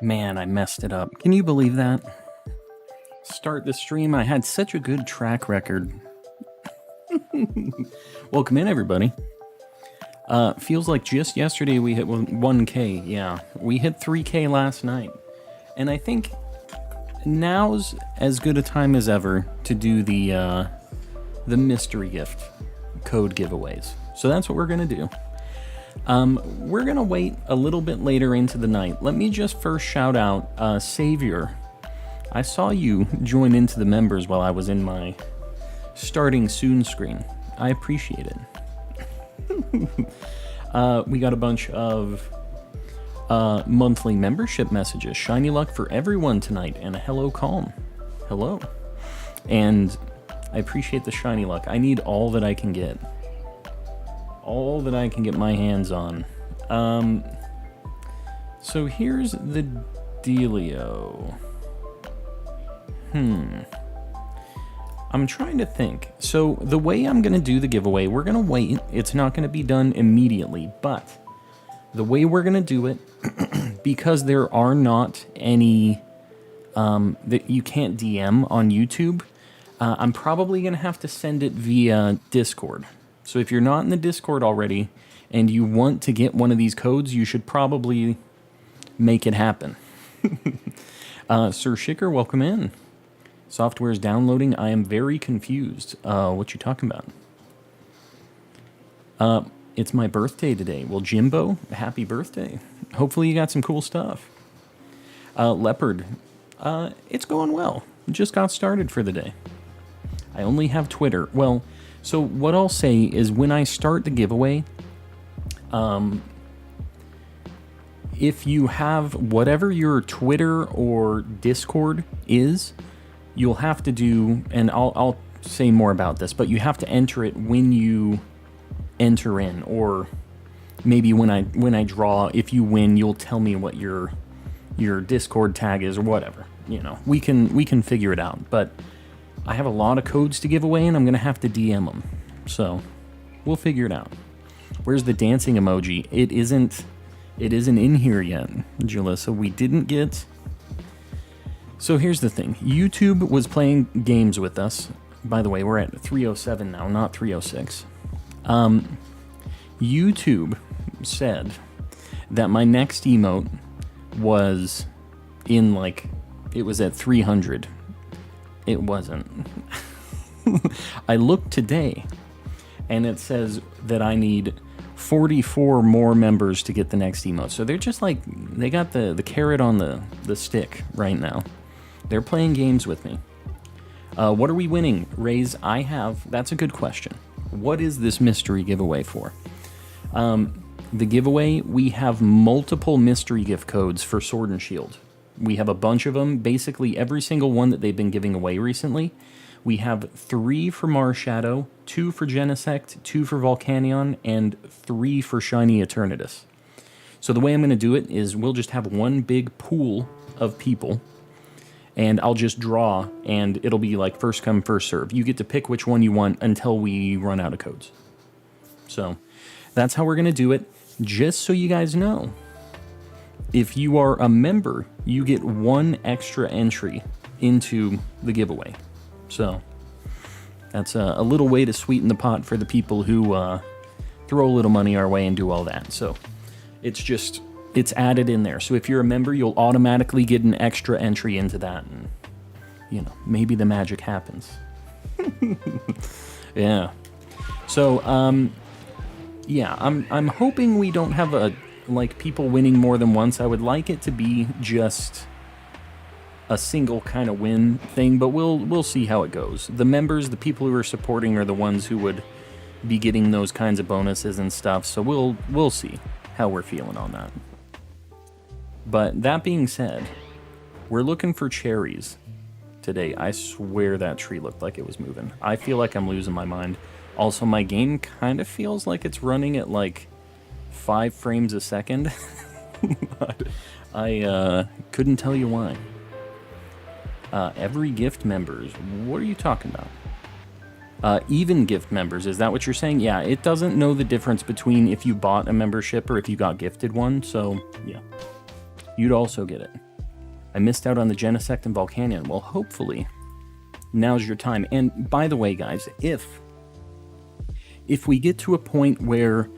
Man, I messed it up. Can you believe that? Start the stream, I had such a good track record. Welcome in, everybody. Feels like just yesterday we hit 1K. Yeah, we hit 3K last night. And I think now's as good a time as ever to do the mystery gift code giveaways. So that's what we're going to do. We're going to wait a little bit later into the night. Let me just first shout out Savior. I saw you join into the members while I was in my starting soon screen. I appreciate it. We got a bunch of monthly membership messages. Shiny luck for everyone tonight, and a hello calm. Hello. And I appreciate the shiny luck. I need all that I can get. All that I can get my hands on. So here's the dealio. I'm trying to think. So the way I'm going to do the giveaway, we're going to wait. It's not going to be done immediately, but the way we're going to do it, because there are not any that you can't DM on YouTube, I'm probably going to have to send it via Discord. So if you're not in the Discord already and you want to get one of these codes, you should probably make it happen. Sir Shicker, welcome in. Software is downloading. I am very confused. What you talking about? It's my birthday today. Well, Jimbo, happy birthday. Hopefully you got some cool stuff. Leopard, it's going well. Just got started for the day. I only have Twitter. Well, so what I'll say is when I start the giveaway, if you have whatever your Twitter or Discord is, you'll have to do, and I'll say more about this, but you have to enter it when you enter in, or maybe when I draw, if you win, you'll tell me what your Discord tag is or whatever. You know, we can figure it out, but I have a lot of codes to give away, and I'm going to have to DM them. So, we'll figure it out. Where's the dancing emoji? It isn't in here yet, Jalissa. We didn't get... So, here's the thing. YouTube was playing games with us. By the way, we're at 307 now, not 306. YouTube said that my next emote was in, like... It was at 300. It wasn't. I looked today, and it says that I need 44 more members to get the next emote. So they're just like, they got the carrot on the stick right now. They're playing games with me. What are we winning? Raise, that's a good question. What is this mystery giveaway for? The giveaway, we have multiple mystery gift codes for Sword and Shield. We have a bunch of them, basically every single one that they've been giving away recently. We have 3 for Marshadow, 2 for Genesect, 2 for Volcanion, and 3 for Shiny Eternatus. So the way I'm going to do it is we'll just have one big pool of people, and I'll just draw, and it'll be like first come, first serve. You get to pick which one you want until we run out of codes. So that's how we're going to do it, just so you guys know. If you are a member, you get 1 extra entry into the giveaway. So, that's a little way to sweeten the pot for the people who throw a little money our way and do all that. So, it's added in there. So if you're a member, you'll automatically get an extra entry into that. And, you know, maybe the magic happens. Yeah. So, yeah, I'm hoping we don't have like people winning more than once. I would like it to be just a single kind of win thing, but we'll see how it goes. The members, the people who are supporting, are the ones who would be getting those kinds of bonuses and stuff. So we'll see how we're feeling on that. But that being said, we're looking for cherries today. I swear that tree looked like it was moving. I feel like I'm losing my mind. Also, my game kind of feels like it's running at like 5 frames a second. But I couldn't tell you why. Every gift members, what are you talking about? Even gift members, is that what you're saying? Yeah, it doesn't know the difference between if you bought a membership or if you got gifted one, so yeah. You'd also get it. I missed out on the Genesect and Volcanion. Well, hopefully, now's your time. And by the way, guys, if we get to a point where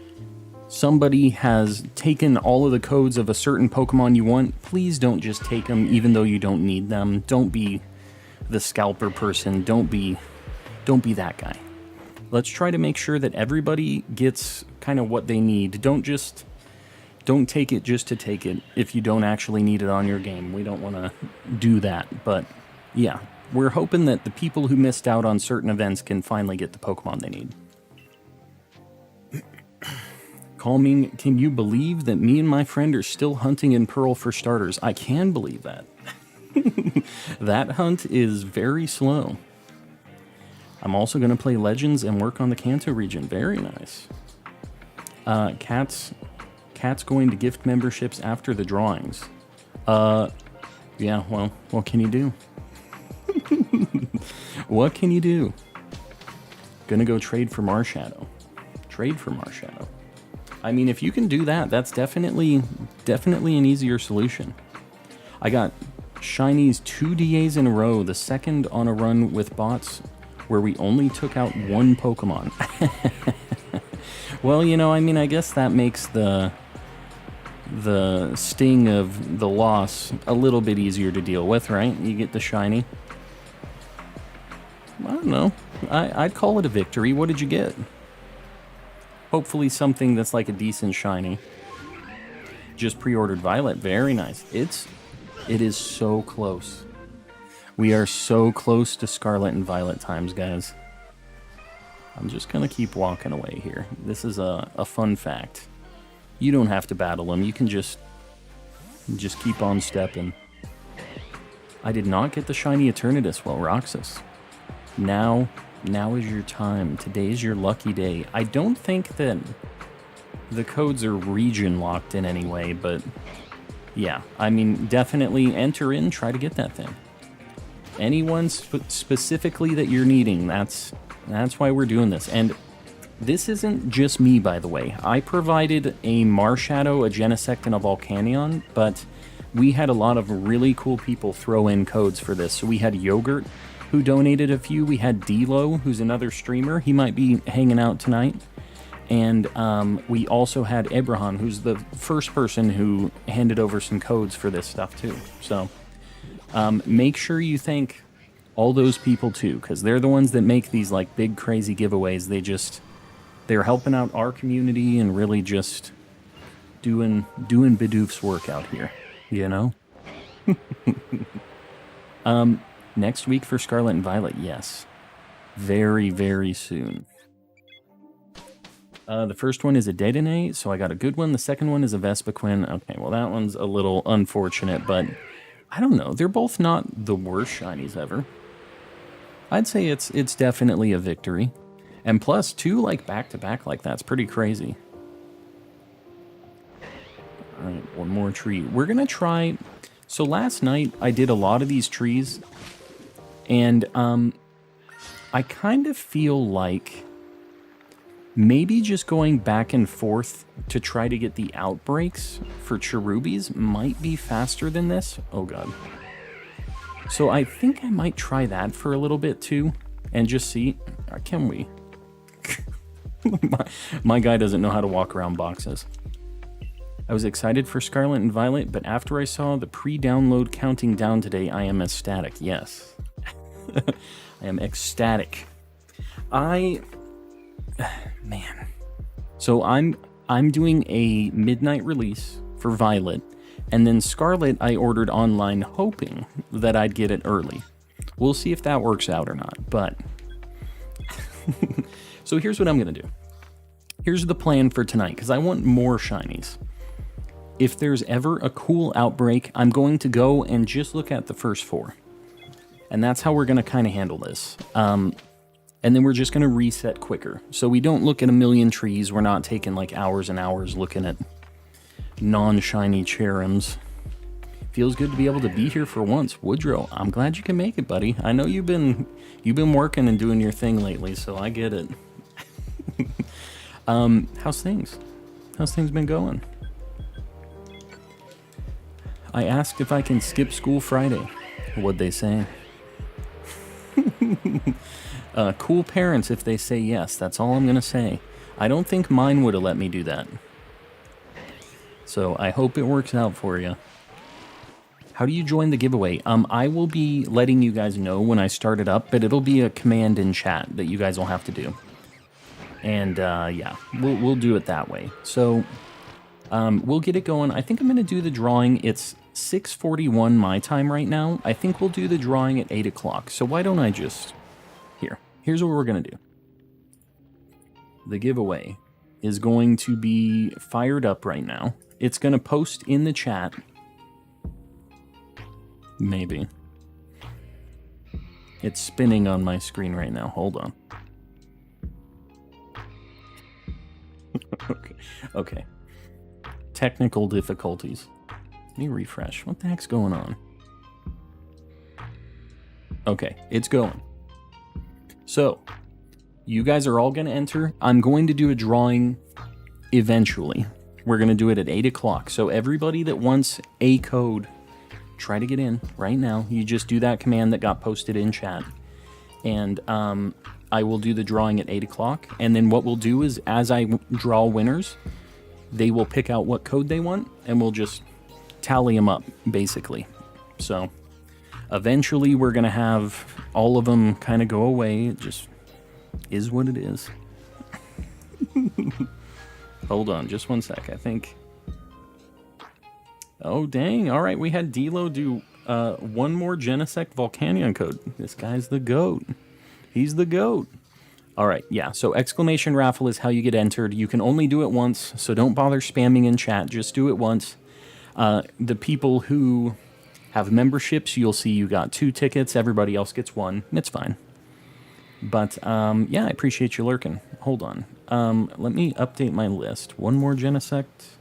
somebody has taken all of the codes of a certain Pokemon you want, please don't just take them even though you don't need them. Don't be the scalper person. Don't be that guy. Let's try to make sure that everybody gets kind of what they need. Don't take it just to take it if you don't actually need it on your game. We don't want to do that. But yeah, we're hoping that the people who missed out on certain events can finally get the Pokemon they need. Calming, can you believe that me and my friend are still hunting in Pearl for starters? I can believe that. That hunt is very slow. I'm also going to play Legends and work on the Kanto region. Very nice. Cat's going to gift memberships after the drawings. Yeah, well, what can you do? What can you do? Gonna go trade for Marshadow. Trade for Marshadow. I mean, if you can do that, that's definitely an easier solution. I got Shinies 2 DAs in a row, the second on a run with bots where we only took out one Pokemon. Well, you know, I mean, I guess that makes the sting of the loss a little bit easier to deal with, right? You get the shiny. I don't know. I'd call it a victory. What did you get? Hopefully something that's like a decent shiny. Just pre-ordered Violet. Very nice. It is so close. We are so close to Scarlet and Violet times, guys. I'm just gonna keep walking away here. This is a fun fact. You don't have to battle them. You can just keep on stepping. I did not get the shiny Eternatus. Well, Roxas. Now is your time. Today's your lucky day. I don't think that the codes are region locked in any way, but yeah, I mean, definitely enter in, try to get that thing. Anyone specifically that you're needing, that's why we're doing this. And this isn't just me, by the way. I provided a Marshadow, a Genesect, and a Volcanion, but we had a lot of really cool people throw in codes for this. So we had Yogurt, who donated a few. We had D-Lo, who's another streamer. He might be hanging out tonight. And we also had Abraham, who's the first person who handed over some codes for this stuff too. So make sure you thank all those people too, because they're the ones that make these like big crazy giveaways. They're helping out our community and really just doing Bidoof's work out here, you know? Next week for Scarlet and Violet, yes. Very, very soon. The first one is a Dedenne, so I got a good one. The second one is a Vespiquen. Okay, well, that one's a little unfortunate, but I don't know. They're both not the worst shinies ever. I'd say it's definitely a victory. And plus, two, like, back-to-back like that's pretty crazy. All right, one more tree. We're going to try... So last night, I did a lot of these trees, and I kind of feel like maybe just going back and forth to try to get the outbreaks for Cherubies might be faster than this. Oh, God. So I think I might try that for a little bit, too, and just see. Can we? My guy doesn't know how to walk around boxes. I was excited for Scarlet and Violet, but after I saw the pre-download counting down today, I am ecstatic. Yes. I am ecstatic. Man. So I'm doing a midnight release for Violet, and then Scarlet I ordered online hoping that I'd get it early. We'll see if that works out or not, but... So here's what I'm going to do. Here's the plan for tonight, because I want more shinies. If there's ever a cool outbreak, I'm going to go and just look at the first 4. And that's how we're going to kind of handle this. And then we're just going to reset quicker. So we don't look at a million trees. We're not taking like hours and hours looking at non-shiny Cherums. Feels good to be able to be here for once. Woodrow, I'm glad you can make it, buddy. I know you've been working and doing your thing lately, so I get it. How's things? How's things been going? I asked if I can skip school Friday. What'd they say? Cool parents if they say yes. That's all I'm going to say. I don't think mine would have let me do that. So I hope it works out for you. How do you join the giveaway? I will be letting you guys know when I start it up, but it'll be a command in chat that you guys will have to do. And yeah, we'll do it that way. So we'll get it going. I think I'm going to do the drawing. It's 6:41 my time right now. I think we'll do the drawing at 8 o'clock. So why don't I just... Here's what we're going to do. The giveaway is going to be fired up right now. It's going to post in the chat. Maybe. It's spinning on my screen right now. Hold on. Okay. Technical difficulties. Let me refresh. What the heck's going on? Okay, it's going. So, you guys are all going to enter. I'm going to do a drawing eventually. We're going to do it at 8 o'clock. So everybody that wants a code, try to get in right now. You just do that command that got posted in chat. And I will do the drawing at 8 o'clock. And then what we'll do is, as I draw winners, they will pick out what code they want, and we'll just tally them up, basically. So eventually we're going to have all of them kind of go away. It just is what it is. Hold on, just one sec. I think... Oh, dang. All right, we had Dilo do one more Genesect Volcanion code. This guy's the GOAT. He's the GOAT. All right, yeah, so exclamation raffle is how you get entered. You can only do it once, so don't bother spamming in chat. Just do it once. The people who have memberships, you'll see you got 2 tickets. Everybody else gets 1. It's fine. But, yeah, I appreciate you lurking. Hold on. Let me update my list. One more Genesect.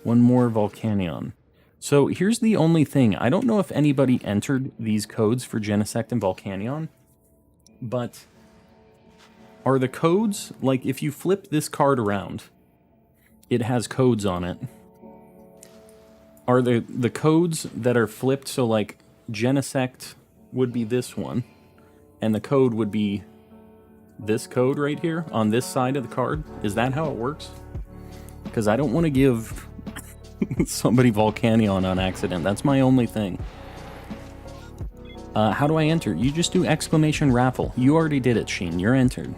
One more Volcanion. So here's the only thing. I don't know if anybody entered these codes for Genesect and Volcanion, but are the codes, like if you flip this card around, it has codes on it. Are the codes that are flipped, so like Genesect would be this one, and the code would be this code right here on this side of the card? Is that how it works? Because I don't want to give somebody Volcanion on accident. That's my only thing. How do I enter? You just do exclamation raffle. You already did it, Sheen. You're entered.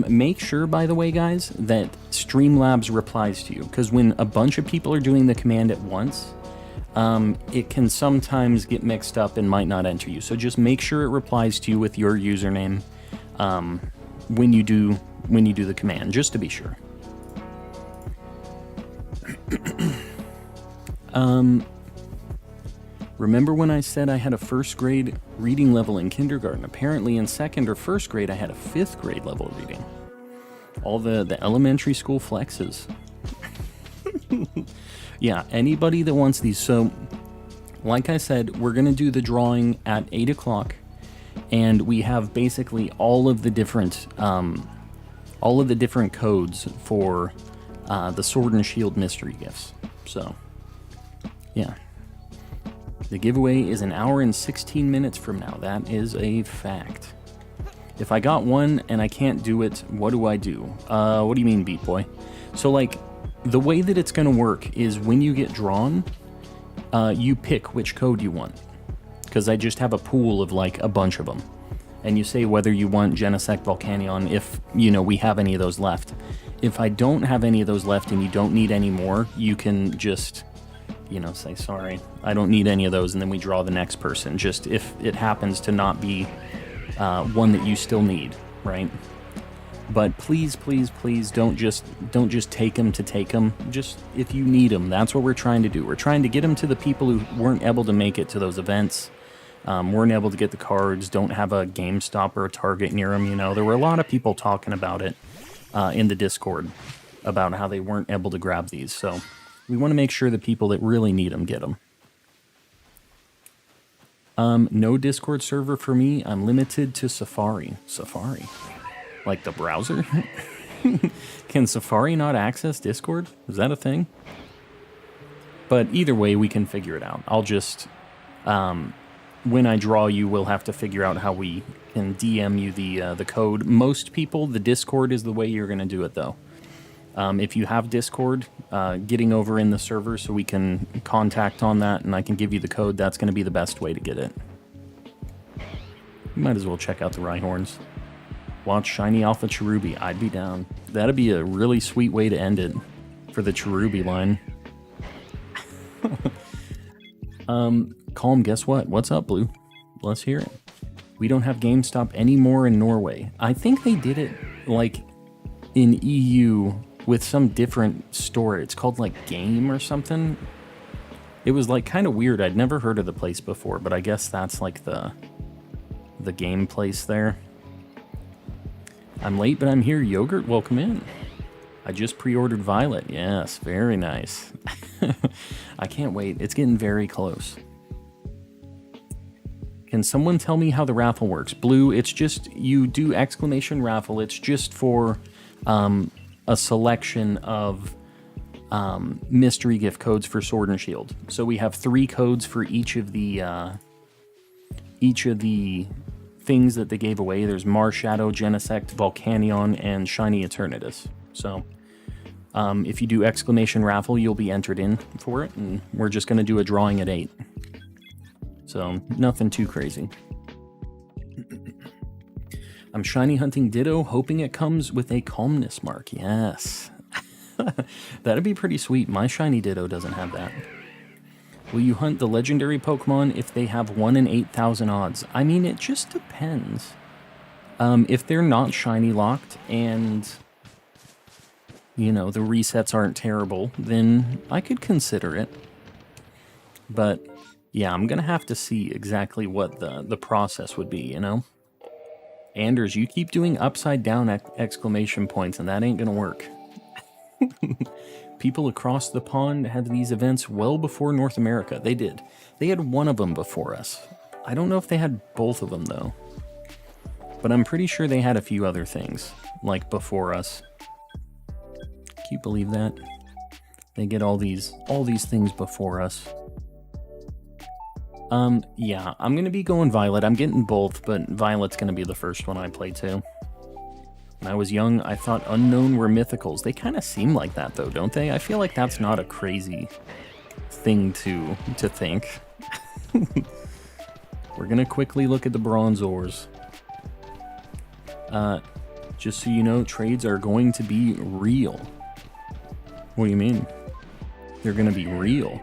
Make sure, by the way, guys, that Streamlabs replies to you, because when a bunch of people are doing the command at once, it can sometimes get mixed up and might not enter you. So just make sure it replies to you with your username when you do the command, just to be sure. Remember when I said I had a first grade reading level in kindergarten? Apparently in second or first grade I had a 5th grade level reading. All the elementary school flexes. Yeah, anybody that wants these. So, like I said, we're going to do the drawing at 8 o'clock, and we have basically all of the different codes for the Sword and Shield mystery gifts. So, yeah. The giveaway is an hour and 16 minutes from now. That is a fact. If I got one and I can't do it, what do I do? What do you mean, Beat Boy? So, like, the way that it's going to work is when you get drawn, you pick which code you want. Because I just have a pool of, like, a bunch of them. And you say whether you want Genesect Volcanion if, you know, we have any of those left. If I don't have any of those left and you don't need any more, you can just... you know, say, sorry, I don't need any of those, and then we draw the next person, just if it happens to not be one that you still need, right? But please, please, please don't just take them to take them. Just if you need them, that's what we're trying to do. We're trying to get them to the people who weren't able to make it to those events, weren't able to get the cards, don't have a GameStop or a Target near them, you know. There were a lot of people talking about it in the Discord, about how they weren't able to grab these, so... we want to make sure the people that really need them get them. No Discord server for me. I'm limited to Safari. Safari? Like the browser? Can Safari not access Discord? Is that a thing? But either way, we can figure it out. I'll just, when I draw you, we'll have to figure out how we can DM you the code. Most people, the Discord is the way you're going to do it, though. If you have Discord, getting over in the server so we can contact on that and I can give you the code, that's going to be the best way to get it. You might as well check out the Rhyhorns. Watch Shiny Alpha Cherubi. I'd be down. That'd be a really sweet way to end it for the Cherubi line. Calm, guess what? What's up, Blue? Let's hear it. We don't have GameStop anymore in Norway. I think they did it, like, in EU with some different store. It's called, like, Game or something. It was, like, kind of weird. I'd never heard of the place before, but I guess that's, like, the game place there. I'm late, but I'm here. Yogurt, welcome in. I just pre-ordered Violet. Yes, very nice. I can't wait. It's getting very close. Can someone tell me how the raffle works? Blue, it's just, you do exclamation raffle. It's just for a selection of mystery gift codes for Sword and Shield. So we have 3 codes for each of the things that they gave away. There's Marshadow, Genesect, Volcanion, and Shiny Eternatus. So if you do exclamation raffle, you'll be entered in for it, and we're just going to do a drawing at 8. So nothing too crazy. I'm shiny hunting Ditto, hoping it comes with a calmness mark. Yes. That'd be pretty sweet. My shiny Ditto doesn't have that. Will you hunt the legendary Pokemon if they have 1 in 8,000 odds? I mean, it just depends. If they're not shiny locked and, you know, the resets aren't terrible, then I could consider it. But yeah, I'm going to have to see exactly what the process would be, you know? Anders, you keep doing upside down exclamation points, and that ain't going to work. People across the pond had these events well before North America. They did. They had one of them before us. I don't know if they had both of them, though. But I'm pretty sure they had a few other things, like before us. Can you believe that? They get all these things before us. Yeah, I'm gonna be going Violet. I'm getting both, but Violet's gonna be the first one I play too. When I was young, I thought Unknown were mythicals. They kind of seem like that, though, don't they? I feel like that's not a crazy thing to think. We're gonna quickly look at the Bronzors. Just so you know, trades are going to be real. What do you mean? They're gonna be real.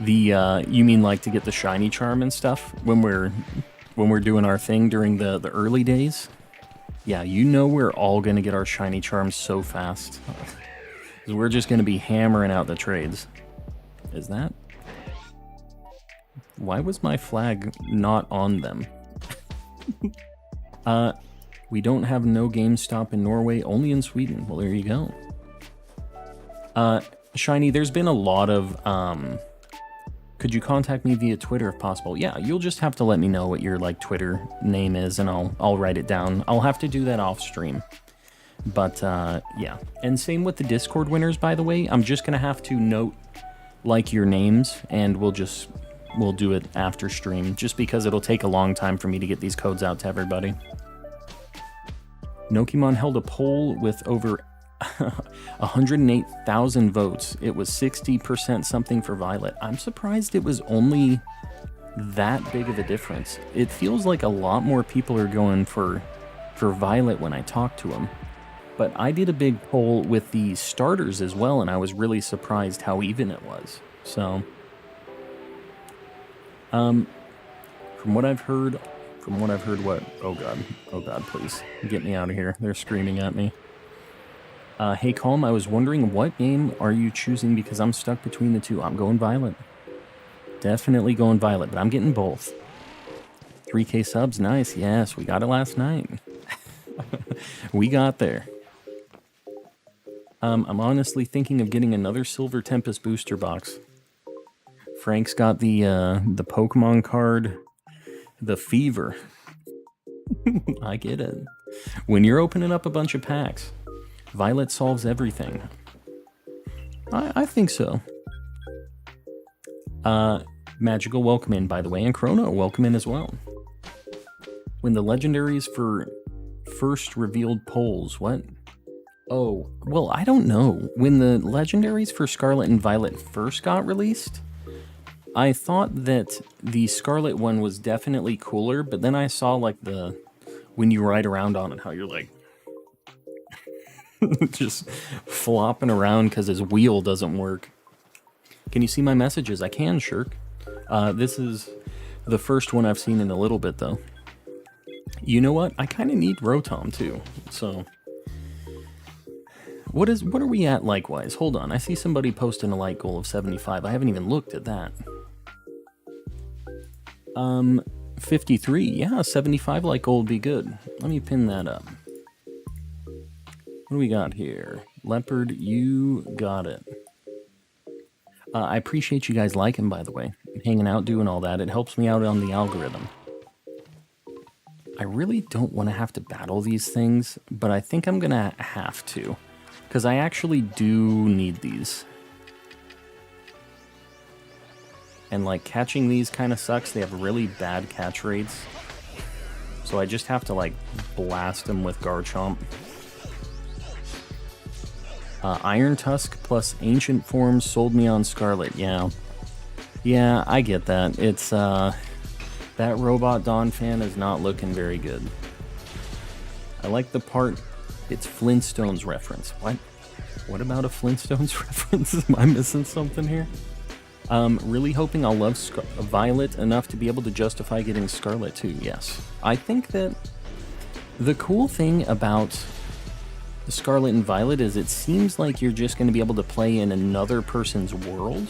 You mean like to get the shiny charm and stuff when we're doing our thing during the early days? Yeah, you know we're all gonna get our shiny charms so fast. We're just gonna be hammering out the trades. Is that? Why was my flag not on them? We don't have no GameStop in Norway, only in Sweden. Well, there you go. Shiny, there's been a lot of, could you contact me via Twitter if possible? Yeah, you'll just have to let me know what your, like, Twitter name is, and I'll write it down. I'll have to do that off stream. But, yeah. And same with the Discord winners, by the way. I'm just gonna have to note, like, your names, and we'll do it after stream, just because it'll take a long time for me to get these codes out to everybody. Nokimon held a poll with over 108,000 votes. It was 60% something for Violet. I'm surprised it was only that big of a difference. It feels like a lot more people are going for Violet when I talk to them. But I did a big poll with the starters as well, and I was really surprised how even it was. So, from what I've heard, what? Oh God, please get me out of here. They're screaming at me. Hey, Calm, I was wondering what game are you choosing because I'm stuck between the two. I'm going Violet. Definitely going Violet, but I'm getting both. 3K subs, nice. Yes, we got it last night. We got there. I'm honestly thinking of getting another Silver Tempest booster box. Frank's got the Pokemon card, the Fever. I get it. When you're opening up a bunch of packs, Violet solves everything. I think so. Magical, welcome in, by the way, and Chrono, welcome in as well. When the legendaries for first revealed polls, what? Oh, well, I don't know. When the legendaries for Scarlet and Violet first got released, I thought that the Scarlet one was definitely cooler, but then I saw, like, when you ride around on it, how you're, like, just flopping around because his wheel doesn't work. Can you see my messages? I can, Shirk. This is the first one I've seen in a little bit, though. You know what? I kind of need Rotom, too, so... What are we at, likewise? Hold on, I see somebody posting a like goal of 75. I haven't even looked at that. 53. Yeah, 75 like goal would be good. Let me pin that up. What do we got here? Leopard, you got it. I appreciate you guys liking, by the way. Hanging out, doing all that. It helps me out on the algorithm. I really don't want to have to battle these things, but I think I'm going to have to. Because I actually do need these. And, like, catching these kind of sucks. They have really bad catch rates. So I just have to, like, blast them with Garchomp. Iron Tusk plus Ancient Forms sold me on Scarlet, yeah. Yeah, I get that. It's, that Robot Dawn fan is not looking very good. I like the part... It's Flintstones reference. What? What about a Flintstones reference? Am I missing something here? Really hoping I'll love Violet enough to be able to justify getting Scarlet too, yes. I think that the cool thing about Scarlet and Violet is it seems like you're just going to be able to play in another person's world,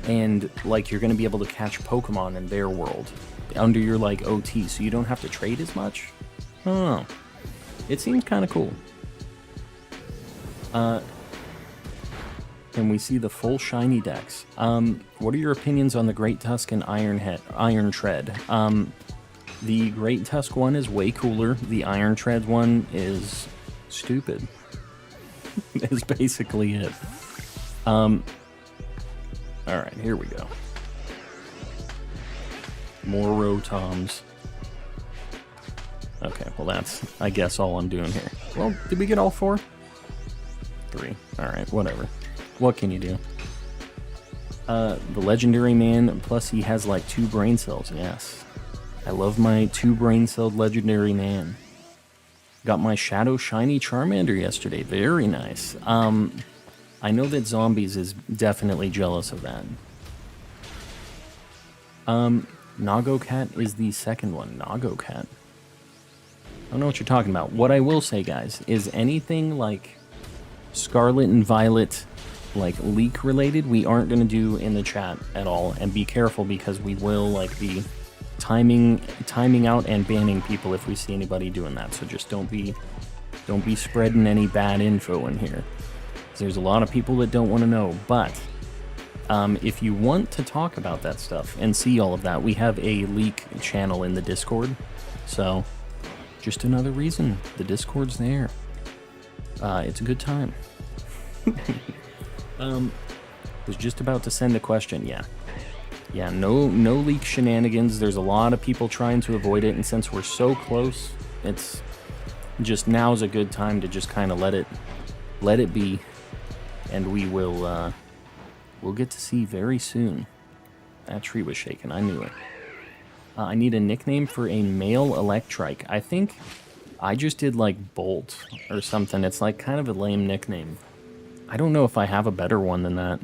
and like you're going to be able to catch Pokemon in their world under your like OT, so you don't have to trade as much. I don't know. It seems kind of cool. And we see the full Shiny Dex. What are your opinions on the Great Tusk and Iron Tread? The Great Tusk one is way cooler. The Iron Tread one is stupid. Is basically it. Alright, here we go. More Rotoms. Okay, well that's, I guess, all I'm doing here. Well, did we get all 4? 3. Alright, whatever. What can you do? The Legendary Man, plus he has like 2 brain cells, yes. I love my 2 brain-celled Legendary Man. Got my Shadow Shiny Charmander yesterday, very nice. I know that Zombies is definitely jealous of that. Nagocat is the second one, Nagocat. I don't know what you're talking about. What I will say, guys, is anything like Scarlet and Violet, like leak related, we aren't going to do in the chat at all. And be careful because we will like be timing out and banning people if we see anybody doing that. So just don't be spreading any bad info in here. There's a lot of people that don't want to know. But if you want to talk about that stuff and see all of that, we have a leak channel in the Discord. So just another reason the Discord's there. It's a good time. Was just about to send a question. Yeah, no leak shenanigans. There's a lot of people trying to avoid it, and since we're so close, it's just now's a good time to just kind of let it be, and we'll get to see very soon. That tree was shaking. I knew it. I need a nickname for a male Electrike. I think I just did like Bolt or something. It's like kind of a lame nickname. I don't know if I have a better one than that.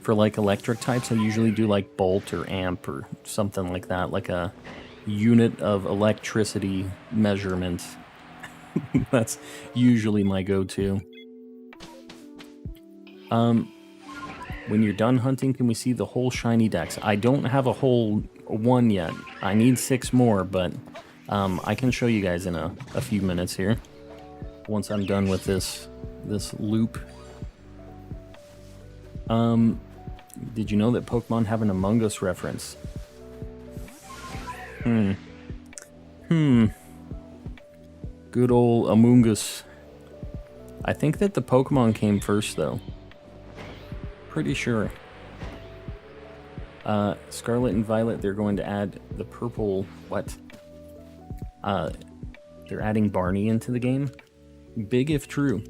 For like electric types, I usually do like Bolt or Amp or something like that, like a unit of electricity measurement. That's usually my go-to. When you're done hunting, can we see the whole Shiny Dex? I don't have a whole one yet. I need 6 more, but I can show you guys in a few minutes here. Once I'm done with this loop. Did you know that Pokemon have an Among Us reference? Good old Among Us. I think that the Pokemon came first, though. Pretty sure. Scarlet and Violet, they're going to add the purple... What? They're adding Barney into the game? Big if true.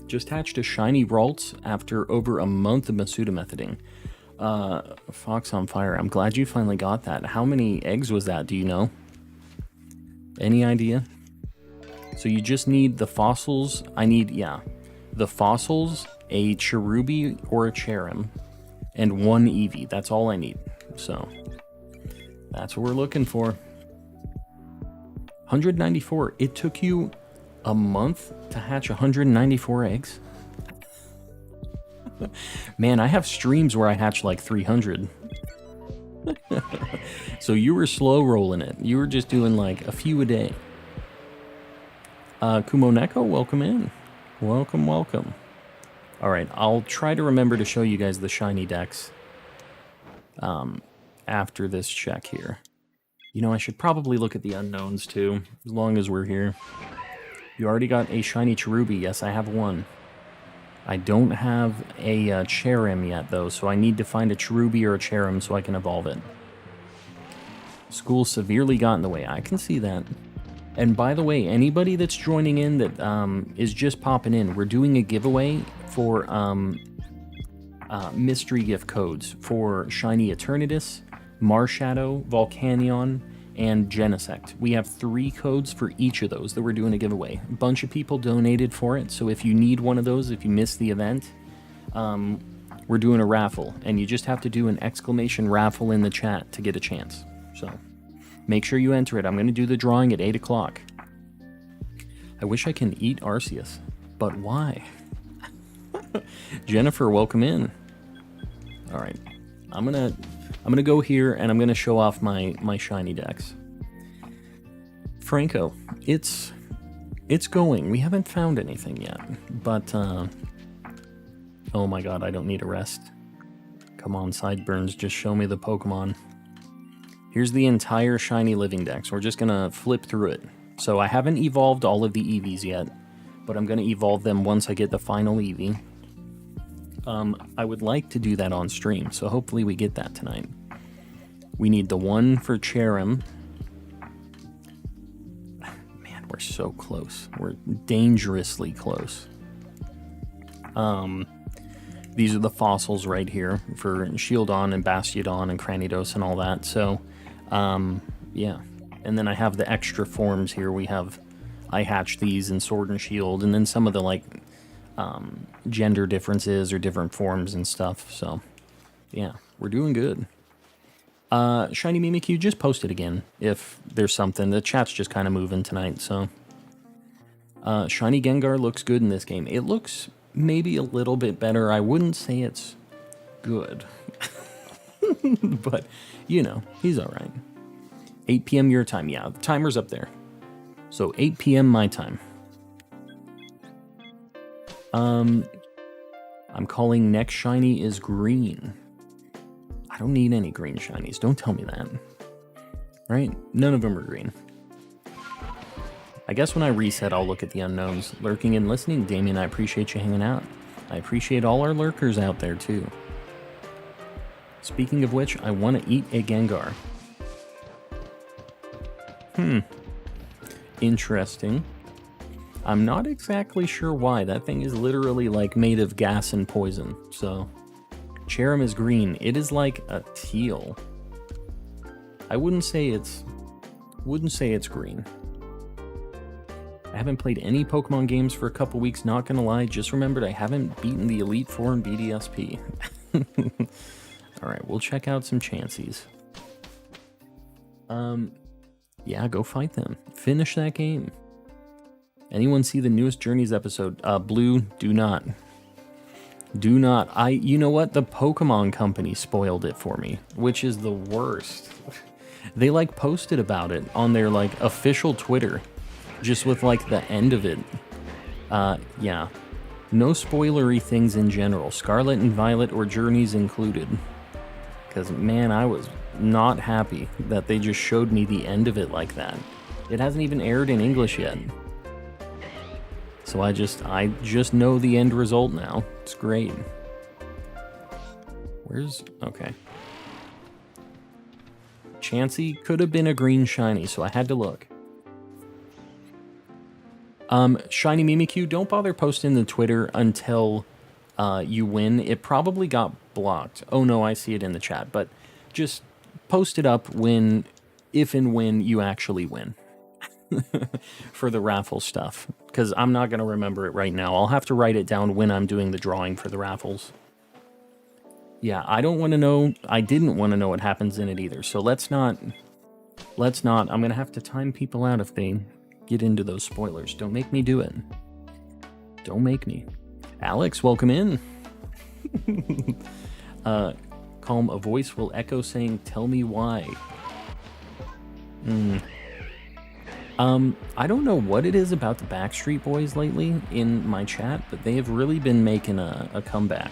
Just hatched a shiny Ralts after over a month of Masuda methoding. Fox on Fire, I'm glad you finally got that. How many eggs was that, do you know? Any idea? So you just need the fossils. I need, yeah, the fossils, a Cherubi or a Cherrim, and 1 Eevee. That's all I need. So that's what we're looking for. 194. It took you a month to hatch 194 eggs? Man, I have streams where I hatch like 300. So you were slow rolling it. You were just doing like a few a day. Kumoneko, welcome in. Welcome, welcome. Alright, I'll try to remember to show you guys the Shiny Dex after this check here. You know, I should probably look at the unknowns too, as long as we're here. You already got a Shiny Cherubi. Yes, I have one. I don't have a Cherrim yet, though, so I need to find a Cherubi or a Cherrim so I can evolve it. School severely got in the way. I can see that. And by the way, anybody that's joining in that is just popping in, we're doing a giveaway for mystery gift codes for Shiny Eternatus, Marshadow, Volcanion, and Genesect. We have 3 codes for each of those that we're doing a giveaway. A bunch of people donated for it, so if you need one of those, if you missed the event, we're doing a raffle, and you just have to do an exclamation raffle in the chat to get a chance. So make sure you enter it. I'm going to do the drawing at 8 o'clock. I wish I can eat Arceus, but why? Jennifer, welcome in. All right, I'm gonna go here and I'm gonna show off my Shiny Dex. Franco, it's going. We haven't found anything yet, but oh my god, I don't need a rest. Come on, Sideburns, just show me the Pokemon. Here's the entire Shiny Living Dex. We're just gonna flip through it. So I haven't evolved all of the Eevees yet, but I'm gonna evolve them once I get the final Eevee. I would like to do that on stream, so hopefully we get that tonight. We need the one for Cherrim. Man, we're so close. We're dangerously close. These are the fossils right here for Shieldon and Bastiodon and Cranidos and all that. So, yeah. And then I have the extra forms here. I hatched these in Sword and Shield, and then some of the, like, gender differences or different forms and stuff. So, yeah, we're doing good. Shiny Mimikyu, just post it again if there's something. The chat's just kind of moving tonight, so. Shiny Gengar looks good in this game. It looks maybe a little bit better. I wouldn't say it's good. But, you know, he's alright. 8 p.m. your time. Yeah, the timer's up there. So 8 p.m. my time. I'm calling next shiny is green. I don't need any green shinies. Don't tell me that. Right? None of them are green. I guess when I reset, I'll look at the unknowns. Lurking and listening, Damien, I appreciate you hanging out. I appreciate all our lurkers out there, too. Speaking of which, I want to eat a Gengar. Interesting. I'm not exactly sure why. That thing is literally like made of gas and poison. So, Cherrim is green. It is like a teal. I wouldn't say it's green. I haven't played any Pokemon games for a couple weeks, not gonna lie. Just remembered I haven't beaten the Elite Four in BDSP. Alright, we'll check out some Chanseys. Yeah, go fight them. Finish that game. Anyone see the newest Journeys episode? Blue, do not. Do not. You know what? The Pokemon Company spoiled it for me, which is the worst. They, like, posted about it on their, like, official Twitter, just with, like, the end of it. Yeah. No spoilery things in general. Scarlet and Violet or Journeys included. Because, man, I was not happy that they just showed me the end of it like that. It hasn't even aired in English yet. So I just know the end result now. It's great. Okay. Chansey could have been a green shiny, so I had to look. Shiny Mimikyu, don't bother posting the Twitter until you win. It probably got blocked. Oh no, I see it in the chat, but just post it up if and when you actually win. For the raffle stuff, because I'm not going to remember it right now. I'll have to write it down when I'm doing the drawing for the raffles. Yeah, I don't want to know. I didn't want to know what happens in it either, so let's not. I'm going to have to time people out if they get into those spoilers. Don't make me do it. Don't make me. Alex, welcome in. Calm, a voice will echo saying, "Tell me why." I don't know what it is about the Backstreet Boys lately in my chat, but they have really been making a comeback.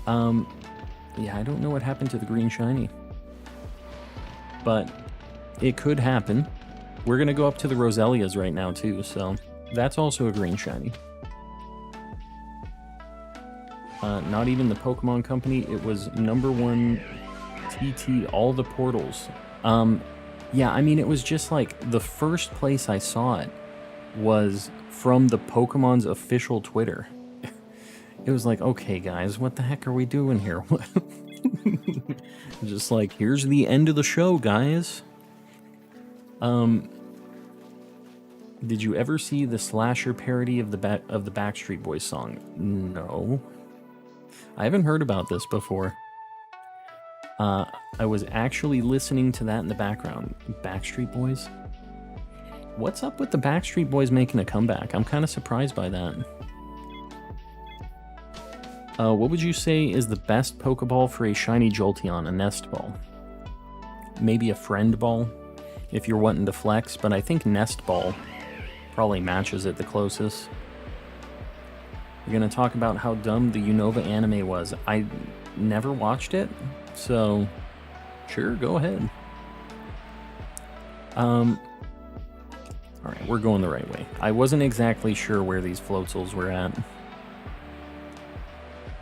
Yeah, I don't know what happened to the green shiny, but it could happen. We're gonna go up to the Roselias right now too, so that's also a green shiny. Not even the Pokemon Company. It was #1 TT, all the portals. Yeah, I mean, it was just like the first place I saw it was from the Pokemon's official Twitter. It was like, okay, guys, what the heck are we doing here? Just like, here's the end of the show, guys. Did you ever see the Slasher parody of the Backstreet Boys song? No. I haven't heard about this before. I was actually listening to that in the background. Backstreet Boys? What's up with the Backstreet Boys making a comeback? I'm kind of surprised by that. What would you say is the best Pokeball for a shiny Jolteon? A Nest Ball? Maybe a Friend Ball, if you're wanting to flex, but I think Nest Ball probably matches it the closest. We're going to talk about how dumb the Unova anime was. I never watched it, so sure, go ahead. Alright, we're going the right way. I wasn't exactly sure where these Floatzels were at,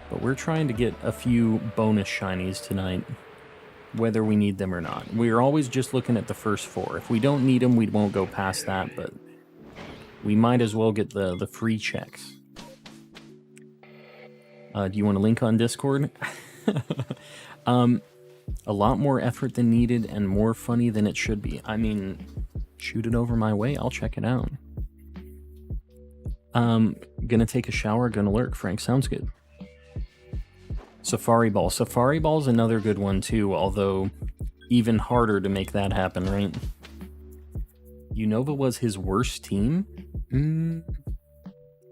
but we're trying to get a few bonus shinies tonight, whether we need them or not. We're always just looking at the first 4. If we don't need them, we won't go past that, but we might as well get the free checks. Do you want a link on Discord? A lot more effort than needed and more funny than it should be. I mean, shoot it over my way. I'll check it out. Gonna take a shower, gonna lurk. Frank, sounds good. Safari Ball. Safari Ball's another good one too, although even harder to make that happen, right? Unova was his worst team?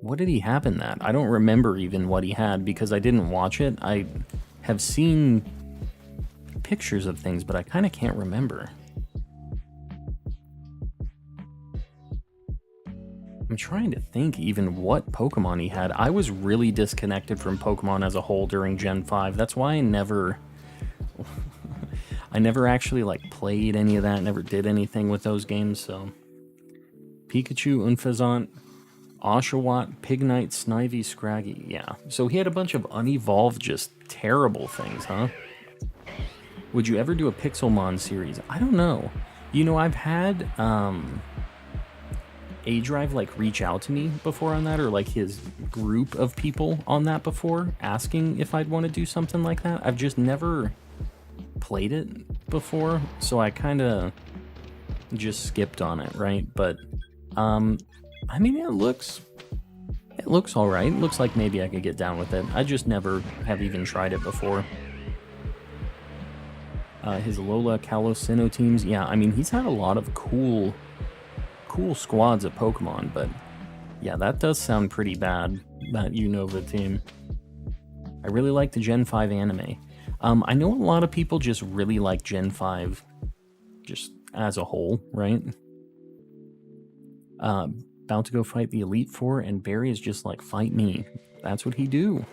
What did he have in that? I don't remember even what he had because I didn't watch it. I have seen pictures of things, but I kind of can't remember. I'm trying to think even what Pokemon he had. I was really disconnected from Pokemon as a whole during Gen 5. That's why I never actually like played any of that, never did anything with those games, so Pikachu, Unfezant, Oshawott, Pignite, Snivy, Scraggy. Yeah, so he had a bunch of unevolved, just terrible things, huh? Would you ever do a Pixelmon series? I don't know. You know, I've had A-Drive like reach out to me before on that, or like his group of people on that before, asking if I'd want to do something like that. I've just never played it before, so I kind of just skipped on it, right? But I mean, it looks all right. It looks like maybe I could get down with it. I just never have even tried it before. His Lola Calosino teams, yeah, I mean, he's had a lot of cool squads at Pokemon, but yeah, that does sound pretty bad, that Unova team. I really like the Gen 5 anime. I know a lot of people just really like Gen 5 just as a whole, right? About to go fight the Elite Four, and Barry is just like, fight me. That's what he do.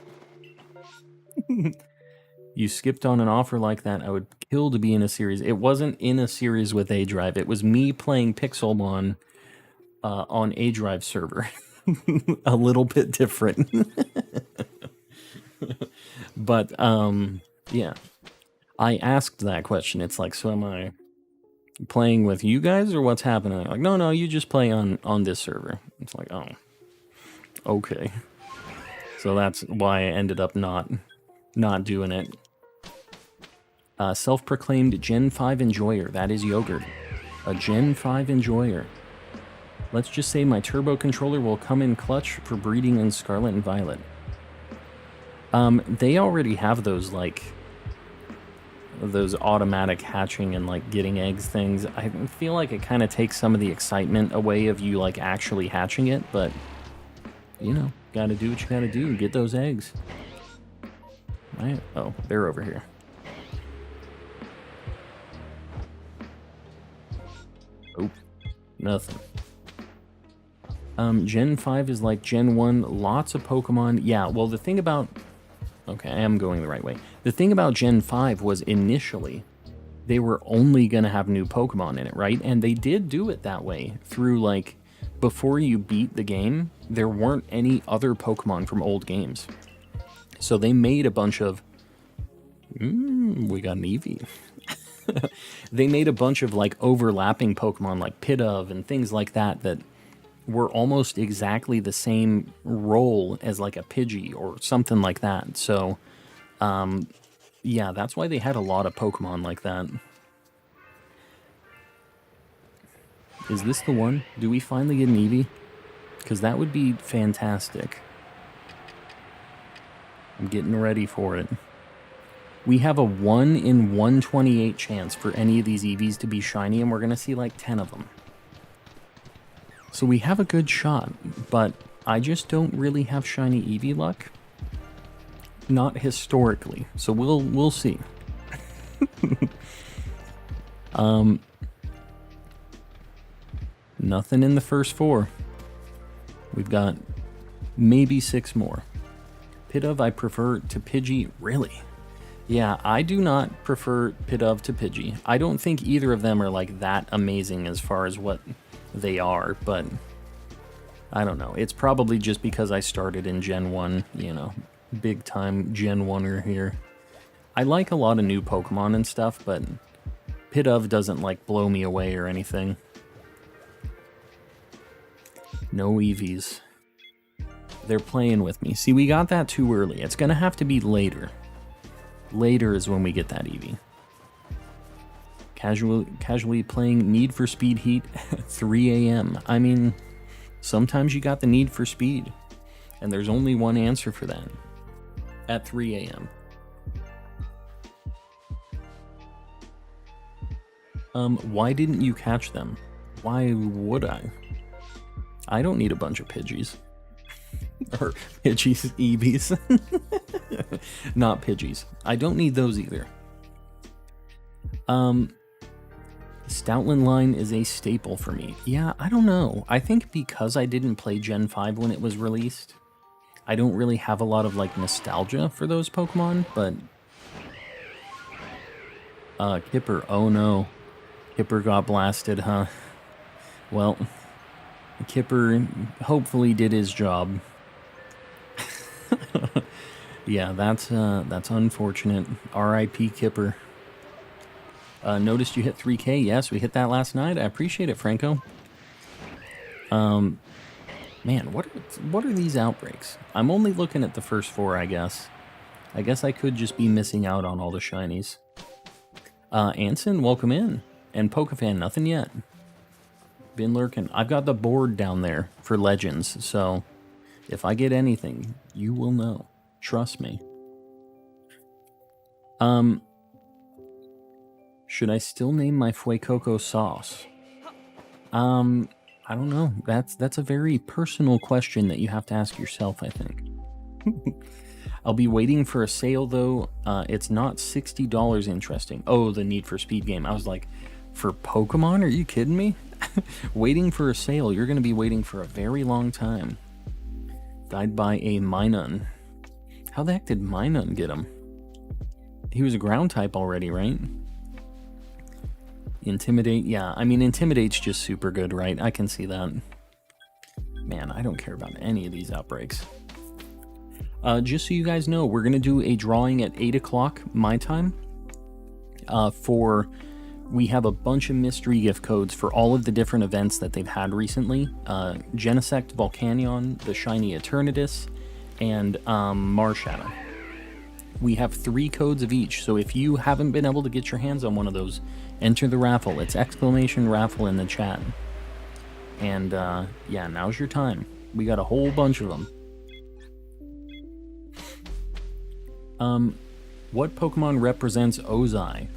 You skipped on an offer like that, I would kill to be in a series. It wasn't in a series with A-Drive. It was me playing Pixelmon on A-Drive server. A little bit different. But, yeah. I asked that question. It's like, so am I playing with you guys or what's happening? Like, no, you just play on this server. It's like, oh, okay. So that's why I ended up not doing it. Self-proclaimed Gen 5 enjoyer. That is Yogurt. A Gen 5 enjoyer. Let's just say my turbo controller will come in clutch for breeding in Scarlet and Violet. They already have those, like, those automatic hatching and, like, getting eggs things. I feel like it kind of takes some of the excitement away of you, like, actually hatching it, but, you know, gotta do what you gotta do. Get those eggs. Right? Oh, they're over here. Oh, nothing. Gen 5 is like Gen 1, lots of Pokemon. Yeah, well, the thing about... Okay, I am going the right way. The thing about Gen 5 was initially, they were only going to have new Pokemon in it, right? And they did do it that way through, like, before you beat the game, there weren't any other Pokemon from old games. So they made a bunch of... we got an Eevee. They made a bunch of, like, overlapping Pokemon, like Pidove and things like that, that were almost exactly the same role as, like, a Pidgey or something like that. So, yeah, that's why they had a lot of Pokemon like that. Is this the one? Do we finally get an Eevee? Because that would be fantastic. I'm getting ready for it. We have a 1 in 128 chance for any of these Eevees to be shiny, and we're going to see like 10 of them. So we have a good shot, but I just don't really have shiny Eevee luck. Not historically, so we'll see. Nothing in the first 4. We've got maybe 6 more. Pidove I prefer to Pidgey, really? Yeah, I do not prefer Pidove to Pidgey. I don't think either of them are like that amazing as far as what they are, but I don't know. It's probably just because I started in Gen 1, you know, big time Gen 1er here. I like a lot of new Pokemon and stuff, but Pidove doesn't like blow me away or anything. No Eevees. They're playing with me. See, we got that too early. It's gonna have to be later. Later is when we get that Eevee. Casually playing Need for Speed Heat at 3 a.m. I mean, sometimes you got the need for speed, and there's only one answer for that. At 3 a.m. Why didn't you catch them? Why would I? I don't need a bunch of Pidgeys. Or Pidgeys, Eevees. Not Pidgeys. I don't need those either. Stoutland line is a staple for me. Yeah, I don't know. I think because I didn't play Gen 5 when it was released, I don't really have a lot of, like, nostalgia for those Pokemon, but... Kipper. Oh, no. Kipper got blasted, huh? Well, Kipper hopefully did his job. Yeah, that's unfortunate. R.I.P. Kipper. Noticed you hit 3K. Yes, we hit that last night. I appreciate it, Franco. Man, what are these outbreaks? I'm only looking at the first 4, I guess. I guess I could just be missing out on all the shinies. Anson, welcome in. And Pokefan, nothing yet. Been lurking. I've got the board down there for Legends, so if I get anything, you will know. Trust me. Should I still name my Fuecoco sauce? I don't know. That's a very personal question that you have to ask yourself, I think. I'll be waiting for a sale, though. It's not $60 interesting. Oh, the Need for Speed game. I was like, for Pokemon? Are you kidding me? Waiting for a sale. You're going to be waiting for a very long time. Died by a Minun. How the heck did Minun get him? He was a ground type already, right? Intimidate, yeah. I mean, Intimidate's just super good, right? I can see that. Man, I don't care about any of these outbreaks. Just so you guys know, we're going to do a drawing at 8 o'clock my time. We have a bunch of mystery gift codes for all of the different events that they've had recently. Genesect Volcanion, the Shiny Eternatus, and Marshadow. We have 3 codes of each, so if you haven't been able to get your hands on one of those, enter the raffle. It's exclamation raffle in the chat. And yeah, now's your time. We got a whole bunch of them. What Pokemon represents Ozai?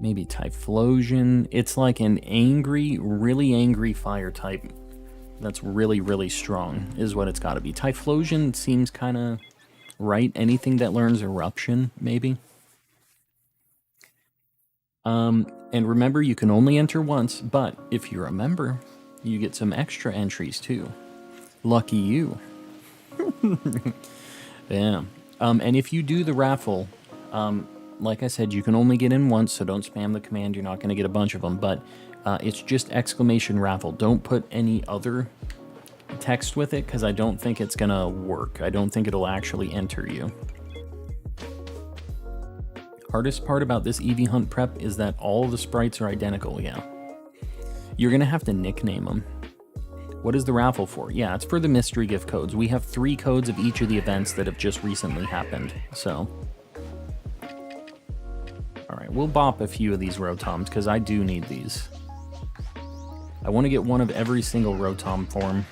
Maybe Typhlosion. It's like an angry, really angry fire type. That's really, really strong, is what it's got to be. Typhlosion seems kind of right. Anything that learns Eruption, maybe. And remember, you can only enter once, but if you're a member, you get some extra entries too. Lucky you. Yeah. And if you do the raffle, like I said, you can only get in once, so don't spam the command. You're not going to get a bunch of them, but it's just exclamation raffle. Don't put any other text with it, because I don't think it's going to work. I don't think it'll actually enter you. Hardest part about this EV Hunt prep is that all the sprites are identical, yeah. You're going to have to nickname them. What is the raffle for? Yeah, it's for the mystery gift codes. We have 3 codes of each of the events that have just recently happened, so... Alright, we'll bop a few of these Rotoms, because I do need these. I want to get one of every single Rotom form.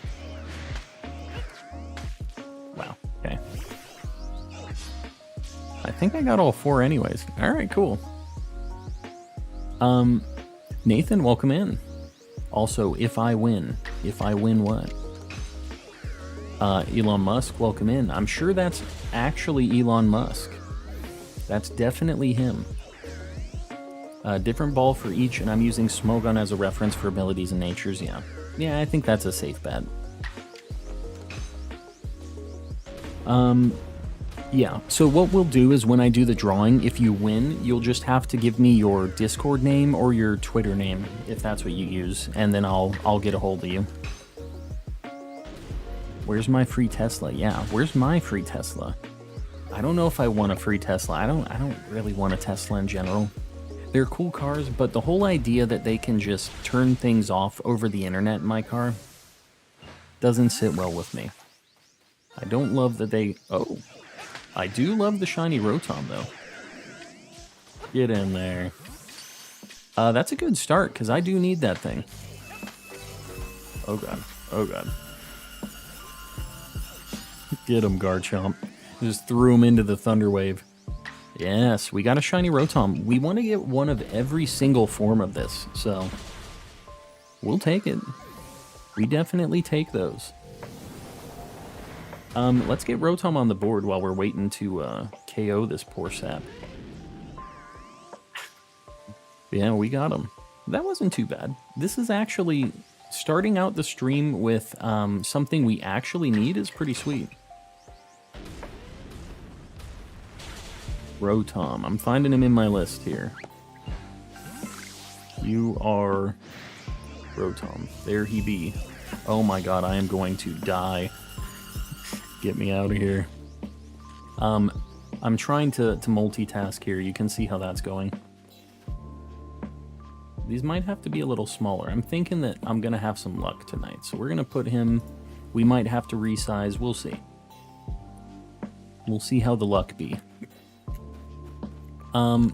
Wow, okay. I think I got all 4 anyways. Alright, cool. Nathan, welcome in. Also, if I win what? Elon Musk, welcome in. I'm sure that's actually Elon Musk. That's definitely him. Different ball for each, and I'm using Smogon as a reference for abilities and natures, yeah. Yeah, I think that's a safe bet. Yeah, so what we'll do is when I do the drawing, if you win, you'll just have to give me your Discord name or your Twitter name, if that's what you use, and then I'll get a hold of you. Where's my free Tesla? Yeah, where's my free Tesla? I don't know if I want a free Tesla. I don't really want a Tesla in general. They're cool cars, but the whole idea that they can just turn things off over the internet in my car doesn't sit well with me. I don't love that they... Oh, I do love the shiny Rotom, though. Get in there. That's a good start, because I do need that thing. Oh, God. Oh, God. Get him, Garchomp. Just threw him into the Thunder Wave. Yes, we got a shiny Rotom. We want to get one of every single form of this, so we'll take it. We definitely take those. Let's get Rotom on the board while we're waiting to KO this poor sap. Yeah, we got him. That wasn't too bad. This is actually, starting out the stream with something we actually need is pretty sweet. Rotom. I'm finding him in my list here. You are Rotom. There he be. Oh my god, I am going to die. Get me out of here. I'm trying to multitask here. You can see how that's going. These might have to be a little smaller. I'm thinking that I'm going to have some luck tonight. So we're going to put him... We might have to resize. We'll see. We'll see how the luck be. Oh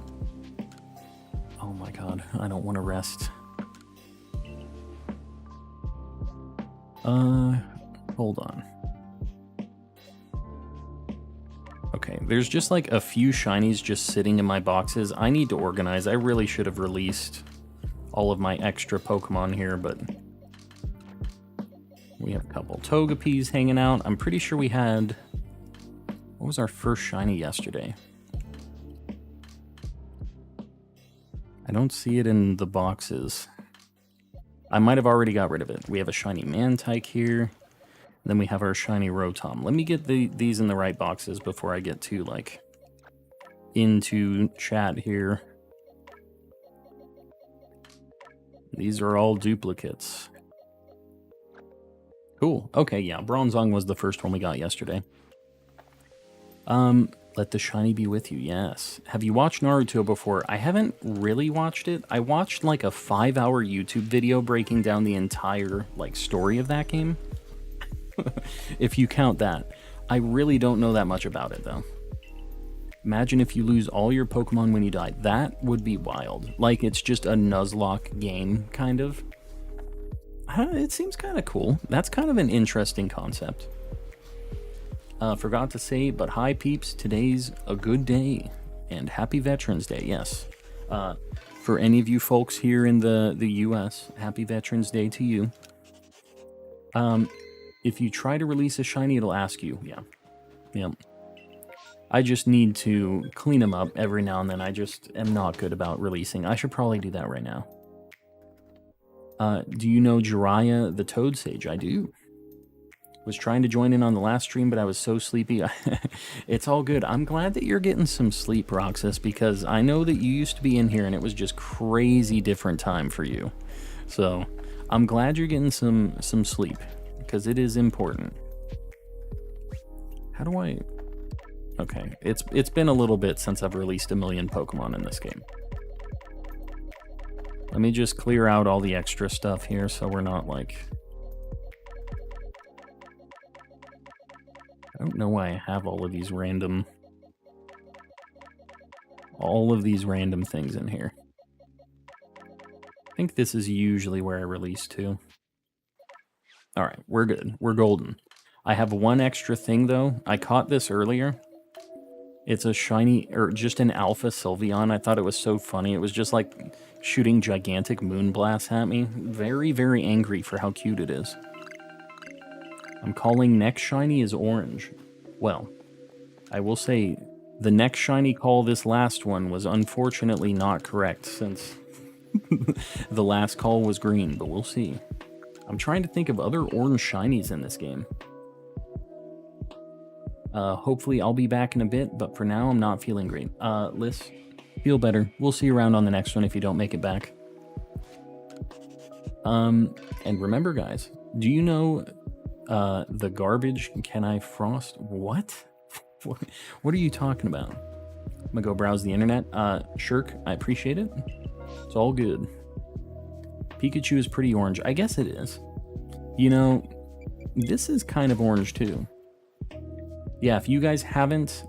my god. I don't want to rest. Hold on. Okay, there's just like a few shinies just sitting in my boxes. I need to organize. I really should have released all of my extra Pokemon here, but we have a couple Togepis hanging out. I'm pretty sure we had... What was our first shiny yesterday? I don't see it in the boxes. I might have already got rid of it. We have a shiny Mantike here. Then we have our shiny Rotom. Let me get these in the right boxes before I get too, like, into chat here. These are all duplicates. Cool. Okay, yeah, Bronzong was the first one we got yesterday. Let the shiny be with you, yes. Have you watched Naruto before? I haven't really watched it. I watched like a 5-hour YouTube video breaking down the entire like story of that game. If you count that. I really don't know that much about it though. Imagine if you lose all your Pokemon when you die. That would be wild. Like it's just a Nuzlocke game, kind of. It seems kind of cool. That's kind of an interesting concept. Forgot to say, but hi peeps, today's a good day. And happy Veterans Day, yes. For any of you folks here in the US, happy Veterans Day to you. If you try to release a shiny, it'll ask you. Yeah. I just need to clean them up every now and then. I just am not good about releasing. I should probably do that right now. Do you know Jiraiya the Toad Sage? I do. Was trying to join in on the last stream, but I was so sleepy. It's all good. I'm glad that you're getting some sleep, Roxas, because I know that you used to be in here and it was just crazy different time for you. So I'm glad you're getting some sleep, because it is important. How do I... Okay, it's been a little bit since I've released 1,000,000 Pokemon in this game. Let me just clear out all the extra stuff here so we're not like... I don't know why I have all of these random things in here. I think this is usually where I release to. Alright, we're good. We're golden. I have one extra thing though. I caught this earlier. It's a shiny, or just an alpha Sylveon. I thought it was so funny. It was just like shooting gigantic moon blasts at me. Very, very angry for how cute it is. I'm calling next shiny is orange. Well, I will say the next shiny call, this last one, was unfortunately not correct since the last call was green, but we'll see. I'm trying to think of other orange shinies in this game. Hopefully I'll be back in a bit, but for now I'm not feeling great. Liz, feel better. We'll see you around on the next one if you don't make it back. And remember guys, do you know the garbage can I frost? What? What are you talking about? I'm gonna go browse the internet. Shirk, I appreciate it. It's all good. Pikachu is pretty orange. I guess it is. You know, this is kind of orange too. Yeah, if you guys haven't,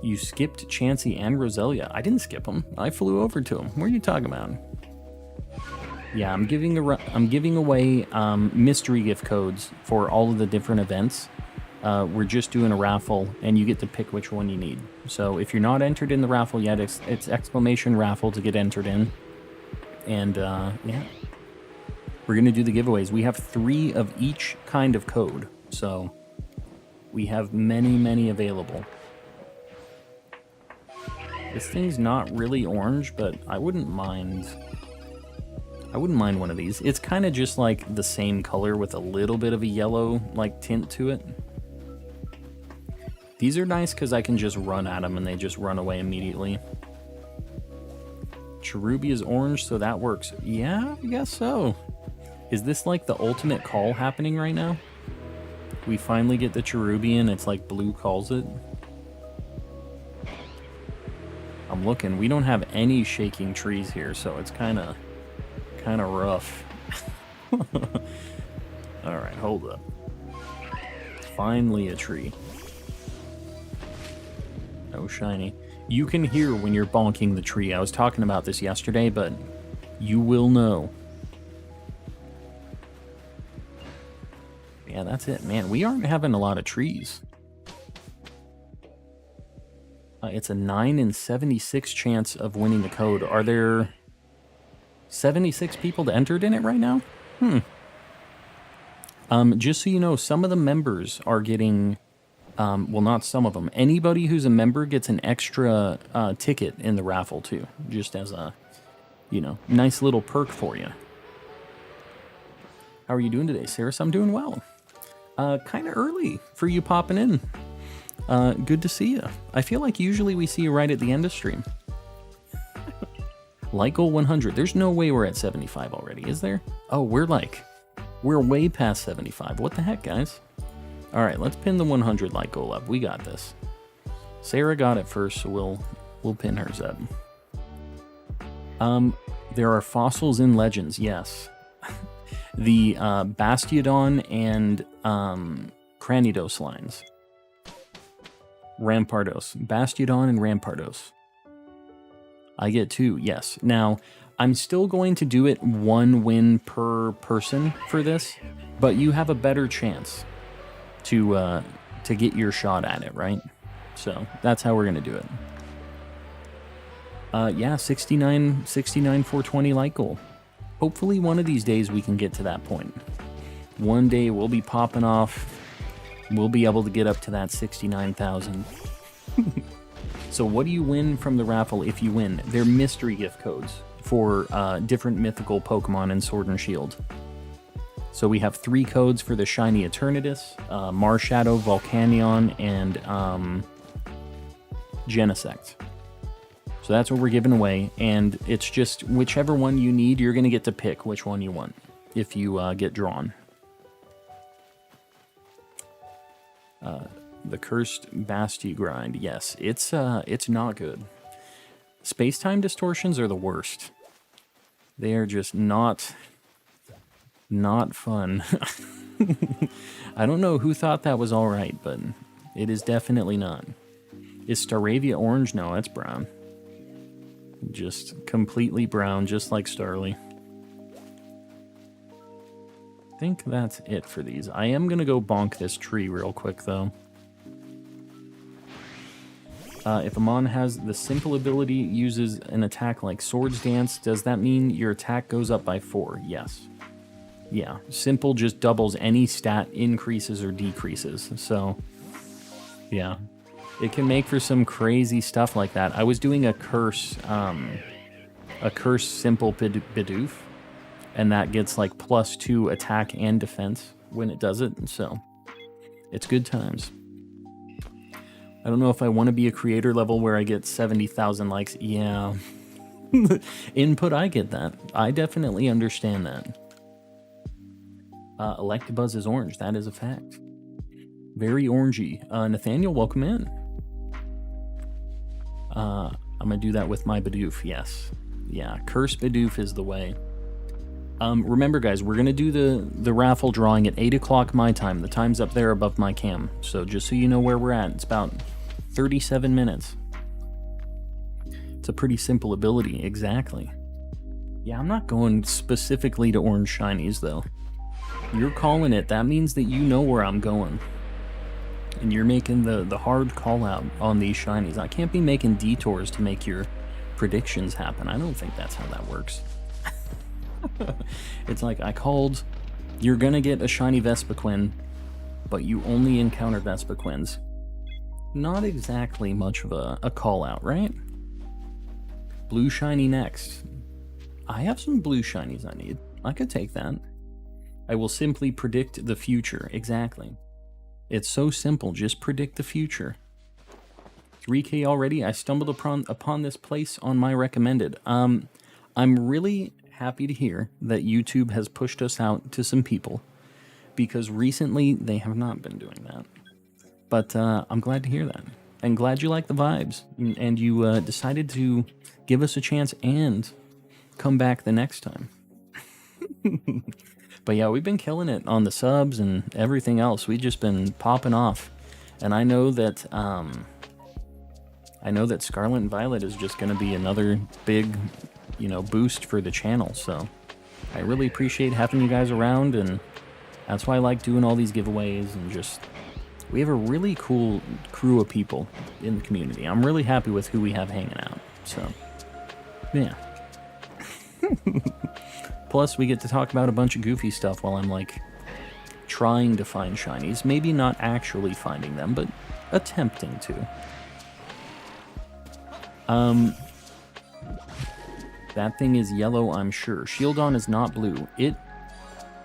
you skipped Chansey and Roselia. I didn't skip them. I flew over to them. What are you talking about? Yeah, I'm giving away mystery gift codes for all of the different events. We're just doing a raffle, and you get to pick which one you need. So if you're not entered in the raffle yet, it's exclamation raffle to get entered in. And yeah, we're gonna do the giveaways. We have 3 of each kind of code, so we have many available. This thing's not really orange, but I wouldn't mind one of these. It's kind of just like the same color with a little bit of a yellow like tint to it. These are nice because I can just run at them and they just run away immediately. Cherubi is orange, so that works. Yeah, I guess so. Is this like the ultimate call happening right now? We finally get the Cherubi and it's like blue calls it. I'm looking. We don't have any shaking trees here, so it's kind of rough. Alright, hold up. Finally a tree. No shiny. You can hear when you're bonking the tree. I was talking about this yesterday, but you will know. Yeah, that's it, man. We aren't having a lot of trees. It's a 9 in 76 chance of winning the code. Are there 76 people that entered in it right now? Just so you know, some of the members are getting... well, not some of them. Anybody who's a member gets an extra ticket in the raffle, too. Just as a, you know, nice little perk for you. How are you doing today, Sarah? I'm doing well. Kind of early for you popping in. Good to see you. I feel like usually we see you right at the end of stream. Like goal 100. There's no way we're at 75 already, is there? Oh, we're way past 75. What the heck, guys? All right, let's pin the 100 like goal up. We got this. Sarah got it first, so we'll pin hers up. There are fossils in Legends, yes. The Bastiodon and Cranidos lines. Rampardos. Bastiodon and Rampardos. I get 2, yes. Now, I'm still going to do it 1 win per person for this, but you have a better chance to get your shot at it, right? So that's how we're gonna do it. Yeah, 69 420 like goal. Hopefully one of these days we can get to that point. One day we'll be popping off. We'll be able to get up to that 69,000. So what do you win from the raffle if you win? They're mystery gift codes for different mythical Pokemon in Sword and Shield. So we have 3 codes for the Shiny Eternatus, Marshadow, Volcanion, and Genesect. So that's what we're giving away, and it's just whichever one you need, you're going to get to pick which one you want if you get drawn. The Cursed Basti grind, yes, it's not good. Space-time distortions are the worst. They are just not fun. I don't know who thought that was alright, but it is definitely not. Is Staravia orange? No, that's brown. Just completely brown, just like Starly. I think that's it for these. I am going to go bonk this tree real quick, though. If a mon has the simple ability, uses an attack like Swords Dance, does that mean your attack goes up by 4? Yes. Yeah, simple just doubles any stat increases or decreases, so yeah. It can make for some crazy stuff like that. I was doing a curse simple Bidoof, and that gets like +2 attack and defense when it does it, so it's good times. I don't know if I want to be a creator level where I get 70,000 likes. Yeah. Input, I get that. I definitely understand that. Electabuzz is orange. That is a fact. Very orangey. Nathaniel, welcome in. I'm going to do that with my Bidoof, yes. Yeah, Curse Bidoof is the way. Remember, guys, we're going to do the raffle drawing at 8 o'clock my time. The time's up there above my cam. So just so you know where we're at, it's about 37 minutes. It's a pretty simple ability, exactly. Yeah, I'm not going specifically to orange shinies, though. You're calling it. That means that you know where I'm going. And you're making the hard call out on these shinies. I can't be making detours to make your predictions happen. I don't think that's how that works. It's like I called, you're gonna get a shiny Vespiquen, but you only encounter Vespiquens. Not exactly much of a call out, right? Blue shiny next. I have some blue shinies I need. I could take that. I will simply predict the future. Exactly. It's so simple. Just predict the future. 3K already. I stumbled upon this place on my recommended. I'm really happy to hear that YouTube has pushed us out to some people, because recently they have not been doing that. But I'm glad to hear that. And glad you like the vibes. And you decided to give us a chance and come back the next time. But yeah, we've been killing it on the subs and everything else. We've just been popping off. And I know that Scarlet and Violet is just going to be another big, boost for the channel. So I really appreciate having you guys around, and that's why I like doing all these giveaways, and just we have a really cool crew of people in the community. I'm really happy with who we have hanging out. So yeah. Plus, we get to talk about a bunch of goofy stuff while I'm, like, trying to find shinies. Maybe not actually finding them, but attempting to. That thing is yellow, I'm sure. Shieldon is not blue. It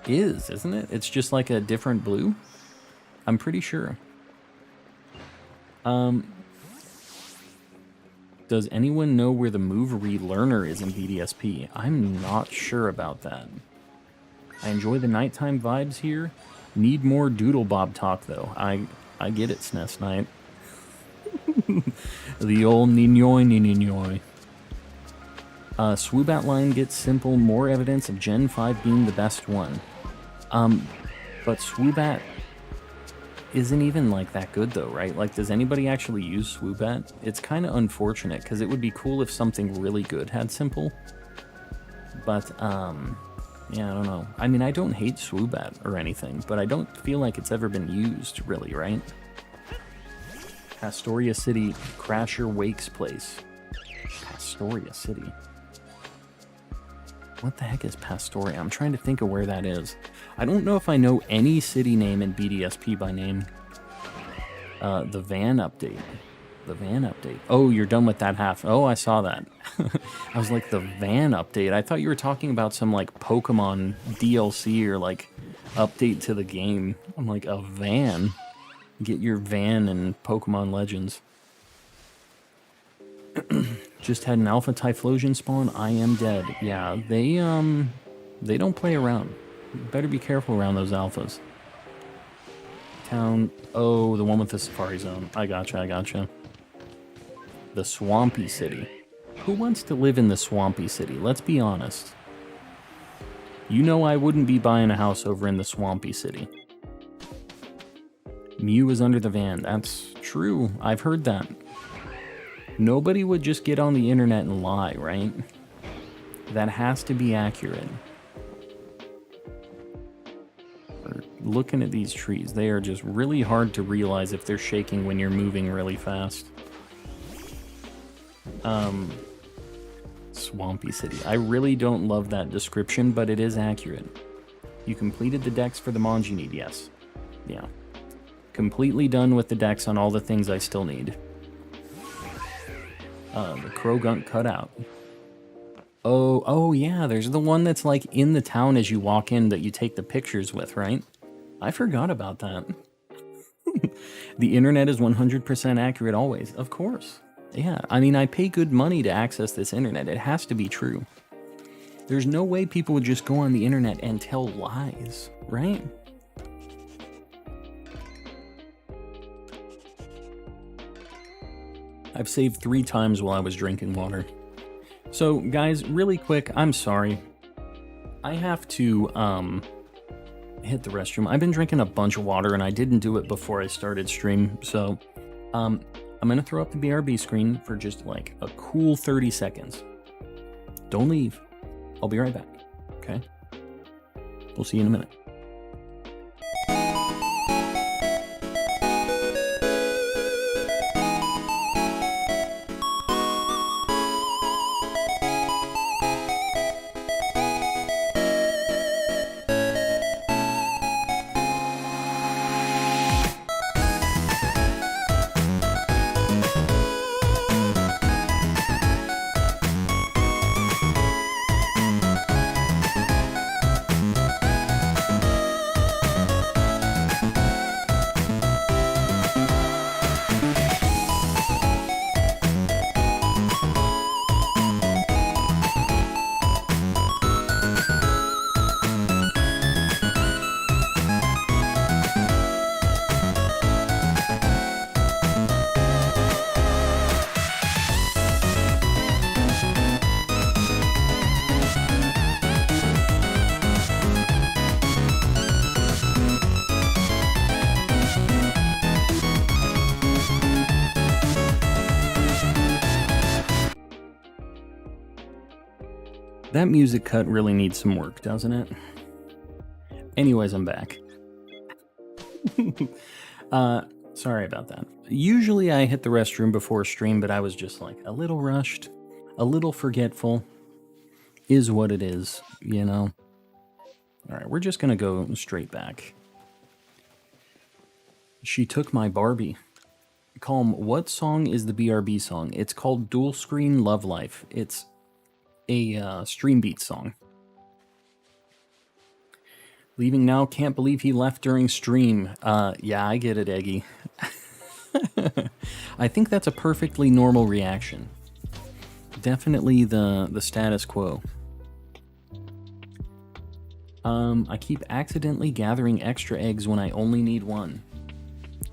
is, isn't it? It's just like a different blue? I'm pretty sure. Does anyone know where the move relearner is in BDSP? I'm not sure about that. I enjoy the nighttime vibes here. Need more Doodle Bob talk, though. I get it, SNES Knight. The old Ninoy Ninoy. Swoobat line gets simple, more evidence of Gen 5 being the best one. But Swoobat isn't even like that good though, right? Like, does anybody actually use Swoobat? It's kind of unfortunate, because it would be cool if something really good had simple. But, yeah, I don't know. I mean, I don't hate Swoobat or anything, but I don't feel like it's ever been used, really, right? Pastoria City, Crasher Wake's place. Pastoria City. What the heck is Pastoria? I'm trying to think of where that is. I don't know if I know any city name in BDSP by name. The van update. The van update. Oh, you're done with that half. Oh, I saw that. I was like, the van update. I thought you were talking about some, like, Pokemon DLC or, like, update to the game. I'm like, a van? Get your van in Pokemon Legends. Just had an Alpha Typhlosion spawn. I am dead. Yeah, they don't play around. Better be careful around those alphas. Town. Oh, the one with the Safari Zone. I gotcha. The Swampy City. Who wants to live in the Swampy City? Let's be honest. You know I wouldn't be buying a house over in the Swampy City. Mew is under the van. That's true. I've heard that. Nobody would just get on the internet and lie, right? That has to be accurate. Looking at these trees, they are just really hard to realize if they're shaking when you're moving really fast. Swampy City. I really don't love that description, but it is accurate. You completed the dex for the mons you need, yes. Yeah. Completely done with the dex on all the things I still need. The Crogunt cutout. Oh yeah, there's the one that's like in the town as you walk in that you take the pictures with, right? I forgot about that. The internet is 100% accurate always, of course. Yeah, I mean, I pay good money to access this internet. It has to be true. There's no way people would just go on the internet and tell lies, right? I've saved 3 times while I was drinking water. So, guys, really quick, I'm sorry. I have to, hit the restroom. I've been drinking a bunch of water, and I didn't do it before I started stream, so, I'm gonna throw up the BRB screen for just, like, a cool 30 seconds. Don't leave. I'll be right back, okay? We'll see you in a minute. That music cut really needs some work, doesn't it? Anyways, I'm back. Sorry about that. Usually I hit the restroom before stream, but I was just like a little rushed, a little forgetful. Is what it is, you know? Alright, we're just gonna go straight back. She took my Barbie. Calm, what song is the BRB song? It's called Dual Screen Love Life. It's a Stream Beat song. Leaving now, can't believe he left during stream. Yeah, I get it, Eggy. I think that's a perfectly normal reaction. Definitely the status quo. I keep accidentally gathering extra eggs when I only need one.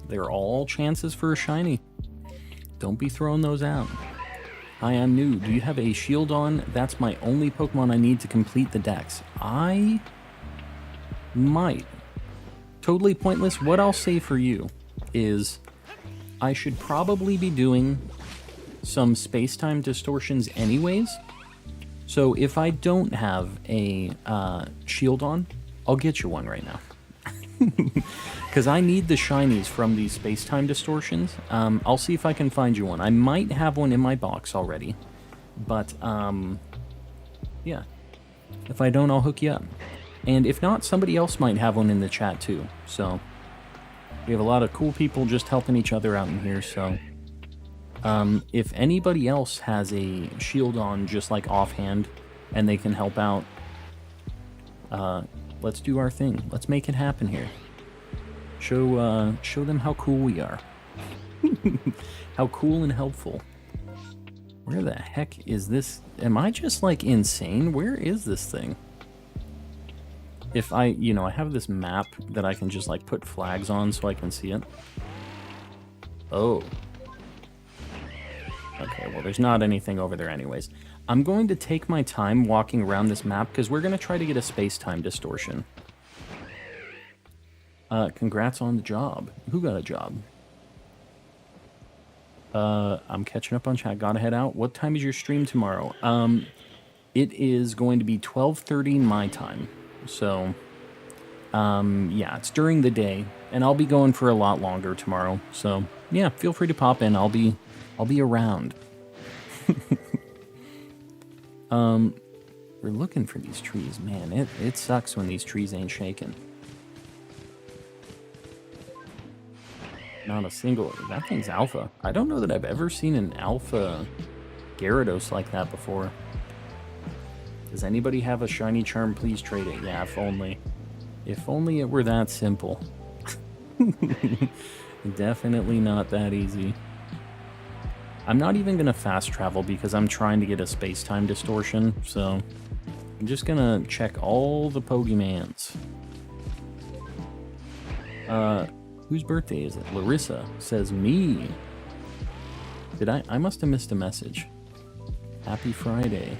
They're all chances for a shiny. Don't be throwing those out. Hi, I'm new. Do you have a shield on? That's my only Pokemon I need to complete the dex. I might. Totally pointless. What I'll say for you is I should probably be doing some space-time distortions anyways. So if I don't have a shield on, I'll get you one right now. Because I need the shinies from these space-time distortions. I'll see if I can find you one. I might have one in my box already. But, yeah. If I don't, I'll hook you up. And if not, somebody else might have one in the chat too. So, we have a lot of cool people just helping each other out in here, so... if anybody else has a shield on just like offhand and they can help out, let's do our thing. Let's make it happen here. Show them how cool we are. How cool and helpful. Where the heck is this? Am I just like insane? Where is this thing? If I have this map that I can just like put flags on so I can see it. Oh. Okay, well, there's not anything over there anyways. I'm going to take my time walking around this map because we're going to try to get a space-time distortion. Congrats on the job. Who got a job? I'm catching up on chat. Gotta head out. What time is your stream tomorrow? It is going to be 12:30 my time. So, yeah, it's during the day. And I'll be going for a lot longer tomorrow. So, yeah, feel free to pop in. I'll be around. We're looking for these trees, man. It sucks when these trees ain't shaking. Not a single. That thing's alpha. I don't know that I've ever seen an alpha Gyarados like that before. Does anybody have a shiny charm? Please trade it. Yeah, if only. If only it were that simple. Definitely not that easy. I'm not even going to fast travel because I'm trying to get a space-time distortion, so I'm just going to check all the Pokemans. Whose birthday is it? Larissa says me. Did I must have missed a message. Happy Friday.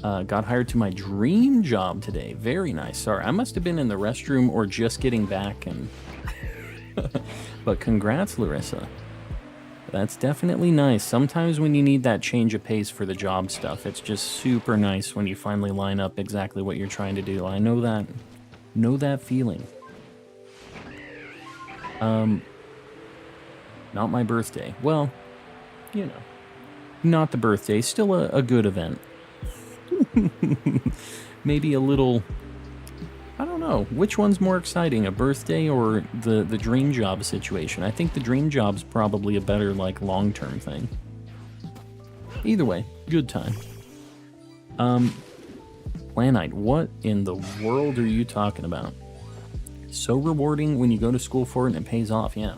Got hired to my dream job today. Very nice. Sorry, I must have been in the restroom or just getting back and... But congrats, Larissa. That's definitely nice. Sometimes when you need that change of pace for the job stuff, it's just super nice when you finally line up exactly what you're trying to do. I know that. Know that feeling. Not my birthday. Well, you know. Not the birthday. Still a good event. Maybe a little... I don't know. Which one's more exciting, a birthday or the dream job situation? I think the dream job's probably a better, like, long-term thing. Either way, good time. Planite, what in the world are you talking about? So rewarding when you go to school for it and it pays off, yeah.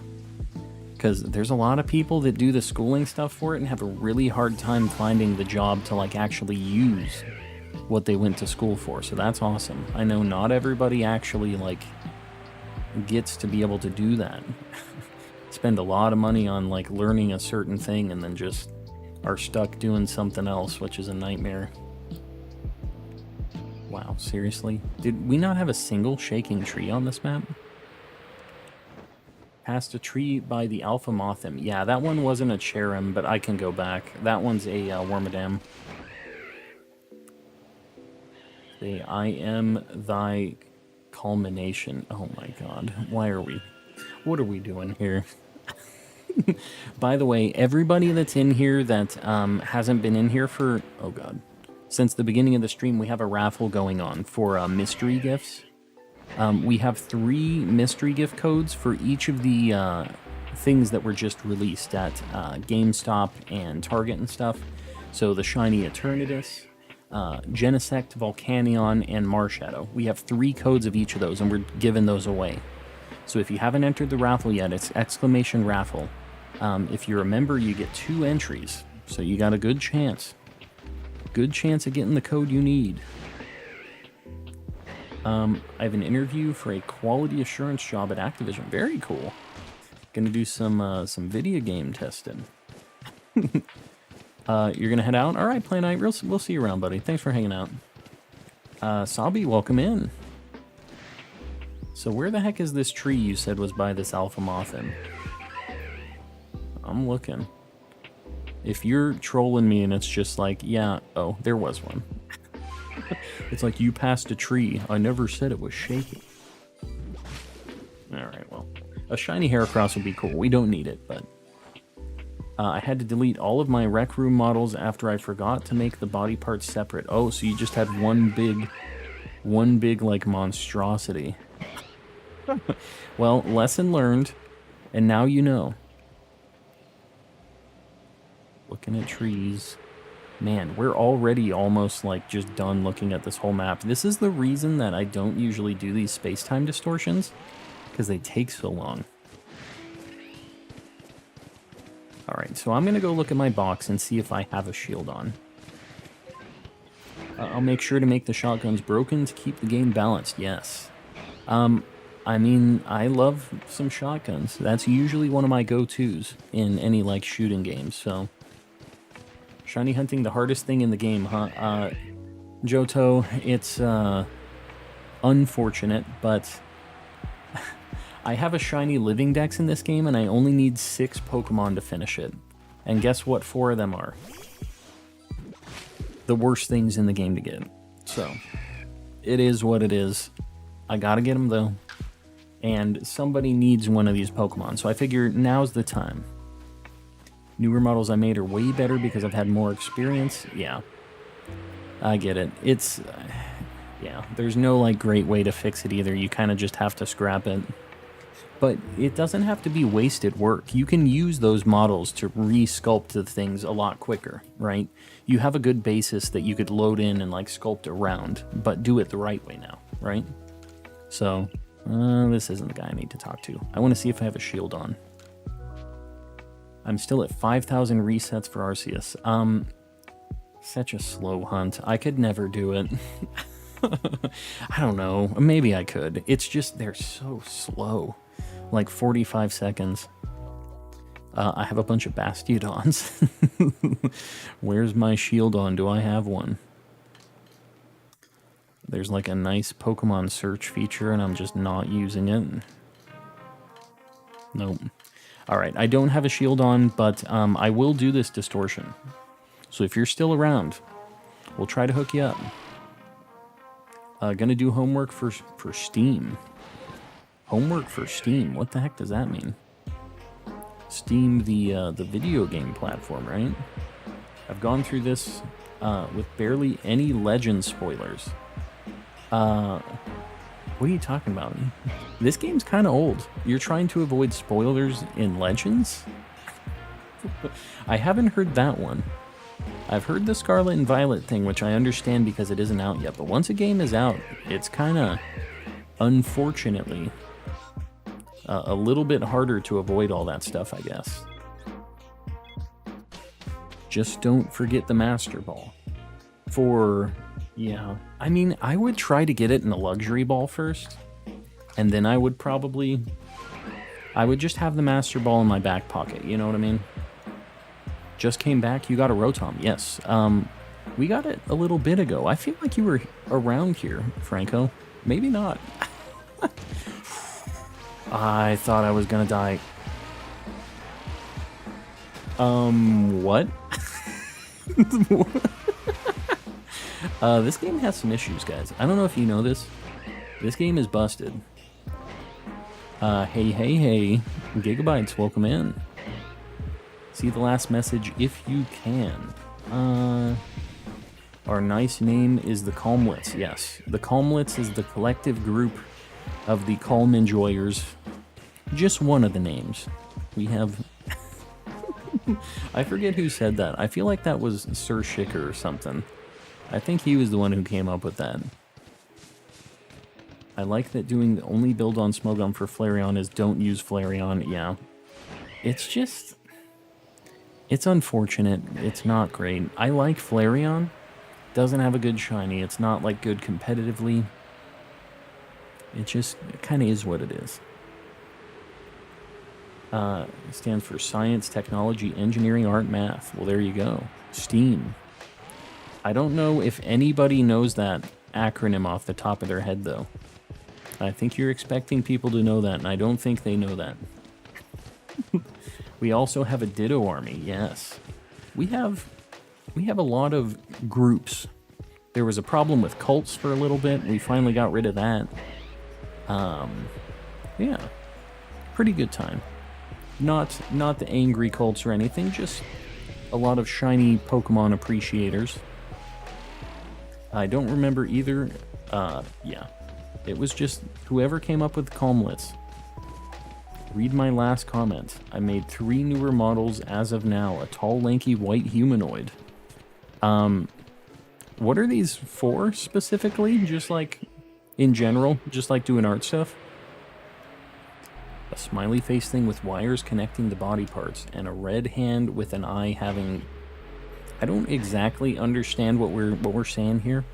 Because there's a lot of people that do the schooling stuff for it and have a really hard time finding the job to, like, actually use what they went to school for, so that's awesome. I know not everybody actually, like, gets to be able to do that. Spend a lot of money on, like, learning a certain thing and then just are stuck doing something else, which is a nightmare. Wow, seriously? Did we not have a single shaking tree on this map? Past a tree by the Alpha Mothim. Yeah, that one wasn't a Cherim, but I can go back. That one's a Wormadam. I am thy culmination. Oh my god. Why are we... What are we doing here? By the way, everybody that's in here that hasn't been in here for... Oh god. Since the beginning of the stream, we have a raffle going on for mystery gifts. We have 3 mystery gift codes for each of the things that were just released at GameStop and Target and stuff. So the Shiny Eternatus, Genesect, Volcanion, and Marshadow. We have 3 codes of each of those, and we're giving those away. So if you haven't entered the raffle yet, it's exclamation raffle. If you're a member, you get 2 entries, so you got a good chance. Good chance of getting the code you need. I have an interview for a quality assurance job at Activision. Very cool. Gonna do some video game testing. You're gonna head out? All right, Play Night. We'll see you around, buddy. Thanks for hanging out. Sabi, welcome in. So where the heck is this tree you said was by this alpha moth in? I'm looking. If you're trolling me and it's just like, yeah, oh, there was one. It's like, you passed a tree. I never said it was shaky. Alright, well. A shiny Heracross would be cool. We don't need it, but... I had to delete all of my Rec Room models after I forgot to make the body parts separate. Oh, so you just had one big, like, monstrosity. Well, lesson learned, and now you know. Looking at trees. Man, we're already almost, like, just done looking at this whole map. This is the reason that I don't usually do these space-time distortions, because they take so long. Alright, so I'm going to go look at my box and see if I have a shield on. I'll make sure to make the shotguns broken to keep the game balanced, yes. I mean, I love some shotguns. That's usually one of my go-tos in any, like, shooting games, so... Shiny hunting, the hardest thing in the game, huh? Johto, it's, unfortunate, but... I have a Shiny Living Dex in this game, and I only need 6 Pokemon to finish it. And guess what 4 of them are? The worst things in the game to get. So, it is what it is. I gotta get them, though. And somebody needs one of these Pokemon, so I figure now's the time. Newer models I made are way better because I've had more experience. Yeah, I get it. It's... yeah, there's no, like, great way to fix it either. You kind of just have to scrap it. But it doesn't have to be wasted work. You can use those models to re-sculpt the things a lot quicker, right? You have a good basis that you could load in and, like, sculpt around, but do it the right way now, right? So, this isn't the guy I need to talk to. I want to see if I have a shield on. I'm still at 5,000 resets for Arceus. Such a slow hunt. I could never do it. I don't know. Maybe I could. It's just, they're so slow. Like 45 seconds. I have a bunch of Bastiodons. Where's my shield on? Do I have one? There's like a nice Pokemon search feature and I'm just not using it. Nope. Alright, I don't have a shield on, but I will do this distortion. So if you're still around, we'll try to hook you up. Gonna do homework for Steam. Homework for Steam? What the heck does that mean? Steam, the video game platform, right? I've gone through this with barely any Legends spoilers. What are you talking about? This game's kind of old. You're trying to avoid spoilers in Legends? I haven't heard that one. I've heard the Scarlet and Violet thing, which I understand because it isn't out yet. But once a game is out, it's kind of, unfortunately, a little bit harder to avoid all that stuff, I guess. Just don't forget the Master Ball. Yeah, I mean, I would try to get it in a luxury ball first, and then I would just have the Master Ball in my back pocket, you know what I mean? Just came back, you got a Rotom, yes. We got it a little bit ago. I feel like you were around here, Franco. Maybe not. I thought I was gonna die. What? This game has some issues, guys. I don't know if you know this. This game is busted. Hey. Gigabytes, welcome in. See the last message if you can. Our nice name is the Calmlets. Yes, the Calmlets is the collective group of the Calm Enjoyers. Just one of the names. We have... I forget who said that. I feel like that was Sir Shicker or something. I think he was the one who came up with that. I like that doing the only build on Smogon for Flareon is don't use Flareon. Yeah. It's just... It's unfortunate. It's not great. I like Flareon. Doesn't have a good shiny. It's not, like, good competitively. It just kind of is what it is. It stands for Science, Technology, Engineering, Art, Math. Well, there you go. STEAM. I don't know if anybody knows that acronym off the top of their head, though. I think you're expecting people to know that, and I don't think they know that. We also have a Ditto army, yes. We have a lot of groups. There was a problem with cults for a little bit. We finally got rid of that. Yeah. Pretty good time. Not the angry cults or anything, just a lot of shiny Pokemon appreciators. I don't remember either. Yeah. It was just whoever came up with Calmlets. Read my last comment. I made 3 newer models as of now. A tall, lanky, white humanoid. What are these for specifically? Just like, in general? Just like doing art stuff? A smiley face thing with wires connecting the body parts, and a red hand with an eye having... I don't exactly understand what we're saying here.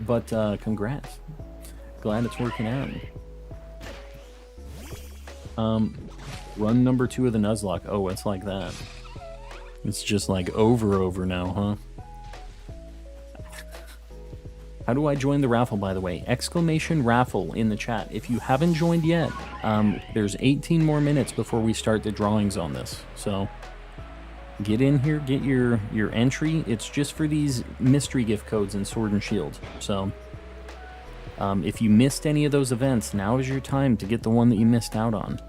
But, congrats. Glad it's working out. Run number 2 of the Nuzlocke. Oh, it's like that. It's just like over now, huh? How do I join the raffle, by the way? Exclamation raffle in the chat. If you haven't joined yet, there's 18 more minutes before we start the drawings on this. So get in here, get your entry. It's just for these mystery gift codes in Sword and Shield. So if you missed any of those events, now is your time to get the one that you missed out on.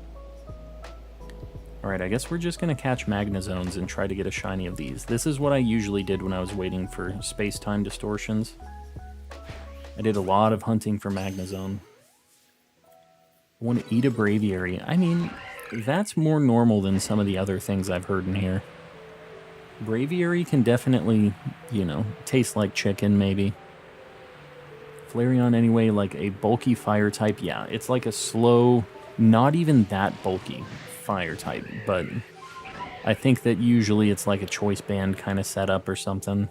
Alright, I guess we're just going to catch Magnazones and try to get a shiny of these. This is what I usually did when I was waiting for space-time distortions. I did a lot of hunting for Magnazone. I want to eat a Braviary. I mean, that's more normal than some of the other things I've heard in here. Braviary can definitely, you know, taste like chicken, maybe. Flareon, anyway, like a bulky fire type. Yeah, it's like a slow, not even that bulky fire type, but I think that usually it's like a choice band kind of setup or something.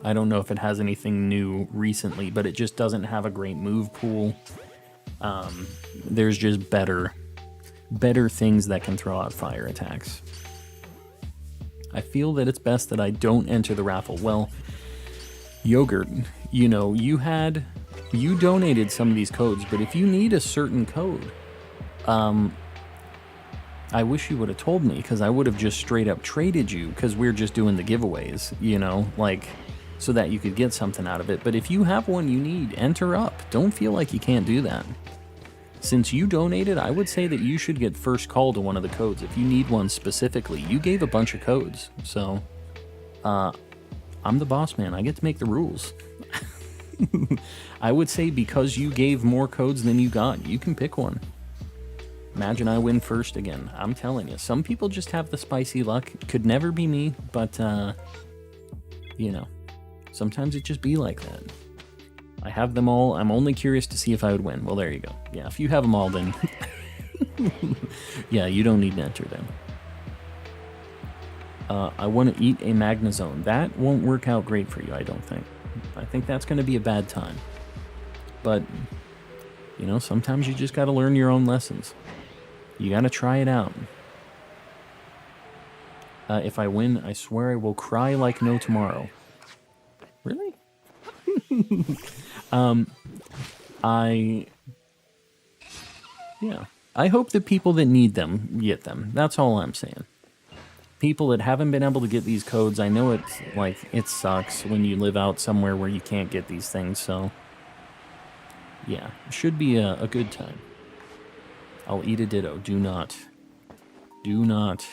I don't know if it has anything new recently, but it just doesn't have a great move pool. There's just better things that can throw out fire attacks. I feel that it's best that I don't enter the raffle. Well, Yogurt, you know, you donated some of these codes, but if you need a certain code, I wish you would have told me, because I would have just straight up traded you, because we're just doing the giveaways, you know, like, so that you could get something out of it. But if you have one you need, enter up. Don't feel like you can't do that. Since you donated, I would say that you should get first call to one of the codes if you need one specifically. You gave a bunch of codes, so I'm the boss man. I get to make the rules. I would say because you gave more codes than you got, you can pick one. Imagine I win first again. I'm telling you, some people just have the spicy luck. Could never be me, but, you know, sometimes it just be like that. I have them all. I'm only curious to see if I would win. Well, there you go. Yeah, if you have them all, then... yeah, you don't need to enter them. I want to eat a Magnazone. That won't work out great for you, I don't think. I think that's going to be a bad time. But, you know, sometimes you just got to learn your own lessons. You got to try it out. If I win, I swear I will cry like no tomorrow. Really? Yeah. I hope that people that need them get them. That's all I'm saying. People that haven't been able to get these codes, I know it's like, it sucks when you live out somewhere where you can't get these things, so yeah, it should be a good time. I'll eat a Ditto. Do not. Do not.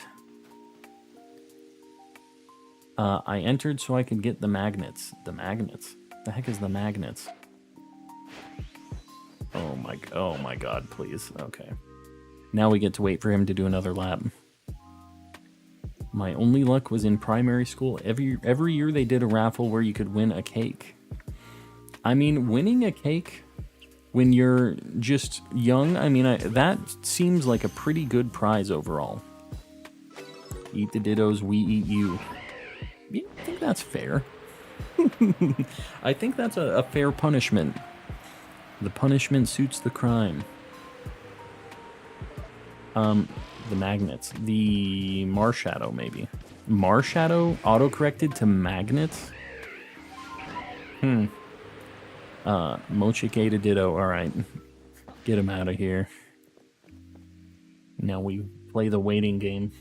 I entered so I could get the magnets. The magnets? The heck is the magnets? Oh my god, please. Okay. Now we get to wait for him to do another lap. My only luck was in primary school. Every year they did a raffle where you could win a cake. I mean, winning a cake when you're just young, I mean, that seems like a pretty good prize overall. Eat the Dittos, we eat you. Yeah, I think that's fair. I think that's a fair punishment. The punishment suits the crime. The magnets. The Marshadow, maybe. Marshadow auto-corrected to magnets? Mochikata Ditto. Alright. Get him out of here. Now we play the waiting game.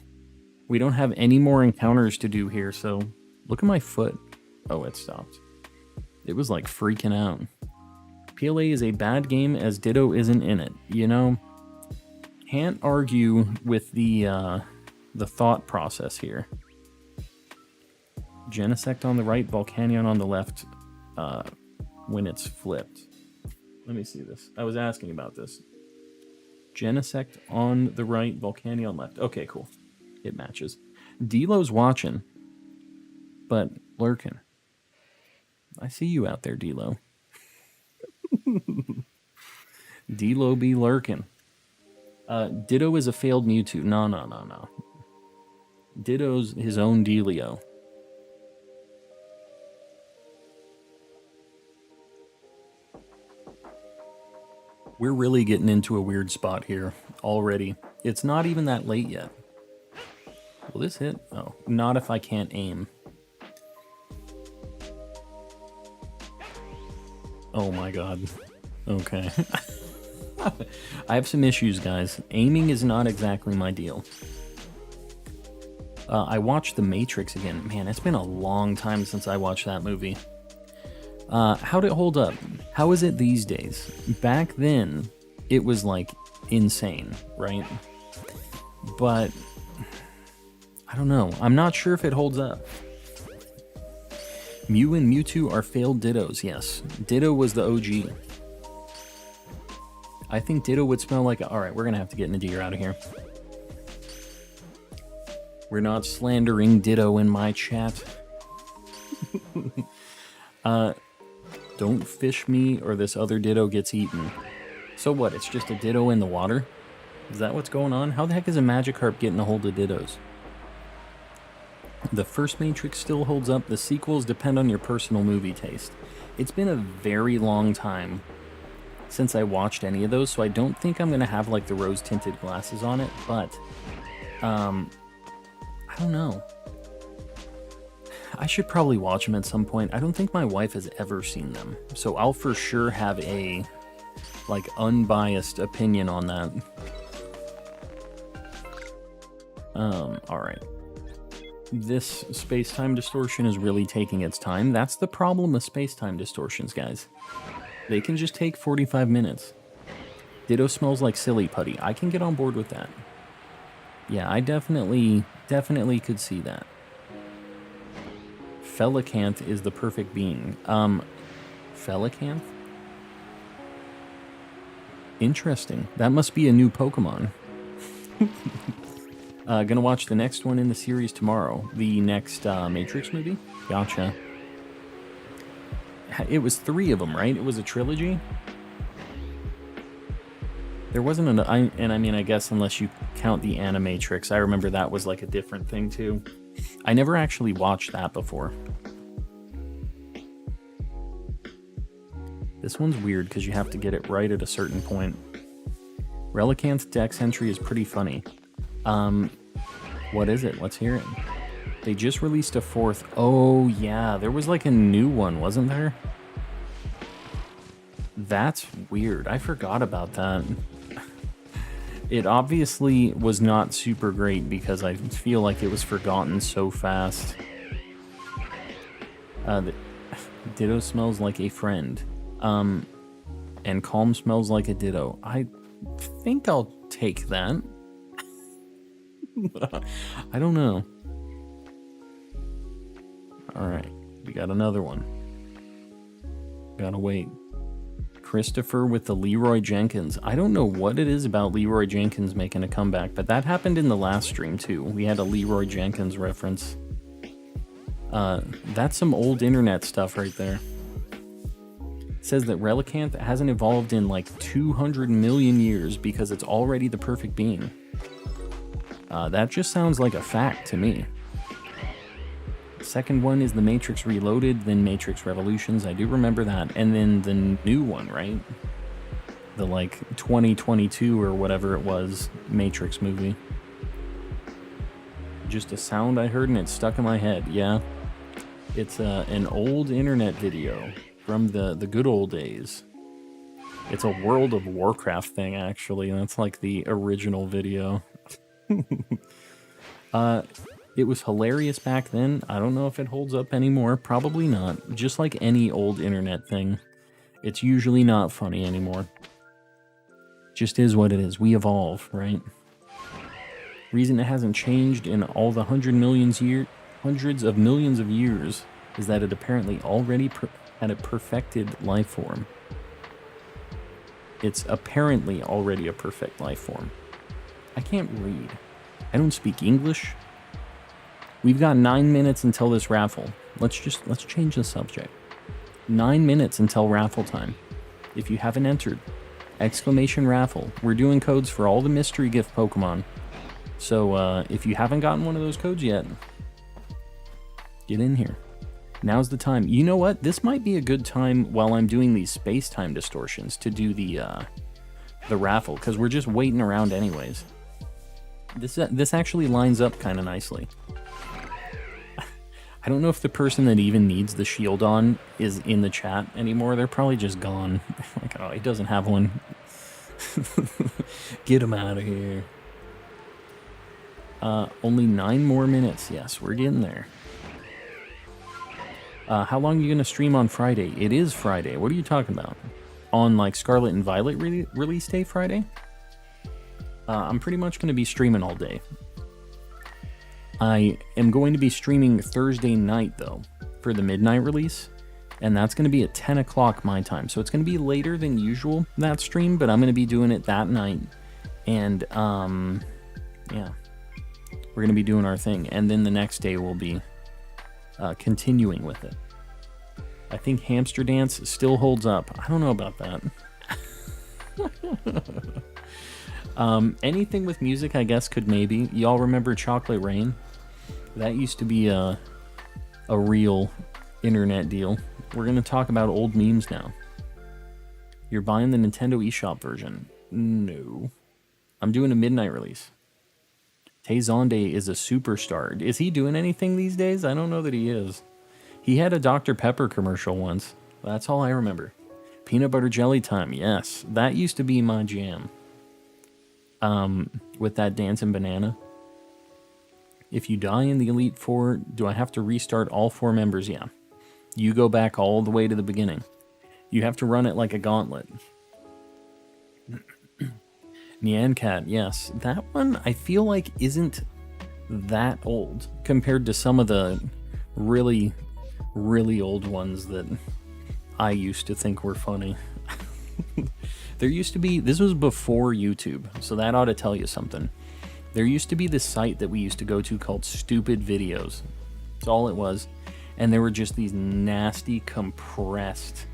We don't have any more encounters to do here, so... Look at my foot. Oh, it stopped. It was like freaking out. PLA is a bad game as Ditto isn't in it. You know, can't argue with the thought process here. Genesect on the right, Volcanion on the left when it's flipped. Let me see this. I was asking about this. Genesect on the right, Volcanion left. Okay, cool. It matches. Delo's watching, but lurking. I see you out there, Delo. Delo be lurking. Ditto is a failed Mewtwo. No. Ditto's his own Delio. We're really getting into a weird spot here already. It's not even that late yet. Will this hit? Oh, not if I can't aim. Oh my god. Okay. I have some issues, guys. Aiming is not exactly my deal. I watched The Matrix again. Man, it's been a long time since I watched that movie. How'd it hold up? How is it these days? Back then, it was like insane, right? But I don't know. I'm not sure if it holds up. Mew and Mewtwo are failed Dittos, yes. Ditto was the OG. I think Ditto would smell like... Alright, we're gonna have to get Nadir out of here. We're not slandering Ditto in my chat. Don't fish me or this other Ditto gets eaten. So what, it's just a Ditto in the water? Is that what's going on? How the heck is a Magikarp getting a hold of Dittos? The first Matrix still holds up. The sequels depend on your personal movie taste. It's been a very long time since I watched any of those, so I don't think I'm going to have like the rose-tinted glasses on it, but I don't know. I should probably watch them at some point. I don't think my wife has ever seen them, so I'll for sure have a like unbiased opinion on that. Alright. This space-time distortion is really taking its time. That's the problem with space-time distortions, guys. They can just take 45 minutes. Ditto smells like silly putty. I can get on board with that. Yeah, I definitely could see that. Felicanth is the perfect being. Felicanth? Interesting. That must be a new Pokemon. Gonna watch the next one in the series tomorrow. The next Matrix movie? Gotcha. It was 3 of them, right? It was a trilogy? There wasn't an... I mean, I guess unless you count the Animatrix. I remember that was like a different thing too. I never actually watched that before. This one's weird because you have to get it right at a certain point. Relicanth's Dex entry is pretty funny. What is it? Let's hear it. They just released a 4th. Oh, yeah. There was like a new one, wasn't there? That's weird. I forgot about that. It obviously was not super great because I feel like it was forgotten so fast. Ditto smells like a friend. And Calm smells like a Ditto. I think I'll take that. I don't know. Alright, we got another one. Gotta wait. Christopher with the Leroy Jenkins. I don't know what it is about Leroy Jenkins making a comeback, but that happened in the last stream too. We had a Leroy Jenkins reference. That's some old internet stuff right there. It says that Relicanth hasn't evolved in like 200 million years because it's already the perfect being. That just sounds like a fact to me. Second one is the Matrix Reloaded, then Matrix Revolutions. I do remember that. And then the new one, right? the like 2022 or whatever it was Matrix movie. Just a sound I heard and it stuck in my head. Yeah, it's an old internet video from the good old days. It's a World of Warcraft thing, actually, and it's like the original video. It was hilarious back then. I don't know if it holds up anymore. Probably not. Just like any old internet thing, it's usually not funny anymore. Just is what it is. We evolve, right? Reason it hasn't changed in all the hundreds of millions of years is that it apparently already had a perfected life form. It's apparently already a perfect life form. I can't read. I don't speak English. We've got 9 minutes until this raffle. Let's change the subject. 9 minutes until raffle time. If you haven't entered, exclamation raffle. We're doing codes for all the mystery gift Pokemon. So if you haven't gotten one of those codes yet, get in here. Now's the time. You know what? This might be a good time while I'm doing these space-time distortions to do the raffle, because we're just waiting around anyways. This actually lines up kind of nicely. I don't know if the person that even needs the shield on is in the chat anymore. They're probably just gone. Like, oh, he doesn't have one. Get him out of here. Only 9 more minutes. Yes, we're getting there. How long are you going to stream on Friday? It is Friday. What are you talking about? On, like, Scarlet and Violet release day Friday? I'm pretty much going to be streaming all day. I am going to be streaming Thursday night, though, for the midnight release. And that's going to be at 10 o'clock my time. So it's going to be later than usual, that stream, but I'm going to be doing it that night. And, yeah. We're going to be doing our thing. And then the next day we'll be continuing with it. I think Hamster Dance still holds up. I don't know about that. Anything with music, I guess, could maybe. Y'all remember Chocolate Rain? That used to be a real internet deal. We're going to talk about old memes now. You're buying the Nintendo eShop version? No. I'm doing a midnight release. Tay Zonde is a superstar. Is he doing anything these days? I don't know that he is. He had a Dr. Pepper commercial once. That's all I remember. Peanut Butter Jelly Time, yes. That used to be my jam. With that dancing banana. If you die in the Elite Four, do I have to restart all 4 members? Yeah. You go back all the way to the beginning. You have to run it like a gauntlet. Nyan Cat, yes. That one, I feel like, isn't that old compared to some of the really, really old ones that I used to think were funny. There used to be, this was before YouTube, so that ought to tell you something. There used to be this site that we used to go to called Stupid Videos. That's all it was. And there were just these nasty, compressed,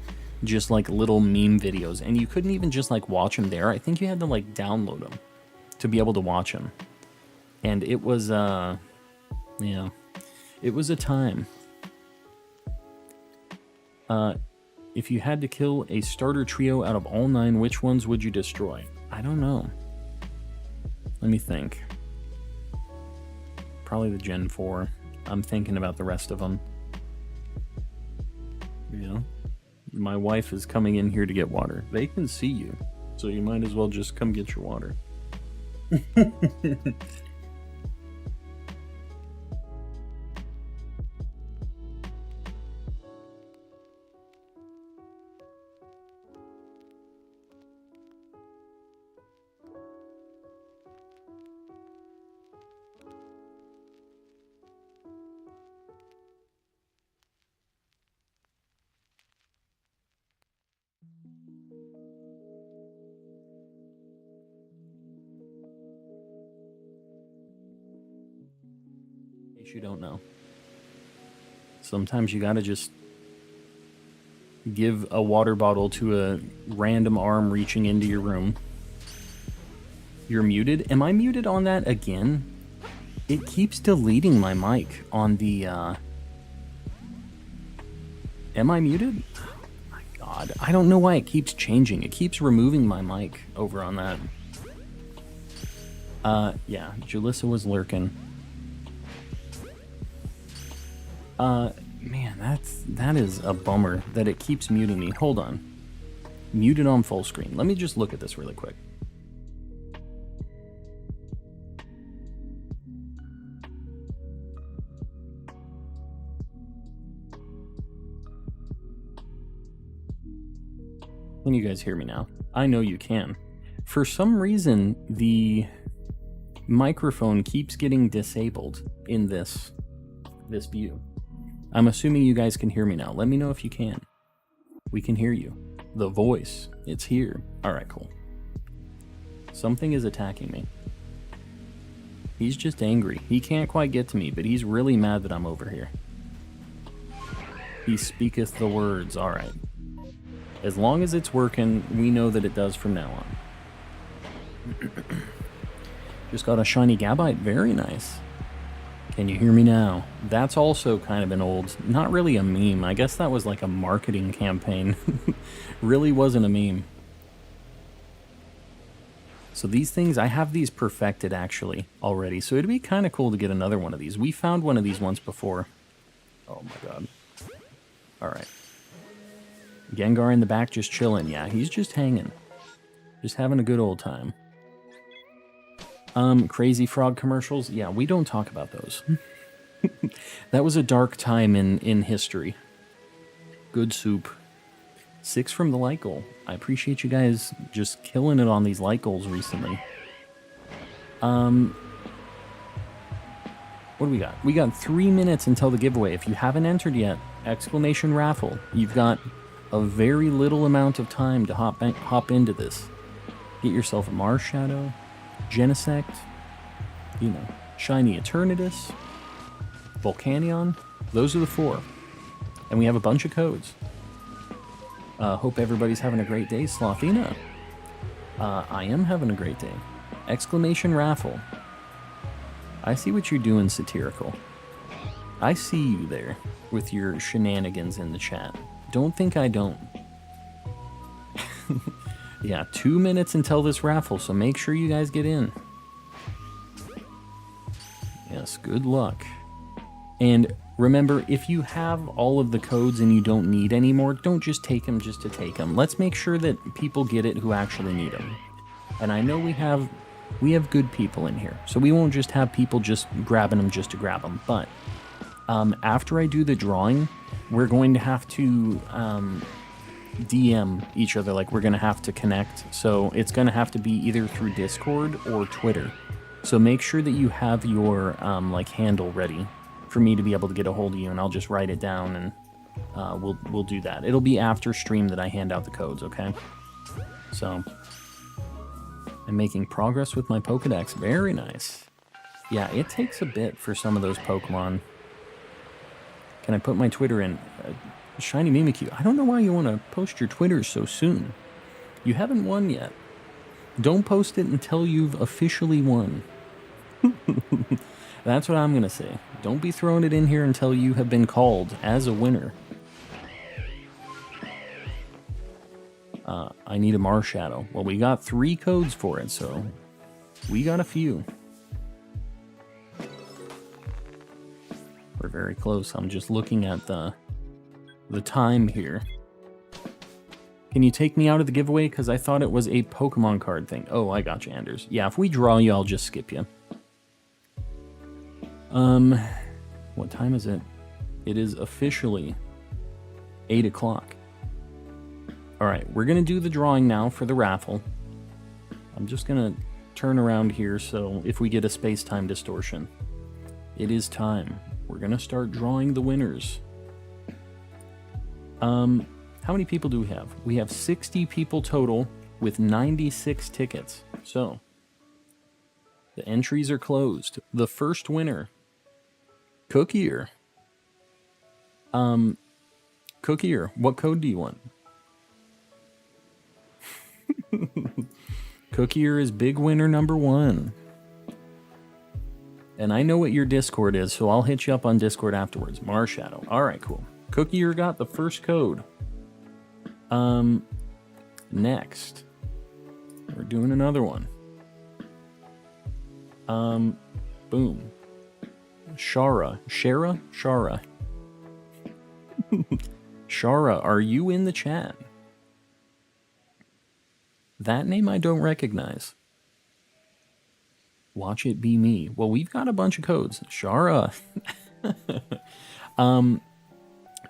just like little meme videos. And you couldn't even just like watch them there. I think you had to like download them to be able to watch them. And it was, yeah, it was a time. If you had to kill a starter trio out of all 9, which ones would you destroy? I don't know. Let me think. Probably the Gen 4. I'm thinking about the rest of them. Yeah. My wife is coming in here to get water. They can see you, so you might as well just come get your water. You don't know. Sometimes you gotta just give a water bottle to a random arm reaching into your room. You're muted? Am I muted on that again? It keeps deleting my mic on the, Am I muted? Oh my odd. I don't know why it keeps changing. It keeps removing my mic over on that. Yeah, Julissa was lurking. Man, that is a bummer that it keeps muting me. Hold on. Muted on full screen. Let me just look at this really quick. Can you guys hear me now? I know you can. For some reason, the microphone keeps getting disabled in this view. I'm assuming you guys can hear me now. Let me know if you can. We can hear you. The voice, it's here. All right, cool. Something is attacking me. He's just angry. He can't quite get to me, but he's really mad that I'm over here. He speaketh the words. All right. As long as it's working, we know that it does from now on. Just got a shiny Gabite. Very nice. Can you hear me now? That's also kind of an old, not really a meme. I guess that was like a marketing campaign. Really wasn't a meme. So these things, I have these perfected actually already. So it'd be kind of cool to get another one of these. We found one of these once before. Oh my god. All right. Gengar in the back just chilling. Yeah, he's just hanging. Just having a good old time. Crazy Frog commercials? Yeah, we don't talk about those. That was a dark time in history. Good soup. 6 from the light goal. I appreciate you guys just killing it on these light goals recently. What do we got? We got 3 minutes until the giveaway. If you haven't entered yet, exclamation raffle. You've got a very little amount of time to hop into this. Get yourself a Marshadow, Genesect, you know, Shiny Eternatus, Volcanion. Those are the 4. And we have a bunch of codes. Hope everybody's having a great day. Slothina. I am having a great day. Exclamation raffle. I see what you're doing, Satirical. I see you there with your shenanigans in the chat. Don't think I don't. Yeah, 2 minutes until this raffle, so make sure you guys get in. Yes, good luck. And remember, if you have all of the codes and you don't need any more, don't just take them just to take them. Let's make sure that people get it who actually need them. And I know we have good people in here, so we won't just have people just grabbing them just to grab them. But after I do the drawing, we're going to have to DM each other, like we're going to have to connect. So it's going to have to be either through Discord or Twitter. So make sure that you have your like handle ready for me to be able to get a hold of you, and I'll just write it down, and we'll do that. It'll be after stream that I hand out the codes, okay? So I'm making progress with my Pokedex. Very nice. Yeah, it takes a bit for some of those Pokemon. Can I put my Twitter in? Shiny Mimikyu. I don't know why you want to post your Twitter so soon. You haven't won yet. Don't post it until you've officially won. That's what I'm going to say. Don't be throwing it in here until you have been called as a winner. I need a Marshadow. Well, we got 3 codes for it, so we got a few. We're very close. I'm just looking at the time here. Can you take me out of the giveaway? Because I thought it was a Pokemon card thing. Oh, I got you, Anders. Yeah, if we draw you, I'll just skip you. What time is it? It is officially 8 o'clock. Alright, we're going to do the drawing now for the raffle. I'm just going to turn around here so if we get a space-time distortion. It is time. We're going to start drawing the winners. How many people do we have? We have 60 people total with 96 tickets. So, the entries are closed. The first winner, Cookier. Cookier, what code do you want? Cookier is big winner number 1. And I know what your Discord is, so I'll hit you up on Discord afterwards. Marshadow. Alright, cool. Cookier got the first code. Next, we're doing another one. Boom. Shara. Shara, are you in the chat? That name I don't recognize. Watch it be me. Well, we've got a bunch of codes. Shara.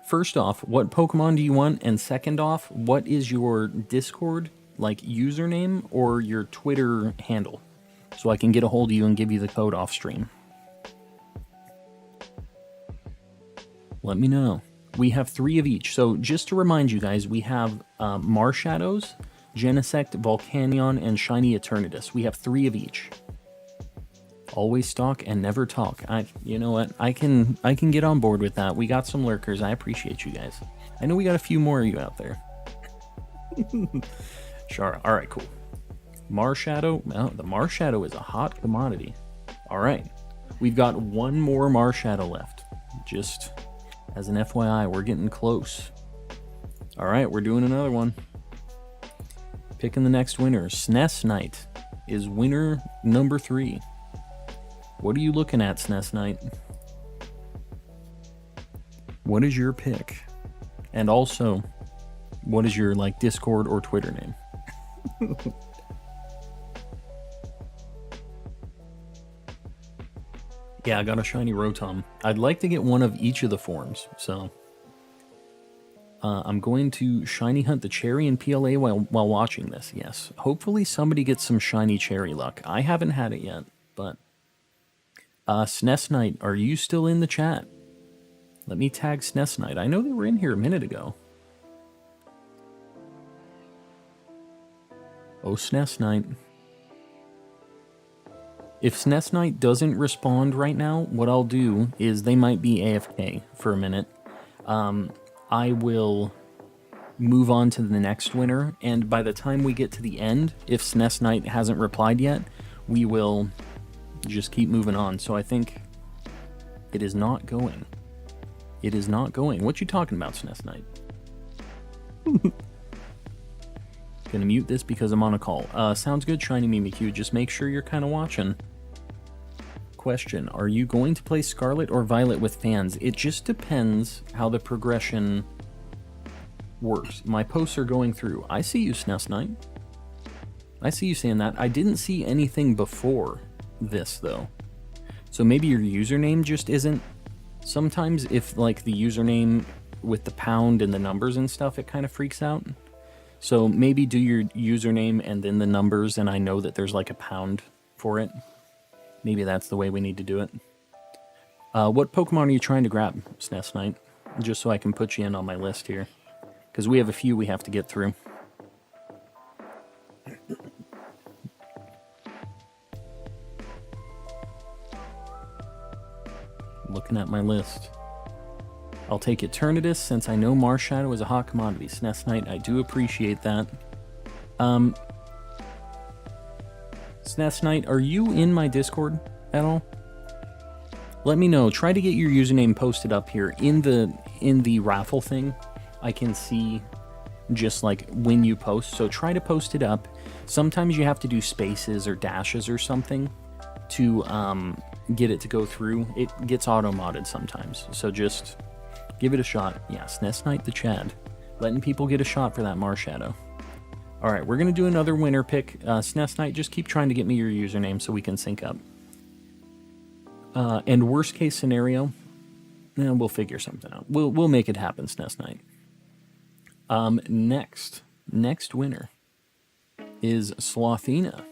First off, what Pokemon do you want? And second off, what is your Discord, like, username or your Twitter handle? So I can get a hold of you and give you the code off stream. Let me know. We have 3 of each. So just to remind you guys, we have Marshadows, Genesect, Volcanion, and Shiny Eternatus. We have 3 of each. Always stalk and never talk. You know what? I can get on board with that. We got some lurkers. I appreciate you guys. I know we got a few more of you out there. Sure. All right, cool. Marshadow. Oh, the Marshadow is a hot commodity. All right. We've got 1 more Marshadow left. Just as an FYI, we're getting close. All right, we're doing another one. Picking the next winner. SNES Knight is winner number 3. What are you looking at, SNES Knight? What is your pick? And also, what is your, like, Discord or Twitter name? Yeah, I got a shiny Rotom. I'd like to get one of each of the forms, so... I'm going to shiny hunt the cherry and PLA while watching this, yes. Hopefully somebody gets some shiny cherry luck. I haven't had it yet, but... SNES Knight, are you still in the chat? Let me tag SNES Knight. I know they were in here a minute ago. Oh, SNES Knight. If SNES Knight doesn't respond right now, what I'll do is they might be AFK for a minute. I will move on to the next winner, and by the time we get to the end, if SNES Knight hasn't replied yet, we will just keep moving on. So I think it is not going. It is not going. What you talking about, SNES Knight? Gonna mute this because I'm on a call. Sounds good, Shiny Mimikyu. Just make sure you're kind of watching. Question, are you going to play Scarlet or Violet with fans? It just depends how the progression works. My posts are going through. I see you, SNES Knight. I see you saying that. I didn't see anything before this, though. So maybe your username just isn't. Sometimes if, like, the username with the pound and the numbers and stuff, it kind of freaks out. So maybe do your username and then the numbers, and I know that there's, like, a pound for it. Maybe that's the way we need to do it. What Pokemon are you trying to grab, SNES Knight? Just so I can put you in on my list here. Because we have a few we have to get through. Looking at my list. I'll take Eternatus since I know Marshadow is a hot commodity. SNES Knight, I do appreciate that. SNES Knight, are you in my Discord at all? Let me know. Try to get your username posted up here in the raffle thing. I can see just like when you post, so try to post it up. Sometimes you have to do spaces or dashes or something to get it to go through. It gets auto-modded sometimes, so just give it a shot. Yeah, SNES Knight the Chad. Letting people get a shot for that Marshadow. Alright, we're going to do another winner pick. SNES Knight, just keep trying to get me your username so we can sync up. And worst case scenario, we'll figure something out. We'll make it happen, SNES Knight. Next winner is Slothina.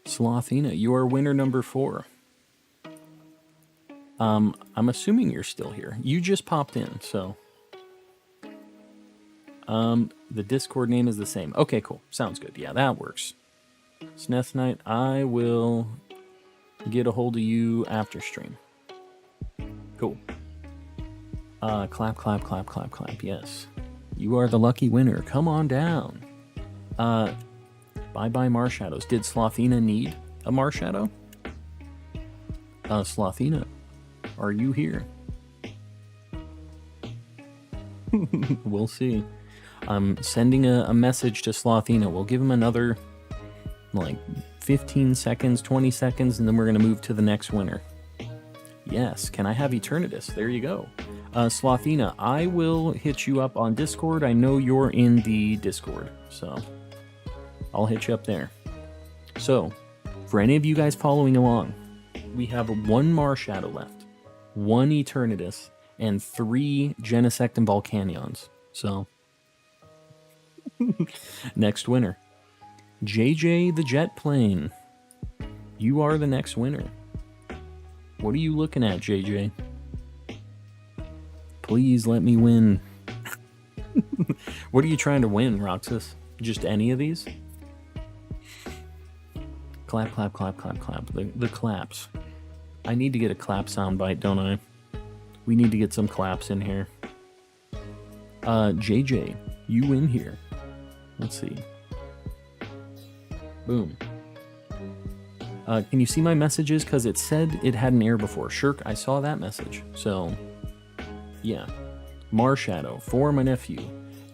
Slothina, you are winner number 4. I'm assuming you're still here. You just popped in, so... the Discord name is the same. Okay, cool. Sounds good. Yeah, that works. SNES Knight, I will get a hold of you after stream. Cool. Clap, clap, clap, clap, clap. Yes. You are the lucky winner. Come on down. Bye-bye Marshadows. Did Slothina need a Marshadow? Slothina, are you here? We'll see. I'm sending a message to Slothina. We'll give him another, like, 15 seconds, 20 seconds, and then we're going to move to the next winner. Yes, can I have Eternatus? There you go. Slothina, I will hit you up on Discord. I know you're in the Discord, so I'll hit you up there. So, for any of you guys following along, we have 1 Marshadow left, 1 Eternatus, and 3 Genesect and Volcanions. So, next winner. JJ the Jet Plane. You are the next winner. What are you looking at, JJ? Please let me win. What are you trying to win, Roxas? Just any of these? Clap, clap, clap, clap, clap. The claps. I need to get a clap soundbite, don't I? We need to get some claps in here. JJ, you win here. Let's see. Boom. Can you see my messages? Because it said it had an error before. Shirk, I saw that message. So, yeah. Marshadow, for my nephew.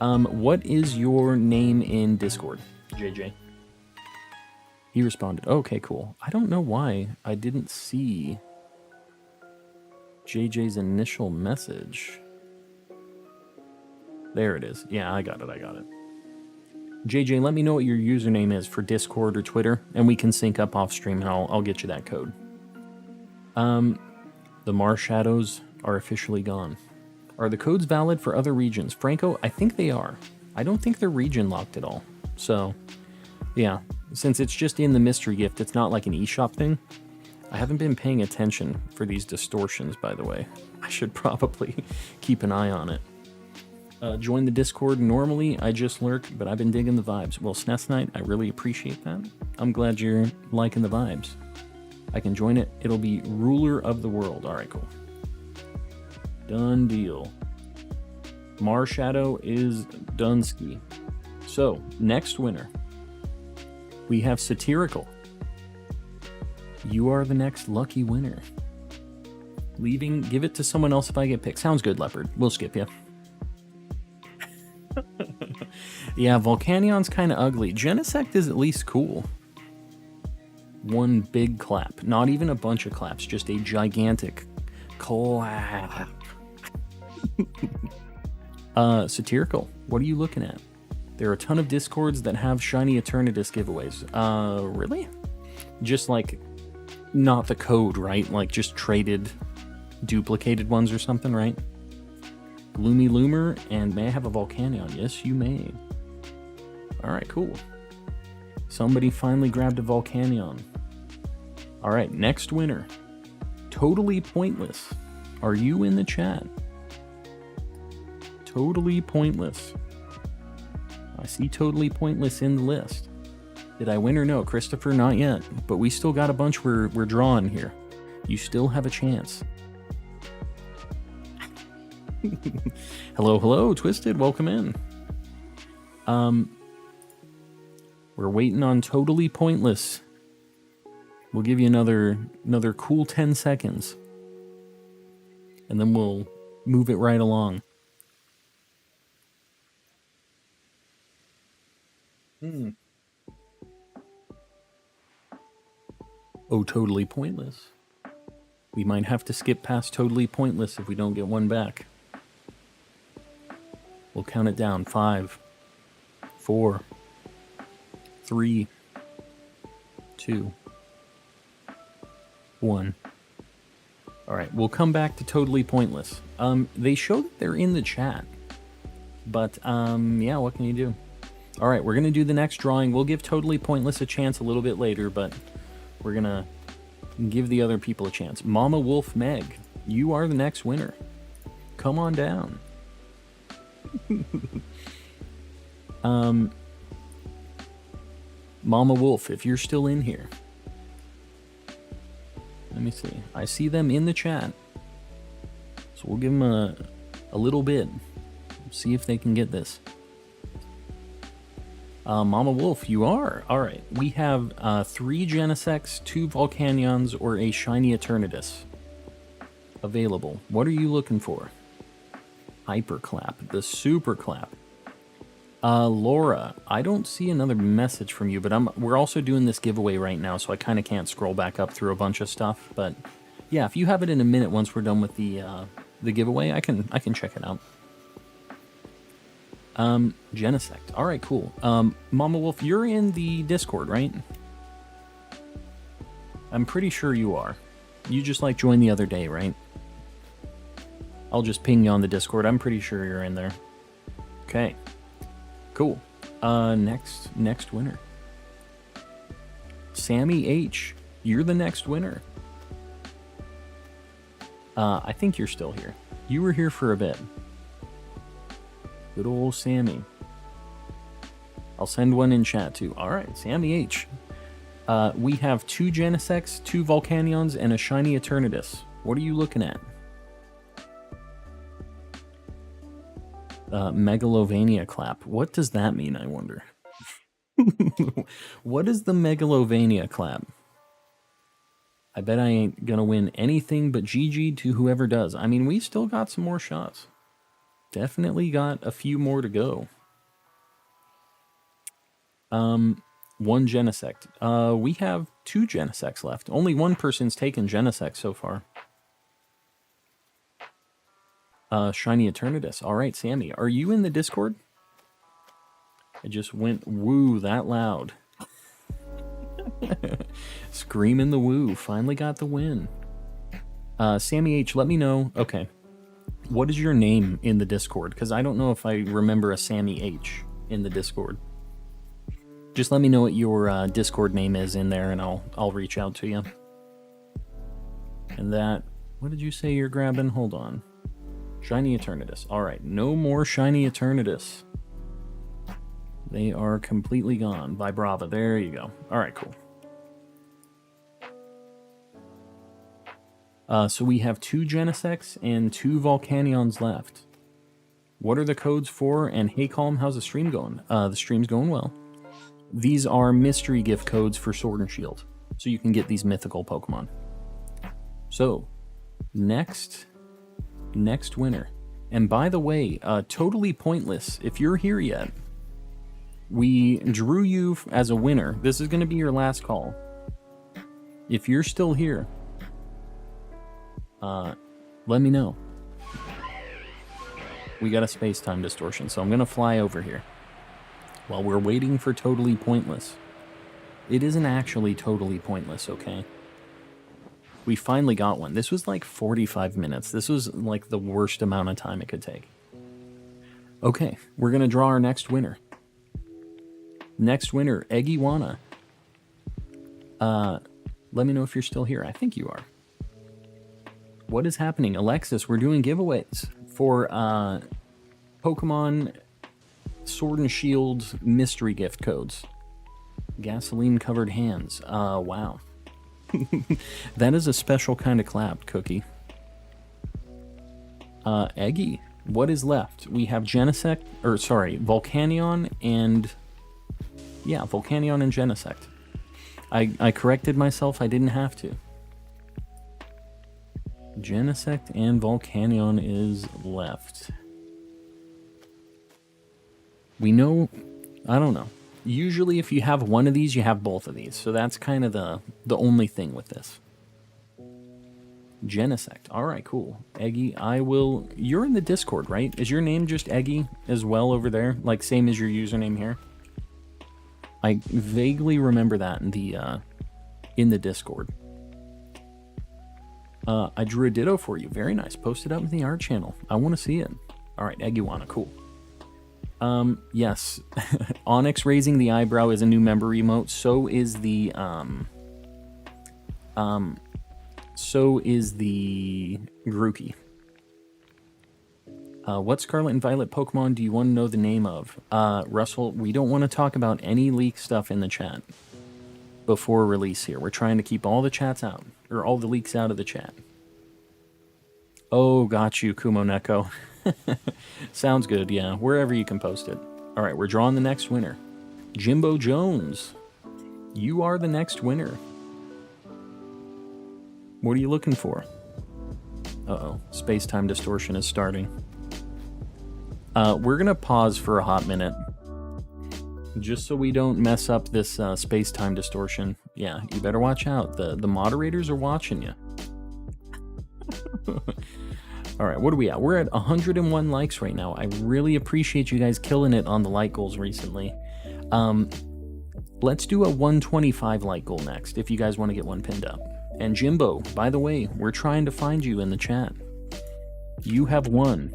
What is your name in Discord, JJ? He responded. Okay, cool. I don't know why I didn't see JJ's initial message. There it is. Yeah, I got it. JJ, let me know what your username is for Discord or Twitter, and we can sync up off stream, and I'll get you that code. The Marshadows are officially gone. Are the codes valid for other regions? Franco, I think they are. I don't think they're region locked at all. So, yeah, since it's just in the mystery gift, it's not like an eShop thing. I haven't been paying attention for these distortions, by the way. I should probably keep an eye on it. Join the Discord. Normally, I just lurk, but I've been digging the vibes. Well, SNES Night, I really appreciate that. I'm glad you're liking the vibes. I can join it. It'll be Ruler of the World. All right, cool. Done deal. Marshadow is Dunsky. So, next winner. We have Satirical. You are the next lucky winner. Give it to someone else if I get picked. Sounds good, Leopard. We'll skip you. Yeah, Volcanion's kind of ugly. Genesect is at least cool. 1 big clap. Not even a bunch of claps, just a gigantic clap. Satirical, what are you looking at? There are a ton of Discords that have Shiny Eternatus giveaways. Really? Just like, not the code, right? Like just traded, duplicated ones or something, right? Gloomy Loomer, and may I have a Volcanion? Yes, you may. Alright, cool. Somebody finally grabbed a Volcanion. Alright, next winner. Totally Pointless. Are you in the chat? Totally Pointless. I see Totally Pointless in the list. Did I win or no? Christopher, not yet. But we still got a bunch we're drawing here. You still have a chance. Hello, Twisted. Welcome in. We're waiting on Totally Pointless. We'll give you another cool 10 seconds. And then we'll move it right along. Oh, Totally Pointless. We might have to skip past Totally Pointless if we don't get one back. We'll count it down. 5, 4, 3, 2, 1. Alright, we'll come back to Totally Pointless. They show that they're in the chat. But, yeah, what can you do? Alright, we're gonna do the next drawing. We'll give Totally Pointless a chance a little bit later, but we're gonna give the other people a chance. Mama Wolf Meg, you are the next winner. Come on down. Mama Wolf, if you're still in here. Let me see. I see them in the chat. So we'll give them a little bit. See if they can get this. Mama Wolf, you are. Alright, we have 3 Genesects, 2 Volcanions, or a Shiny Eternatus available. What are you looking for? Hyper Clap, the Super Clap. Laura, I don't see another message from you, but we're also doing this giveaway right now, so I kind of can't scroll back up through a bunch of stuff. But yeah, if you have it in a minute once we're done with the giveaway, I can check it out. Genesect. All right, cool. Mama Wolf, you're in the Discord, right? I'm pretty sure you are. You just like joined the other day, right? I'll just ping you on the Discord. I'm pretty sure you're in there. Okay. Cool. Next winner. Sammy H. You're the next winner. I think you're still here. You were here for a bit. Good old Sammy. I'll send one in chat too. Alright, Sammy H. We have 2 Genesects, 2 Volcanions, and a Shiny Eternatus. What are you looking at? Megalovania clap. What does that mean, I wonder? What is the Megalovania clap? I bet I ain't gonna win anything but GG to whoever does. I mean, we still got some more shots. Definitely got a few more to go. 1 Genesect. We have 2 Genesects left. Only one person's taken Genesect so far. Shiny Eternatus. Alright, Sammy. Are you in the Discord? I just went woo that loud. Screaming the woo. Finally got the win. Sammy H, let me know. Okay. What is your name in the Discord? Because I don't know if I remember a Sammy H in the Discord. Just let me know what your Discord name is in there and I'll reach out to you. And that... What did you say you're grabbing? Hold on. Shiny Eternatus. Alright, no more Shiny Eternatus. They are completely gone. Vibrava, there you go. Alright, cool. So we have 2 Genesects and 2 Volcanions left. What are the codes for? And hey Calm, how's the stream going? The stream's going well. These are mystery gift codes for Sword and Shield. So you can get these mythical Pokemon. So, next winner. And by the way, totally pointless, if you're here yet, we drew you as a winner. This is going to be your last call. If you're still here, let me know. We got a space-time distortion, so I'm going to fly over here. While we're waiting for totally pointless. It isn't actually totally pointless, okay? We finally got one. This was like 45 minutes. This was like the worst amount of time it could take. Okay, we're going to draw our next winner. Next winner, Eggiwana. Let me know if you're still here. I think you are. What is happening? Alexis, we're doing giveaways for Pokemon Sword and Shield mystery gift codes. Gasoline-covered hands. Wow. That is a special kind of clap, Cookie. Eggy, what is left? We have Genesect, or sorry, Volcanion and... Yeah, Volcanion and Genesect. I corrected myself, I didn't have to. Genesect and Volcanion is left. We know... I don't know. Usually if you have one of these, you have both of these. So that's kind of the only thing with this. Genesect. Alright, cool. Eggy, I will... You're in the Discord, right? Is your name just Eggy as well over there? Like, same as your username here? I vaguely remember that in the Discord. I drew a ditto for you. Very nice. Post it up in the art channel. I want to see it. Alright, Eggiwana, cool. Yes. Onyx raising the eyebrow is a new member emote. So is the Grookey. What Scarlet and Violet Pokemon do you want to know the name of? Russell, we don't want to talk about any leak stuff in the chat before release here. We're trying to keep all the chats out, or all the leaks out of the chat. Oh, got you, Kumoneko. Sounds good, yeah. Wherever you can post it. Alright, we're drawing the next winner. Jimbo Jones. You are the next winner. What are you looking for? Uh-oh. Space-time distortion is starting. We're gonna pause for a hot minute. Just so we don't mess up this space-time distortion. Yeah, you better watch out. The moderators are watching you. All right, what are we at? We're at 101 likes right now. I really appreciate you guys killing it on the like goals recently. Let's do a 125 like goal next, if you guys want to get one pinned up. And Jimbo, by the way, we're trying to find you in the chat. You have won.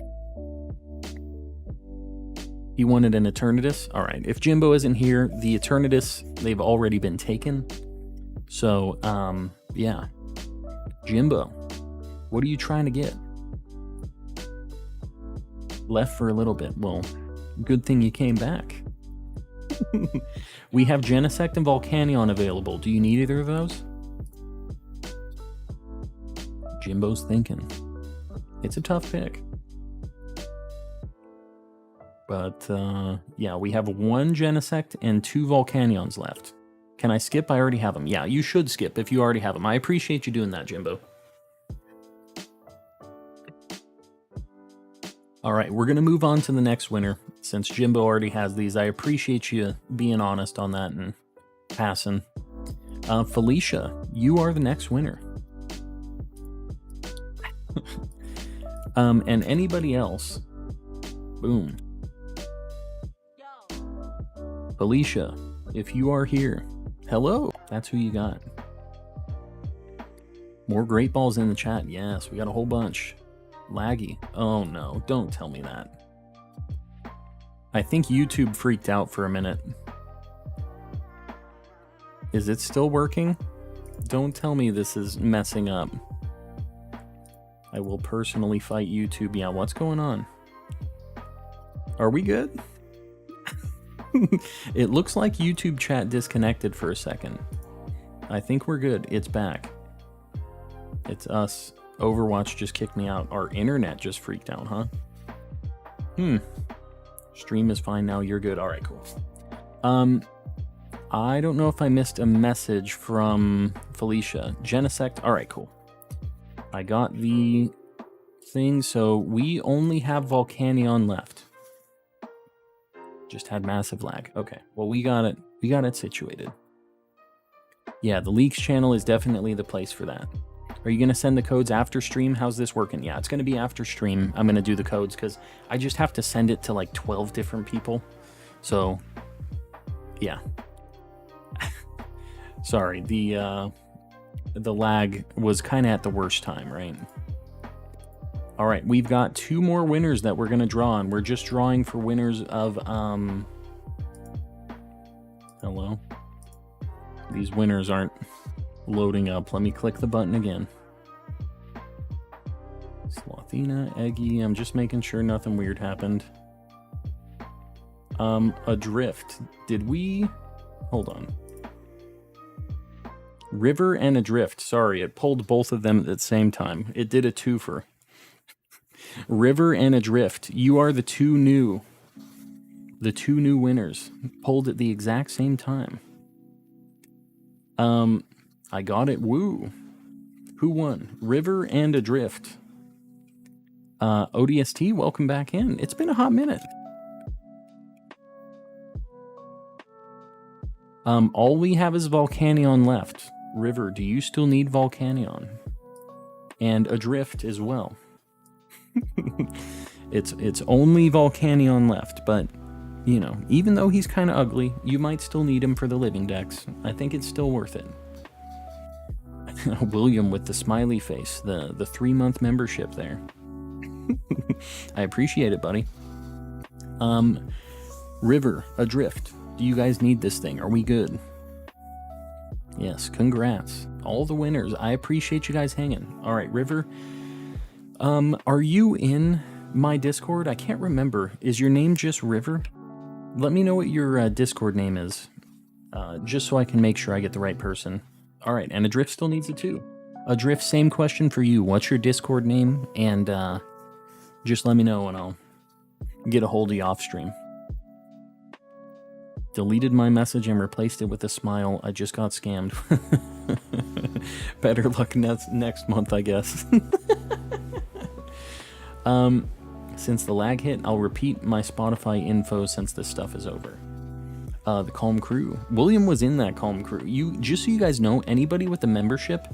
He wanted an Eternatus? All right, if Jimbo isn't here, the Eternatus, they've already been taken. So, yeah. Jimbo, what are you trying to get? Left for a little bit. Well, good thing you came back. We have Genesect and Volcanion available. Do you need either of those? Jimbo's thinking. It's a tough pick. But, yeah, we have 1 Genesect and 2 Volcanions left. Can I skip? I already have them. Yeah, you should skip if you already have them. I appreciate you doing that, Jimbo. All right, we're going to move on to the next winner. Since Jimbo already has these, I appreciate you being honest on that and passing. Felicia, you are the next winner. And anybody else? Boom. Felicia, if you are here, hello. That's who you got. More great balls in the chat. Yes, we got a whole bunch. Laggy. Oh no, don't tell me that. I think YouTube freaked out for a minute. Is it still working? Don't tell me this is messing up. I will personally fight YouTube. Yeah, what's going on? Are we good? It looks like YouTube chat disconnected for a second. I think we're good. It's back. It's us. Overwatch just kicked me out. Our internet just freaked out, huh? Stream is fine now. You're good. All right, cool. I don't know if I missed a message from Felicia. Genesect. All right, cool. I got the thing. So we only have Volcanion left. Just had massive lag. Okay, well, we got it. We got it situated. Yeah, the leaks channel is definitely the place for that. Are you going to send the codes after stream? How's this working? Yeah, it's going to be after stream. I'm going to do the codes because I just have to send it to like 12 different people. So, yeah. Sorry, the lag was kind of at the worst time, right? All right, we've got 2 more winners that we're going to draw on. We're just drawing for winners of, hello? These winners aren't loading up. Let me click the button again. Slothina, Eggy, I'm just making sure nothing weird happened. Adrift. Did we... Hold on. River and Adrift. Sorry, it pulled both of them at the same time. It did a twofer. River and Adrift. You are the two new winners. Pulled at the exact same time. I got it. Woo. Who won? River and Adrift. ODST, welcome back in. It's been a hot minute. All we have is Volcanion left. River, do you still need Volcanion? And Adrift as well. It's only Volcanion left, but you know, even though he's kind of ugly, you might still need him for the Living Dex. I think it's still worth it. William with the smiley face, the 3-month membership there. I appreciate it, buddy. River, Adrift. Do you guys need this thing? Are we good? Yes, congrats. All the winners. I appreciate you guys hanging. All right, River. Are you in my Discord? I can't remember. Is your name just River? Let me know what your Discord name is, just so I can make sure I get the right person. All right, and Adrift still needs it too. Adrift, same question for you. What's your Discord name? And just let me know and I'll get a hold of you off stream. Deleted my message and replaced it with a smile. I just got scammed. Better luck next month, I guess. Since the lag hit, I'll repeat my Spotify info since this stuff is over. The Calm Crew. William was in that Calm Crew. Just so you guys know, anybody with a membership,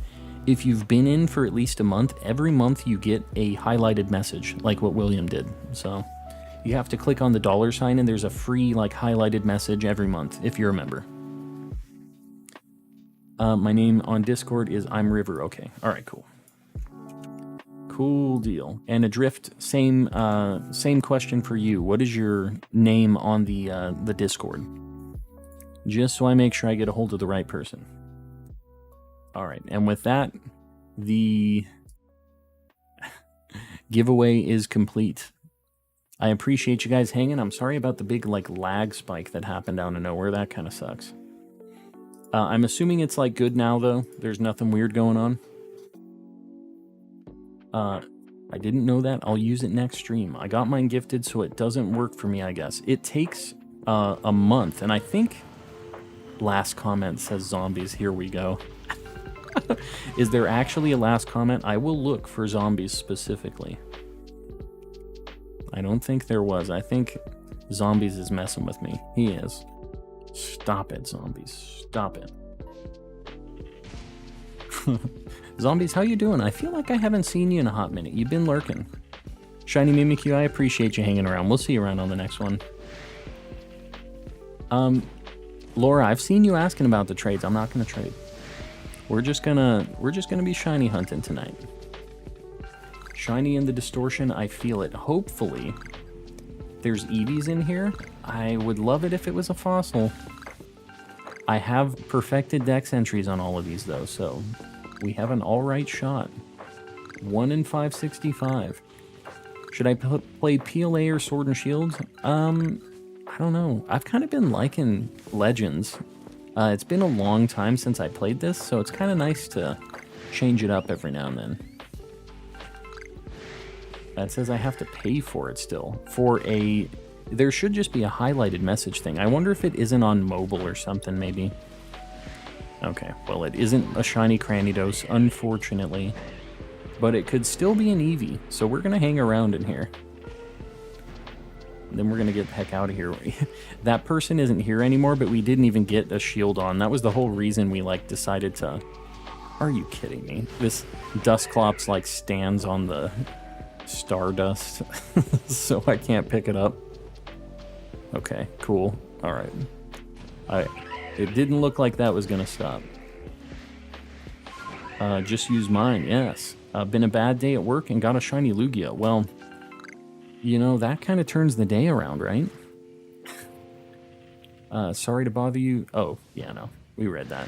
if you've been in for at least a month, every month you get a highlighted message, like what William did. So you have to click on the $sign, and there's a free like highlighted message every month if you're a member. My name on Discord is I'm River. Okay, all right, cool. Cool deal. And Adrift, same question for you. What is your name on the Discord? Just so I make sure I get a hold of the right person. All right, and with that, the giveaway is complete. I appreciate you guys hanging. I'm sorry about the big like lag spike that happened out of nowhere. That kind of sucks. I'm assuming it's like good now though. There's nothing weird going on. I didn't know that. I'll use it next stream. I got mine gifted, so it doesn't work for me, I guess. It takes a month, and I think last comment says zombies. Here we go. Is there actually a last comment? I will look for zombies specifically. I don't think there was. I think zombies is messing with me. He is. Stop it, zombies. Stop it. Zombies, how you doing? I feel like I haven't seen you in a hot minute. You've been lurking. Shiny Mimikyu, I appreciate you hanging around. We'll see you around on the next one. Laura, I've seen you asking about the trades. I'm not gonna trade. We're just gonna be shiny hunting tonight. Shiny in the distortion, I feel it. Hopefully, there's Eevees in here. I would love it if it was a fossil. I have perfected dex entries on all of these though, so we have an alright shot. 1 in 565. Should I play PLA or Sword and Shield? I don't know. I've kind of been liking Legends. It's been a long time since I played this, so it's kind of nice to change it up every now and then. It says I have to pay for it still. There should just be a highlighted message thing. I wonder if it isn't on mobile or something, maybe. Okay, well, it isn't a shiny Cranidos, unfortunately. But it could still be an Eevee, so we're going to hang around in here. Then we're going to get the heck out of here. That person isn't here anymore, but we didn't even get a shield on. That was the whole reason we, like, decided to... Are you kidding me? This Dusclops, like, stands on the stardust, so I can't pick it up. Okay, cool. Alright. It didn't look like that was going to stop. Just use mine, yes. Been a bad day at work and got a shiny Lugia. Well, you know, that kind of turns the day around, right? Sorry to bother you. Oh, yeah, no. We read that.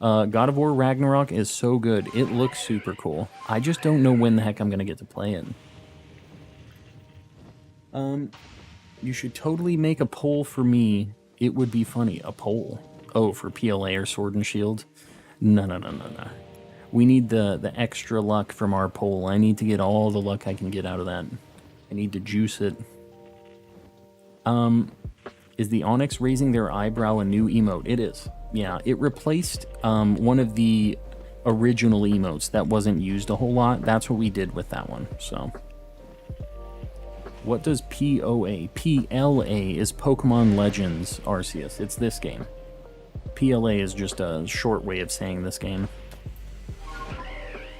God of War Ragnarok is so good. It looks super cool. I just don't know when the heck I'm going to get to play it. You should totally make a poll for me. It would be funny. A poll. Oh, for PLA or Sword and Shield? No. We need the extra luck from our poll. I need to get all the luck I can get out of that. I need to juice it. Is the Onyx raising their eyebrow a new emote? It is. Yeah, it replaced one of the original emotes that wasn't used a whole lot. That's what we did with that one, so... What does POA? PLA is Pokemon Legends Arceus. It's this game. PLA is just a short way of saying this game.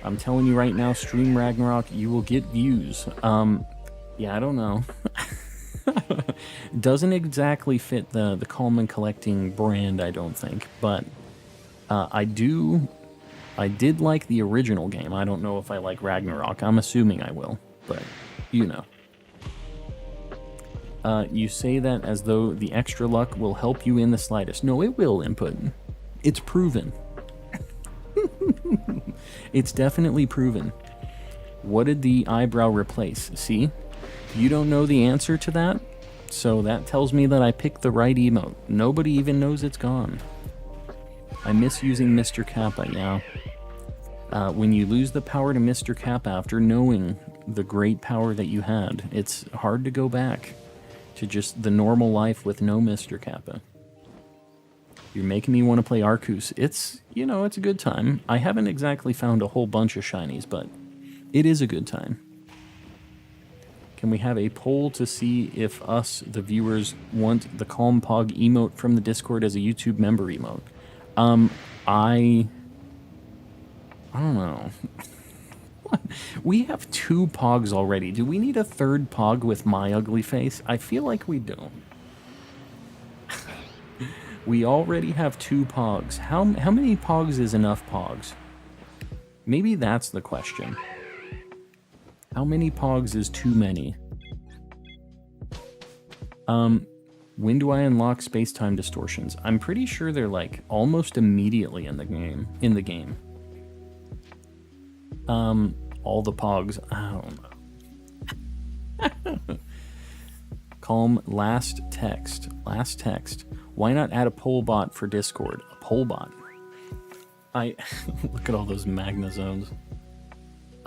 I'm telling you right now, stream Ragnarok, you will get views. Yeah, I don't know. Doesn't exactly fit the Calm and Collecting brand, I don't think. But I did like the original game. I don't know if I like Ragnarok. I'm assuming I will, but you know. You say that as though the extra luck will help you in the slightest. No, it will, Input. It's proven. It's definitely proven. What did the eyebrow replace? See? You don't know the answer to that? So that tells me that I picked the right emote. Nobody even knows it's gone. I miss using Mr. Kappa, yeah. When you lose the power to Mr. Kappa after knowing the great power that you had, it's hard to go back to just the normal life with no Mr. Kappa. You're making me want to play Arceus. It's, you know, it's a good time. I haven't exactly found a whole bunch of shinies, but it is a good time. Can we have a poll to see if us, the viewers, want the Calm Pog emote from the Discord as a YouTube member emote? I don't know. We have 2 Pogs already. Do we need a 3rd Pog with my ugly face? I feel like we do. We already have 2 Pogs. How many Pogs is enough Pogs? Maybe that's the question. How many Pogs is too many? When do I unlock space-time distortions? I'm pretty sure they're like almost immediately in the game. All the Pogs. I don't know. Calm, last text. Why not add a poll bot for Discord? A poll bot. Look at all those Magna zones.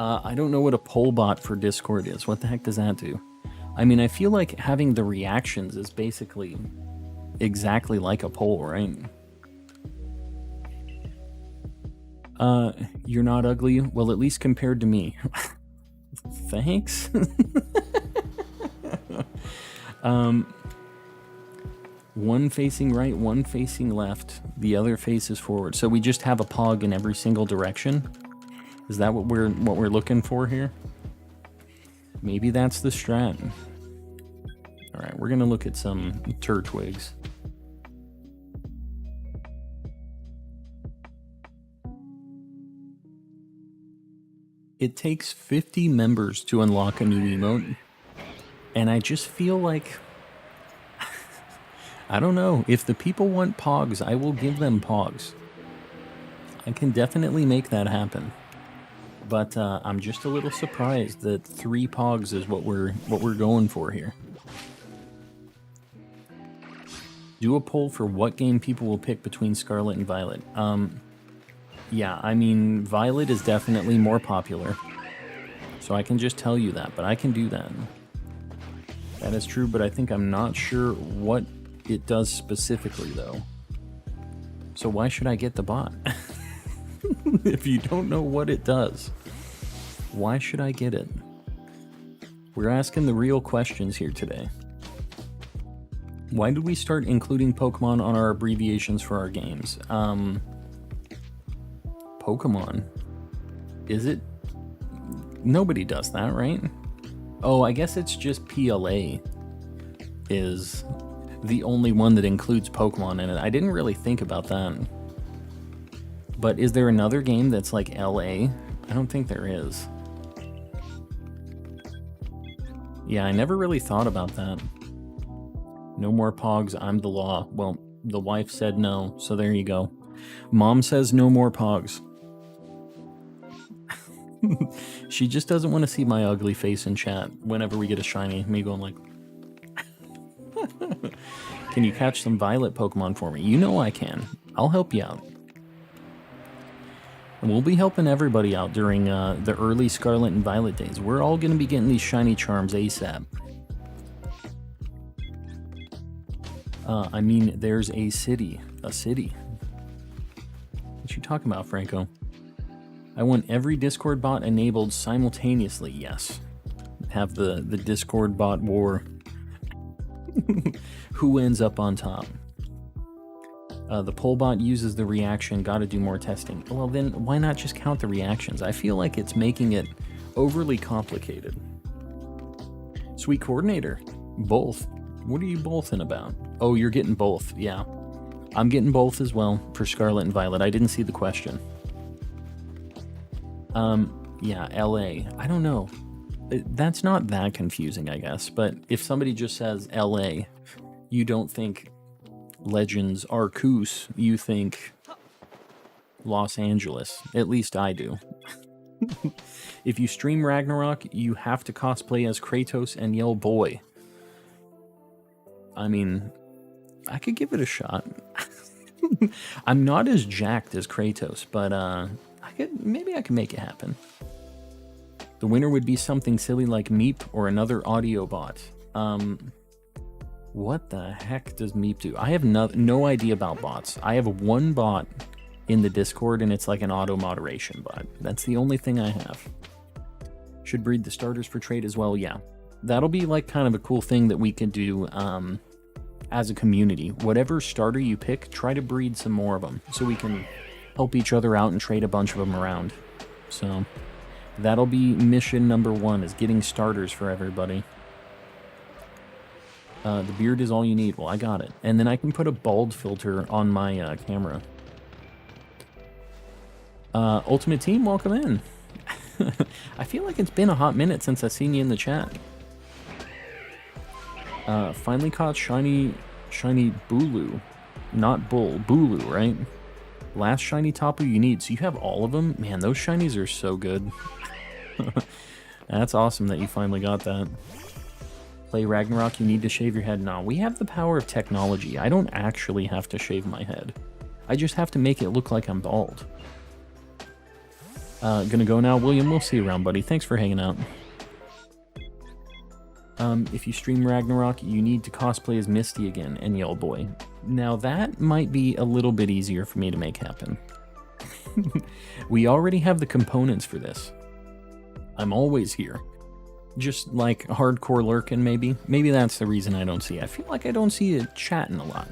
I don't know what a poll bot for Discord is. What the heck does that do? I mean, I feel like having the reactions is basically exactly like a poll, right? You're not ugly? Well, at least compared to me. Thanks? One facing right, one facing left, the other faces forward. So we just have a Pog in every single direction? Is that what we're looking for here? Maybe that's the strat. Alright, we're gonna look at some Turtwigs. It takes 50 members to unlock a new emote, and I just feel like, I don't know, if the people want Pogs, I will give them Pogs. I can definitely make that happen. But I'm just a little surprised that 3 Pogs is what we're going for here. Do a poll for what game people will pick between Scarlet and Violet. Yeah, I mean, Violet is definitely more popular. So I can just tell you that, but I can do that. That is true, but I think I'm not sure what it does specifically, though. So why should I get the bot? If you don't know what it does, why should I get it? We're asking the real questions here today. Why did we start including Pokemon on our abbreviations for our games? Pokemon? Is it? Nobody does that, right? Oh, I guess it's just PLA is the only one that includes Pokemon in it. I didn't really think about that. But is there another game that's like LA? I don't think there is. Yeah, I never really thought about that. No more Pogs, I'm the law. Well, the wife said no, so there you go. Mom says no more Pogs. She just doesn't want to see my ugly face in chat whenever we get a shiny. Me going like... Can you catch some Violet Pokemon for me? You know I can. I'll help you out. And we'll be helping everybody out during the early Scarlet and Violet days. We're all going to be getting these shiny charms ASAP. I mean, there's a city. A city. What you talking about, Franco? I want every Discord bot enabled simultaneously. Yes. Have the Discord bot war. Who ends up on top? The poll bot uses the reaction. Gotta do more testing. Well, then why not just count the reactions? I feel like it's making it overly complicated. Sweet coordinator. Both. What are you both in about? Oh, you're getting both. Yeah. I'm getting both as well for Scarlet and Violet. I didn't see the question. Yeah, LA. I don't know. That's not that confusing, I guess. But if somebody just says LA, you don't think Legends Arceus, you think Los Angeles. At least I do. If you stream Ragnarok, you have to cosplay as Kratos and yell boy. I mean, I could give it a shot. I'm not as jacked as Kratos, but maybe I can make it happen. The winner would be something silly like Meep or another audio bot. What the heck does Meep do? I have no idea about bots. I have one bot in the Discord, and it's like an auto moderation bot. That's the only thing I have. Should breed the starters for trade as well, yeah. That'll be like kind of a cool thing that we could do as a community. Whatever starter you pick, try to breed some more of them so we can help each other out and trade a bunch of them around. So that'll be mission number 1, is getting starters for everybody. The beard is all you need. Well, I got it. And then I can put a bald filter on my camera. Ultimate Team, welcome in. I feel like it's been a hot minute since I've seen you in the chat. Finally caught shiny Bulu. Not Bull, Bulu, right? Last shiny Tapu you need. So you have all of them? Man, those shinies are so good. That's awesome that you finally got that. Play Ragnarok, you need to shave your head. No, we have the power of technology. I don't actually have to shave my head. I just have to make it look like I'm bald. Gonna go now. William, we'll see you around, buddy. Thanks for hanging out. If you stream Ragnarok, you need to cosplay as Misty again and Yell Boy. Now that might be a little bit easier for me to make happen. We already have the components for this. I'm always here. Just like hardcore lurking, maybe. Maybe that's the reason I don't see. I feel like I don't see it chatting a lot.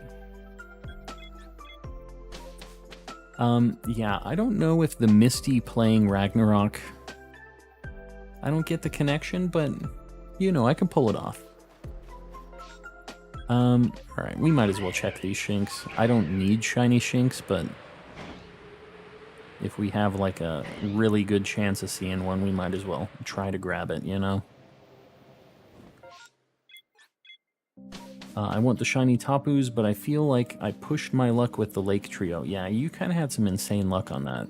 Yeah, I don't know if the Misty playing Ragnarok... I don't get the connection, but... You know, I can pull it off. Alright, we might as well check these Shinx. I don't need shiny Shinx, but if we have like a really good chance of seeing one, we might as well try to grab it, you know? I want the shiny Tapus, but I feel like I pushed my luck with the Lake Trio. Yeah, you kind of had some insane luck on that.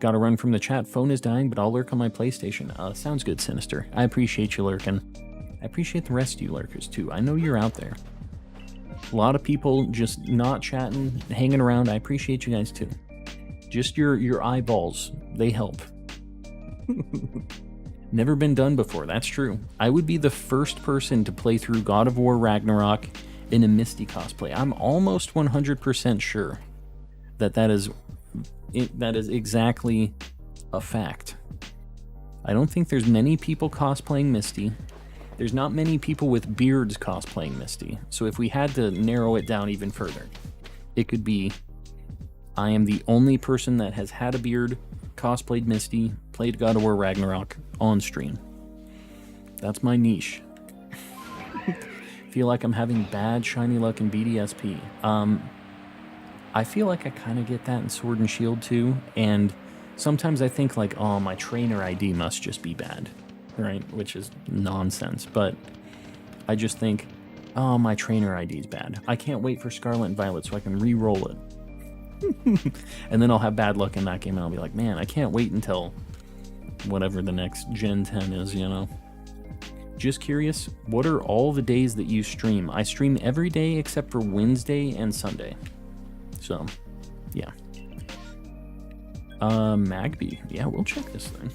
Gotta run from the chat. Phone is dying, but I'll lurk on my PlayStation. Sounds good, Sinister. I appreciate you lurking. I appreciate the rest of you lurkers, too. I know you're out there. A lot of people just not chatting, hanging around. I appreciate you guys, too. Just your eyeballs. They help. Never been done before. That's true. I would be the first person to play through God of War Ragnarok in a Misty cosplay. I'm almost 100% sure that is exactly a fact. I don't think there's many people cosplaying Misty. There's not many people with beards cosplaying Misty. So if we had to narrow it down even further, it could be I am the only person that has had a beard, cosplayed Misty, played God of War Ragnarok on stream. That's my niche. Feel like I'm having bad shiny luck in BDSP. I feel like I kind of get that in Sword and Shield too, and sometimes I think like, oh, my trainer ID must just be bad, right? Which is nonsense, but I just think, oh, my trainer ID is bad. I can't wait for Scarlet and Violet so I can re-roll it. And then I'll have bad luck in that game and I'll be like, man, I can't wait until whatever the next Gen 10 is, you know? Just curious, what are all the days that you stream? I stream every day except for Wednesday and Sunday. So, yeah. Magby. Yeah, we'll check this thing.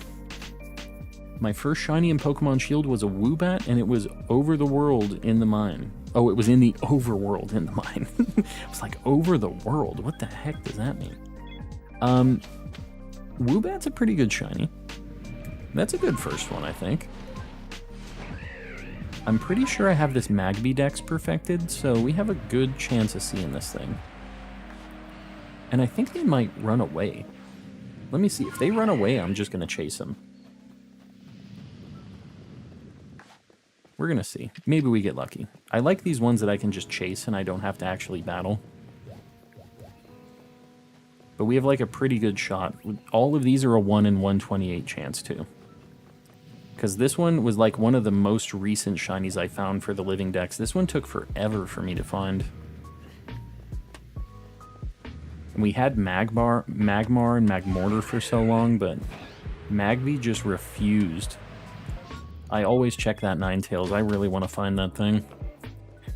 My first shiny in Pokemon Shield was a Woobat, and it was over the world in the mine. Oh, it was in the overworld in the mine. I was like, over the world? What the heck does that mean? Woobat's a pretty good shiny. That's a good first one, I think. I'm pretty sure I have this Magby Dex perfected, so we have a good chance of seeing this thing. And I think they might run away. Let me see. If they run away, I'm just going to chase them. We're going to see. Maybe we get lucky. I like these ones that I can just chase and I don't have to actually battle. But we have like a pretty good shot. All of these are a 1 in 128 chance too. Because this one was like one of the most recent shinies I found for the Living Dex. This one took forever for me to find. And we had Magmar and Magmortar for so long, but Magby just refused. I always check that Ninetales. I really want to find that thing.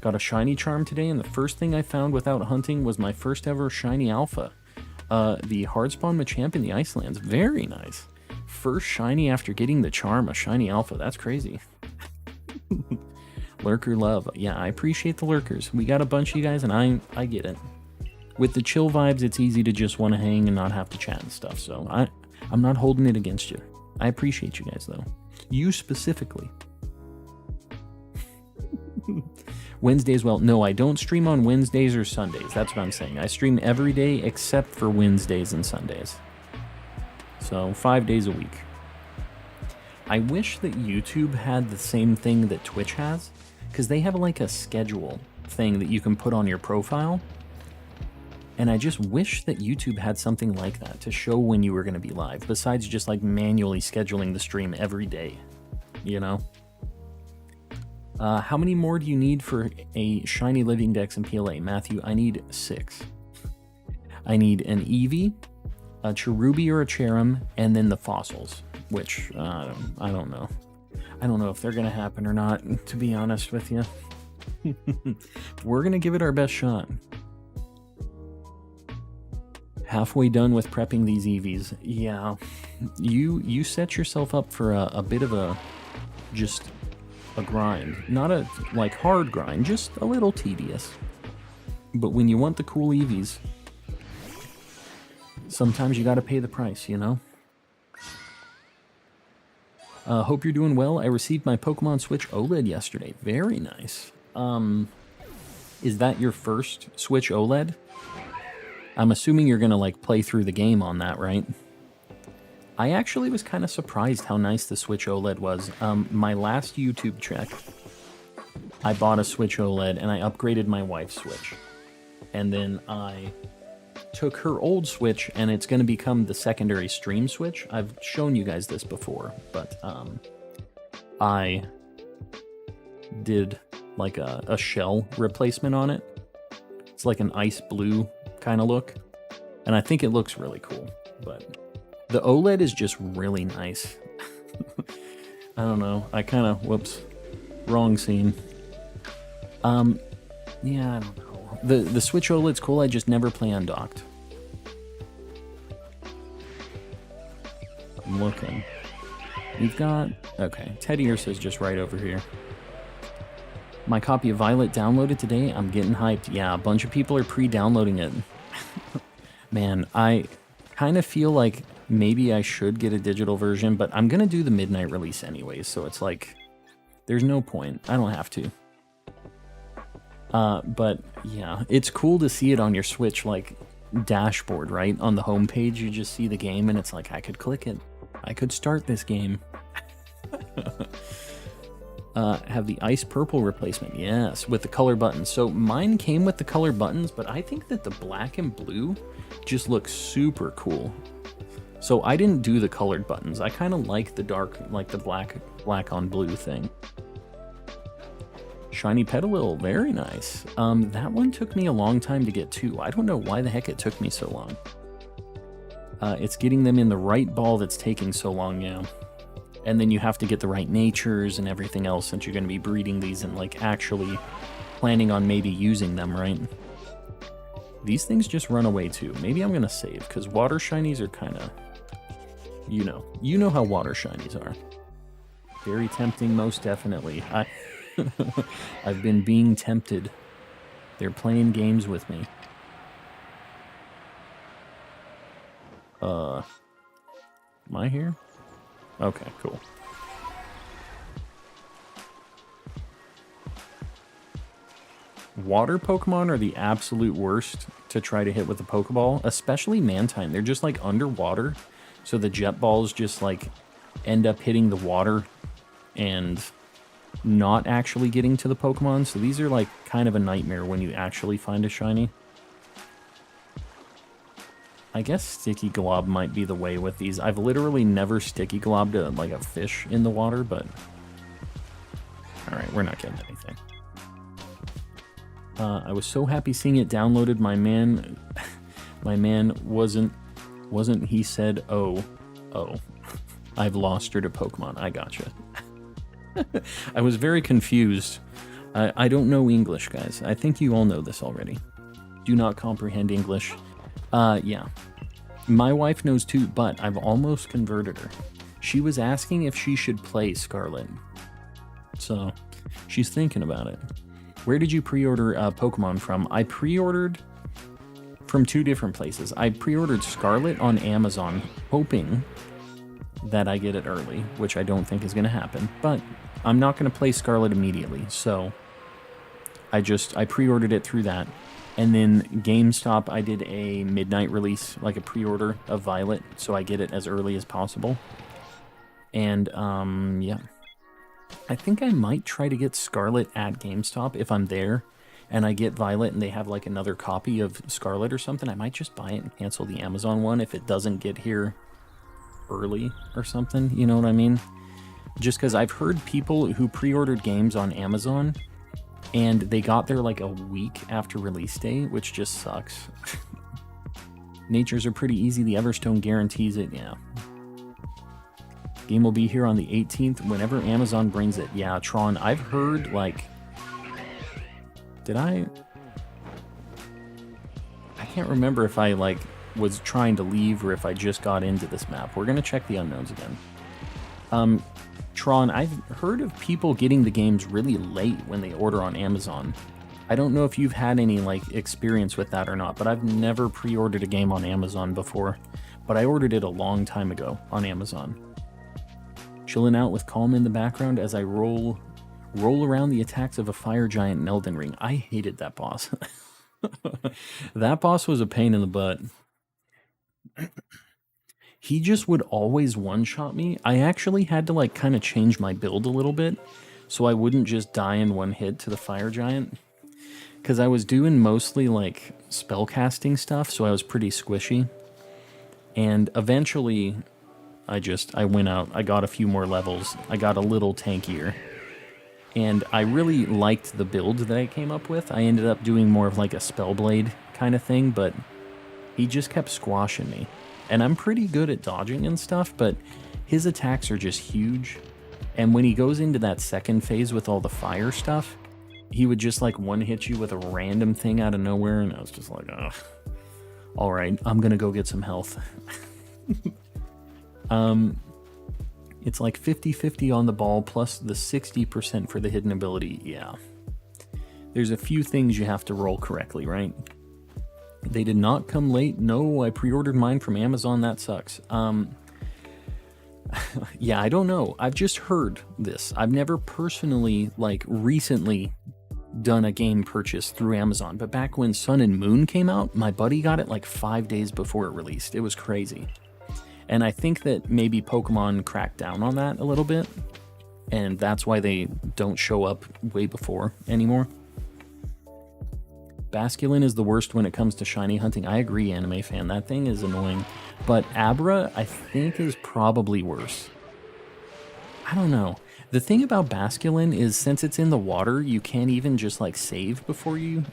Got a shiny charm today, and the first thing I found without hunting was my first ever shiny alpha. The Hardspawn Machamp in the Icelands. Very nice. First shiny after getting the charm, a shiny alpha. That's crazy. Lurker love. Yeah, I appreciate the lurkers. We got a bunch of you guys, and I get it. With the chill vibes, it's easy to just want to hang and not have to chat and stuff, so I'm not holding it against you. I appreciate you guys, though. You specifically. Wednesdays, well, no, I don't stream on Wednesdays or Sundays. That's what I'm saying. I stream every day except for Wednesdays and Sundays. So 5 days a week. I wish that YouTube had the same thing that Twitch has, because they have like a schedule thing that you can put on your profile. And I just wish that YouTube had something like that to show when you were going to be live, besides just like manually scheduling the stream every day, you know? How many more do you need for a Shiny Living Dex and PLA? Matthew, I need 6. I need an Eevee, a Cherubi or a Cherim, and then the fossils, which I don't know. I don't know if they're going to happen or not, to be honest with you. We're going to give it our best shot. Halfway done with prepping these EVs. Yeah, you set yourself up for a bit of a grind. Not a like hard grind, just a little tedious. But when you want the cool EVs, sometimes you gotta pay the price, you know? Hope you're doing well. I received my Pokemon Switch OLED yesterday. Very nice. Is that your first Switch OLED? I'm assuming you're gonna like play through the game on that, right? I actually was kind of surprised how nice the Switch OLED was. My last YouTube check, I bought a Switch OLED and I upgraded my wife's Switch. And then I took her old Switch and it's going to become the secondary stream Switch. I've shown you guys this before, but I did like a shell replacement on it. It's like an ice blue kind of look. And I think it looks really cool, but the OLED is just really nice. I don't know. I kind of, whoops, wrong scene. Yeah, I don't know. The Switch OLED's cool. I just never play undocked. I'm looking. We've got, okay, Teddy Ursa's just right over here. My copy of Violet downloaded today. I'm getting hyped. Yeah, a bunch of people are pre-downloading it. Man, I kind of feel like maybe I should get a digital version, but I'm going to do the midnight release anyways, so it's like, there's no point. I don't have to. But yeah, it's cool to see it on your Switch, like, dashboard, right? On the home page, you just see the game, and it's like, I could click it. I could start this game. Have the ice purple replacement. Yes, with the color buttons. So mine came with the color buttons, but I think that the black and blue just looks super cool. So I didn't do the colored buttons. I kind of like the dark, like the black on blue thing. Shiny Petalil, very nice. That one took me a long time to get too. I don't know why the heck it took me so long. It's getting them in the right ball that's taking so long, yeah. And then you have to get the right natures and everything else, since you're going to be breeding these and like actually planning on maybe using them, right? These things just run away too. Maybe I'm going to save, because water shinies are kind of, you know how water shinies are. Very tempting, most definitely. I've been being tempted. They're playing games with me. Am I here? Okay, cool. Water Pokemon are the absolute worst to try to hit with a Pokeball, especially Mantine. They're just like underwater, so the jet balls just like end up hitting the water and not actually getting to the Pokemon. So these are like kind of a nightmare when you actually find a shiny. I guess Sticky Glob might be the way with these. I've literally never Sticky Globbed like a fish in the water, but alright, we're not getting anything. I was so happy seeing it downloaded. My man wasn't, he said, oh, I've lost her to Pokemon. I gotcha. I was very confused. I don't know English, guys. I think you all know this already. Do not comprehend English. Yeah. My wife knows too, but I've almost converted her. She was asking if she should play Scarlet. So, she's thinking about it. Where did you pre-order Pokemon from? I pre-ordered from 2 different places. I pre-ordered Scarlet on Amazon, hoping that I get it early, which I don't think is going to happen. But I'm not going to play Scarlet immediately, so I pre-ordered it through that. And then GameStop, I did a midnight release, like a pre-order of Violet, so I get it as early as possible. And, yeah. I think I might try to get Scarlet at GameStop if I'm there, and I get Violet and they have, like, another copy of Scarlet or something. I might just buy it and cancel the Amazon one if it doesn't get here early or something, you know what I mean? Just because I've heard people who pre-ordered games on Amazon and they got there like a week after release day, which just sucks. Natures are pretty easy. The Everstone guarantees it. Yeah. Game will be here on the 18th whenever Amazon brings it. Yeah, Tron, I've heard like... I can't remember if I like was trying to leave or if I just got into this map. We're going to check the unknowns again. Tron, I've heard of people getting the games really late when they order on Amazon. I don't know if you've had any like experience with that or not, but I've never pre-ordered a game on Amazon before. But I ordered it a long time ago on Amazon. Chilling out with Calm in the background as I roll around the attacks of a fire giant in Elden Ring. I hated that boss. That boss was a pain in the butt. He just would always one-shot me. I actually had to like kind of change my build a little bit so I wouldn't just die in one hit to the fire giant. Because I was doing mostly like spellcasting stuff, so I was pretty squishy. And eventually I went out, I got a few more levels, I got a little tankier. And I really liked the build that I came up with. I ended up doing more of like a Spellblade kind of thing, but he just kept squashing me. And I'm pretty good at dodging and stuff, but his attacks are just huge. And when he goes into that second phase with all the fire stuff, he would just like one-hit you with a random thing out of nowhere, and I was just like, ugh. All right, I'm gonna go get some health. It's like 50-50 on the ball, plus the 60% for the hidden ability. Yeah. There's a few things you have to roll correctly, right? They did not come late. No, I pre-ordered mine from Amazon. That sucks. Yeah, I don't know. I've just heard this. I've never personally, like, recently done a game purchase through Amazon. But back when Sun and Moon came out, my buddy got it like 5 days before it released. It was crazy. And I think that maybe Pokemon cracked down on that a little bit. And that's why they don't show up way before anymore. Basculin is the worst when it comes to shiny hunting. I agree, anime fan. That thing is annoying. But Abra, I think, is probably worse. I don't know. The thing about Basculin is since it's in the water, you can't even just like save before you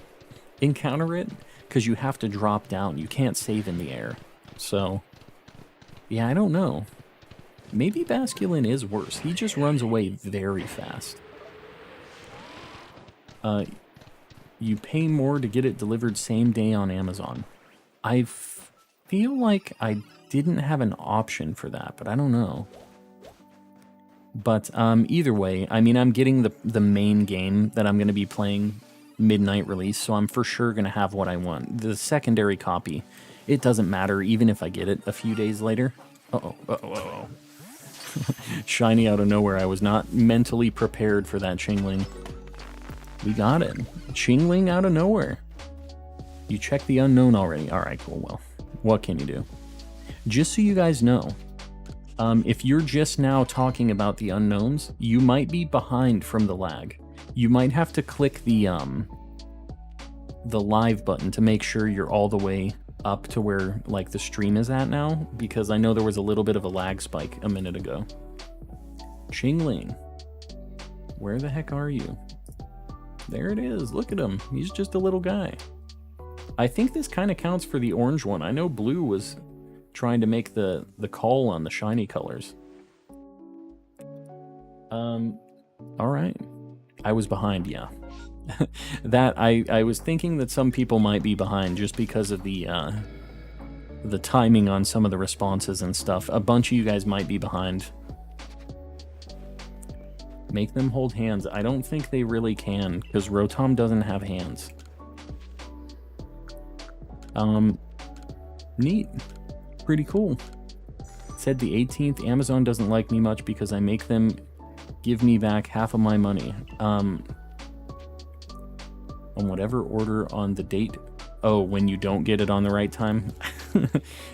encounter it. Because you have to drop down. You can't save in the air. So... yeah, I don't know. Maybe Basculin is worse. He just runs away very fast. You pay more to get it delivered same day on Amazon. I feel like I didn't have an option for that, but I don't know. But either way, I mean, I'm getting the main game that I'm going to be playing midnight release, so I'm for sure going to have what I want. The secondary copy, it doesn't matter even if I get it a few days later. Uh-oh. Shiny out of nowhere. I was not mentally prepared for that Chingling. We got it. Chingling out of nowhere. You checked the unknown already. Alright, cool. Well, what can you do? Just so you guys know, if you're just now talking about the unknowns, you might be behind from the lag. You might have to click the live button to make sure you're all the way up to where like the stream is at now, because I know there was a little bit of a lag spike a minute ago. Chingling, where the heck are you? There it is. Look at him. He's just a little guy. I think this kind of counts for the orange one. I know Blue was trying to make the call on the shiny colors. All right. I was behind, yeah. That I was thinking that some people might be behind just because of the timing on some of the responses and stuff. A bunch of you guys might be behind. Make them hold hands. I don't think they really can, because Rotom doesn't have hands. Neat. Pretty cool. Said the 18th. Amazon doesn't like me much because I make them give me back half of my money. On whatever order on the date. Oh, when you don't get it on the right time.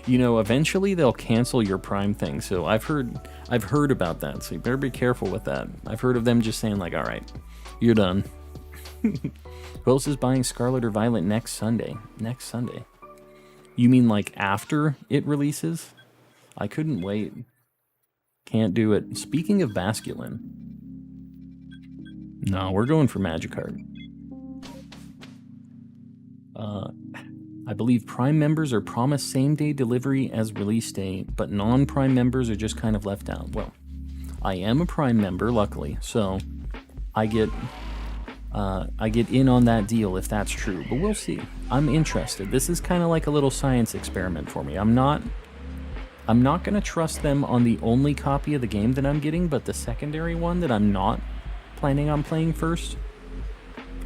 You know, eventually they'll cancel your Prime thing. So I've heard about that. So you better be careful with that. I've heard of them just saying like, all right, you're done. Who else is buying Scarlet or Violet next Sunday? Next Sunday. You mean like after it releases? I couldn't wait. Can't do it. Speaking of Basculin. No, we're going for Magikarp. I believe Prime members are promised same-day delivery as release day, but non-Prime members are just kind of left out. Well, I am a Prime member, luckily, so I get in on that deal if that's true, but we'll see. I'm interested. This is kind of like a little science experiment for me. I'm not going to trust them on the only copy of the game that I'm getting, but the secondary one that I'm not planning on playing first,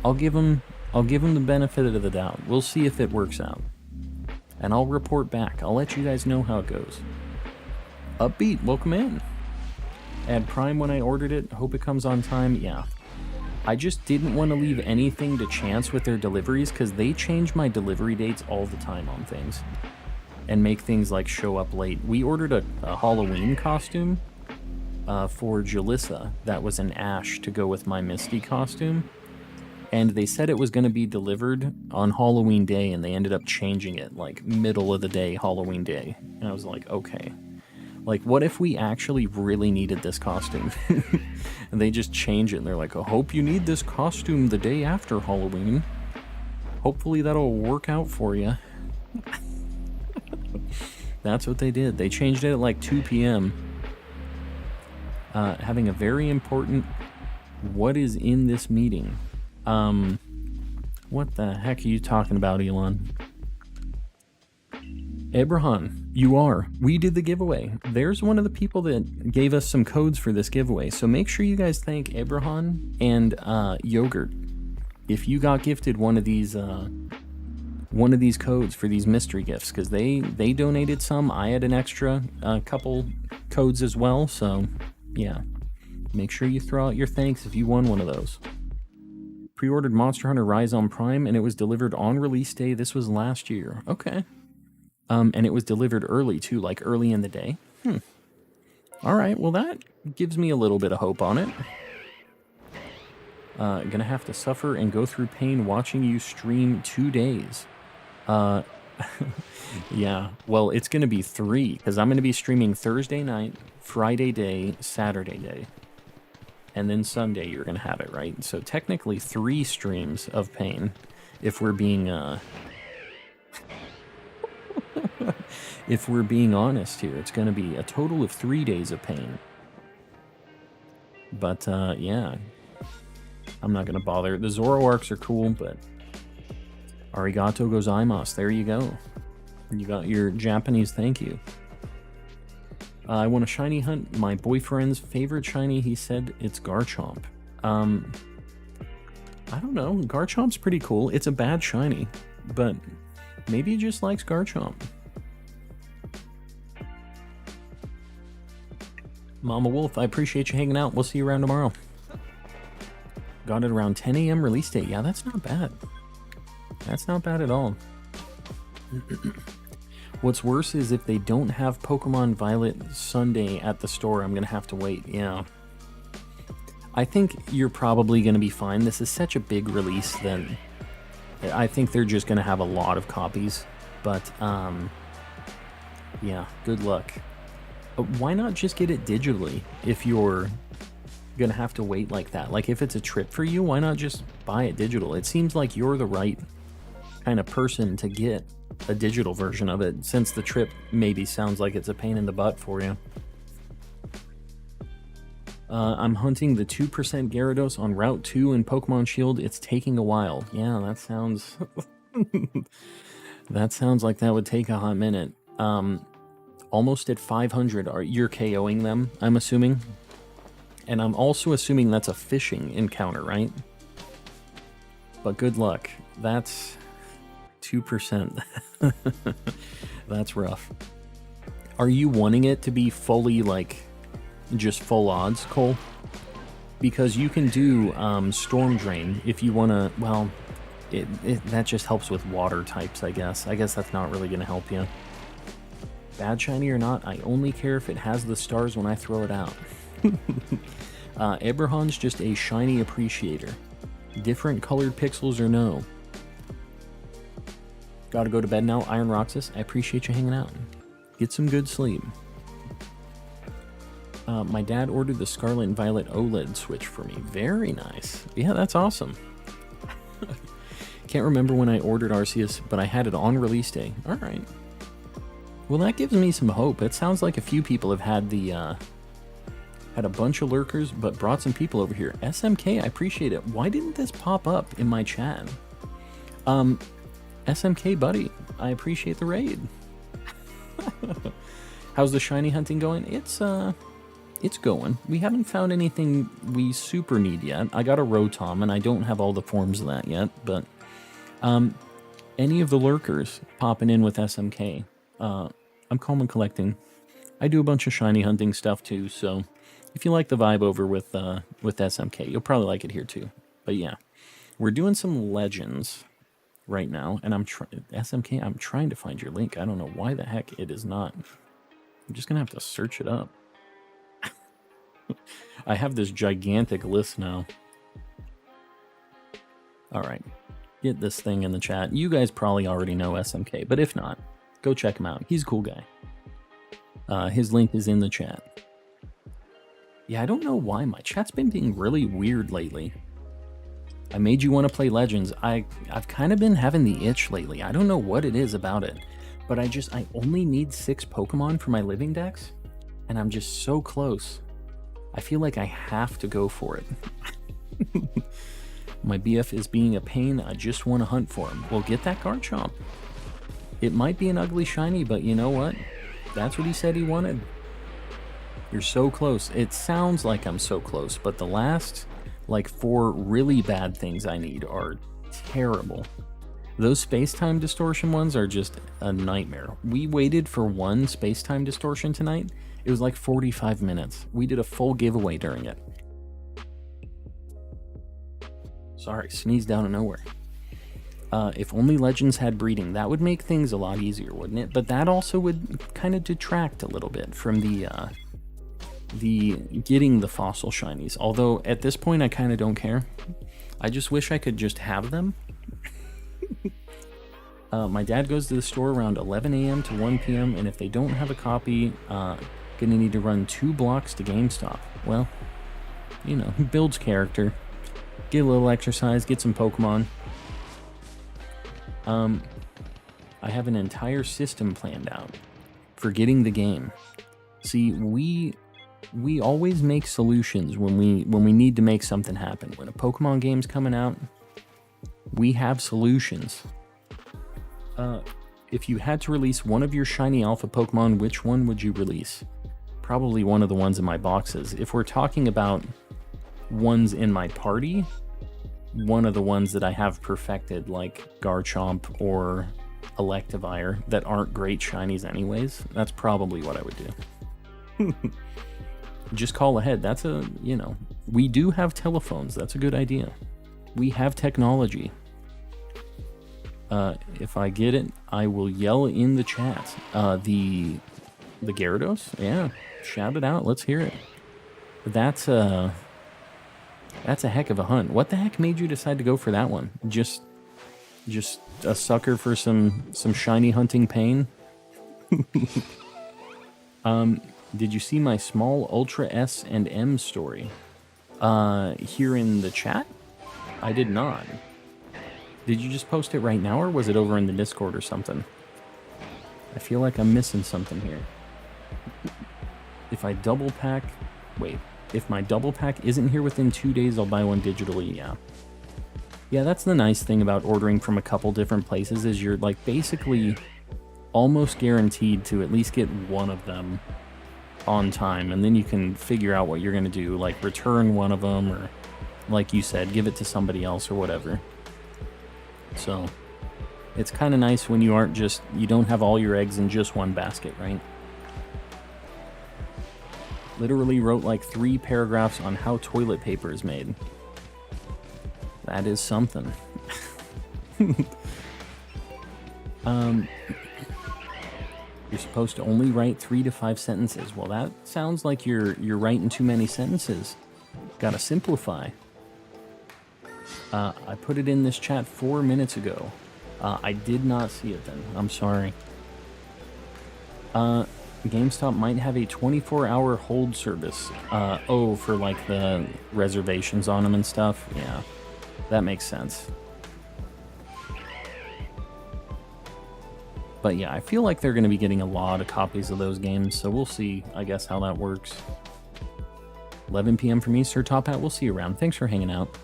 I'll give them the benefit of the doubt. We'll see if it works out. And I'll report back. I'll let you guys know how it goes. Upbeat, welcome in. Add Prime when I ordered it. Hope it comes on time. Yeah. I just didn't want to leave anything to chance with their deliveries because they change my delivery dates all the time on things. And make things like show up late. We ordered a Halloween costume for Jalissa that was an Ash to go with my Misty costume. And they said it was going to be delivered on Halloween Day, and they ended up changing it, like, middle of the day, Halloween Day. And I was like, okay. Like, what if we actually really needed this costume? And they just change it, and they're like, I hope you need this costume the day after Halloween. Hopefully that'll work out for you. That's what they did. They changed it at, like, 2 p.m. Having a very important what is in this meeting. What the heck are you talking about, Elon? Abraham, you are. We did the giveaway. There's one of the people that gave us some codes for this giveaway. So make sure you guys thank Abraham and Yogurt if you got gifted one of these codes for these mystery gifts, because they donated some. I had an extra couple codes as well. So yeah, make sure you throw out your thanks if you won one of those. Pre-ordered Monster Hunter Rise on Prime, and it was delivered on release day. This was last year. Okay. And it was delivered early, too, like early in the day. All right, well, that gives me a little bit of hope on it. Gonna have to suffer and go through pain watching you stream 2 days. Yeah, well, it's gonna be 3, because I'm gonna be streaming Thursday night, Friday day, Saturday day. And then Sunday you're going to have it, right? So technically 3 streams of pain, if we're being, if we're being honest here. It's going to be a total of 3 days of pain. But, yeah. I'm not going to bother. The Zoroarks are cool, but arigato gozaimasu. There you go. You got your Japanese thank you. I want a shiny hunt. My boyfriend's favorite shiny, he said it's Garchomp. I don't know. Garchomp's pretty cool. It's a bad shiny, but maybe he just likes Garchomp. Mama Wolf, I appreciate you hanging out. We'll see you around tomorrow. Got it around 10 a.m. release date. Yeah, that's not bad. That's not bad at all. What's worse is if they don't have Pokemon Violet Sunday at the store, I'm going to have to wait. Yeah. I think you're probably going to be fine. This is such a big release that I think they're just going to have a lot of copies. But, yeah, good luck. Why not just get it digitally if you're going to have to wait like that? Like, if it's a trip for you, why not just buy it digital? It seems like you're the right kind of person to get a digital version of it, since the trip maybe sounds like it's a pain in the butt for you. I'm hunting the 2% Gyarados on Route 2 in Pokemon Shield. It's taking a while. Yeah, that sounds... that sounds like that would take a hot minute. Almost at 500. You're KOing them, I'm assuming? And I'm also assuming that's a fishing encounter, right? But good luck. That's 2%. That's rough. Are you wanting it to be fully, like, just full odds, Cole? Because you can do Storm Drain if you want to, well, that just helps with water types, I guess. I guess that's not really going to help you. Bad shiny or not, I only care if it has the stars when I throw it out. Eberhan's just a shiny appreciator. Different colored pixels or no. Gotta go to bed now, Iron Roxas. I appreciate you hanging out. Get some good sleep. My dad ordered the Scarlet and Violet OLED Switch for me. Very nice. Yeah, that's awesome. Can't remember when I ordered Arceus, but I had it on release day. Alright. Well, that gives me some hope. It sounds like a few people have had the, had a bunch of lurkers, but brought some people over here. SMK, I appreciate it. Why didn't this pop up in my chat? SMK, buddy, I appreciate the raid. How's the shiny hunting going? It's going. We haven't found anything we super need yet. I got a Rotom, and I don't have all the forms of that yet, but any of the lurkers popping in with SMK, I'm calm and collecting. I do a bunch of shiny hunting stuff too, so if you like the vibe over with SMK, you'll probably like it here too. But yeah, we're doing some legends right now, and SMK, I'm trying to find your link. I don't know why the heck it is not. I'm just gonna have to search it up. I have this gigantic list now. Alright, get this thing in the chat. You guys probably already know SMK, but if not, go check him out. He's a cool guy. His link is in the chat. Yeah, I don't know why my chat's been being really weird lately. I made you want to play Legends. I've kind of been having the itch lately. I don't know what it is about it, but I only need 6 Pokemon for my Living Dex, and I'm just so close. I feel like I have to go for it. My BF is being a pain. I just want to hunt for him. Well, get that Garchomp. It might be an ugly shiny, but you know what? That's what he said he wanted. You're so close. It sounds like I'm so close, but the last, like, 4 really bad things I need are terrible. Those space-time distortion ones are just a nightmare. We waited for one space-time distortion tonight. It was like 45 minutes. We did a full giveaway during it. Sorry, sneezed out of nowhere. If only Legends had breeding, that would make things a lot easier, wouldn't it? But that also would kind of detract a little bit from the getting the fossil shinies. Although at this point, I kind of don't care. I just wish I could just have them. My dad goes to the store around 11 a.m. to 1 p.m. and if they don't have a copy, gonna need to run 2 blocks to GameStop. Well, you know, builds character. Get a little exercise, get some Pokemon. I have an entire system planned out for getting the game. See, we always make solutions when we need to make something happen. When a Pokemon game's coming out, we have solutions. If you had to release one of your shiny alpha Pokemon, which one would you release? Probably one of the ones in my boxes. If we're talking about ones in my party, one of the ones that I have perfected, like Garchomp or Electivire, that aren't great shinies anyways, that's probably what I would do. Just call ahead. That's a, you know, we do have telephones. That's a good idea. We have technology. If I get it, I will yell in the chat. The Gyarados? Yeah, shout it out. Let's hear it. That's a heck of a hunt. What the heck made you decide to go for that one? Just a sucker for some shiny hunting pain? Did you see my small Ultra S and M story? Here in the chat? I did not. Did you just post it right now, or was it over in the Discord or something? I feel like I'm missing something here. If I double pack... Wait. If my double pack isn't here within 2 days, I'll buy one digitally, yeah. Yeah, that's the nice thing about ordering from a couple different places, is you're, like, basically almost guaranteed to at least get one of them on time, and then you can figure out what you're going to do, like return one of them, or, like you said, give it to somebody else or whatever. So, it's kind of nice when you aren't just, you don't have all your eggs in just one basket, right? Literally wrote like 3 paragraphs on how toilet paper is made. That is something. You're supposed to only write 3 to 5 sentences. Well, that sounds like you're writing too many sentences. Gotta simplify. I put it in this chat 4 minutes ago. I did not see it then. I'm sorry. GameStop might have a 24-hour hold service. Oh, for like the reservations on them and stuff? Yeah, that makes sense. But yeah, I feel like they're going to be getting a lot of copies of those games, so we'll see, I guess, how that works. 11 p.m. for me, Sir Top Hat. We'll see you around. Thanks for hanging out.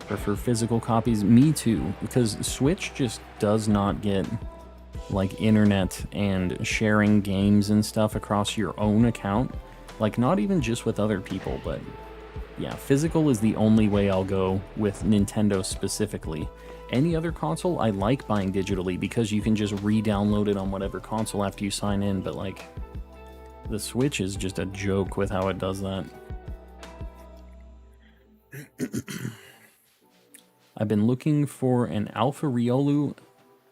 Prefer physical copies? Me too, because Switch just does not get like internet and sharing games and stuff across your own account. Like, not even just with other people, but yeah, physical is the only way I'll go with Nintendo specifically. Any other console, I like buying digitally because you can just re-download it on whatever console after you sign in, but like, the Switch is just a joke with how it does that. I've been looking for an Alpha Riolu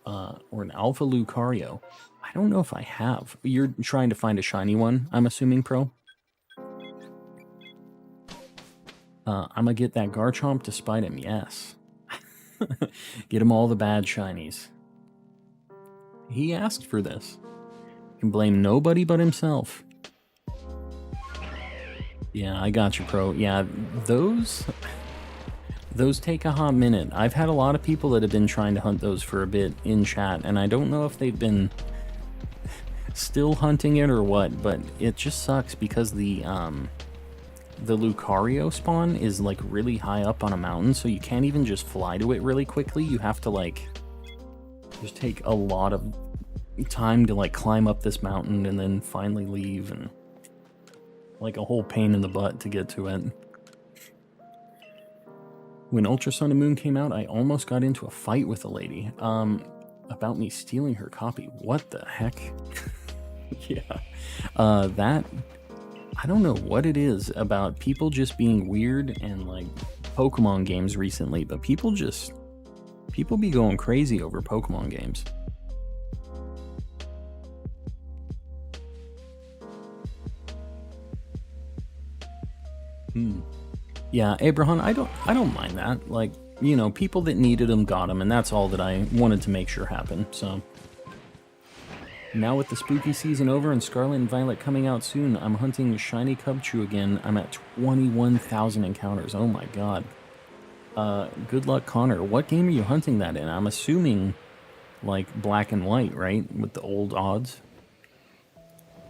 or an Alpha Lucario. I don't know if I have. You're trying to find a shiny one, I'm assuming, Pro? I'm gonna get that Garchomp to spite him, yes. Get him all the bad shinies. He asked for this. Can blame nobody but himself. Yeah, I got you, Pro. Yeah, those take a hot minute. I've had a lot of people that have been trying to hunt those for a bit in chat, and I don't know if they've been still hunting it or what, but it just sucks because the Lucario spawn is like really high up on a mountain, so you can't even just fly to it really quickly. You have to like just take a lot of time to like climb up this mountain and then finally leave, and like a whole pain in the butt to get to it. When Ultra Sun and Moon came out, I almost got into a fight with a lady about me stealing her copy. What the heck? Yeah, that, I don't know what it is about people just being weird and like Pokemon games recently, but people be going crazy over Pokemon games. Yeah, Abraham, I don't mind that. Like, you know, people that needed them got them, and that's all that I wanted to make sure happened. So now with the spooky season over and Scarlet and Violet coming out soon, I'm hunting Shiny Cubchoo again. I'm at 21,000 encounters. Oh my god. Good luck, Connor. What game are you hunting that in? I'm assuming like black and white, right? With the old odds.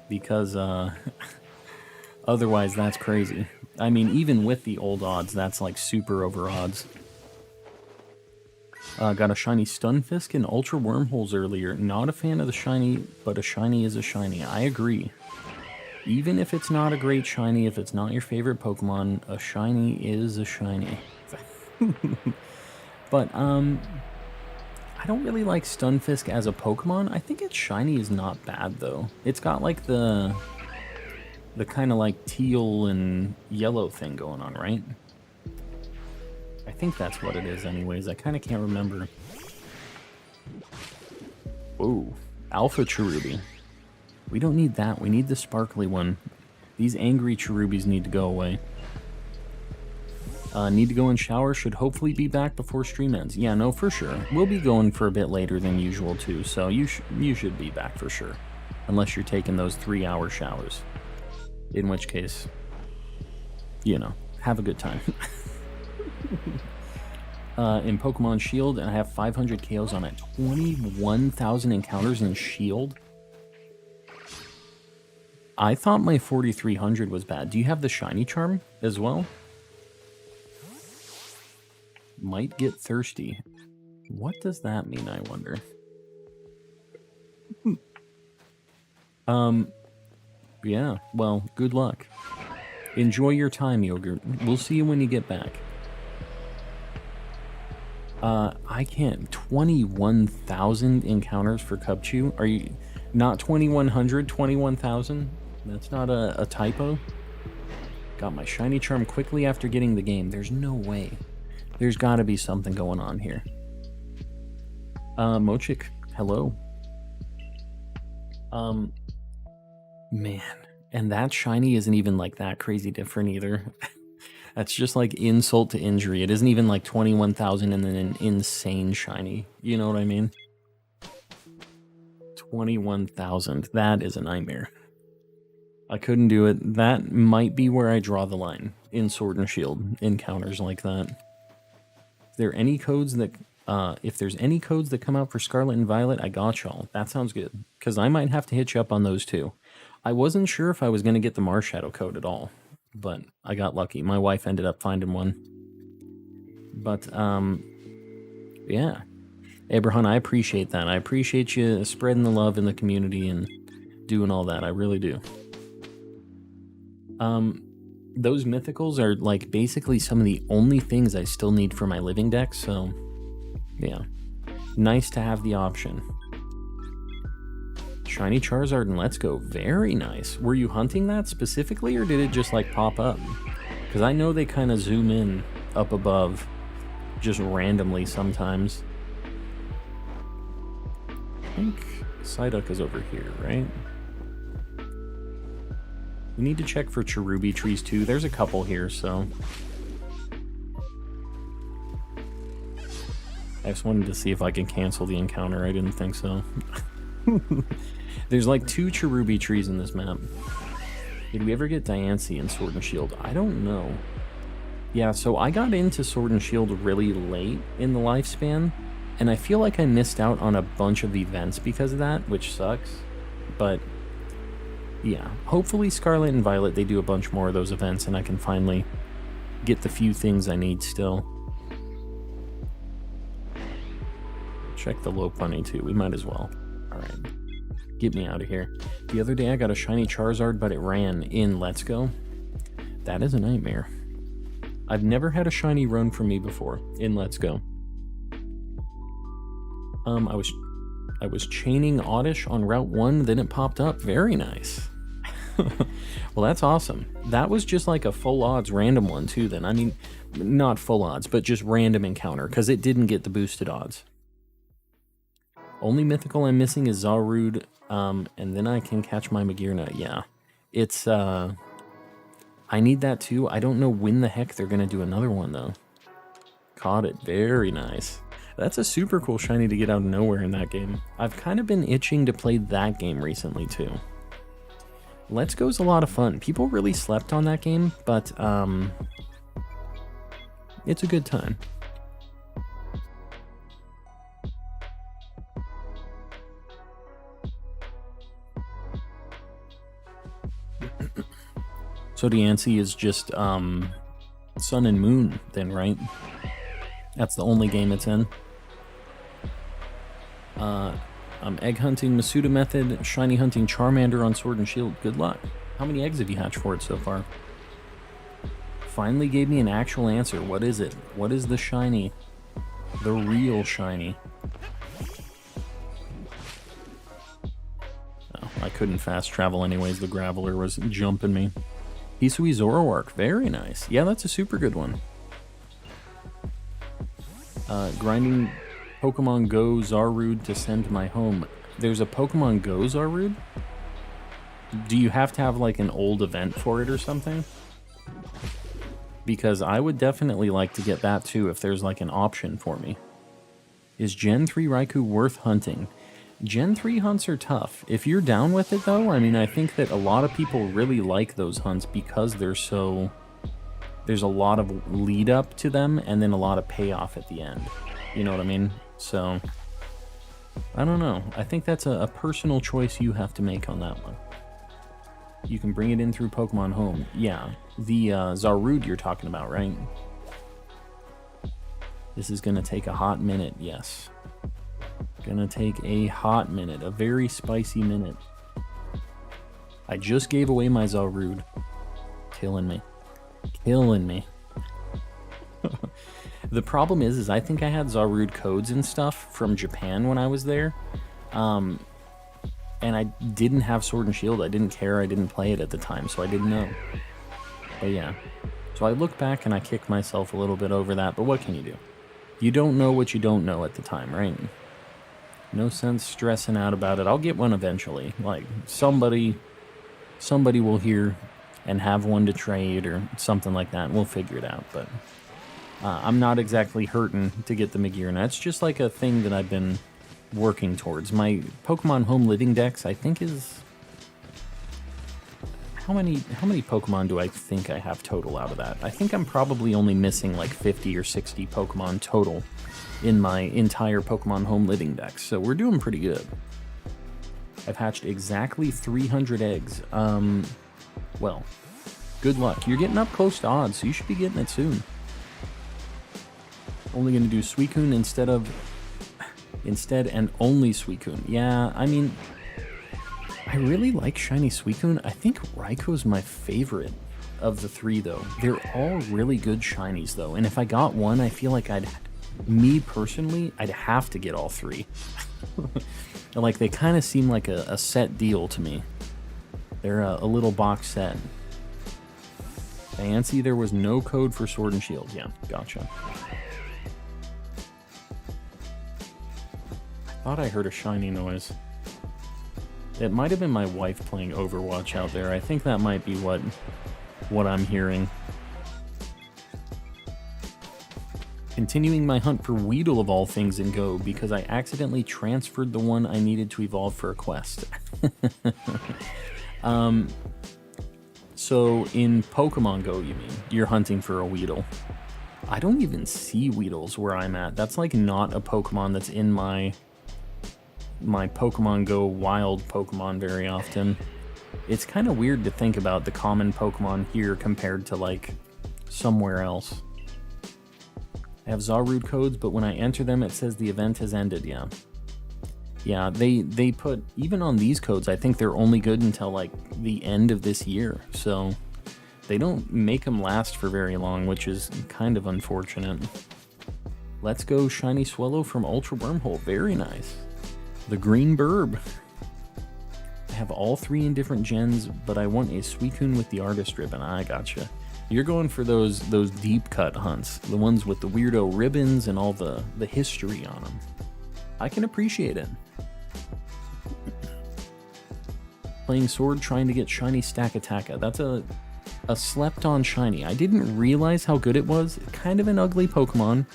Because otherwise that's crazy. I mean, even with the old odds, that's like super over odds. Got a shiny Stunfisk and Ultra Wormholes earlier. Not a fan of the shiny, but a shiny is a shiny. I agree. Even if it's not a great shiny, if it's not your favorite Pokemon, a shiny is a shiny. But, I don't really like Stunfisk as a Pokemon. I think its shiny is not bad, though. It's got, like, the kind of, like, teal and yellow thing going on, right? I think that's what it is anyways. I kind of can't remember. Whoa. Alpha Cherubi. We don't need that. We need the sparkly one. These angry Cherubis need to go away. Need to go and shower. Should hopefully be back before stream ends. Yeah, no, for sure. We'll be going for a bit later than usual, too. So you should be back for sure. Unless you're taking those 3-hour showers. In which case, you know, have a good time. In Pokemon Shield, and I have 500 KOs on it. 21,000 encounters in Shield? I thought my 4,300 was bad. Do you have the Shiny Charm as well? Might get thirsty. What does that mean, I wonder? Yeah, well, good luck. Enjoy your time, Yogurt. We'll see you when you get back. I can't. 21,000 encounters for Cubchoo? Are you... Not 2100, 21,000. That's not a typo. Got my shiny charm quickly after getting the game. There's no way. There's got to be something going on here. Mochik, hello. Man, and that shiny isn't even like that crazy different either. That's just like insult to injury. It isn't even like 21,000 and then an insane shiny. You know what I mean? 21,000. That is a nightmare. I couldn't do it. That might be where I draw the line in Sword and Shield encounters like that. If there's any codes that come out for Scarlet and Violet, I got y'all. That sounds good. Because I might have to hit you up on those too. I wasn't sure if I was going to get the Marshadow code at all. But I got lucky. My wife ended up finding one. But, yeah. Abraham, I appreciate that. I appreciate you spreading the love in the community and doing all that. I really do. Those mythicals are like basically some of the only things I still need for my living dex, so yeah. Nice to have the option. Shiny Charizard and Let's Go. Very nice. Were you hunting that specifically, or did it just like pop up? Because I know they kind of zoom in up above just randomly sometimes. I think Psyduck is over here, right? We need to check for cherubi trees too. There's a couple here, so I just wanted to see if I can cancel the encounter. I didn't think so. There's like 2 cherubi trees in this map. Did we ever get Diancie in Sword and Shield? I don't know. Yeah, so I got into Sword and Shield really late in the lifespan, and I feel like I missed out on a bunch of events because of that, which sucks. But yeah, hopefully Scarlet and Violet, they do a bunch more of those events and I can finally get the few things I need still. Check the Lopunny too, we might as well. Alright, get me out of here. The other day I got a shiny Charizard, but it ran in Let's Go. That is a nightmare. I've never had a shiny run from me before in Let's Go. I was chaining Oddish on Route 1, then it popped up. Very nice. Well, that's awesome. That was just like a full odds random one too then. I mean, not full odds, but just random encounter, because it didn't get the boosted odds. Only mythical I'm missing is Zarude, and then I can catch my Magearna. Yeah, it's, I need that too. I don't know when the heck they're going to do another one though. Caught it. Very nice. That's a super cool shiny to get out of nowhere in that game. I've kind of been itching to play that game recently too. Let's Go's a lot of fun. People really slept on that game, but it's a good time. So Diancie is just Sun and Moon then, right? That's the only game it's in. I'm egg hunting Masuda method, shiny hunting Charmander on Sword and Shield. Good luck. How many eggs have you hatched for it so far? Finally gave me an actual answer. What is it? What is the shiny? The real shiny. Oh, I couldn't fast travel anyways. The Graveler was jumping me. Hisui Zoroark. Very nice. Yeah, that's a super good one. Grinding Pokemon Go Zarude to send to my home. There's a Pokemon Go Zarude? Do you have to have like an old event for it or something? Because I would definitely like to get that too if there's like an option for me. Is Gen 3 Raikou worth hunting? Gen 3 hunts are tough. If you're down with it though, I mean, I think that a lot of people really like those hunts because they're so... There's a lot of lead up to them and then a lot of payoff at the end. You know what I mean? So, I don't know. I think that's a personal choice you have to make on that one. You can bring it in through Pokemon Home. Yeah, the Zarude you're talking about, right? This is going to take a hot minute, yes. Gonna take a hot minute, a very spicy minute. I just gave away my Zarude. Killing me. Killing me. The problem is I think I had Zarude codes and stuff from Japan when I was there. And I didn't have Sword and Shield. I didn't care. I didn't play it at the time, so I didn't know. But yeah. So I look back and I kick myself a little bit over that, but what can you do? You don't know what you don't know at the time, right? No sense stressing out about it. I'll get one eventually. Like, somebody will hear and have one to trade or something like that, and we'll figure it out. But I'm not exactly hurting to get the Magearna. It's just like a thing that I've been working towards. My Pokemon Home Living Dex, I think, is... How many Pokemon do I think I have total out of that? I think I'm probably only missing like 50 or 60 Pokemon total in my entire Pokemon Home Living Dex, so we're doing pretty good. I've hatched exactly 300 eggs. Well, good luck. You're getting up close to odds, so you should be getting it soon. Only going to do Suicune instead and only Suicune. Yeah, I mean, I really like Shiny Suicune. I think Raikou my favorite of the three, though. They're all really good shinies, though, and if I got one, I feel like me personally, I'd have to get all three. Like, they kind of seem like a set deal to me. They're a little box set. Fancy, there was no code for Sword and Shield. Yeah, gotcha. I thought I heard a shiny noise. It might have been my wife playing Overwatch out there. I think that might be what I'm hearing. Continuing my hunt for Weedle of all things in Go because I accidentally transferred the one I needed to evolve for a quest. So in Pokemon Go, you mean? You're hunting for a Weedle. I don't even see Weedles where I'm at. That's like not a Pokemon that's in my Pokemon Go wild Pokemon very often. It's kind of weird to think about the common Pokemon here compared to like somewhere else. I have Zarude codes, but when I enter them, it says the event has ended. Yeah. Yeah, they put, even on these codes, I think they're only good until like the end of this year. So they don't make them last for very long, which is kind of unfortunate. Let's go Shiny Swellow from Ultra Wormhole. Very nice. The Green Burb. I have all three in different gens, but I want a Suicune with the artist ribbon. I gotcha. You're going for those deep cut hunts, the ones with the weirdo ribbons and all the history on them. I can appreciate it. Playing Sword, trying to get Shiny Stakataka. That's a slept-on Shiny. I didn't realize how good it was. Kind of an ugly Pokemon,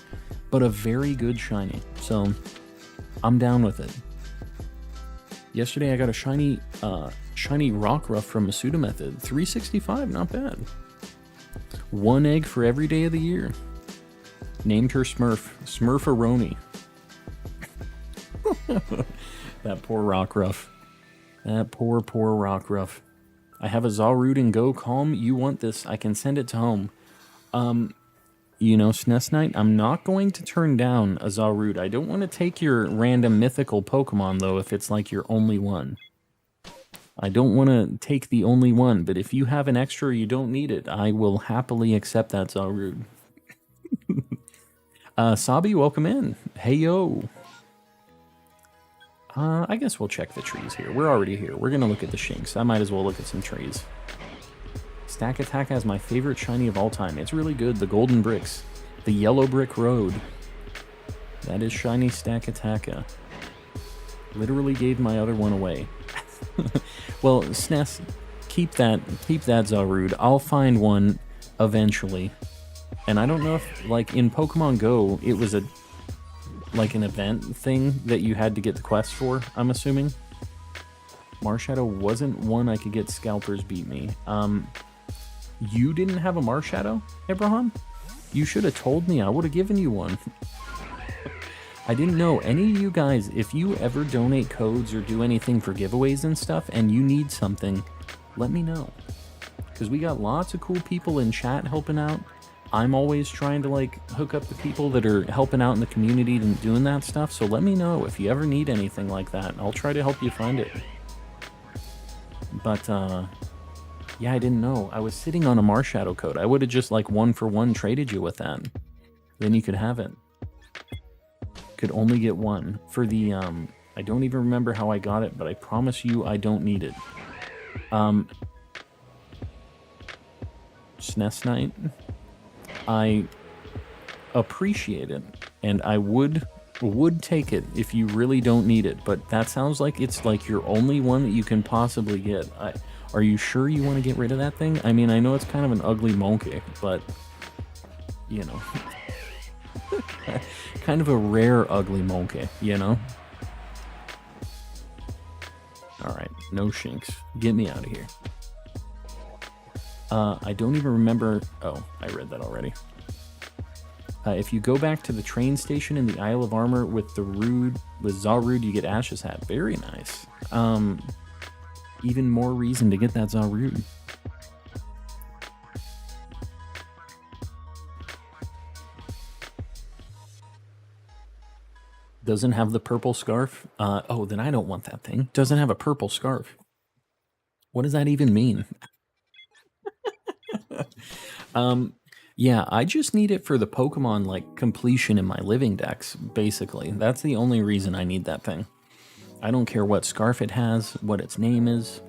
but a very good Shiny. So, I'm down with it. Yesterday I got a shiny Rockruff from Masuda Method. 365, not bad. 1 egg for every day of the year. Named her Smurf. Smurfaroni. That poor Rockruff. That poor Rockruff. I have a Zarude in Go. Calm, you want this. I can send it to home. You know, SNES Knight, I'm not going to turn down a Zarude. I don't want to take your random mythical Pokemon, though, if it's like your only one. I don't want to take the only one, but if you have an extra or you don't need it, I will happily accept that Zarude. Sabi, welcome in. Hey, yo. I guess we'll check the trees here. We're already here. We're going to look at the Shinx. I might as well look at some trees. Stakataka is my favorite shiny of all time. It's really good. The golden bricks. The yellow brick road. That is shiny Stakataka. Literally gave my other one away. Well, SNES, keep that Zarude. I'll find one eventually. And I don't know if, like, in Pokemon Go, it was like an event thing that you had to get the quest for, I'm assuming. Marshadow wasn't one I could get. Scalpers beat me. You didn't have a Marshadow, Abraham? You should have told me. I would have given you one. I didn't know. Any of you guys, if you ever donate codes or do anything for giveaways and stuff and you need something, let me know. Because we got lots of cool people in chat helping out. I'm always trying to like hook up the people that are helping out in the community and doing that stuff. So let me know if you ever need anything like that. I'll try to help you find it. But yeah, I didn't know. I was sitting on a Marshadow code. I would have just like 1-for-1 traded you with that. Then you could have it. Could only get one. For the I don't even remember how I got it, but I promise you I don't need it. SNES Night, I appreciate it, and I would take it if you really don't need it, but that sounds like it's like your only one that you can possibly get. Are you sure you want to get rid of that thing? I mean, I know it's kind of an ugly monkey, but, you know, kind of a rare ugly monkey, you know? Alright, no shinks. Get me out of here. I don't even remember... Oh, I read that already. If you go back to the train station in the Isle of Armor with Zarude, you get Ash's hat. Very nice. Even more reason to get that Zarude. Doesn't have the purple scarf? Oh, then I don't want that thing. Doesn't have a purple scarf. What does that even mean? Yeah, I just need it for the Pokemon, like, completion in my Living Dex, basically. That's the only reason I need that thing. I don't care what scarf it has, what its name is,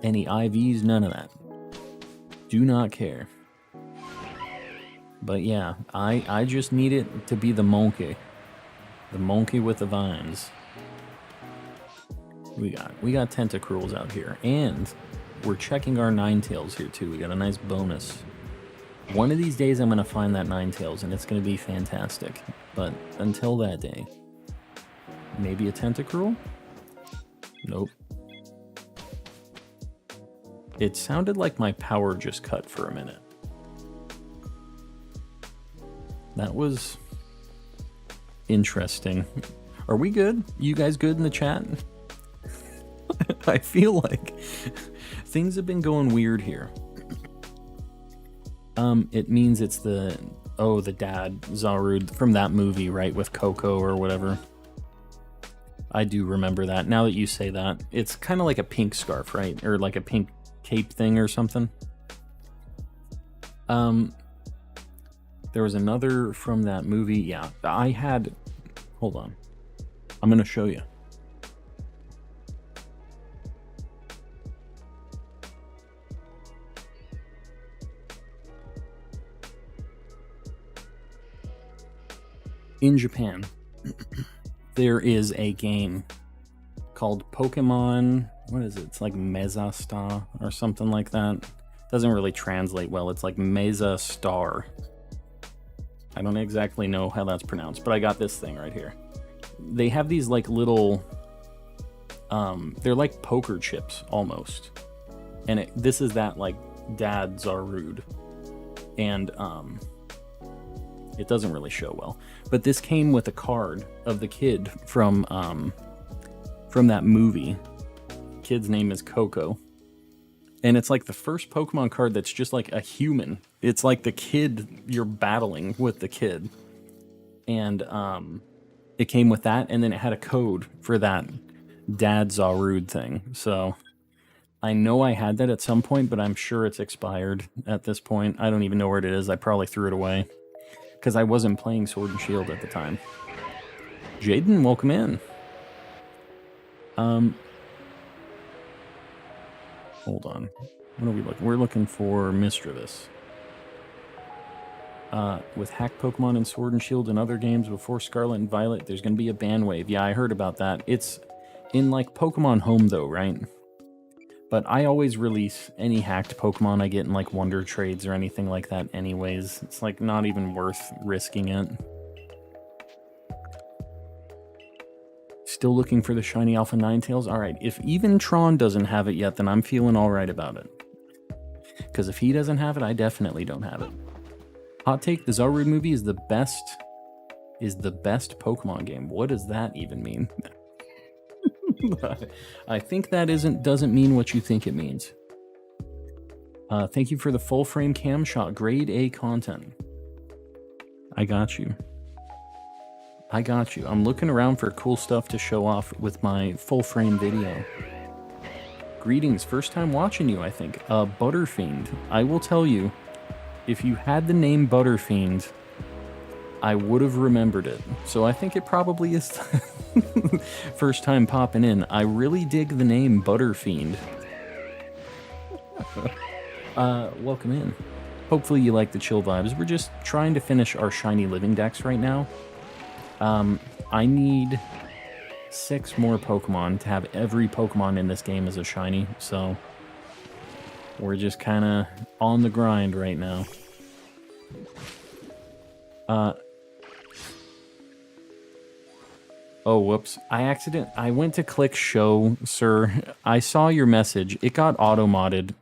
any IVs, none of that. Do not care. But yeah, I just need it to be the monkey. The monkey with the vines. We got Tentacruels out here, and we're checking our Ninetales here too. We got a nice bonus. One of these days I'm going to find that Ninetales, and it's going to be fantastic. But until that day, maybe a Tentacruel? Nope. It sounded like my power just cut for a minute. That was interesting. Are we good? You guys good in the chat? I feel like things have been going weird here. It means it's the dad, Zarude, from that movie, right, with Coco or whatever. I do remember that. Now that you say that, it's kind of like a pink scarf, right? Or like a pink cape thing or something. There was another from that movie. Yeah, I had... Hold on. I'm going to show you. In Japan, there is a game called Pokemon, what is it? It's like Mesa Star or something like that. Doesn't really translate well. It's like Mesa Star. I don't exactly know how that's pronounced, but I got this thing right here. They have these like little, they're like poker chips almost. And this is that like Dad Zarude. And it doesn't really show well. But this came with a card of the kid from that movie. Kid's name is Coco. And it's like the first Pokemon card that's just like a human. It's like the kid, you're battling with the kid. And it came with that, and then it had a code for that Dad Zarude thing. So I know I had that at some point, but I'm sure it's expired at this point. I don't even know where it is. I probably threw it away. Because I wasn't playing Sword and Shield at the time. Jaden, welcome in. Hold on. What are we looking? We're looking for Misdreavus. With hacked Pokemon in Sword and Shield and other games before Scarlet and Violet, there's going to be a ban wave. Yeah, I heard about that. It's in, like, Pokemon Home, though, right? But I always release any hacked Pokemon I get in, like, Wonder Trades or anything like that anyways. It's, like, not even worth risking it. Still looking for the Shiny Alpha Ninetales? Alright, if even Tron doesn't have it yet, then I'm feeling alright about it. Because if he doesn't have it, I definitely don't have it. Hot take, the Zarude movie is the best best Pokemon game. What does that even mean? I think that doesn't mean what you think it means. Thank you for the full frame cam shot. Grade A content. I got you. I got you. I'm looking around for cool stuff to show off with my full frame video. Greetings, first time watching you, I think. Butterfiend. I will tell you, if you had the name Butterfiend, I would have remembered it. So I think it probably is First time popping in. I really dig the name Butterfiend. Welcome in. Hopefully you like the chill vibes. We're just trying to finish our Shiny Living Dex right now. I need 6 more Pokemon to have every Pokemon in this game as a Shiny, so we're just kind of on the grind right now. Oh, whoops. I went to click show, sir. I saw your message. It got auto-modded.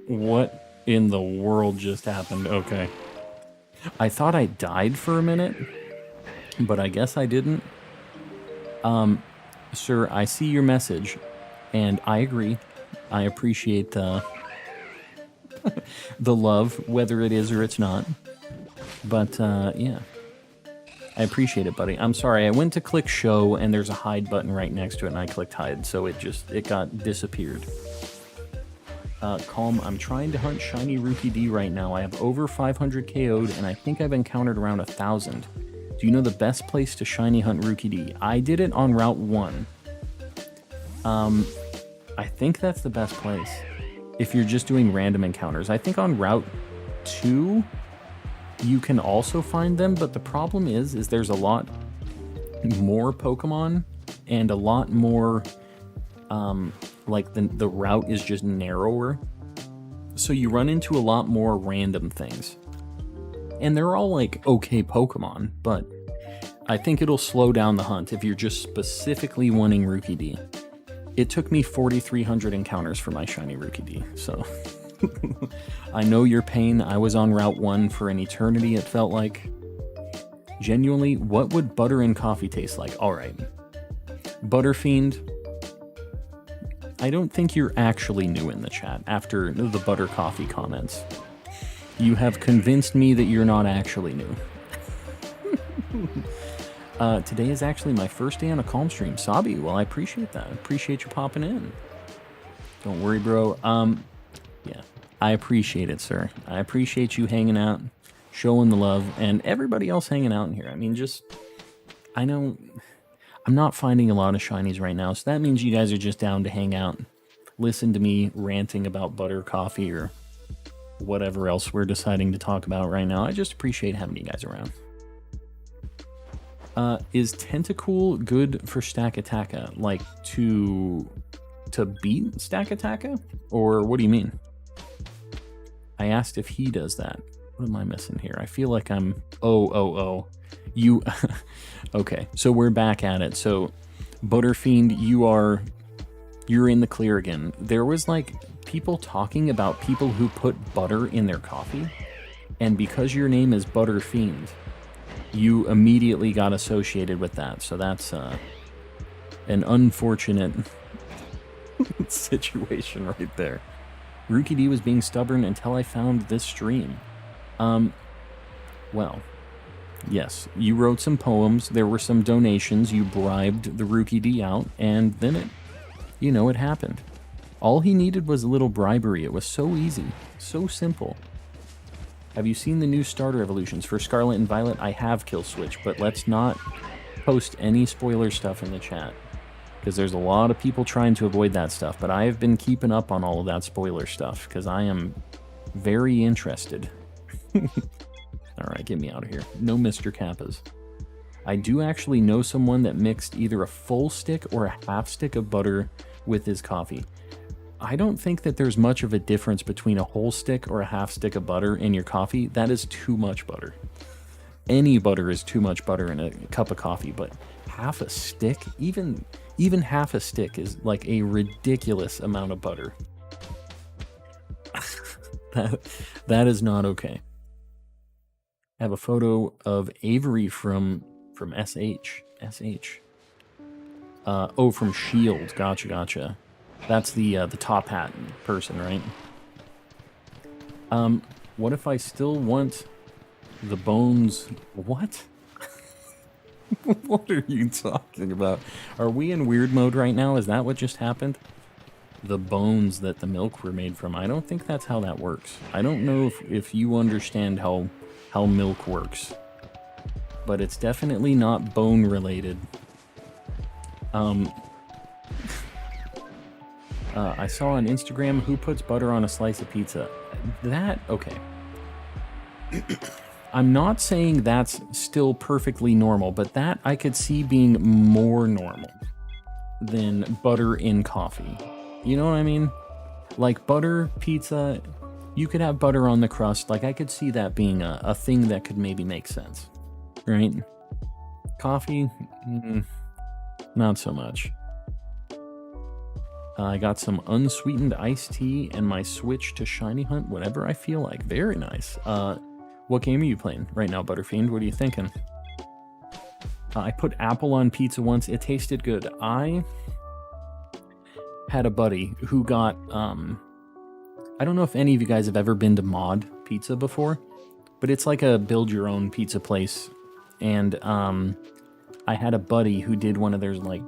What in the world just happened? Okay. I thought I died for a minute, but I guess I didn't. Sir, I see your message, and I agree. I appreciate the love, whether it is or it's not. But, yeah. I appreciate it, buddy. I'm sorry, I went to click show, and there's a hide button right next to it, and I clicked hide, so it got disappeared. Calm, I'm trying to hunt Shiny Rookie D right now. I have over 500 KO'd, and I think I've encountered around 1,000. Do you know the best place to Shiny hunt Rookie D? I did it on Route 1. I think that's the best place. If you're just doing random encounters. I think on Route 2... you can also find them, but the problem is there's a lot more Pokemon and a lot more, like the route is just narrower. So you run into a lot more random things. And they're all like okay Pokemon, but I think it'll slow down the hunt if you're just specifically wanting Rookie D. It took me 4,300 encounters for my Shiny Rookie D, so... I know your pain. I was on Route 1 for an eternity, it felt like. Genuinely, what would butter and coffee taste like? Alright. Butterfiend, I don't think you're actually new in the chat after the butter coffee comments. You have convinced me that you're not actually new. Today is actually my first day on a Calm stream. Sabi, well, I appreciate that. I appreciate you popping in. Don't worry, bro. Yeah. I appreciate it, sir. I appreciate you hanging out, showing the love, and everybody else hanging out in here. I mean, I know I'm not finding a lot of shinies right now, so that means you guys are just down to hang out, listen to me ranting about butter coffee or whatever else we're deciding to talk about right now. I just appreciate having you guys around. Is Tentacool good for Stack Attacka? Like, to beat Stack Attacka? Or what do you mean? I asked if he does that. What am I missing here? I feel like I'm... Oh. You... Okay, so we're back at it. So, Butterfiend, you're in the clear again. There was, like, people talking about people who put butter in their coffee. And because your name is Butterfiend, you immediately got associated with that. So that's an unfortunate situation right there. Rookie D was being stubborn until I found this stream. Well, yes, you wrote some poems, there were some donations, you bribed the Rookie D out, and then it happened. All he needed was a little bribery. It was so easy, so simple. Have you seen the new starter evolutions? For Scarlet and Violet, I have Kill Switch, but let's not post any spoiler stuff in the chat. Because there's a lot of people trying to avoid that stuff, but I have been keeping up on all of that spoiler stuff, because I am very interested. Alright, get me out of here. No Mr. Kappas. I do actually know someone that mixed either a full stick or a half stick of butter with his coffee. I don't think that there's much of a difference between a whole stick or a half stick of butter in your coffee. That is too much butter. Any butter is too much butter in a cup of coffee, but half a stick, even half a stick is like a ridiculous amount of butter. that is not okay. I have a photo of Avery from SH. Oh, from Shield. Gotcha. That's the top hat person, right? What if I still want the bones? What? What are you talking about? Are we in weird mode right now? Is that what just happened? The bones that the milk were made from. I don't think that's how that works. I don't know if you understand how milk works. but it's definitely not bone related. I saw on Instagram who puts butter on a slice of pizza. Okay. I'm not saying that's still perfectly normal, but that I could see being more normal than butter in coffee. You know what I mean? Like butter, pizza, you could have butter on the crust. Like I could see that being a thing that could maybe make sense, right? Coffee, not so much. I got some unsweetened iced tea and my switch to Shiny Hunt whenever I feel like. Very nice. What game are you playing right now, Butterfiend? What are you thinking? I put apple on pizza once. It tasted good. I had a buddy who got, I don't know if any of you guys have ever been to Mod Pizza before, but it's like a build-your-own pizza place. And I had a buddy who did one of their like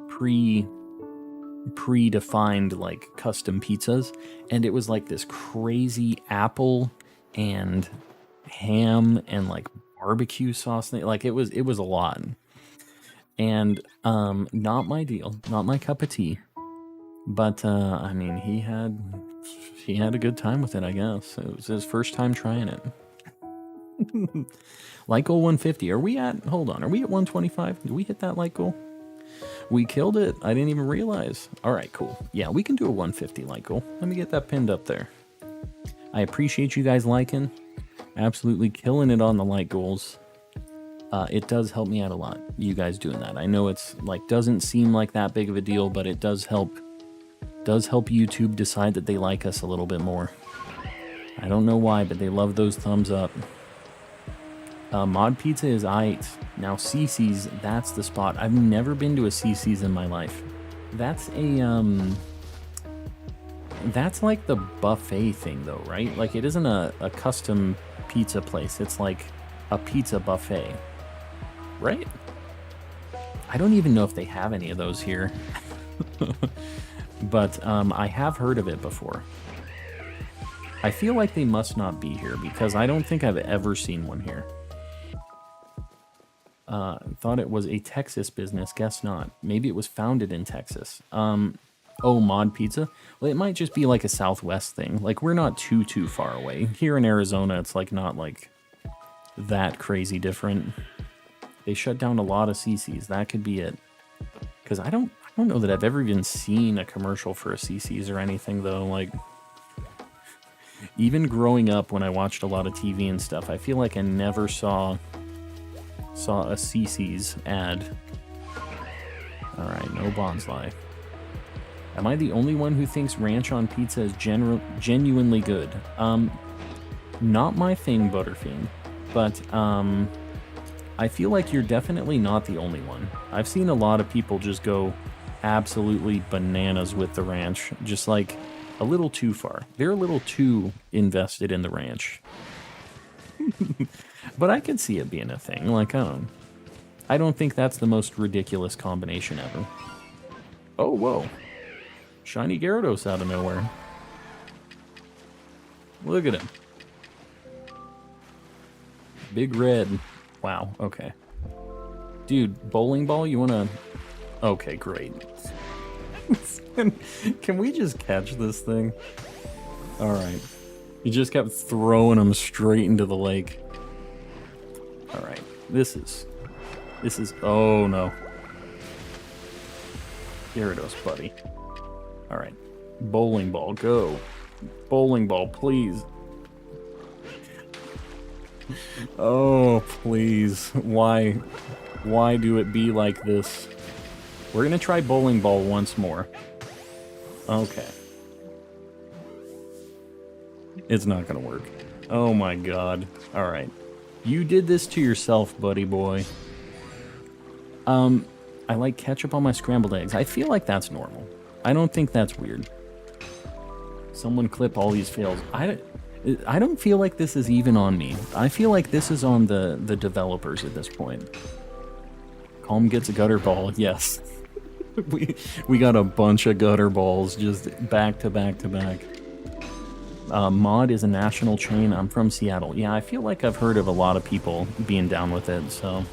predefined like custom pizzas, and it was like this crazy apple and ham and like barbecue sauce thing. Like it was a lot, and not my deal, not my cup of tea, but I mean he had a good time with it, I guess. It was his first time trying it. Like goal 150. Are we at 125? Did we hit that like goal? We killed it. I didn't even realize. All right, cool. Yeah, we can do a 150 like goal. Let me get that pinned up there. I appreciate you guys liking. Absolutely killing it on the like goals. It does help me out a lot, you guys doing that. I know it's like doesn't seem like that big of a deal, but it does help YouTube decide that they like us a little bit more. I don't know why, but they love those thumbs up. Mod Pizza is aight. Now CC's, that's the spot. I've never been to a CC's in my life. That's that's like the buffet thing though, right? Like it isn't a custom pizza place. It's like a pizza buffet, right? I don't even know if they have any of those here. But I have heard of it before. I feel like they must not be here because I don't think I've ever seen one here. Thought it was a Texas business. Guess not. Maybe it was founded in Texas. Oh, Mod Pizza? Well, it might just be like a Southwest thing. Like, we're not too far away. Here in Arizona, it's like not like that crazy different. They shut down a lot of CC's. That could be it. Because I don't know that I've ever even seen a commercial for a CC's or anything, though. Like, even growing up when I watched a lot of TV and stuff, I feel like I never saw a CC's ad. Alright, no Bonsly. Am I the only one who thinks ranch on pizza is genuinely good? Not my thing, Butterfiend. But, I feel like you're definitely not the only one. I've seen a lot of people just go absolutely bananas with the ranch. Just like a little too far. They're a little too invested in the ranch. But I could see it being a thing. Like, I don't think that's the most ridiculous combination ever. Oh, whoa. Shiny Gyarados out of nowhere. Look at him. Big red. Wow, okay. Dude, bowling ball, you wanna... Okay, great. Can we just catch this thing? Alright. He just kept throwing them straight into the lake. Alright, this is... Oh, no. Gyarados, buddy. Alright. Bowling ball, go. Bowling ball, please. Oh, please. Why do it be like this? We're gonna try bowling ball once more. Okay. It's not gonna work. Oh my god. Alright. You did this to yourself, buddy boy. I like ketchup on my scrambled eggs. I feel like that's normal. I don't think that's weird. Someone clip all these fails. I don't feel like this is even on me. I feel like this is on the developers at this point. Calm gets a gutter ball. Yes. we got a bunch of gutter balls just back to back to back. Mod is a national chain. I'm from Seattle. Yeah, I feel like I've heard of a lot of people being down with it, so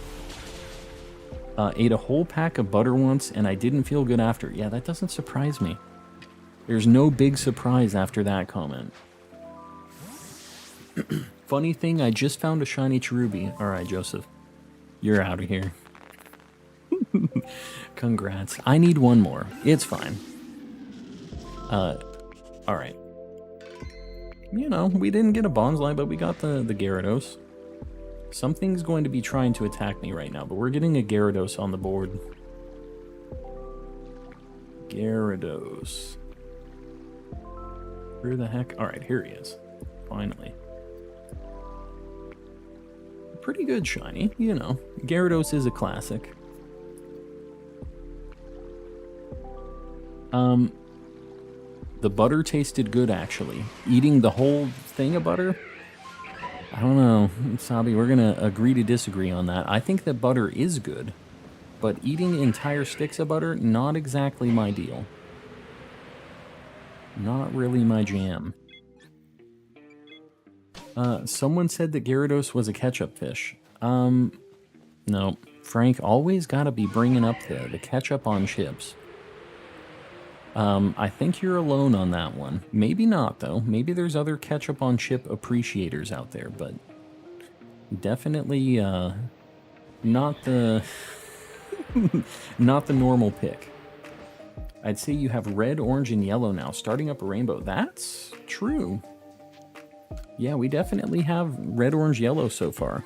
Ate a whole pack of butter once, and I didn't feel good after. Yeah, that doesn't surprise me. There's no big surprise after that comment. Funny thing, I just found a shiny Cherubi. Alright, Joseph. You're out of here. Congrats. I need one more. It's fine. Alright. You know, we didn't get a Bonsly, but we got the Gyarados. Something's going to be trying to attack me right now, but we're getting a Gyarados on the board. Gyarados. Where the heck? Alright, here he is. Finally. Pretty good shiny, you know. Gyarados is a classic. The butter tasted good, actually. Eating the whole thing of butter? I don't know, Sabi, we're gonna agree to disagree on that. I think that butter is good, but eating entire sticks of butter, not exactly my deal. Not really my jam. Someone said that Gyarados was a ketchup fish. No. Frank, always gotta be bringing up the ketchup on chips. I think you're alone on that one. Maybe not, though. Maybe there's other ketchup on chip appreciators out there, but definitely, not the... not the normal pick. I'd say you have red, orange, and yellow now, starting up a rainbow. That's true. Yeah, we definitely have red, orange, yellow so far.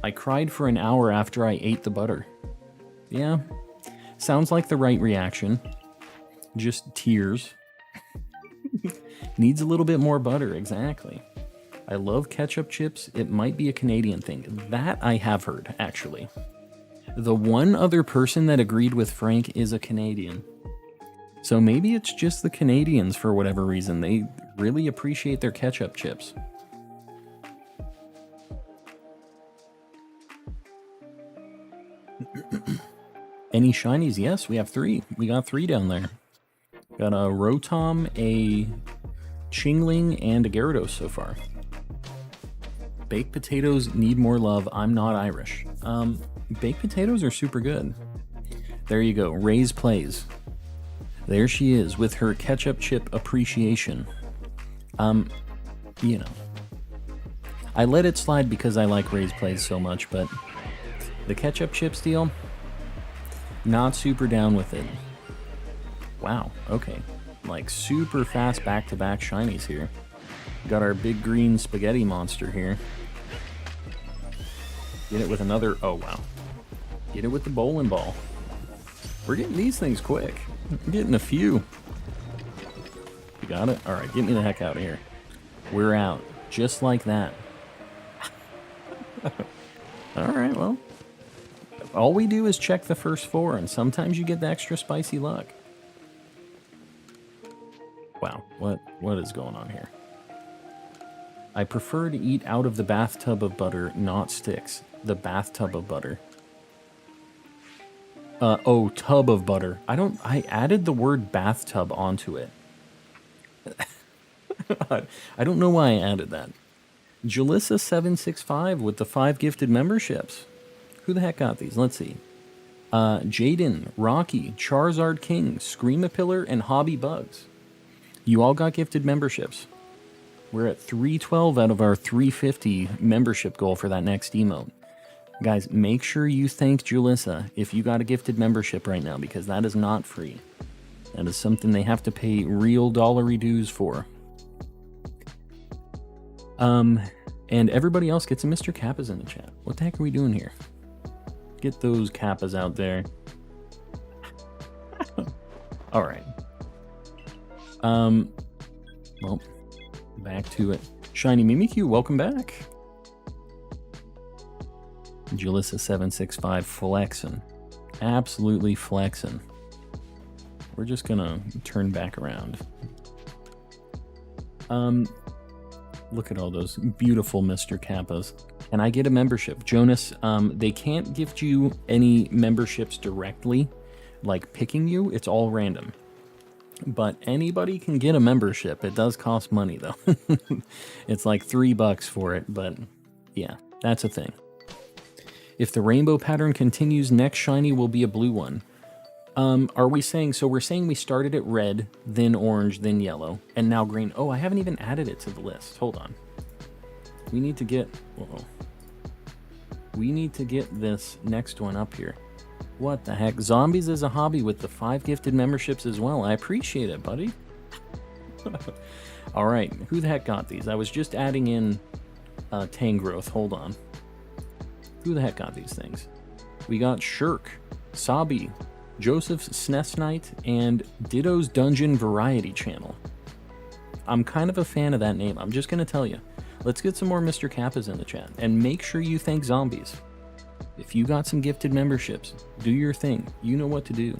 I cried for an hour after I ate the butter. Yeah. Sounds like the right reaction. Just tears. Needs a little bit more butter, exactly. I love ketchup chips. It might be a Canadian thing. That I have heard, actually. The one other person that agreed with Frank is a Canadian. So maybe it's just the Canadians for whatever reason. They really appreciate their ketchup chips. Any shinies? Yes, we have 3. We got 3 down there. Got a Rotom, a Chingling, and a Gyarados so far. Baked potatoes need more love. I'm not Irish. Baked potatoes are super good. There you go. Ray's plays. There she is with her ketchup chip appreciation. You know. I let it slide because I like Ray's plays so much, but the ketchup chips deal, not super down with it. Wow, okay. Like super fast back-to-back shinies here. Got our big green spaghetti monster here. Get it with another, oh wow. Get it with the bowling ball. We're getting these things quick. We're getting a few. You got it? Alright, get me the heck out of here. We're out. Just like that. Alright, well. All we do is check the first 4, and sometimes you get the extra spicy luck. Wow, what is going on here? I prefer to eat out of the bathtub of butter, not sticks. The bathtub of butter. Oh, tub of butter. I added the word bathtub onto it. I don't know why I added that. Jalissa765 with the 5 gifted memberships. Who the heck got these? Let's see. Jaden, Rocky, Charizard King, Screamapillar, and Hobby Bugs. You all got gifted memberships. We're at 312 out of our 350 membership goal for that next emote. Guys, make sure you thank Julissa if you got a gifted membership right now, because that is not free. That is something they have to pay real dollary dues for. And everybody else gets a Mr. Kappas in the chat. What the heck are we doing here? Get those Kappas out there. Alright. Well, back to it. Shiny Mimikyu, welcome back. Jalissa765 flexing. Absolutely flexing. We're just gonna turn back around. Look at all those beautiful Mr. Kappas. And I get a membership. Jonas, they can't gift you any memberships directly, like picking you. It's all random. But anybody can get a membership. It does cost money, though. It's like $3 for it, but yeah, that's a thing. If the rainbow pattern continues, next shiny will be a blue one. Are we saying, so we're saying we started at red, then orange, then yellow, and now green. Oh, I haven't even added it to the list. Hold on. We need to get, we need to get this next one up here. What the heck? Zombies is a hobby with the 5 gifted memberships as well. I appreciate it, buddy. All right, who the heck got these? I was just adding in Tangrowth. Hold on. Who the heck got these things? We got Shirk, Sabi, Joseph's SNES Night, and Ditto's Dungeon Variety Channel. I'm kind of a fan of that name. I'm just going to tell you. Let's get some more Mr. Kappas in the chat. And make sure you thank Zombies. If you got some gifted memberships, do your thing. You know what to do.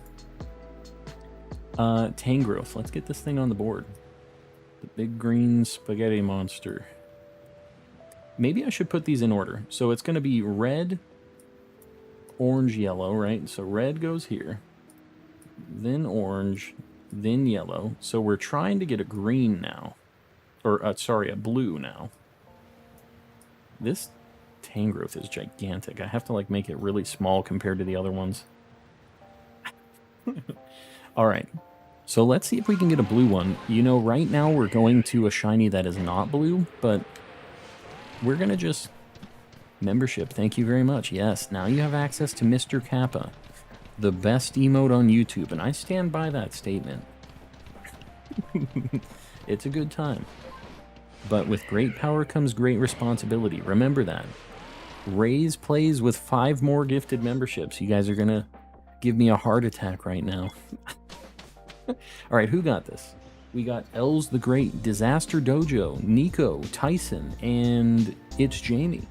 Tangrowth. Let's get this thing on the board. The big green spaghetti monster. Maybe I should put these in order. So it's going to be red, orange, yellow, right? So red goes here, then orange, then yellow. So we're trying to get a green now. Or, sorry, a blue now. This Tangrowth is gigantic. I have to, like, make it really small compared to the other ones. All right. So let's see if we can get a blue one. You know, right now we're going to a shiny that is not blue, but we're going to just... Membership, thank you very much. Yes, now you have access to Mr. Kappa, the best emote on YouTube, and I stand by that statement. It's a good time. But with great power comes great responsibility. Remember that. Raze plays with 5 more gifted memberships. You guys are going to give me a heart attack right now. All right, who got this? We got Els the Great, Disaster Dojo, Nico, Tyson, and It's Jamie.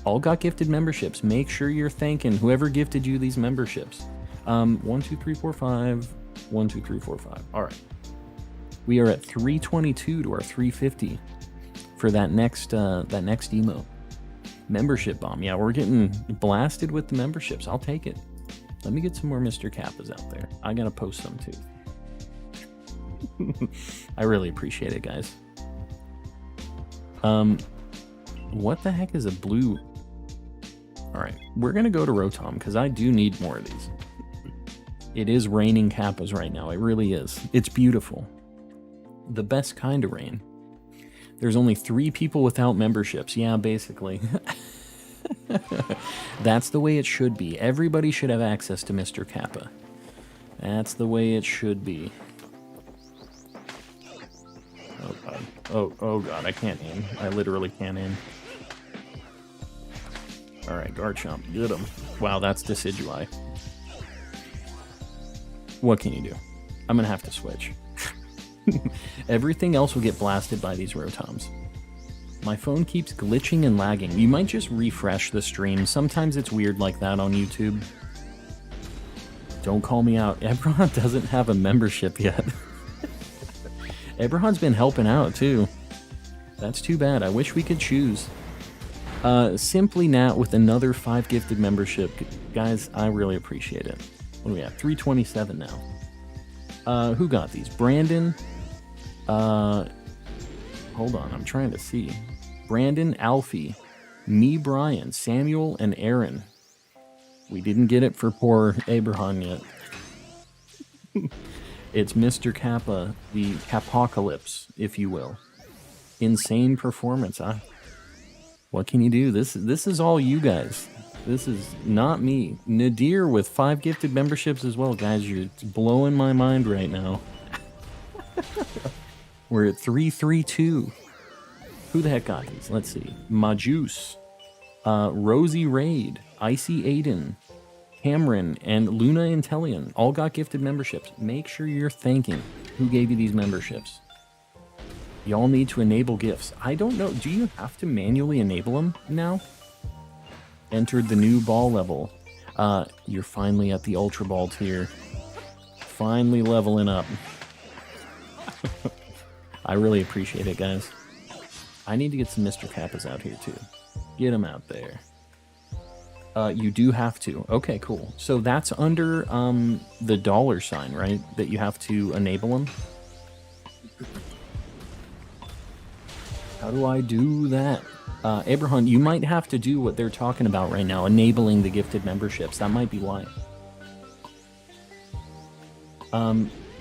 All got gifted memberships. Make sure you're thanking whoever gifted you these memberships. 1, 2, 3, 4, 5. 1, 2, 3, 4, 5. All right. We are at 322 to our 350 for that next emote. Membership bomb. Yeah, we're getting blasted with the memberships. I'll take it. Let me get some more Mr. Kappas out there. I gotta post some too. I really appreciate it, guys. What the heck is a blue? All right, we're gonna go to Rotom because I do need more of these. It is raining Kappas right now. It really is. It's beautiful. The best kind of rain. There's only 3 people without memberships. Yeah, basically. That's the way it should be. Everybody should have access to Mr. Kappa. That's the way it should be. Oh god. Oh god, I can't aim. I literally can't aim. Alright, Garchomp, get him. Wow, that's Decidueye. What can you do? I'm gonna have to switch. Everything else will get blasted by these Rotoms. My phone keeps glitching and lagging. You might just refresh the stream. Sometimes it's weird like that on YouTube. Don't call me out. Ebron doesn't have a membership yet. Ebron's been helping out too. That's too bad. I wish we could choose. Simply Nat with another 5 gifted membership. Guys, I really appreciate it. What do we have? 327 now. Who got these? Brandon. Hold on. I'm trying to see. Brandon, Alfie, me, Brian, Samuel, and Aaron. We didn't get it for poor Abraham yet. It's Mr. Kappa, the Capocalypse, if you will. Insane performance, huh? What can you do? This is all you guys. This is not me. Nadir with 5 gifted memberships as well. Guys, you're blowing my mind right now. We're at 332. Who the heck got these? Let's see. Majus, Rosie Raid, Icy Aiden, Cameron, and Luna Intellion all got gifted memberships. Make sure you're thanking who gave you these memberships. Y'all need to enable gifts. I don't know. Do you have to manually enable them now? Entered the new ball level. You're finally at the Ultra Ball tier. Finally leveling up. I really appreciate it, guys. I need to get some Mr. Kappas out here, too. Get them out there. You do have to. Okay, cool. So that's under the $sign, right? That you have to enable them. How do I do that? Abraham, you might have to do what they're talking about right now, enabling the gifted memberships. That might be why.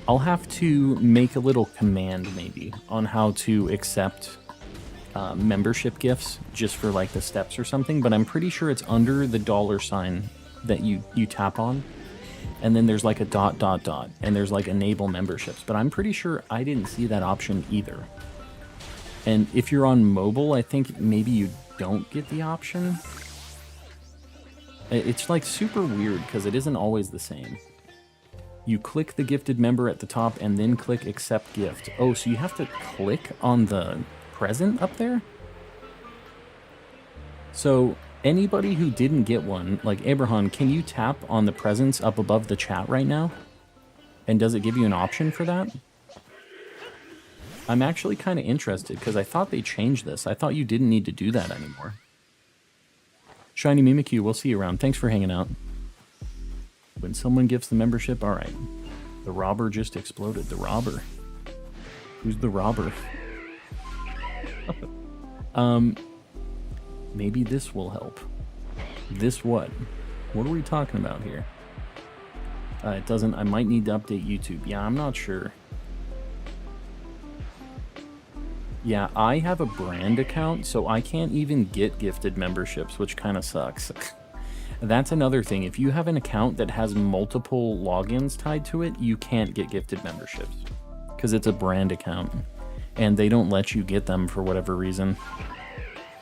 I'll have to make a little command maybe on how to accept membership gifts just for like the steps or something, but I'm pretty sure it's under the $sign that you tap on, and then there's like a ... and there's like enable memberships, but I'm pretty sure I didn't see that option either. And if you're on mobile, I think maybe you don't get the option. It's like super weird because it isn't always the same. You click the gifted member at the top and then click accept gift. Oh, so you have to click on the present up there? So anybody who didn't get one, like Abraham, can you tap on the presents up above the chat right now? And does it give you an option for that? I'm actually kind of interested because I thought they changed this. I thought you didn't need to do that anymore. Shiny Mimikyu, we'll see you around. Thanks for hanging out. When someone gives the membership, all right. The robber just exploded. The robber. Who's the robber? Maybe this will help. This what? What are we talking about here? It doesn't. I might need to update YouTube. Yeah, I'm not sure. Yeah, I have a brand account, so I can't even get gifted memberships, which kind of sucks. That's another thing. If you have an account that has multiple logins tied to it, you can't get gifted memberships because it's a brand account and they don't let you get them for whatever reason.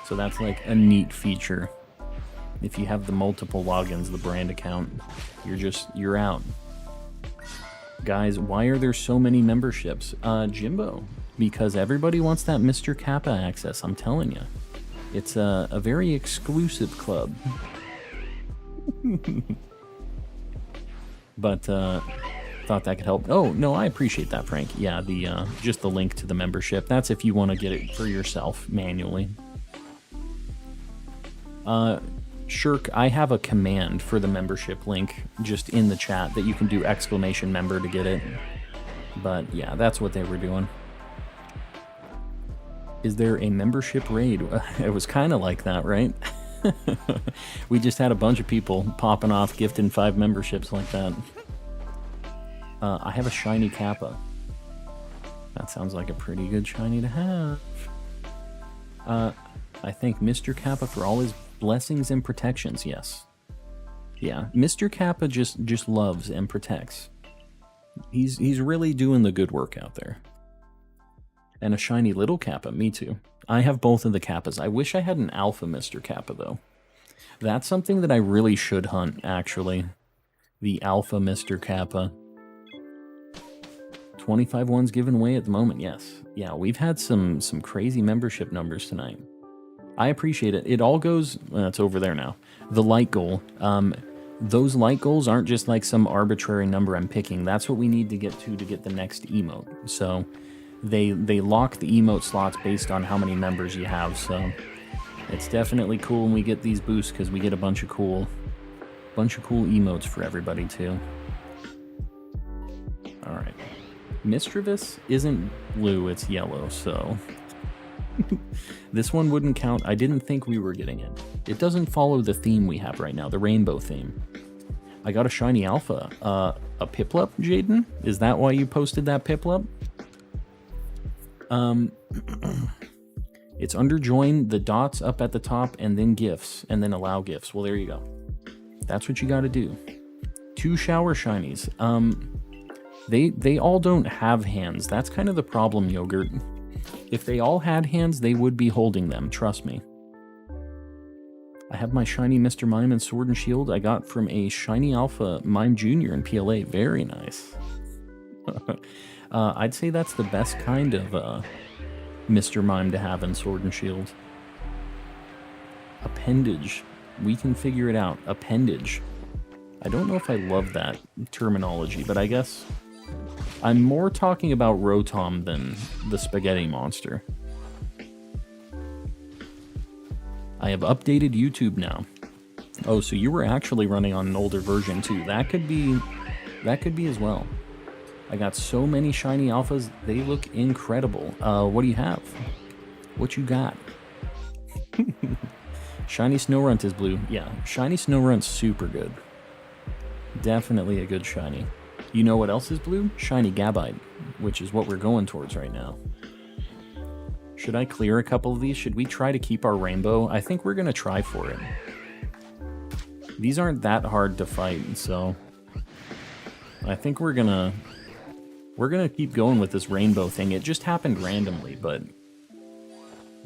So that's like a neat feature. If you have the multiple logins, the brand account, you're out. Guys, why are there so many memberships? Jimbo, because everybody wants that Mr. Kappa access, I'm telling you. It's a very exclusive club. But thought that could help. Oh no, I appreciate that, Frank. Yeah, the just the link to the membership. That's if you want to get it for yourself manually. Shirk, I have a command for the membership link just in the chat that you can do !member to get it. But yeah, that's what they were doing. Is there a membership raid? It was kind of like that, right? We just had a bunch of people popping off gifting 5 memberships like that. I have a shiny Kappa. That sounds like a pretty good shiny to have. I thank Mr. Kappa for all his blessings and protections, yes. Yeah, Mr. Kappa just loves and protects. He's really doing the good work out there. And a shiny little Kappa, me too. I have both of the Kappas. I wish I had an alpha Mr. Kappa, though. That's something that I really should hunt, actually. The alpha Mr. Kappa. 25 ones given away at the moment, yes. Yeah, we've had some crazy membership numbers tonight. I appreciate it. It all goes... it's over there now. The light goal. Those light goals aren't just like some arbitrary number I'm picking. That's what we need to get the next emote. So... They lock the emote slots based on how many members you have, so it's definitely cool when we get these boosts because we get a bunch of cool emotes for everybody too. All right, Mischievous isn't blue; it's yellow, so this one wouldn't count. I didn't think we were getting it. It doesn't follow the theme we have right now, the rainbow theme. I got a shiny alpha, a Piplup, Jaden. Is that why you posted that Piplup? It's under join, the dots up at the top, and then gifts, and then allow gifts. Well, there you go. That's what you got to do. 2 shower shinies. They all don't have hands. That's kind of the problem, Yogurt. If they all had hands, they would be holding them. Trust me. I have my shiny Mr. Mime and Sword and Shield I got from a shiny alpha Mime Jr. in PLA. Very nice. I'd say that's the best kind of Mr. Mime to have in Sword and Shield. Appendage. We can figure it out. Appendage. I don't know if I love that terminology, but I guess I'm more talking about Rotom than the spaghetti monster. I have updated YouTube now. Oh, so you were actually running on an older version too. That could be as well. I got so many shiny alphas, they look incredible. What do you have? What you got? Shiny Snorunt is blue. Yeah, Shiny Snorunt's super good. Definitely a good shiny. You know what else is blue? Shiny Gabite, which is what we're going towards right now. Should I clear a couple of these? Should we try to keep our rainbow? I think we're going to try for it. These aren't that hard to fight, so I think we're gonna keep going with this rainbow thing. It just happened randomly, but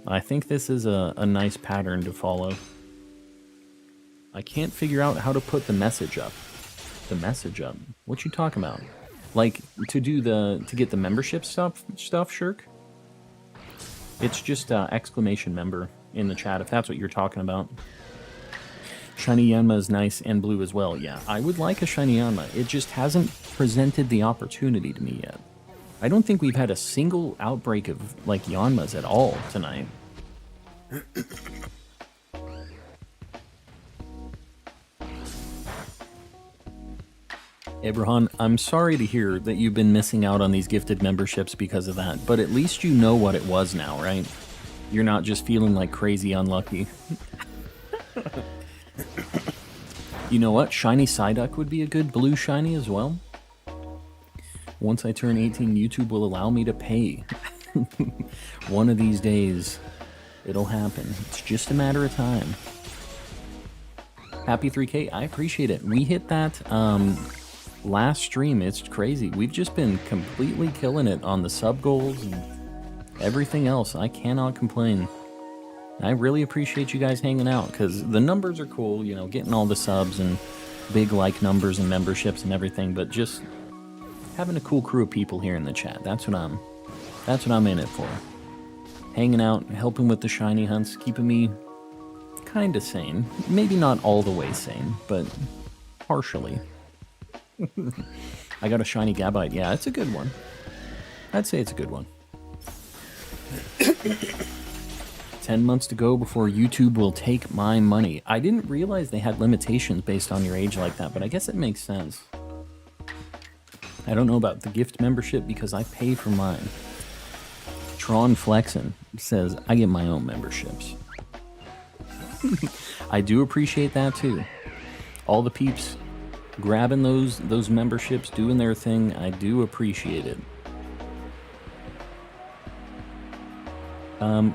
I think this is a nice pattern to follow. I can't figure out how to put the message up. The message up? What you talking about? Like, to get the membership stuff, Shirk? It's just exclamation member in the chat, if that's what you're talking about. Shiny Yanma is nice and blue as well. Yeah, I would like a Shiny Yanma. It just hasn't presented the opportunity to me yet. I don't think we've had a single outbreak of, like, Yanmas at all tonight. Abraham, I'm sorry to hear that you've been missing out on these gifted memberships because of that, but at least you know what it was now, right? You're not just feeling like crazy unlucky. You know what? Shiny Psyduck would be a good blue shiny as well. Once I turn 18, YouTube will allow me to pay. One of these days, it'll happen. It's just a matter of time. Happy 3K, I appreciate it. We hit that last stream. It's crazy. We've just been completely killing it on the sub goals and everything else. I cannot complain. I really appreciate you guys hanging out because the numbers are cool, you know, getting all the subs and big like numbers and memberships and everything, but just having a cool crew of people here in the chat. That's what I'm in it for. Hanging out, helping with the shiny hunts, keeping me kind of sane. Maybe not all the way sane, but partially. I got a shiny Gabite. Yeah, it's a good one. I'd say it's a good one. 10 months to go before YouTube will take my money. I didn't realize they had limitations based on your age like that, but I guess it makes sense. I don't know about the gift membership because I pay for mine. Tron Flexin says, I get my own memberships. I do appreciate that too. All the peeps grabbing those memberships, doing their thing, I do appreciate it.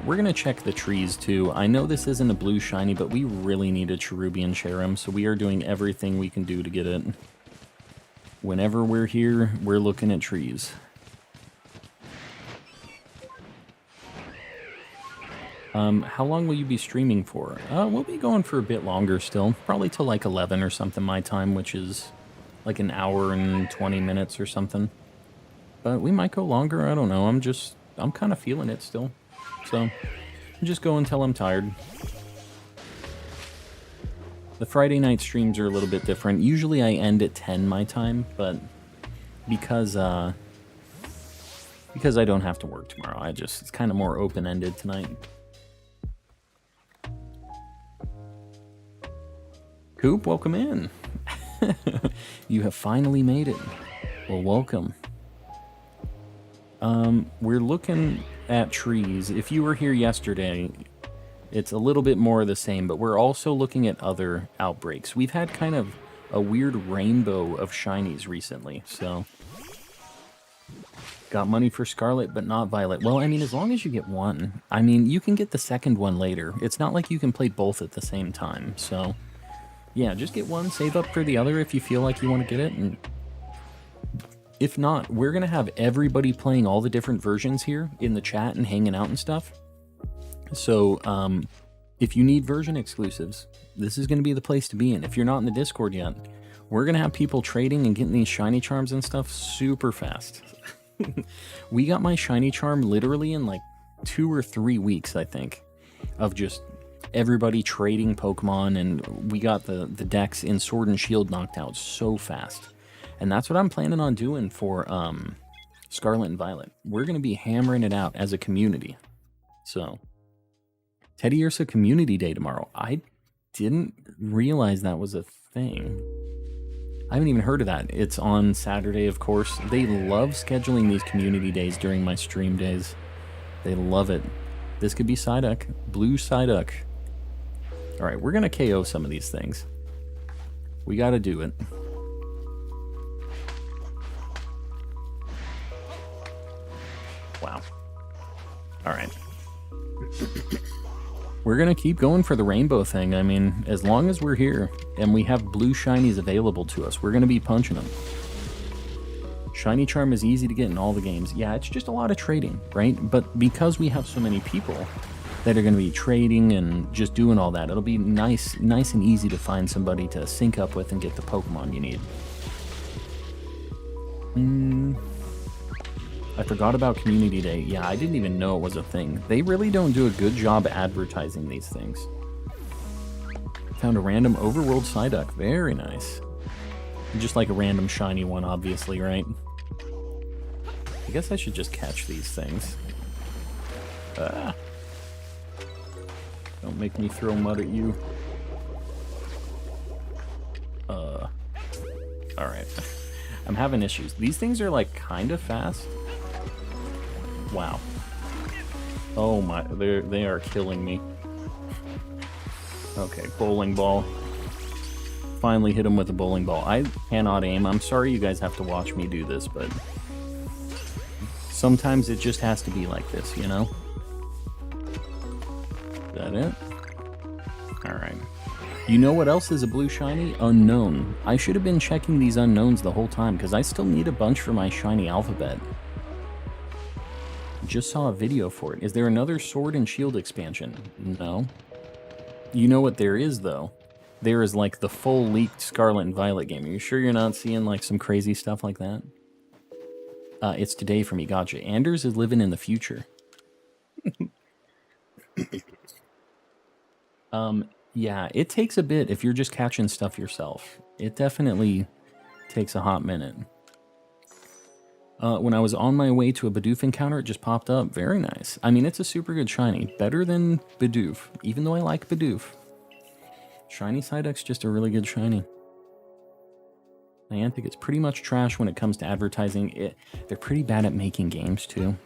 We're going to check the trees too. I know this isn't a blue shiny, but we really need a Cherubian Cherim, so we are doing everything we can do to get it. Whenever we're here, we're looking at trees. How long will you be streaming for? We'll be going for a bit longer still. Probably till like 11 or something my time, which is like an hour and 20 minutes or something. But we might go longer, I don't know. I'm kind of feeling it still. So, I'll just go until I'm tired. The Friday night streams are a little bit different. Usually I end at 10 my time, but because I don't have to work tomorrow, it's kind of more open-ended tonight. Coop, welcome in. You have finally made it. Well, welcome. We're looking at trees. If you were here yesterday, it's a little bit more of the same, but we're also looking at other outbreaks. We've had kind of a weird rainbow of shinies recently, so... Got money for Scarlet, but not Violet. Well, I mean, as long as you get one. I mean, you can get the second one later. It's not like you can play both at the same time, so... Yeah, just get one, save up for the other if you feel like you want to get it, and... If not, we're going to have everybody playing all the different versions here in the chat and hanging out and stuff. So, if you need version exclusives, this is going to be the place to be in. If you're not in the Discord yet, we're going to have people trading and getting these shiny charms and stuff super fast. We got my shiny charm literally in like 2 or 3 weeks, I think, of just everybody trading Pokemon, and we got the decks in Sword and Shield knocked out so fast. And that's what I'm planning on doing for Scarlet and Violet. We're going to be hammering it out as a community. So, Teddy Ursa Community Day tomorrow. I didn't realize that was a thing. I haven't even heard of that. It's on Saturday, of course. They love scheduling these community days during my stream days. They love it. This could be Psyduck. Blue Psyduck. All right, we're going to KO some of these things. We got to do it. Wow. All right. We're going to keep going for the rainbow thing. I mean, as long as we're here and we have blue shinies available to us, we're going to be punching them. Shiny Charm is easy to get in all the games. Yeah, it's just a lot of trading, right? But because we have so many people that are going to be trading and just doing all that, it'll be nice and easy to find somebody to sync up with and get the Pokemon you need. I forgot about Community Day. Yeah, I didn't even know it was a thing. They really don't do a good job advertising these things. Found a random Overworld Psyduck. Very nice. Just like a random shiny one, obviously, right? I guess I should just catch these things. Don't make me throw mud at you. Alright. I'm having issues. These things are like kind of fast. Wow. Oh my, they are killing me. Okay, bowling ball. Finally hit him with a bowling ball. I cannot aim. I'm sorry you guys have to watch me do this, but sometimes it just has to be like this, you know? Is that it? Alright. You know what else is a blue shiny? Unknown. I should have been checking these unknowns the whole time, because I still need a bunch for my shiny alphabet. Just saw a video for it. Is there another Sword and Shield expansion? No. You know what there is, though? There is, like, the full leaked Scarlet and Violet game. Are you sure you're not seeing, like, some crazy stuff like that? It's today for me. Gotcha. Anders is living in the future. Yeah, it takes a bit if you're just catching stuff yourself. It definitely takes a hot minute. When I was on my way to a Bidoof encounter, it just popped up. Very nice. I mean, it's a super good shiny. Better than Bidoof, even though I like Bidoof. Shiny Psyduck's just a really good shiny. Niantic is pretty much trash when it comes to advertising. They're pretty bad at making games, too.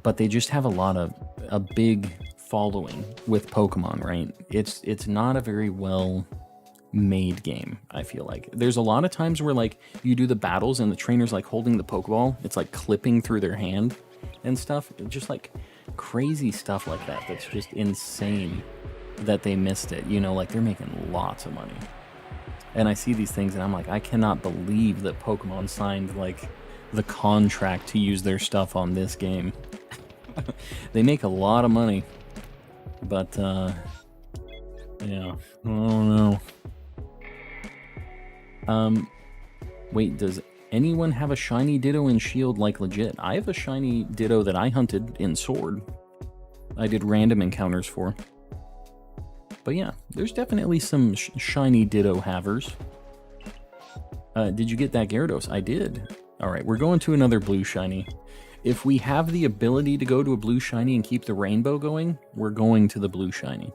But they just have a big following with Pokemon, right? It's not a very well made game, I feel like. There's a lot of times where, like, you do the battles and the trainer's, like, holding the Pokeball. It's, like, clipping through their hand and stuff. Just, like, crazy stuff like that. That's just insane that they missed it. You know, like, they're making lots of money. And I see these things and I'm like, I cannot believe that Pokemon signed, like, the contract to use their stuff on this game. They make a lot of money. But, yeah. Oh, no. Wait, does anyone have a shiny Ditto in Shield, like, legit? I have a shiny Ditto that I hunted in Sword. I did random encounters for. But yeah, there's definitely some shiny Ditto havers. Did you get that Gyarados? I did. Alright, we're going to another blue shiny. If we have the ability to go to a blue shiny and keep the rainbow going, we're going to the blue shiny.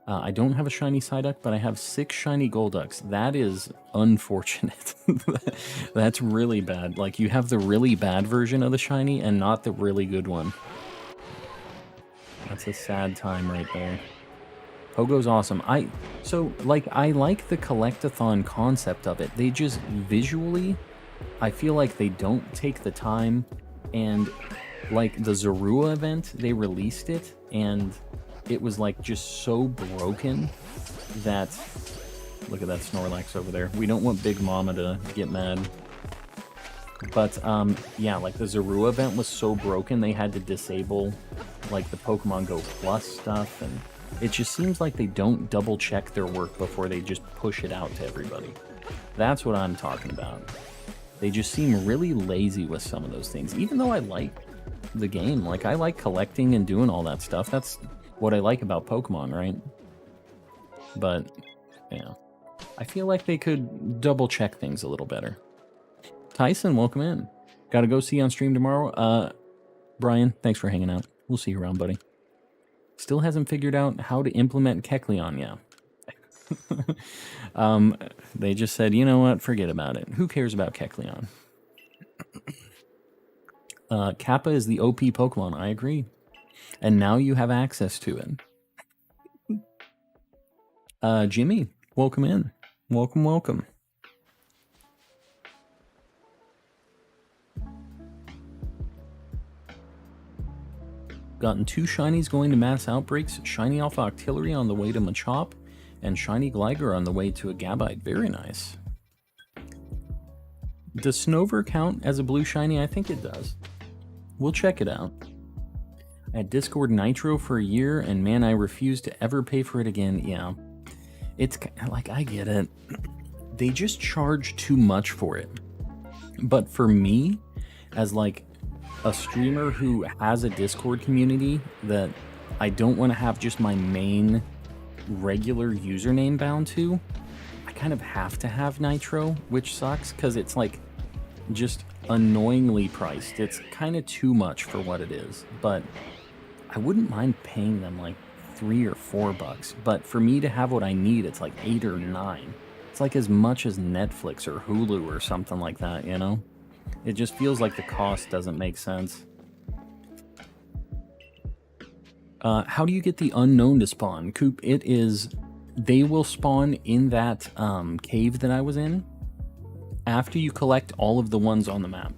I don't have a shiny Psyduck, but I have 6 shiny Golducks. That is unfortunate. That's really bad. Like, you have the really bad version of the shiny and not the really good one. That's a sad time right there. Pogo's awesome. I like the collectathon concept of it. They just visually, I feel like they don't take the time, and like the Zorua event, they released it and it was like just so broken that, look at that Snorlax over there. We don't want Big Mama to get mad. But yeah, like the Zorua event was so broken they had to disable like the Pokemon Go Plus stuff, and it just seems like they don't double check their work before they just push it out to everybody. That's what I'm talking about. They just seem really lazy with some of those things, even though I like the game. Like, I like collecting and doing all that stuff. That's what I like about Pokemon, right? But yeah, I feel like they could double check things a little better. Tyson, welcome in. Gotta go see you on stream tomorrow. Brian, thanks for hanging out. We'll see you around, buddy. Still hasn't figured out how to implement Kecleon, yeah. They just said, you know what, forget about it. Who cares about Kecleon? Kappa is the OP Pokemon, I agree. And now you have access to it. Jimmy, welcome in. Welcome, welcome. Gotten 2 shinies going to Mass Outbreaks, Shiny Alpha Octillery on the way to Machop, and Shiny Gligar on the way to a Gabite. Very nice. Does Snover count as a blue shiny? I think it does. We'll check it out. I had Discord Nitro for a year, and man, I refuse to ever pay for it again. Yeah. It's like, I get it. They just charge too much for it. But for me, as like a streamer who has a Discord community that I don't want to have just my main regular username bound to, I kind of have to have Nitro, which sucks because it's like just annoyingly priced. It's kind of too much for what it is, but I wouldn't mind paying them like $3 or $4. But for me to have what I need, it's like 8 or 9. It's like as much as Netflix or Hulu or something like that, you know? It just feels like the cost doesn't make sense. How do you get the unknown to spawn? Coop, it is... They will spawn in that cave that I was in after you collect all of the ones on the map.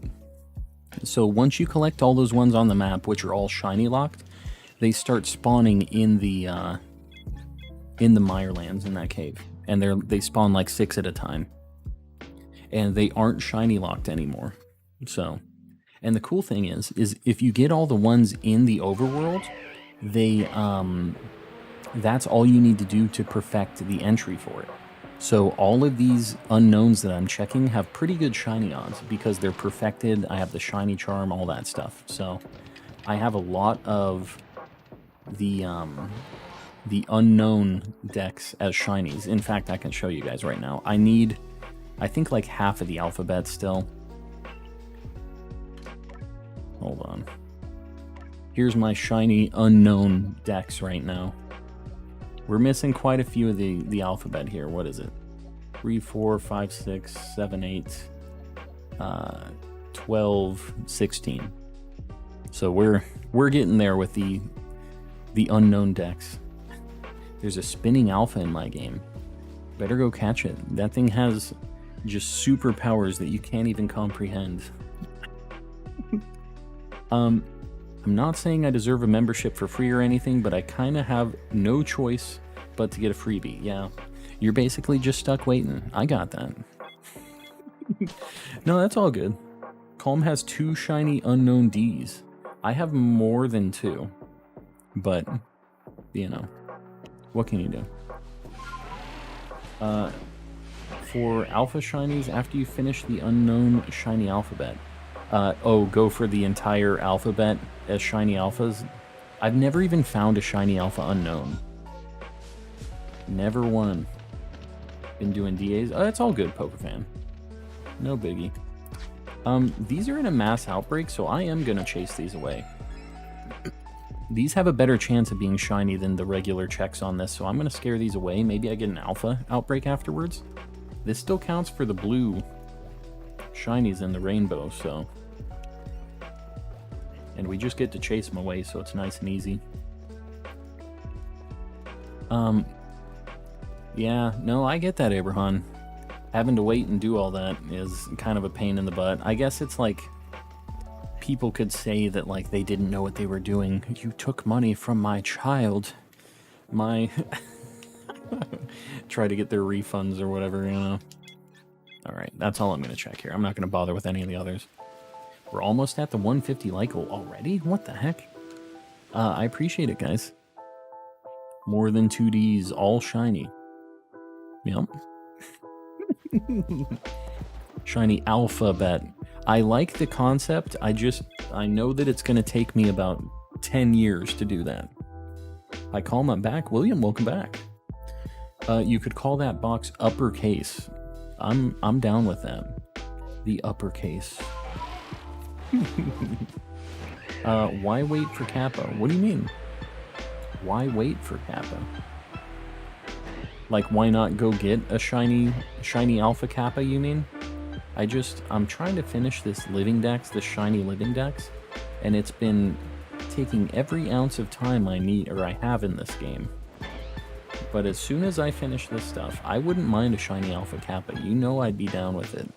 So once you collect all those ones on the map, which are all shiny locked, they start spawning in the Mirelands in that cave. And they spawn like 6 at a time. And they aren't shiny locked anymore. So, and the cool thing is if you get all the ones in the overworld, they that's all you need to do to perfect the entry for it. So all of these unknowns that I'm checking have pretty good shiny odds because they're perfected. I have the shiny charm, all that stuff. So I have a lot of the unknown decks as shinies. In fact, I can show you guys right now. I need, I think, like half of the alphabet still. Hold on. Here's my shiny unknown decks right now. We're missing quite a few of the alphabet here. What is it? 3, 4, 5, 6, 7, 8, 12, 16. So we're getting there with the unknown decks. There's a spinning alpha in my game. Better go catch it. That thing has just superpowers that you can't even comprehend. I'm not saying I deserve a membership for free or anything, but I kind of have no choice but to get a freebie. Yeah, you're basically just stuck waiting. I got that. No, that's all good. Calm has 2 shiny unknown Ds. I have more than 2, but, you know, what can you do? For alpha shinies, after you finish the unknown shiny alphabet, go for the entire alphabet as shiny alphas. I've never even found a shiny alpha unknown. Never one. Been doing DAs. Oh, it's all good, Pokefan. No biggie. These are in a mass outbreak, so I am gonna chase these away. These have a better chance of being shiny than the regular checks on this, so I'm gonna scare these away. Maybe I get an alpha outbreak afterwards. This still counts for the blue shinies in the rainbow, so... And we just get to chase them away, so it's nice and easy. Yeah, no, I get that, Abraham. Having to wait and do all that is kind of a pain in the butt. I guess it's like... People could say that, like, they didn't know what they were doing. You took money from my child. My... Try to get their refunds or whatever, you know. Alright, that's all I'm going to check here. I'm not going to bother with any of the others. We're almost at the 150 like goal already? What the heck? I appreciate it, guys. More than 2Ds, all shiny. Yep. Shiny alphabet. I like the concept, I know that it's going to take me about 10 years to do that. I call my back. William, welcome back. You could call that box uppercase. I'm down with that. The uppercase. Why wait for Kappa? What do you mean? Why wait for Kappa? Like, why not go get a shiny alpha Kappa, you mean? I'm trying to finish this Living Dex, this Shiny Living Dex, and it's been taking every ounce of time I need, or I have in this game. But as soon as I finish this stuff, I wouldn't mind a shiny Alpha Kappa. You know I'd be down with it.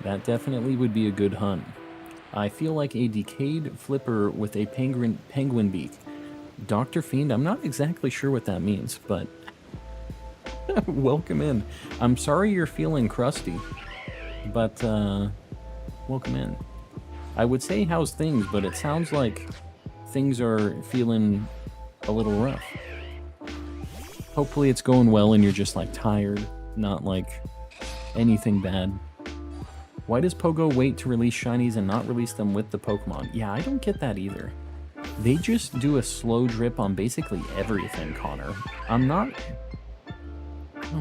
That definitely would be a good hunt. I feel like a decayed flipper with a penguin beak. Dr. Fiend, I'm not exactly sure what that means, but welcome in. I'm sorry you're feeling crusty, but welcome in. I would say how's things, but it sounds like things are feeling a little rough. Hopefully it's going well and you're just like tired, not like anything bad. Why does Pogo wait to release shinies and not release them with the Pokemon? Yeah, I don't get that either. They just do a slow drip on basically everything, Connor. I don't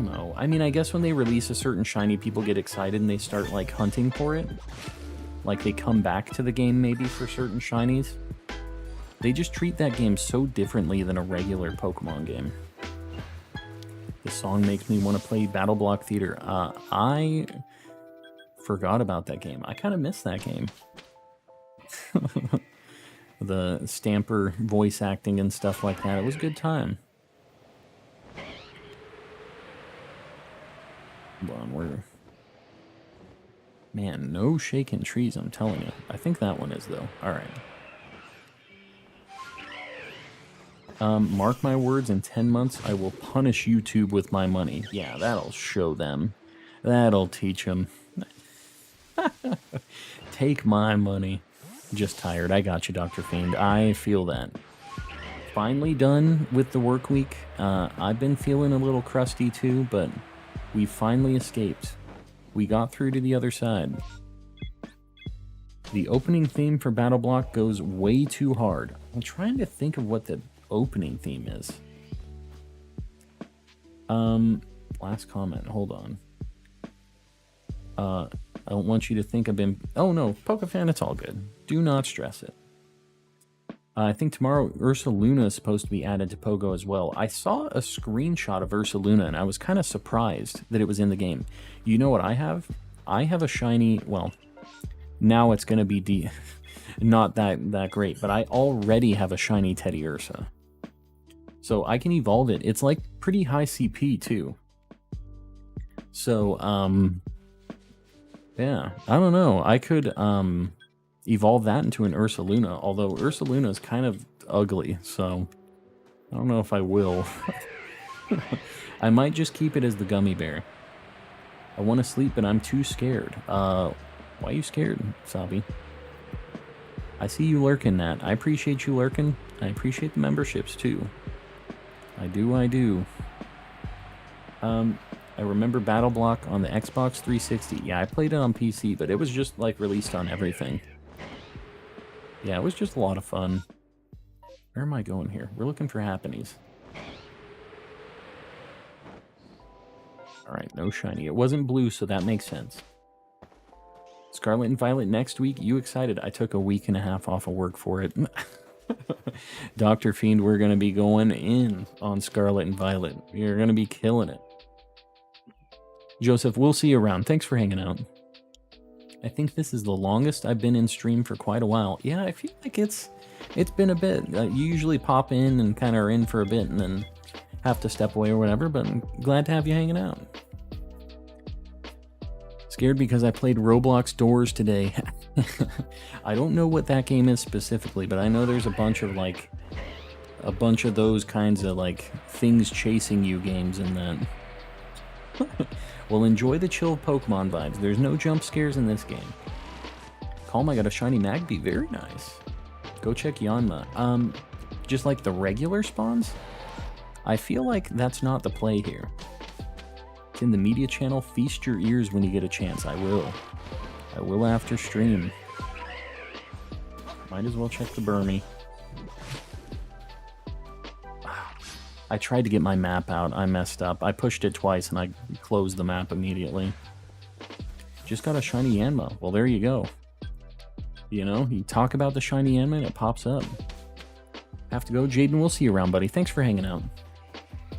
know. I mean, I guess when they release a certain shiny, people get excited and they start like hunting for it. Like they come back to the game maybe for certain shinies. They just treat that game so differently than a regular Pokemon game. The song makes me want to play Battle Block Theater. I forgot about that game. I kind of missed that game. The Stamper voice acting and stuff like that. It was a good time. Hold on, where? Man, no shaking trees, I'm telling you. I think that one is, though. Alright. Mark my words, in 10 months, I will punish YouTube with my money. Yeah, that'll show them. That'll teach them. Take my money. Just tired. I got you, Dr. Fiend. I feel that. Finally done with the work week. I've been feeling a little crusty too, but we finally escaped. We got through to the other side. The opening theme for Battle Block goes way too hard. I'm trying to think of what the opening theme is. Last comment. Hold on. I don't want you to think I've been... Oh no, Pokefan, it's all good. Do not stress it. I think tomorrow Ursaluna is supposed to be added to Pogo as well. I saw a screenshot of Ursaluna and I was kind of surprised that it was in the game. You know what I have? I have a shiny... Well, now it's going to be not that great, but I already have a shiny Teddy Ursa. So I can evolve it. It's like pretty high CP too. So, yeah, I don't know. I could evolve that into an Ursaluna, although Ursaluna is kind of ugly, so I don't know if I will. I might just keep it as the gummy bear. I want to sleep, but I'm too scared. Why are you scared, Sabi? I see you lurking, Nat. I appreciate you lurking. I appreciate the memberships, too. I do. I remember Battle Block on the Xbox 360. Yeah, I played it on PC, but it was just, like, released on everything. Yeah, it was just a lot of fun. Where am I going here? We're looking for happenings. Alright, no shiny. It wasn't blue, so that makes sense. Scarlet and Violet next week. You excited? I took a week and a half off of work for it. Dr. Fiend, we're going to be going in on Scarlet and Violet. You're going to be killing it. Joseph, we'll see you around. Thanks for hanging out. I think this is the longest I've been in stream for quite a while. Yeah, I feel like it's been a bit. You usually pop in and kind of are in for a bit and then have to step away or whatever, but I'm glad to have you hanging out. Scared because I played Roblox Doors today. I don't know what that game is specifically, but I know there's a bunch of those kinds of like things chasing you games in that. Well, enjoy the chill Pokemon vibes. There's no jump scares in this game. Calm, I got a shiny Magby. Very nice. Go check Yanma. Just like the regular spawns? I feel like that's not the play here. It's in the media channel. Feast your ears when you get a chance. I will. I will after stream. Might as well check the Burmy. I tried to get my map out. I messed up. I pushed it twice and I closed the map immediately. Just got a shiny Yanma. Well, there you go. You know, you talk about the shiny Yanma and it pops up. Have to go. Jaden, we'll see you around, buddy. Thanks for hanging out.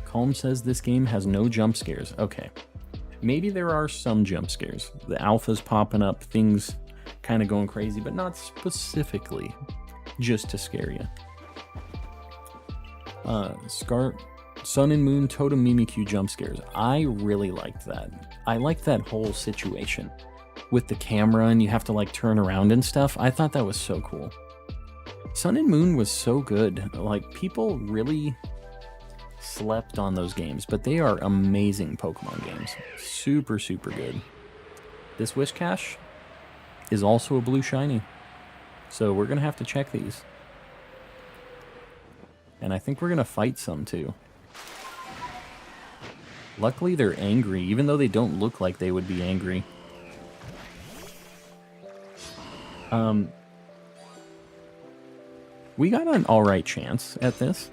Calm says this game has no jump scares. Okay. Maybe there are some jump scares. The alpha's popping up, things kind of going crazy, but not specifically just to scare you. Sun and Moon Totem Mimikyu jump scares. I really liked that. I liked that whole situation with the camera and you have to like turn around and stuff. I thought that was so cool. Sun and Moon was so good. Like, people really slept on those games, but they are amazing Pokemon games. Super, super good. This Wish Cache is also a blue shiny, so we're gonna have to check these. And I think we're gonna fight some too. Luckily they're angry, even though they don't look like they would be angry. We got an alright chance at this.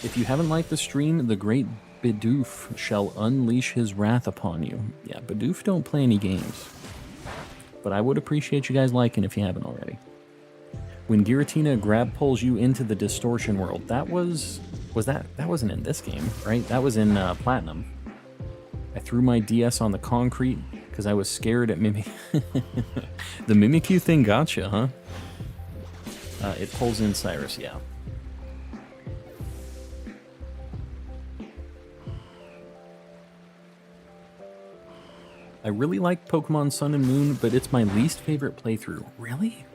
If you haven't liked the stream, the great Bidoof shall unleash his wrath upon you. Yeah, Bidoof don't play any games. But I would appreciate you guys liking if you haven't already. When Giratina grab pulls you into the distortion world, that wasn't in this game, right? That was in Platinum. I threw my DS on the concrete because I was scared at Mimikyu. The Mimikyu thing gotcha, huh? It pulls in Cyrus, yeah. I really like Pokemon Sun and Moon, but it's my least favorite playthrough. Really?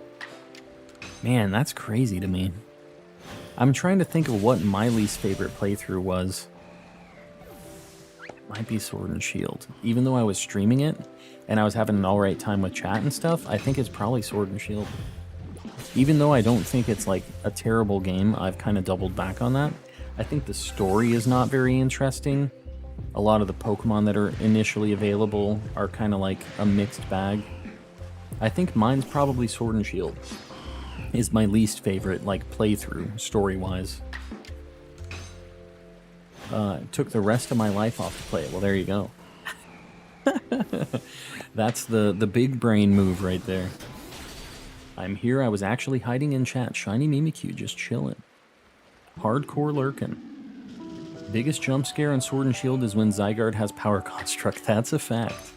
Man, that's crazy to me. I'm trying to think of what my least favorite playthrough was. It might be Sword and Shield. Even though I was streaming it, and I was having an alright time with chat and stuff, I think it's probably Sword and Shield. Even though I don't think it's like a terrible game, I've kind of doubled back on that. I think the story is not very interesting. A lot of the Pokemon that are initially available are kind of like a mixed bag. I think mine's probably Sword and Shield. Is my least favorite, like, playthrough, story-wise. Took the rest of my life off to play it. Well, there you go. That's the big brain move right there. I'm here. I was actually hiding in chat. Shiny Mimikyu, just chilling. Hardcore lurking. Biggest jump scare on Sword and Shield is when Zygarde has Power Construct. That's a fact.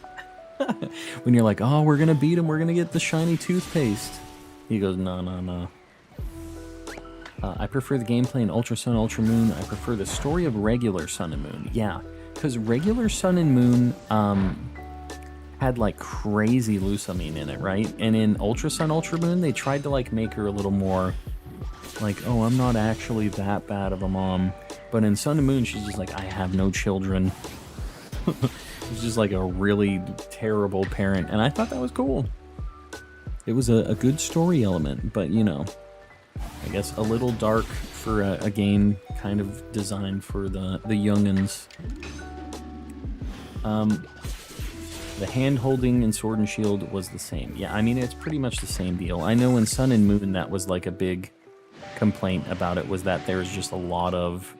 When you're like, oh, we're gonna beat him. We're gonna get the shiny toothpaste. He goes, no, no, no. I prefer the gameplay in Ultra Sun, Ultra Moon. I prefer the story of regular Sun and Moon. Yeah, because regular Sun and Moon had like crazy Lusamine in it, right? And in Ultra Sun, Ultra Moon, they tried to like make her a little more like, oh, I'm not actually that bad of a mom. But in Sun and Moon, she's just like, I have no children. She's just like a really terrible parent. And I thought that was cool. It was a good story element, but you know, I guess a little dark for a game kind of designed for the youngins. The hand-holding in Sword and Shield was the same. Yeah, I mean, it's pretty much the same deal. I know in Sun and Moon that was like a big complaint about it, was that there's just a lot of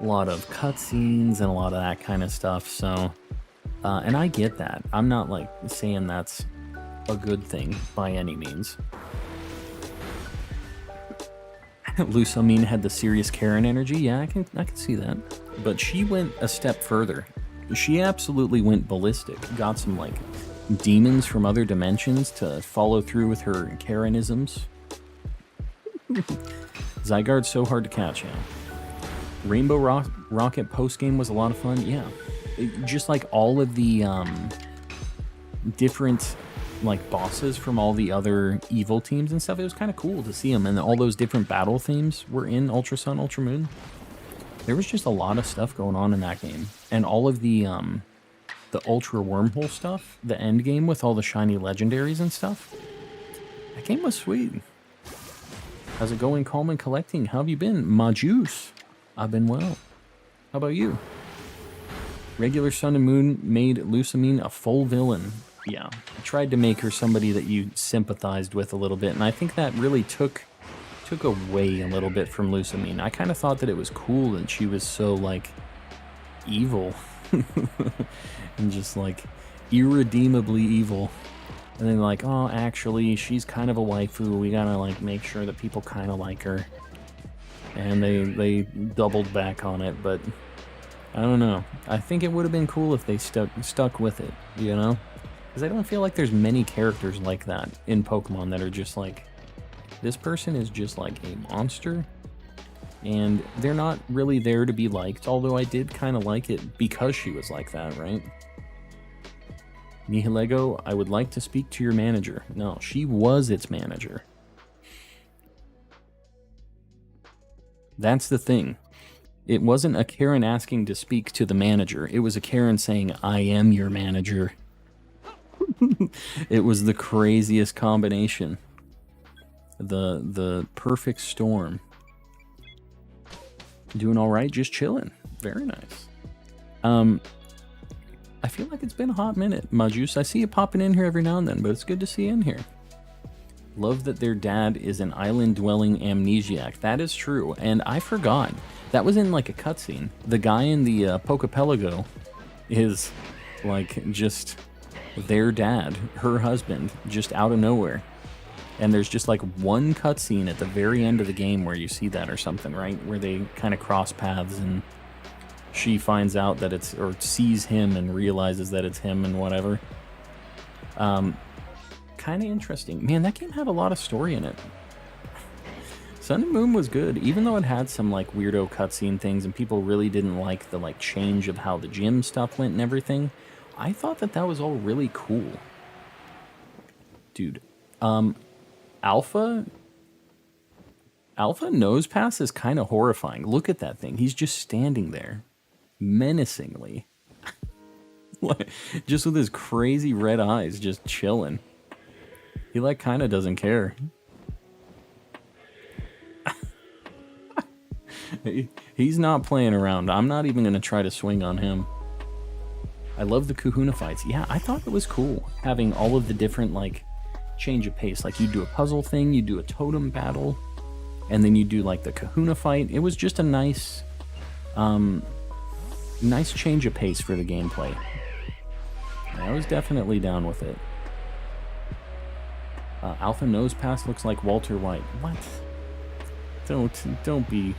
cutscenes and a lot of that kind of stuff, so... and I get that. I'm not like saying that's a good thing by any means. Lusamine had the serious Karen energy. Yeah, I can see that. But she went a step further. She absolutely went ballistic. Got some like demons from other dimensions to follow through with her Karenisms. Zygarde's so hard to catch, yeah. Rainbow Rocket post-game was a lot of fun, yeah. Just like all of the different like bosses from all the other evil teams and stuff, it was kind of cool to see them, and all those different battle themes were in Ultra Sun, Ultra Moon. There was just a lot of stuff going on in that game, and all of the Ultra Wormhole stuff, the end game with all the shiny legendaries and stuff. That game was sweet. How's it going, Calm and Collecting? How have you been? My juice. I've been well. How about you? Regular Sun and Moon made Lusamine a full villain. Yeah, I tried to make her somebody that you sympathized with a little bit, and I think that really took away a little bit from Lusamine. I kind of thought that it was cool that she was so, like, evil. And just, like, irredeemably evil. And then, like, oh, actually, she's kind of a waifu. We gotta, like, make sure that people kind of like her. And they doubled back on it, but... I don't know. I think it would have been cool if they stuck with it, you know? Because I don't feel like there's many characters like that in Pokemon that are just, like, This person is just like a monster, and they're not really there to be liked, although I did kind of like it because she was like that, right? Nihilego, I would like to speak to your manager. No, she was its manager. That's the thing. It wasn't a Karen asking to speak to the manager. It was a Karen saying, I am your manager. It was the craziest combination. The perfect storm. Doing all right, just chilling. Very nice. I feel like it's been a hot minute. Majus, I see you popping in here every now and then, but it's good to see you in here. Love that their dad is an island-dwelling amnesiac. That is true, and I forgot. That was in, like, a cutscene. The guy in the Pokepelago is, like, just their dad, her husband, just out of nowhere. And there's just, like, one cutscene at the very end of the game where you see that or something, right? Where they kind of cross paths and she finds out that it's, or sees him and realizes that it's him and whatever. Kind of interesting. Man, that game had a lot of story in it. Sun and Moon was good, even though it had some like weirdo cutscene things and people really didn't like the like change of how the gym stuff went and everything. I thought that was all really cool. Dude, Alpha Nose Pass is kind of horrifying. Look at that thing. He's just standing there menacingly. Just with his crazy red eyes just chilling. He like kind of doesn't care. He's not playing around. I'm not even going to try to swing on him. I love the Kahuna fights. Yeah, I thought it was cool having all of the different like change of pace. Like you do a puzzle thing, you do a totem battle, and then you do like the Kahuna fight. It was just a nice nice change of pace for the gameplay. I was definitely down with it. Alpha Nose Pass looks like Walter White. What? Don't be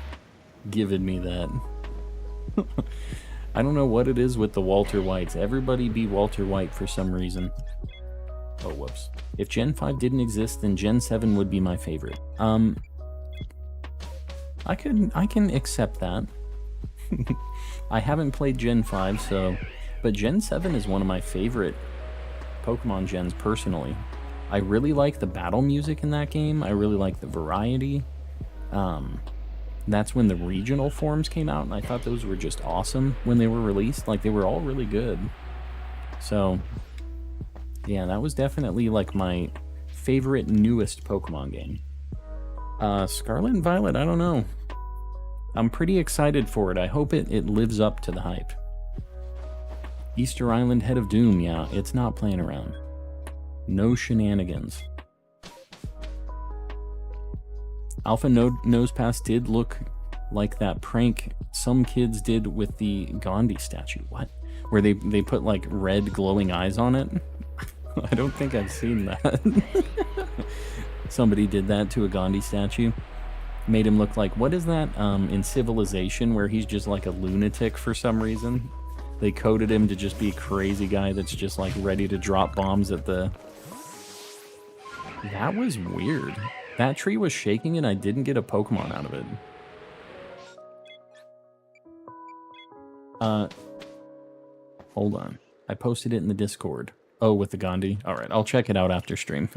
giving me that. I don't know what it is with the Walter Whites. Everybody be Walter White for some reason. Oh, whoops. If Gen 5 didn't exist, then Gen 7 would be my favorite. I can accept that. I haven't played Gen 5, so... But Gen 7 is one of my favorite Pokemon gens, personally. I really like the battle music in that game. I really like the variety. That's when the regional forms came out, and I thought those were just awesome when they were released. Like, they were all really good. So, yeah, that was definitely, like, my favorite newest Pokemon game. Scarlet and Violet, I don't know. I'm pretty excited for it. I hope it lives up to the hype. Easter Island Head of Doom, yeah, it's not playing around. No shenanigans. Alpha Nose Pass did look like that prank some kids did with the Gandhi statue. What? Where they put like red glowing eyes on it? I don't think I've seen that. Somebody did that to a Gandhi statue. Made him look like, what is that in Civilization where he's just like a lunatic for some reason? They coded him to just be a crazy guy that's just like ready to drop bombs at the... That was weird. That tree was shaking and I didn't get a Pokemon out of it. Hold on. I posted it in the Discord. Oh, with the Gandhi? Alright, I'll check it out after stream.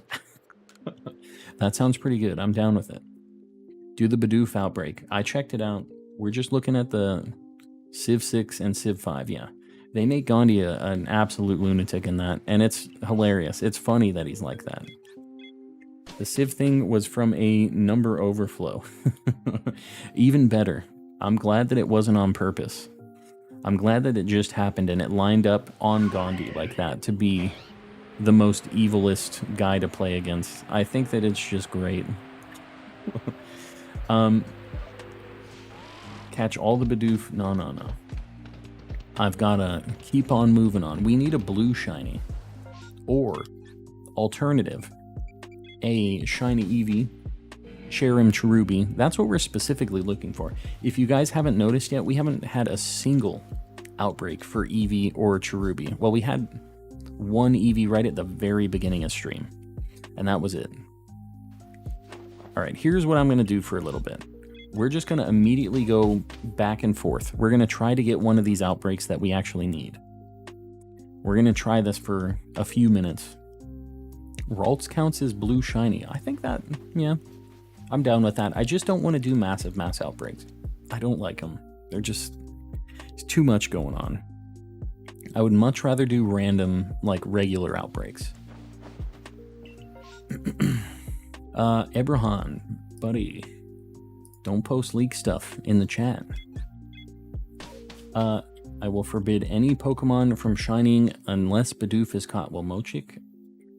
That sounds pretty good. I'm down with it. Do the Bidoof outbreak. I checked it out. We're just looking at the Civ 6 and Civ 5, yeah. They make Gandhi an absolute lunatic in that, and it's hilarious. It's funny that he's like that. The Civ thing was from a number overflow. Even better. I'm glad that it wasn't on purpose. I'm glad that it just happened and it lined up on Gandhi like that to be the most evilest guy to play against. I think that it's just great. Catch all the Bidoof. No. I've gotta keep on moving on. We need a blue shiny. Or, alternative, a shiny Eevee, Cherim Cherubi. That's what we're specifically looking for. If you guys haven't noticed yet, we haven't had a single outbreak for Eevee or Cherubi. Well, we had one Eevee right at the very beginning of stream, and that was it. All right, here's what I'm going to do for a little bit. We're just going to immediately go back and forth. We're going to try to get one of these outbreaks that we actually need. We're going to try this for a few minutes. Ralts counts as blue shiny. I think that, yeah, I'm down with that. I just don't want to do massive mass outbreaks. I don't like them. They're just, it's too much going on. I would much rather do random, like, regular outbreaks. Eberhan, buddy, don't post leak stuff in the chat. I will forbid any Pokemon from shining unless Bidoof is caught. Well, Mochik,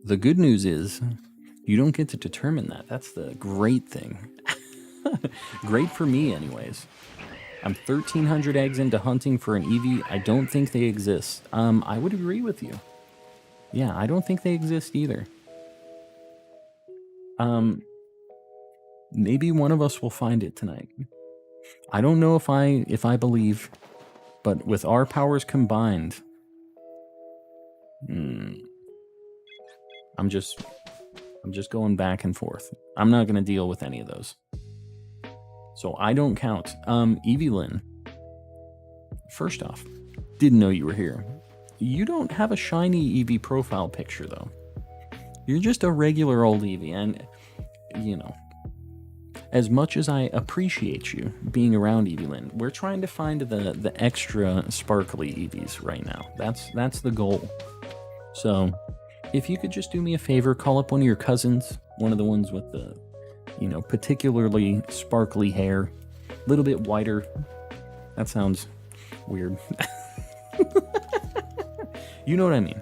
the good news is you don't get to determine that. That's the great thing. Great for me, anyways. I'm 1,300 eggs into hunting for an Eevee. I don't think they exist. I would agree with you. Yeah, I don't think they exist either. Maybe one of us will find it tonight. I don't know if I believe, but with our powers combined, I'm just going back and forth. I'm not going to deal with any of those. So I don't count. Evelyn, first off, didn't know you were here. You don't have a shiny Eevee profile picture, though. You're just a regular old Eevee, and, you know, as much as I appreciate you being around Evelyn, we're trying to find the extra sparkly Eevees right now. That's the goal. So, if you could just do me a favor, call up one of your cousins, one of the ones with the, you know, particularly sparkly hair, a little bit whiter. That sounds weird. You know what I mean?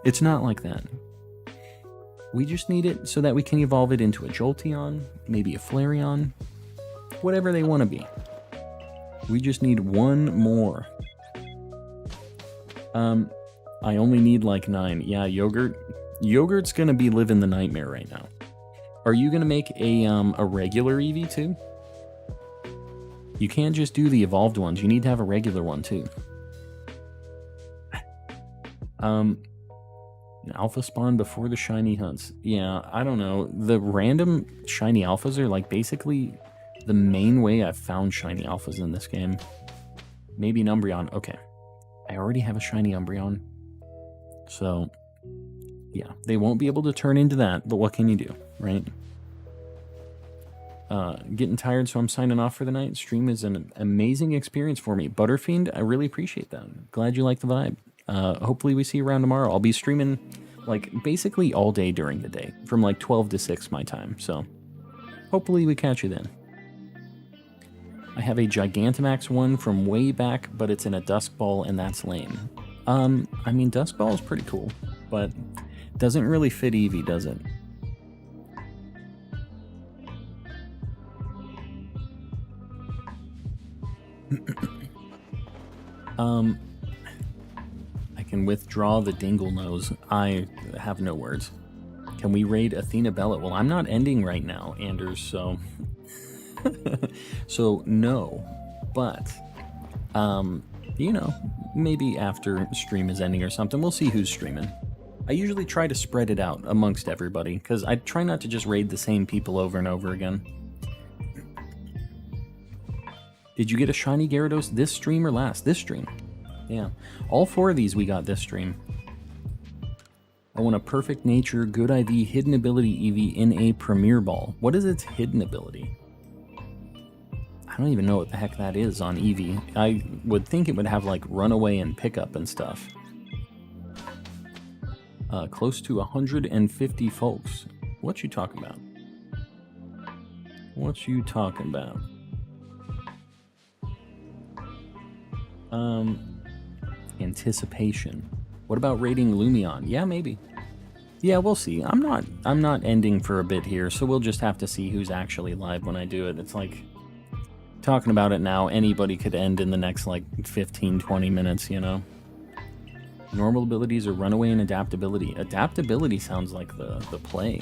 It's not like that. We just need it so that we can evolve it into a Jolteon, maybe a Flareon, whatever they want to be. We just need one more. I only need like 9. Yeah, Yogurt. Yogurt's gonna be living the nightmare right now. Are you gonna make a regular Eevee too? You can't just do the evolved ones. You need to have a regular one too. An alpha spawn before the shiny hunts. Yeah, I don't know. The random shiny alphas are like basically the main way I've found shiny alphas in this game. Maybe an Umbreon. Okay. I already have a shiny Umbreon. So, yeah, they won't be able to turn into that, but what can you do, right? Getting tired, so I'm signing off for the night. Stream is an amazing experience for me. Butterfiend, I really appreciate that. Glad you like the vibe. Hopefully we see you around tomorrow. I'll be streaming like basically all day during the day from like 12 to 6 my time. So hopefully we catch you then. I have a Gigantamax one from way back, but it's in a Dusk Ball and that's lame. I mean, Dusk Ball is pretty cool, but doesn't really fit Eevee, does it? I can withdraw the dingle nose. I have no words. Can we raid Athena Bella? Well, I'm not ending right now, Anders, so... so, no. But, you know, maybe after stream is ending or something, we'll see who's streaming. I usually try to spread it out amongst everybody, because I try not to just raid the same people over and over again. Did you get a shiny Gyarados this stream or last? This stream. Yeah. All 4 of these we got this stream. I want a Perfect Nature, Good IV, Hidden Ability Eevee in a Premier Ball. What is its hidden ability? I don't even know what the heck that is on Eevee. I would think it would have like Runaway and Pickup and stuff. Close to 150 folks. What you talking about? What you talking about? Anticipation. What about raiding Lumion? Yeah, maybe. Yeah, we'll see. I'm not ending for a bit here, so we'll just have to see who's actually live when I do it. It's like, talking about it now, anybody could end in the next, like, 15, 20 minutes, you know? Normal abilities are Runaway and Adaptability. Adaptability sounds like the play.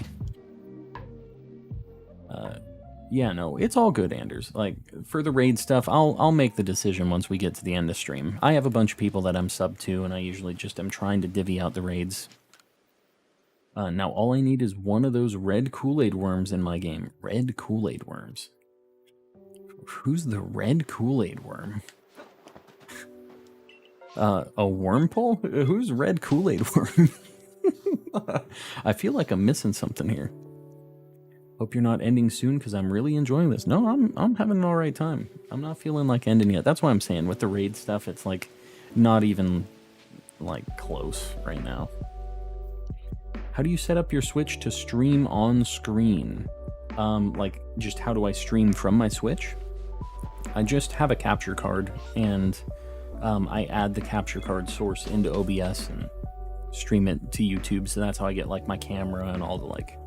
Yeah, no, it's all good, Anders. Like, for the raid stuff, I'll make the decision once we get to the end of stream. I have a bunch of people that I'm sub to, and I usually just am trying to divvy out the raids. Now all I need is one of those red Kool-Aid worms in my game. Red Kool-Aid worms. Who's the red Kool-Aid worm? A Wurmple? Who's red Kool-Aid worm? I feel like I'm missing something here. Hope you're not ending soon because I'm really enjoying this. No, I'm having an alright time. I'm not feeling like ending yet. That's why I'm saying with the raid stuff, it's like not even like close right now. How do you set up your Switch to stream on screen? Like just how do I stream from my Switch? I just have a capture card and I add the capture card source into OBS and stream it to YouTube. So that's how I get like my camera and all the like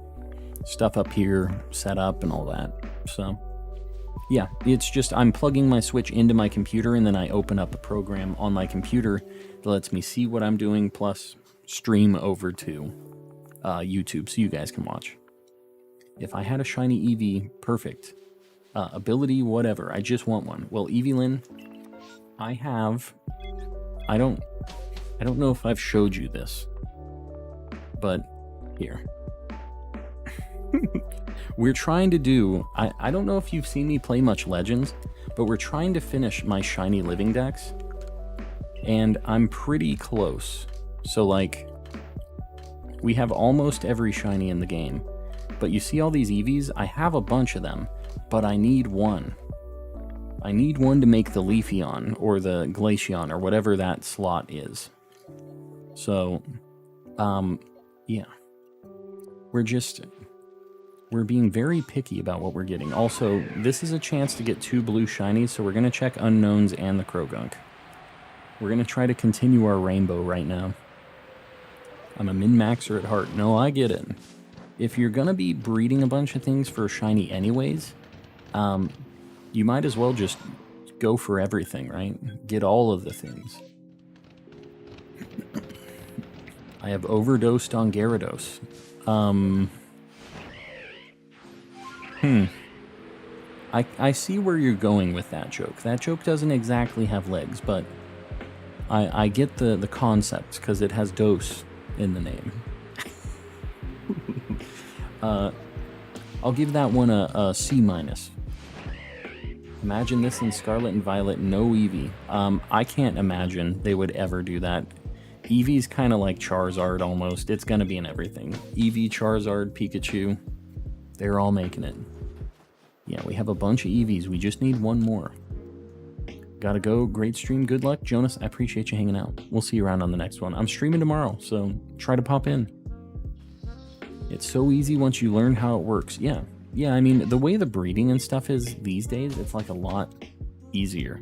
stuff up here set up and all that. So yeah, it's just I'm plugging my Switch into my computer and then I open up a program on my computer that lets me see what I'm doing plus stream over to YouTube so you guys can watch. If I had a shiny Eevee, perfect. Ability, whatever. I just want one. Well, Evelyn, I don't know if I've showed you this, but here. We're trying to do, I don't know if you've seen me play much Legends, but we're trying to finish my Shiny Living Dex, and I'm pretty close. So like, we have almost every shiny in the game, but you see all these Eevees? I have a bunch of them, but I need one. I need one to make the Leafeon, or the Glaceon, or whatever that slot is. So, yeah. We're being very picky about what we're getting. Also, this is a chance to get 2 blue shinies, so we're going to check Unknowns and the Krogunk. We're going to try to continue our rainbow right now. I'm a min-maxer at heart. No, I get it. If you're going to be breeding a bunch of things for shiny anyways, you might as well just go for everything, right? Get all of the things. I have overdosed on Gyarados. I see where you're going with that joke. That joke doesn't exactly have legs, but I get the concept because it has dose in the name. I'll give that one a C-. Imagine this in Scarlet and Violet, no Eevee. I can't imagine they would ever do that. Eevee's kind of like Charizard almost. It's going to be in everything. Eevee, Charizard, Pikachu, they're all making it. Yeah, we have a bunch of Eevees. We just need one more. Gotta go. Great stream. Good luck. Jonas, I appreciate you hanging out. We'll see you around on the next one. I'm streaming tomorrow, so try to pop in. It's so easy once you learn how it works. Yeah, I mean, the way the breeding and stuff is these days, it's like a lot easier.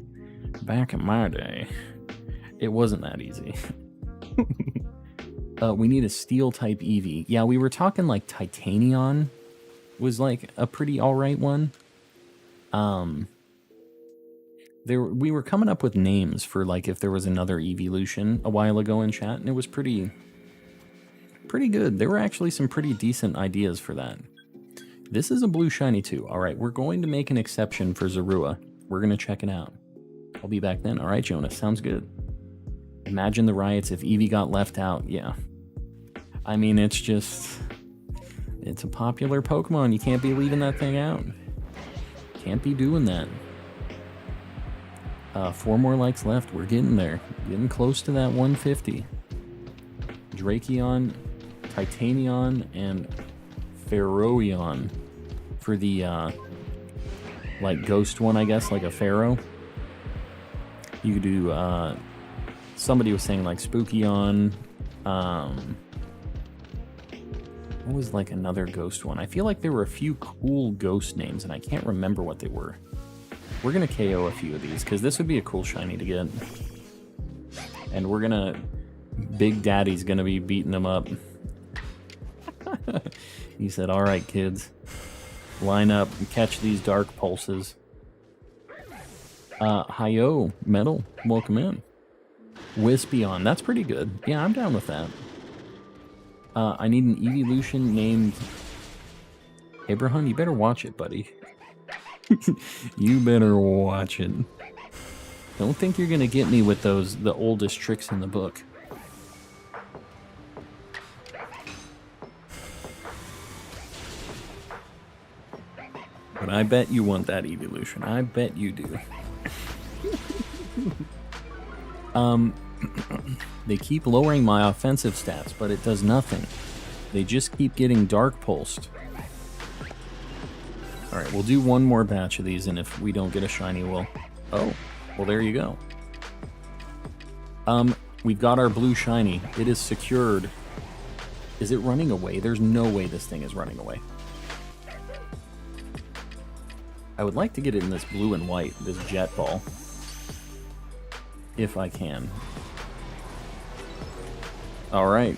Back in my day, it wasn't that easy. We need a steel-type Eevee. Yeah, we were talking like Titanion was like a pretty alright one. We were coming up with names for like if there was another Eeveelution a while ago in chat, and it was pretty good. There were actually some pretty decent ideas for that. This is a blue shiny too. Alright, we're going to make an exception for Zorua. We're going to check it out. I'll be back then. Alright, Jonas, sounds good. Imagine the riots if Eevee got left out. Yeah. I mean, it's a popular Pokemon. You can't be leaving that thing out. Can't be doing that. 4 more likes left. We're getting there. Getting close to that 150. Drakeon, Titanion, and Pharaohon for the, like, ghost one, I guess, like a Pharaoh. You could do, somebody was saying, like, Spookion, what was, like, another ghost one? I feel like there were a few cool ghost names, and I can't remember what they were. We're gonna KO a few of these, because this would be a cool shiny to get. And we're gonna... Big Daddy's gonna be beating them up. He said, alright, kids. Line up and catch these dark pulses. Hi-yo, Metal, welcome in. Wispion, that's pretty good. Yeah, I'm down with that. I need an Eeveelution named... Abraham, you better watch it, buddy. You better watch it. Don't think you're gonna get me with the oldest tricks in the book. But I bet you want that evolution. I bet you do. They keep lowering my offensive stats, but it does nothing. They just keep getting dark pulsed. Alright, we'll do one more batch of these, and if we don't get a shiny, we'll... Oh, well there you go. We've got our blue shiny. It is secured. Is it running away? There's no way this thing is running away. I would like to get it in this blue and white, this jet ball. If I can. Alright.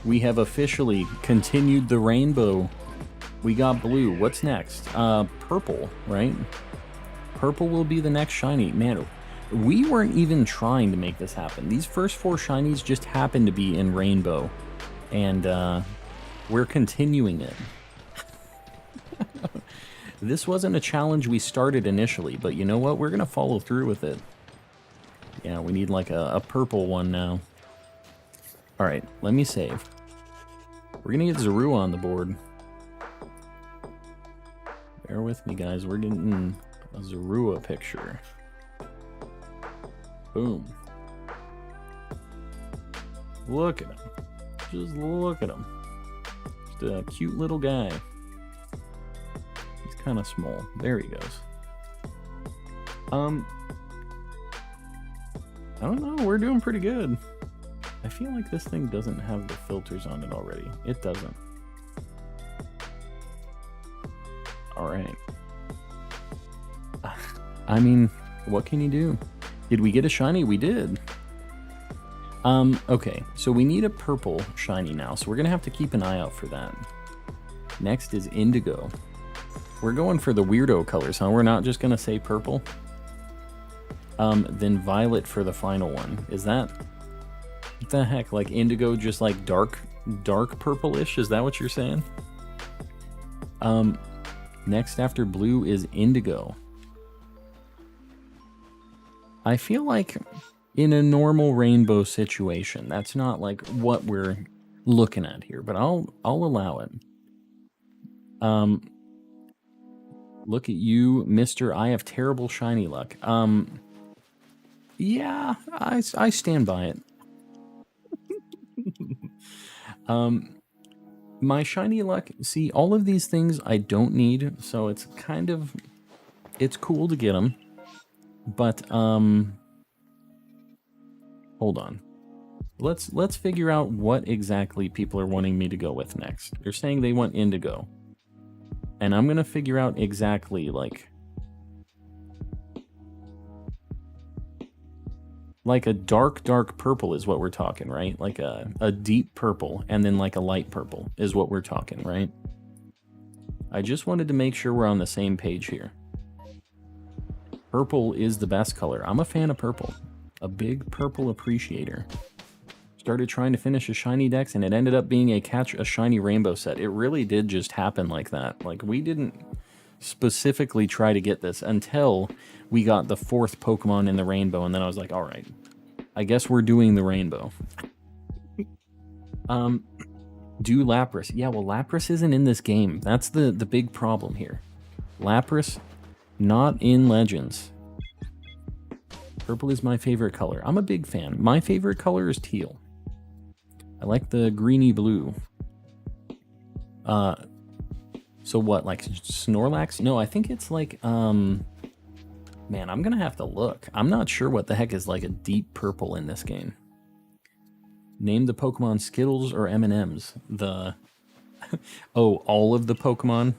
We have officially continued the rainbow. We got blue. What's next? Purple, right? Purple will be the next shiny. Man, we weren't even trying to make this happen. These first 4 shinies just happened to be in rainbow. And, we're continuing it. This wasn't a challenge we started initially, but you know what? We're gonna follow through with it. Yeah, we need like a purple one now. Alright, let me save. We're gonna get Zorua on the board. Bear with me, guys. We're getting a Zorua picture. Boom. Look at him. Just look at him. Just a cute little guy. He's kind of small. There he goes. I don't know. We're doing pretty good. I feel like this thing doesn't have the filters on it already. It doesn't. Alright. I mean, what can you do? Did we get a shiny? We did. Okay, so we need a purple shiny now, so we're gonna have to keep an eye out for that. Next is indigo. We're going for the weirdo colors, huh? We're not just gonna say purple? Then violet for the final one. Is that... What the heck? Like indigo just like dark purple-ish? Is that what you're saying? Next after blue is indigo. I feel like in a normal rainbow situation, that's not like what we're looking at here, but I'll allow it. Look at you, Mr. I have terrible shiny luck. Yeah, I stand by it. My shiny luck, see, all of these things I don't need, so it's kind of, it's cool to get them, but, hold on. Let's figure out what exactly people are wanting me to go with next. They're saying they want indigo, and I'm gonna figure out exactly, like a dark purple is what we're talking, right? Like a deep purple and then like a light purple is what we're talking, right? I just wanted to make sure we're on the same page here. Purple is the best color. I'm a fan of purple. A big purple appreciator. Started trying to finish a shiny dex and it ended up being a catch a shiny rainbow set. It really did just happen like that. Like we didn't specifically try to get this until we got the 4th Pokemon in the rainbow, and then I was like, all right, I guess we're doing the rainbow. Do Lapras. Yeah, well, Lapras isn't in this game. That's the big problem here. Lapras, not in Legends. Purple is my favorite color. I'm a big fan. My favorite color is teal. I like the greeny blue. So what, like Snorlax? No, I think it's like, man, I'm gonna have to look. I'm not sure what the heck is like a deep purple in this game. Name the Pokemon Skittles or M&Ms. The... oh, all of the Pokemon?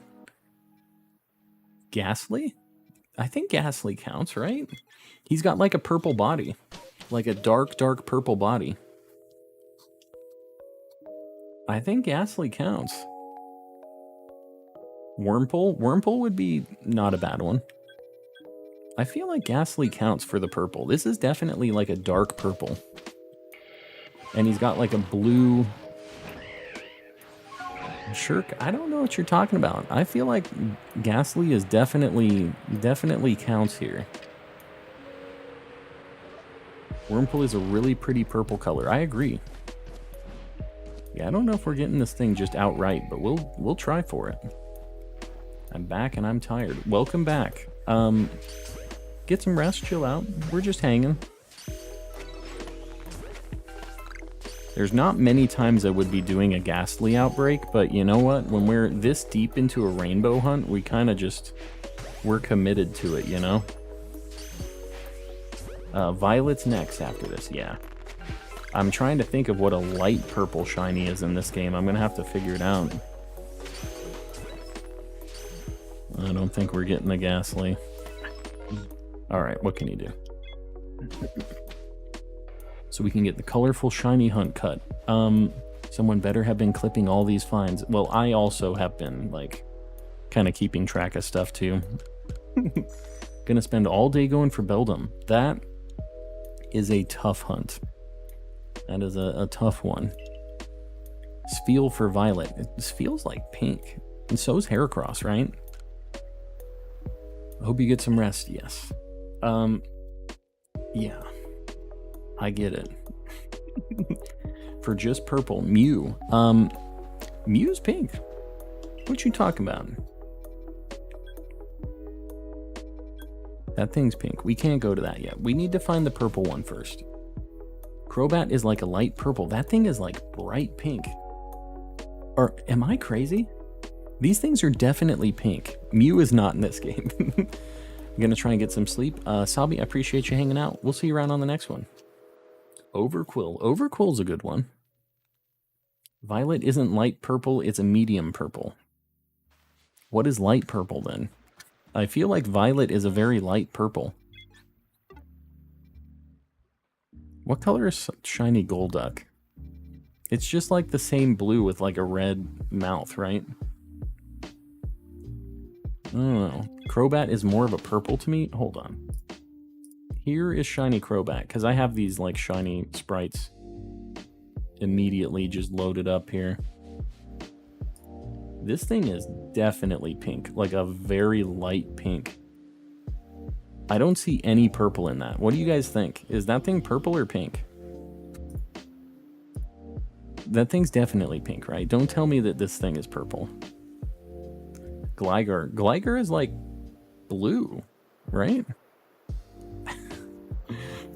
Ghastly? I think Ghastly counts, right? He's got like a purple body. Like a dark purple body. I think Ghastly counts. Wurmple? Wurmple would be not a bad one. I feel like Ghastly counts for the purple. This is definitely like a dark purple. And he's got like a blue... Shirk? I don't know what you're talking about. I feel like Ghastly is definitely counts here. Wurmple is a really pretty purple color. I agree. Yeah, I don't know if we're getting this thing just outright, but we'll try for it. I'm back and I'm tired. Welcome back. Get some rest, chill out. We're just hanging. There's not many times I would be doing a ghastly outbreak, but you know what? When we're this deep into a rainbow hunt, we kind of just... we're committed to it, you know? Violet's next after this, yeah. I'm trying to think of what a light purple shiny is in this game. I'm gonna have to figure it out. I don't think we're getting the ghastly. Alright, what can you do? So we can get the colorful shiny hunt cut. Someone better have been clipping all these finds. Well, I also have been, like, kind of keeping track of stuff, too. Gonna spend all day going for Beldum. That is a tough hunt. That is a tough one. Spheal for Violet. It feels like pink. And so is Heracross, right? I hope you get some rest, yes. Yeah. I get it. For just purple, Mew. Mew's pink. What you talking about? That thing's pink. We can't go to that yet. We need to find the purple one first. Crobat is like a light purple. That thing is like bright pink. Or am I crazy? These things are definitely pink. Mew is not in this game. I'm gonna try and get some sleep. Salby, I appreciate you hanging out. We'll see you around on the next one. Overquill. Overquill's a good one. Violet isn't light purple, it's a medium purple. What is light purple then? I feel like Violet is a very light purple. What color is shiny Golduck? It's just like the same blue with like a red mouth, right? I don't know. Crobat is more of a purple to me. Hold on. Here is shiny Crobat, because I have these like shiny sprites immediately just loaded up here. This thing is definitely pink, like a very light pink. I don't see any purple in that. What do you guys think? Is that thing purple or pink? That thing's definitely pink, right? Don't tell me that this thing is purple. Gligar. Gligar is like blue, right?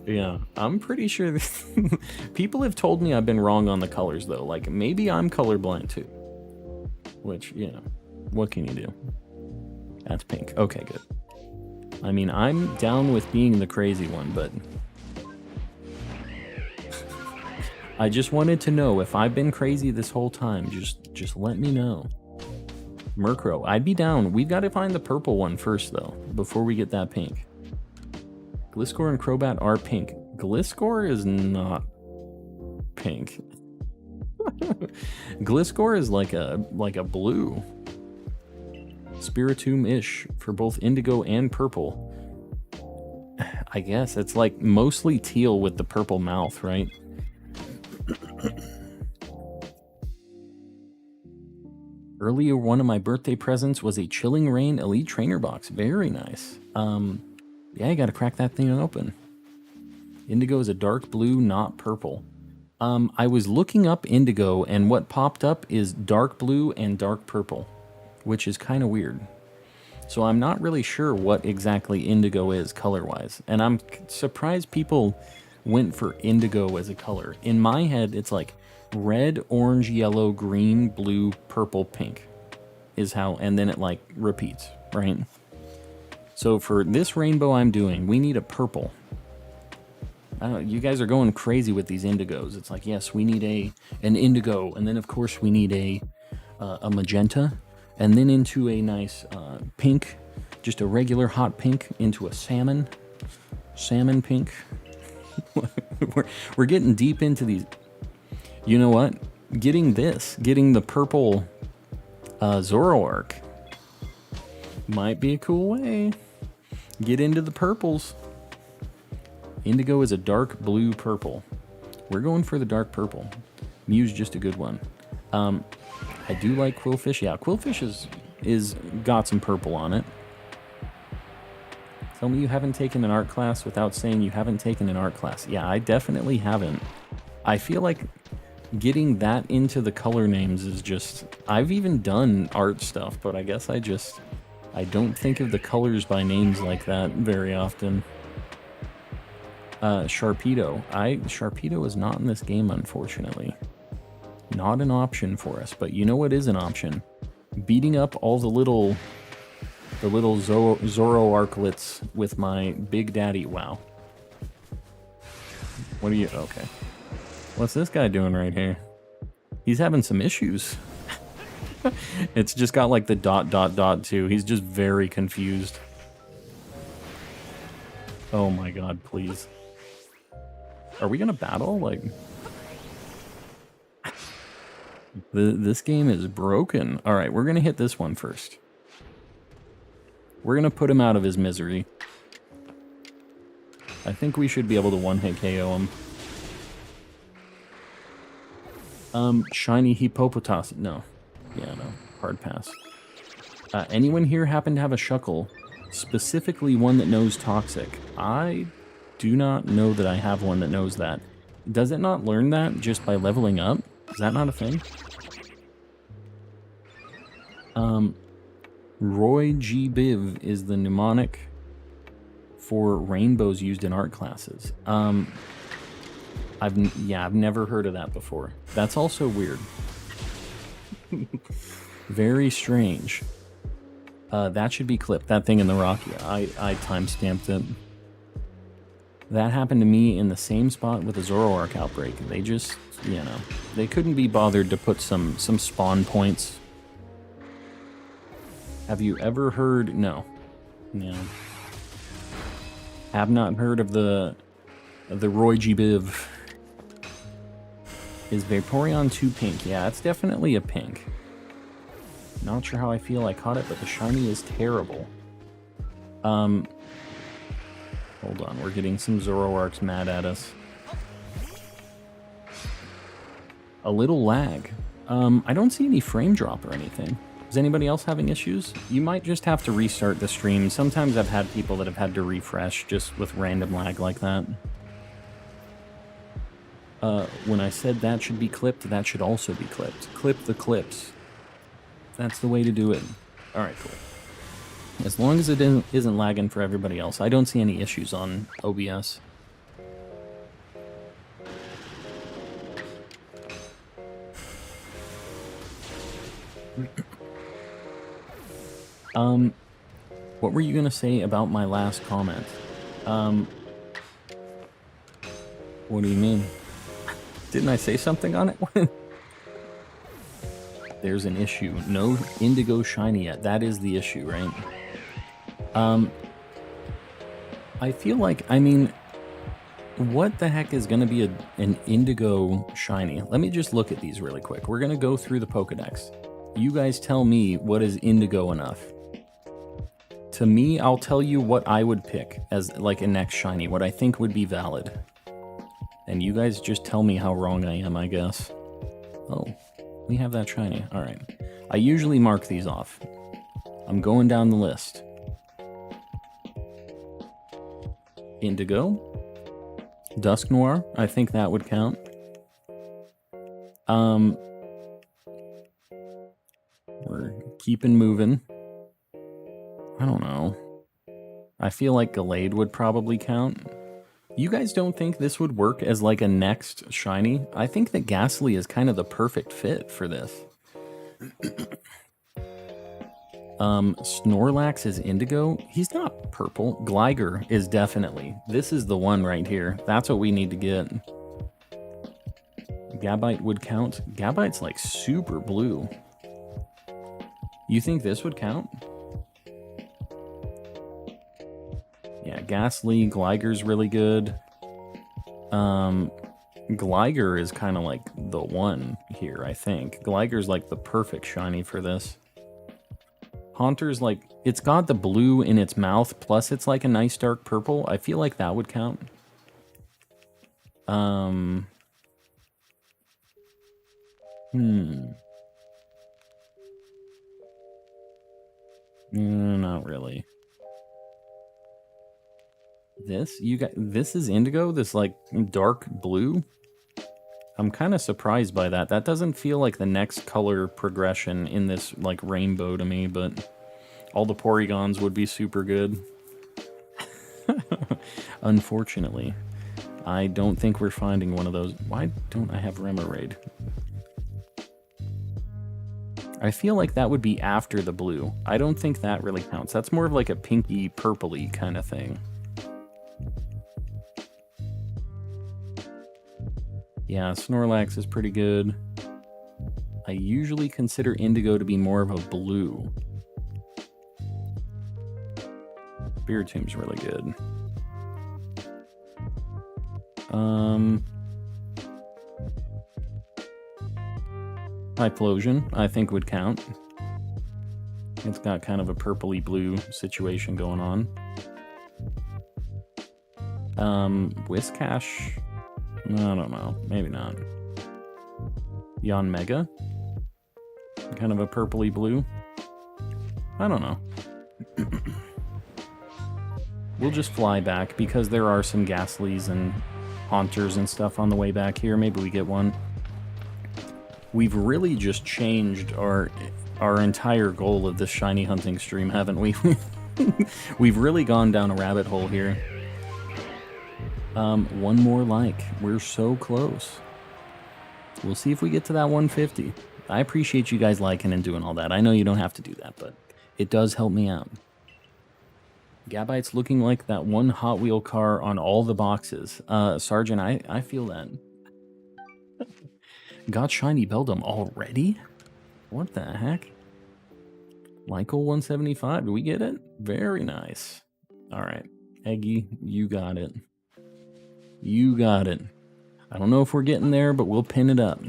Yeah, I'm pretty sure people have told me I've been wrong on the colors though. Like maybe I'm colorblind too. Which, you know, what can you do? That's pink. Okay, good. I mean, I'm down with being the crazy one, but I just wanted to know if I've been crazy this whole time. Just let me know. Murkrow, I'd be down. We've got to find the purple one first, though, before we get that pink. Gliscor and Crobat are pink. Gliscor is not pink. Gliscor is like a blue. Spiritomb-ish for both indigo and purple. I guess it's like mostly teal with the purple mouth, right? Earlier, one of my birthday presents was a Chilling Reign Elite Trainer box. Very nice. Yeah, you gotta crack that thing open. Indigo is a dark blue, not purple. I was looking up indigo, and what popped up is dark blue and dark purple, which is kind of weird. So I'm not really sure what exactly indigo is color-wise, and I'm surprised people went for indigo as a color. In my head, it's like red, orange, yellow, green, blue, purple, pink is how, and then it like repeats, right? So for this rainbow I'm doing, we need a purple. I don't know, you guys are going crazy with these indigos. It's like, yes, we need an indigo, and then of course we need a magenta, and then into a nice pink, just a regular hot pink, into a salmon pink. we're getting deep into these. You know what? Getting the purple Zoroark might be a cool way. Get into the purples. Indigo is a dark blue purple. We're going for the dark purple. Mew's just a good one. I do like Quillfish. Yeah, Quillfish is got some purple on it. Tell me you haven't taken an art class without saying you haven't taken an art class. Yeah, I definitely haven't. I feel like getting that into the color names is just... I've even done art stuff, but I guess I just I don't think of the colors by names like that very often. Sharpedo. Sharpedo is not in this game, unfortunately. Not an option for us, but you know what is an option? Beating up all the little Zoroarklets with my Big Daddy. Wow. What are you... Okay. What's this guy doing right here? He's having some issues. It's just got like the ... too. He's just very confused. Oh my god, please. Are we gonna battle? Like... This game is broken. Alright, we're gonna hit this one first. We're gonna put him out of his misery. I think we should be able to one-hit KO him. Shiny Hippopotas. No. Yeah, no. Hard pass. Anyone here happen to have a Shuckle? Specifically one that knows Toxic. I do not know that I have one that knows that. Does it not learn that just by leveling up? Is that not a thing? Roy G. Biv is the mnemonic for rainbows used in art classes. I've never heard of that before. That's also weird. Very strange. That should be clipped. That thing in the rock. Yeah, I timestamped it. That happened to me in the same spot with the Zoroark outbreak. They just, you know, they couldn't be bothered to put some spawn points. Have you ever heard? No. No. Have not heard of the Roy G. Biv. Is Vaporeon too pink? Yeah, it's definitely a pink. Not sure how I feel I caught it, but the shiny is terrible. Hold on, we're getting some Zoroarks mad at us. A little lag. I don't see any frame drop or anything. Is anybody else having issues? You might just have to restart the stream. Sometimes I've had people that have had to refresh just with random lag like that. When I said that should be clipped, that should also be clipped. Clip the clips. That's the way to do it. Alright, cool. As long as it isn't lagging for everybody else, I don't see any issues on OBS. What were you gonna say about my last comment? What do you mean? Didn't I say something on it? There's an issue. No Indigo Shiny yet. That is the issue, right? I feel like, I mean, what the heck is going to be an Indigo Shiny? Let me just look at these really quick. We're going to go through the Pokedex. You guys tell me what is Indigo enough. To me, I'll tell you what I would pick as like a next Shiny, what I think would be valid. And you guys just tell me how wrong I am, I guess. Oh, we have that Shiny. Alright. I usually mark these off. I'm going down the list. Indigo. Dusknoir. I think that would count. We're keeping moving. I don't know. I feel like Gallade would probably count. You guys don't think this would work as like a next Shiny? I think that Ghastly is kind of the perfect fit for this. Snorlax is Indigo. He's not purple. Gligar is definitely. This is the one right here. That's what we need to get. Gabite would count. Gabite's like super blue. You think this would count? Yeah, Ghastly, Gligar's really good. Gligar is kind of like the one here, I think. Gligar's like the perfect Shiny for this. Haunter's like, it's got the blue in its mouth, plus it's like a nice dark purple. I feel like that would count. Not really. This is Indigo, this like dark blue. I'm kind of surprised by that. That doesn't feel like the next color progression in this like rainbow to me, but All the Porygons would be super good. Unfortunately, I don't think we're finding one of those. Why don't I have Remoraid? I feel like that would be after the blue. I don't think that really counts. That's more of like a pinky purpley kind of thing. Yeah, Snorlax is pretty good. I usually consider Indigo to be more of a blue. Spiritom's really good. Typhlosion, I think, would count. It's got kind of a purpley blue situation going on. Whiscash, I don't know, maybe not. Yanmega, kind of a purpley blue. I don't know. We'll just fly back because there are some Ghastlies and Haunters and stuff on the way back here. Maybe we get one. We've really just changed our entire goal of this shiny hunting stream, haven't we? We've really gone down a rabbit hole here. One more like. We're so close. We'll see if we get to that 150. I appreciate you guys liking and doing all that. I know you don't have to do that, but it does help me out. Gabite's looking like that one Hot Wheel car on all the boxes. Sergeant, I feel that. Got Shiny Beldum already? What the heck? Michael 175, do we get it? Very nice. Alright, Eggy, you got it. You got it. I don't know if we're getting there, but we'll pin it up.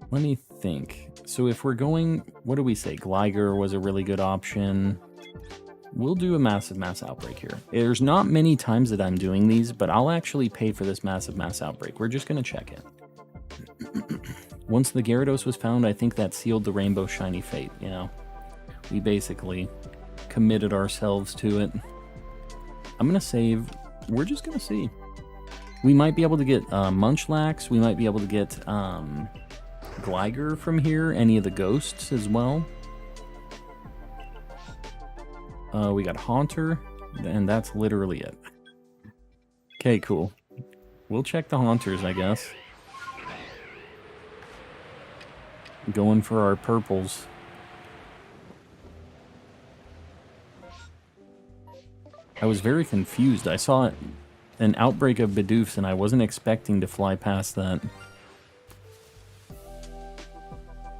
Let me think. So if we're going, what do we say? Gligar was a really good option. We'll do a massive Mass Outbreak here. There's not many times that I'm doing these, but I'll actually pay for this massive Mass Outbreak. We're just going to check it. Once the Gyarados was found, I think that sealed the Rainbow Shiny fate, you know? We basically committed ourselves to it. I'm going to save. We're just going to see. We might be able to get Munchlax. We might be able to get Gligar from here. Any of the ghosts as well. We got Haunter, and that's literally it. Okay, cool. We'll check the Haunters, I guess. Going for our purples. I was very confused. I saw an outbreak of Bidoofs, and I wasn't expecting to fly past that.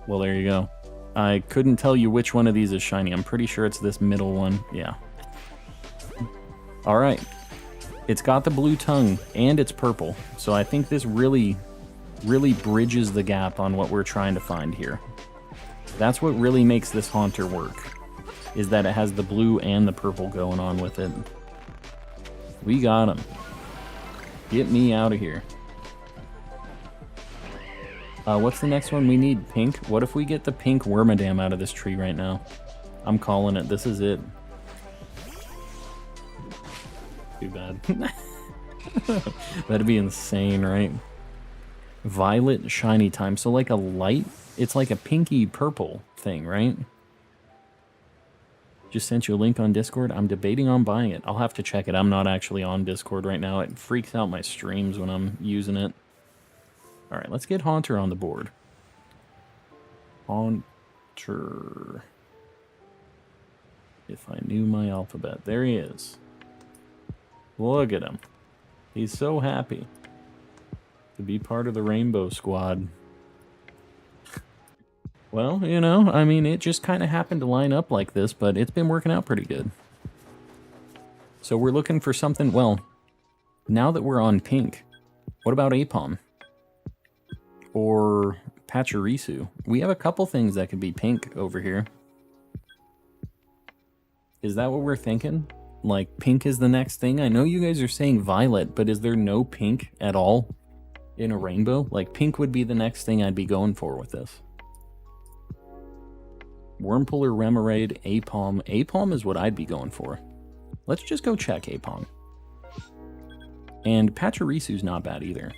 Well, there you go. I couldn't tell you which one of these is shiny. I'm pretty sure it's this middle one. Yeah. Alright. It's got the blue tongue, and it's purple. So I think this really bridges the gap on what we're trying to find here. That's what really makes this Haunter work, is that it has the blue and the purple going on with it. We got him. Get me out of here. What's the next one we need? Pink? What if we get the pink Wormadam out of this tree right now? I'm calling it. This is it. Too bad. That'd be insane, right? Violet shiny time. So like a light, it's like a pinky purple thing, right? Just sent you a link on Discord. I'm debating on buying it. I'll have to check it. I'm not actually on Discord right now. It freaks out my streams when I'm using it. Alright, let's get Haunter on the board. Haunter. If I knew my alphabet. There he is. Look at him. He's so happy to be part of the Rainbow Squad. Well, you know, I mean, it just kind of happened to line up like this, but it's been working out pretty good. So we're looking for something, well, now that we're on pink, what about Apom? Or Pachirisu? We have a couple things that could be pink over here. Is that what we're thinking? Like, pink is the next thing? I know you guys are saying violet, but is there no pink at all in a rainbow? Like, pink would be the next thing I'd be going for with this. Wurmple or Remoraid, Apom. Apom is what I'd be going for. Let's just go check Apom. And Pachirisu's not bad either.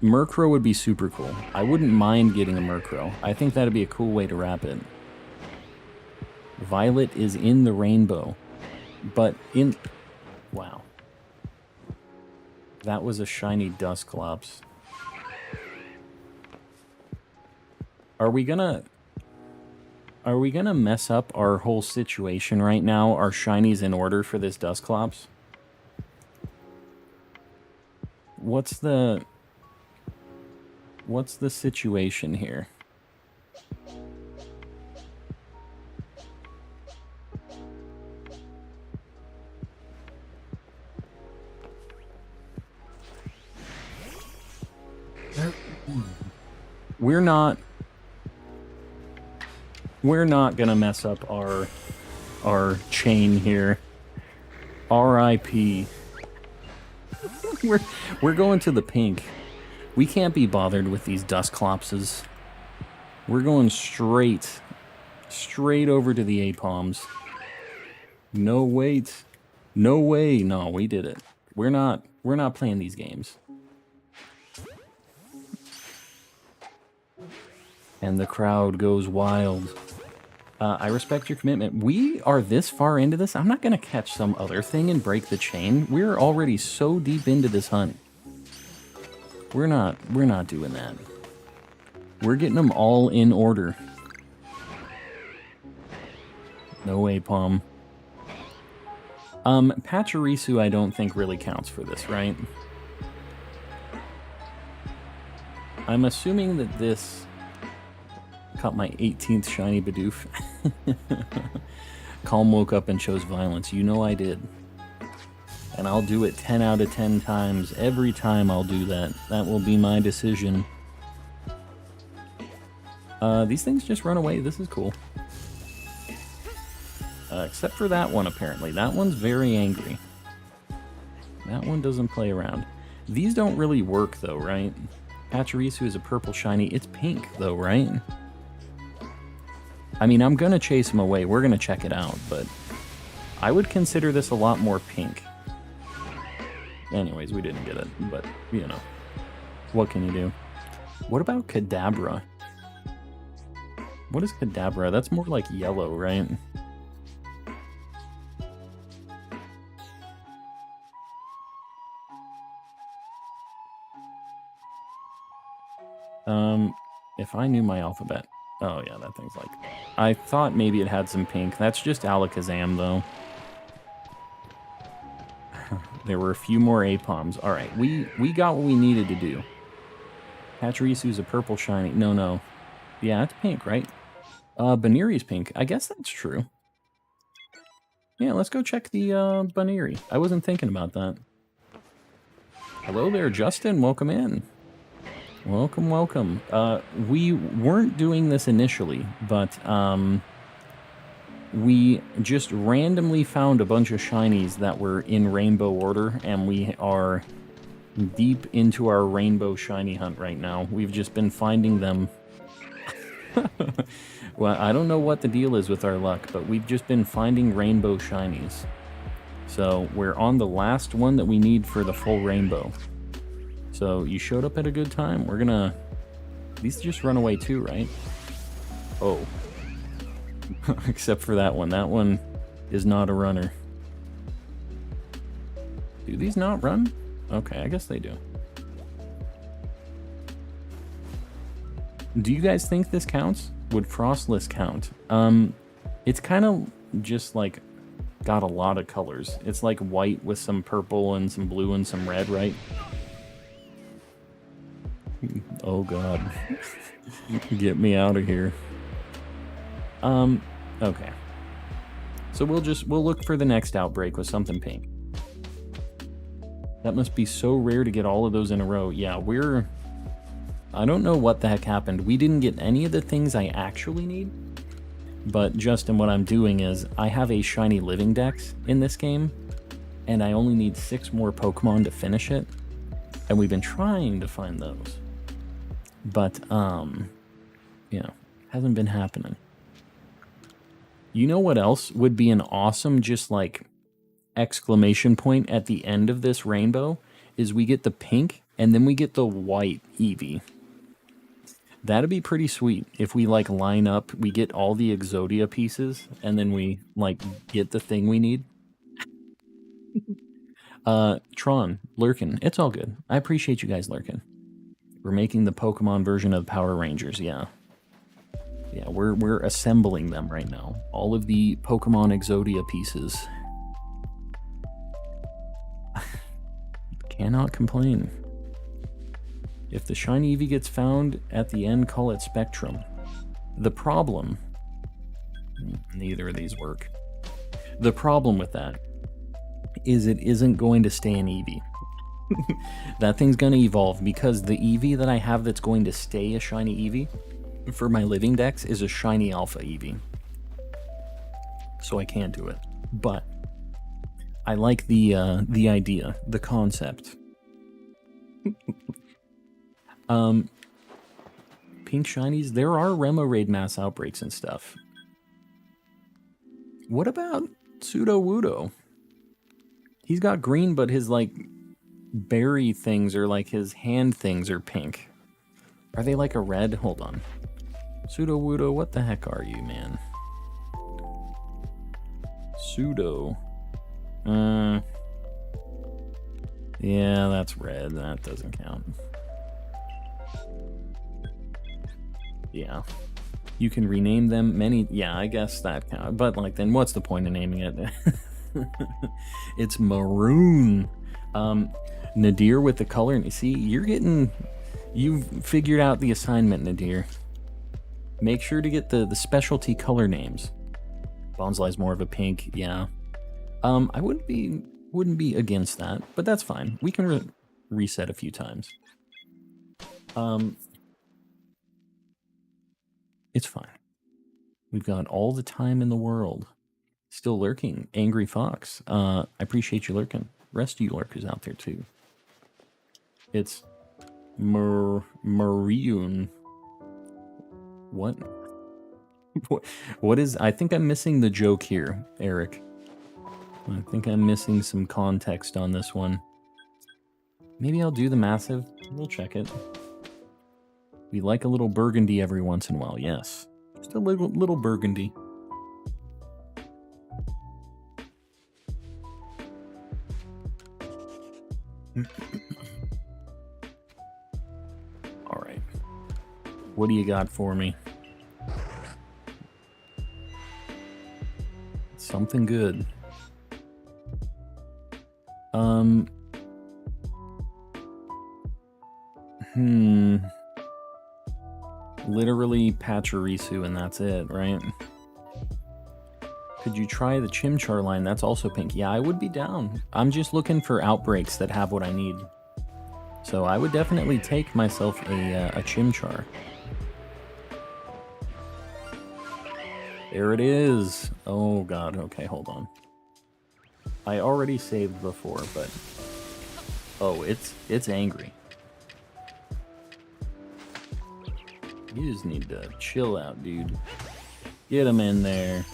Murkrow would be super cool. I wouldn't mind getting a Murkrow. I think that'd be a cool way to wrap it. Violet is in the rainbow. But in... Wow. That was a shiny Dusclops. Are we gonna mess up our whole situation right now? Are shinies in order for this Dusclops? What's the situation here? We're not gonna mess up our chain here. R.I.P. We're going to the pink. We can't be bothered with these Dusclopses. We're going straight over to the Apoms. No wait. No way. No, we did it. We're not playing these games. And the crowd goes wild. I respect your commitment. We are this far into this. I'm not going to catch some other thing and break the chain. We're already so deep into this hunt. We're not doing that. We're getting them all in order. No Apom. Pachirisu I don't think really counts for this, right? I'm assuming that this... Caught my 18th shiny Bidoof. Calm woke up and chose violence. You know I did. And I'll do it 10 out of 10 times. Every time I'll do that. That will be my decision. These things just run away. This is cool. Except for that one, apparently. That one's very angry. That one doesn't play around. These don't really work, though, right? Pachirisu is a purple shiny. It's pink, though, right? I mean, I'm gonna chase him away. We're gonna check it out, but I would consider this a lot more pink. Anyways, we didn't get it, but, you know. What can you do? What about Kadabra? What is Kadabra? That's more like yellow, right? If I knew my alphabet... Oh, yeah, that thing's like... I thought maybe it had some pink. That's just Alakazam, though. There were a few more Apoms. Alright, we got what we needed to do. Pachirisu's a purple shiny. No. Yeah, it's pink, right? Baneri's pink. I guess that's true. Yeah, let's go check the Baneri. I wasn't thinking about that. Hello there, Justin. Welcome in. Welcome. We weren't doing this initially, but we just randomly found a bunch of shinies that were in rainbow order, and we are deep into our rainbow shiny hunt right now. We've just been finding them. Well, I don't know what the deal is with our luck, but we've just been finding rainbow shinies. So we're on the last one that we need for the full rainbow. So you showed up at a good time. We're gonna... These just run away too, right? Oh. Except for that one. That one is not a runner. Do these not run? Okay, I guess they do. Do you guys think this counts? Would Frostless count? It's kind of just like got a lot of colors. It's like white with some purple and some blue and some red, right? Oh god. Get me out of here. Okay. So we'll look for the next outbreak with something pink. That must be so rare to get all of those in a row. Yeah, I don't know what the heck happened. We didn't get any of the things I actually need. But Justin, what I'm doing is I have a Shiny Living Dex in this game, and I only need 6 more Pokemon to finish it. And we've been trying to find those. But, you know, hasn't been happening. You know what else would be an awesome, just like, exclamation point at the end of this rainbow? Is we get the pink, And then we get the white Eevee. That'd be pretty sweet if we like line up, we get all the Exodia pieces, and then we like get the thing we need. Tron, lurking. It's all good. I appreciate you guys lurking. We're making the Pokemon version of Power Rangers, yeah. Yeah, we're assembling them right now. All of the Pokemon Exodia pieces. Cannot complain. If the shiny Eevee gets found at the end, call it Spectrum. The problem... Neither of these work. The problem with that is it isn't going to stay an Eevee. That thing's going to evolve because the Eevee that I have that's going to stay a shiny Eevee for my Living Dex is a shiny Alpha Eevee. So I can't do it. But I like the idea, the concept. Pink shinies, there are Remo Raid Mass Outbreaks and stuff. What about Sudowoodo? He's got green, but his, like, berry things or, like, his hand things are pink. Are they, like, a red? Hold on. Sudowoodo, what the heck are you, man? Pseudo. Yeah, that's red. That doesn't count. Yeah. You can rename them many... Yeah, I guess that counts. But, like, then what's the point of naming it? It's maroon. Nadir with the color. See, you're getting... You've figured out the assignment, Nadir. Make sure to get the specialty color names. Bonsai's more of a pink, yeah. I wouldn't be against that, but that's fine. We can reset a few times. It's fine. We've got all the time in the world. Still lurking. Angry Fox. I appreciate you lurking. Rest of you lurkers out there too. It's Maroon. What? What is... I think I'm missing the joke here, Eric. I think I'm missing some context on this one. Maybe I'll do the massive. We'll check it. We like a little burgundy every once in a while, yes. Just a little burgundy. All right. What do you got for me? Something good. Literally Pachirisu and that's it, right? Could you try the Chimchar line? That's also pink. Yeah, I would be down. I'm just looking for outbreaks that have what I need. So I would definitely take myself a Chimchar. There it is. Oh god, okay, hold on. I already saved before, but... Oh, it's angry. You just need to chill out, dude. Get him in there.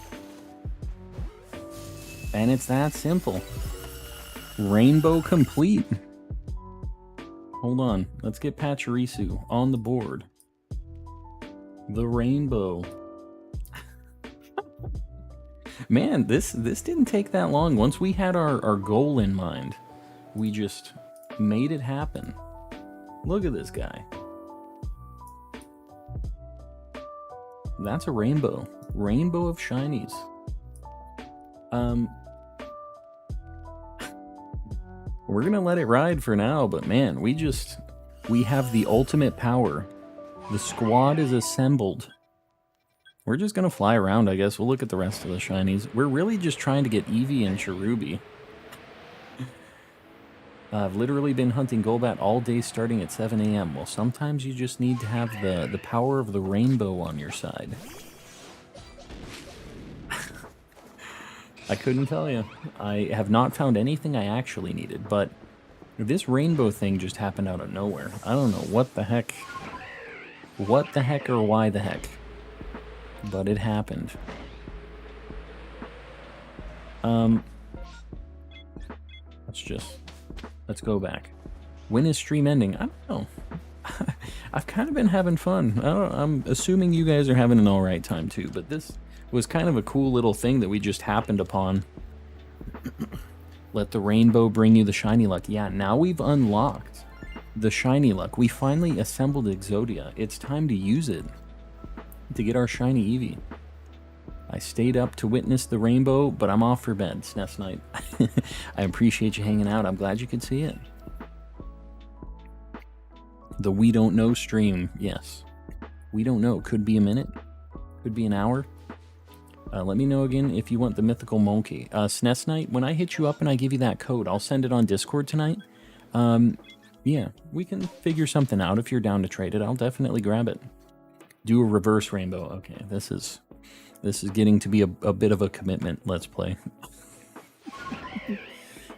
And it's that simple. Rainbow complete. Hold on. Let's get Pachirisu on the board. The rainbow. Man, this didn't take that long. Once we had our goal in mind, we just made it happen. Look at this guy. That's a rainbow. Rainbow of shinies. We're gonna let it ride for now, but man, we have the ultimate power. The squad is assembled. We're just gonna fly around, I guess. We'll look at the rest of the shinies. We're really just trying to get Eevee and Cherubi. I've literally been hunting Golbat all day starting at 7 a.m. Well, sometimes you just need to have the power of the rainbow on your side. I couldn't tell you. I have not found anything I actually needed, but this rainbow thing just happened out of nowhere. I don't know what the heck. What the heck or why the heck. But it happened. Let's go back. When is stream ending? I don't know. I've kind of been having fun. I'm assuming you guys are having an alright time too, but this was kind of a cool little thing that we just happened upon. Let the rainbow bring you the shiny luck. Yeah, now we've unlocked the shiny luck. We finally assembled Exodia. It's time to use it to get our shiny Eevee. I stayed up to witness the rainbow, but I'm off for bed, SNES Night. I appreciate you hanging out. I'm glad you could see it. The We Don't Know stream, yes. We don't know. Could be a minute. Could be an hour. Let me know again if you want the mythical monkey. SNES Night, when I hit you up and I give you that code, I'll send it on Discord tonight. Yeah, we can figure something out. If you're down to trade it, I'll definitely grab it. Do a reverse rainbow. Okay, this is getting to be a bit of a commitment. Let's play.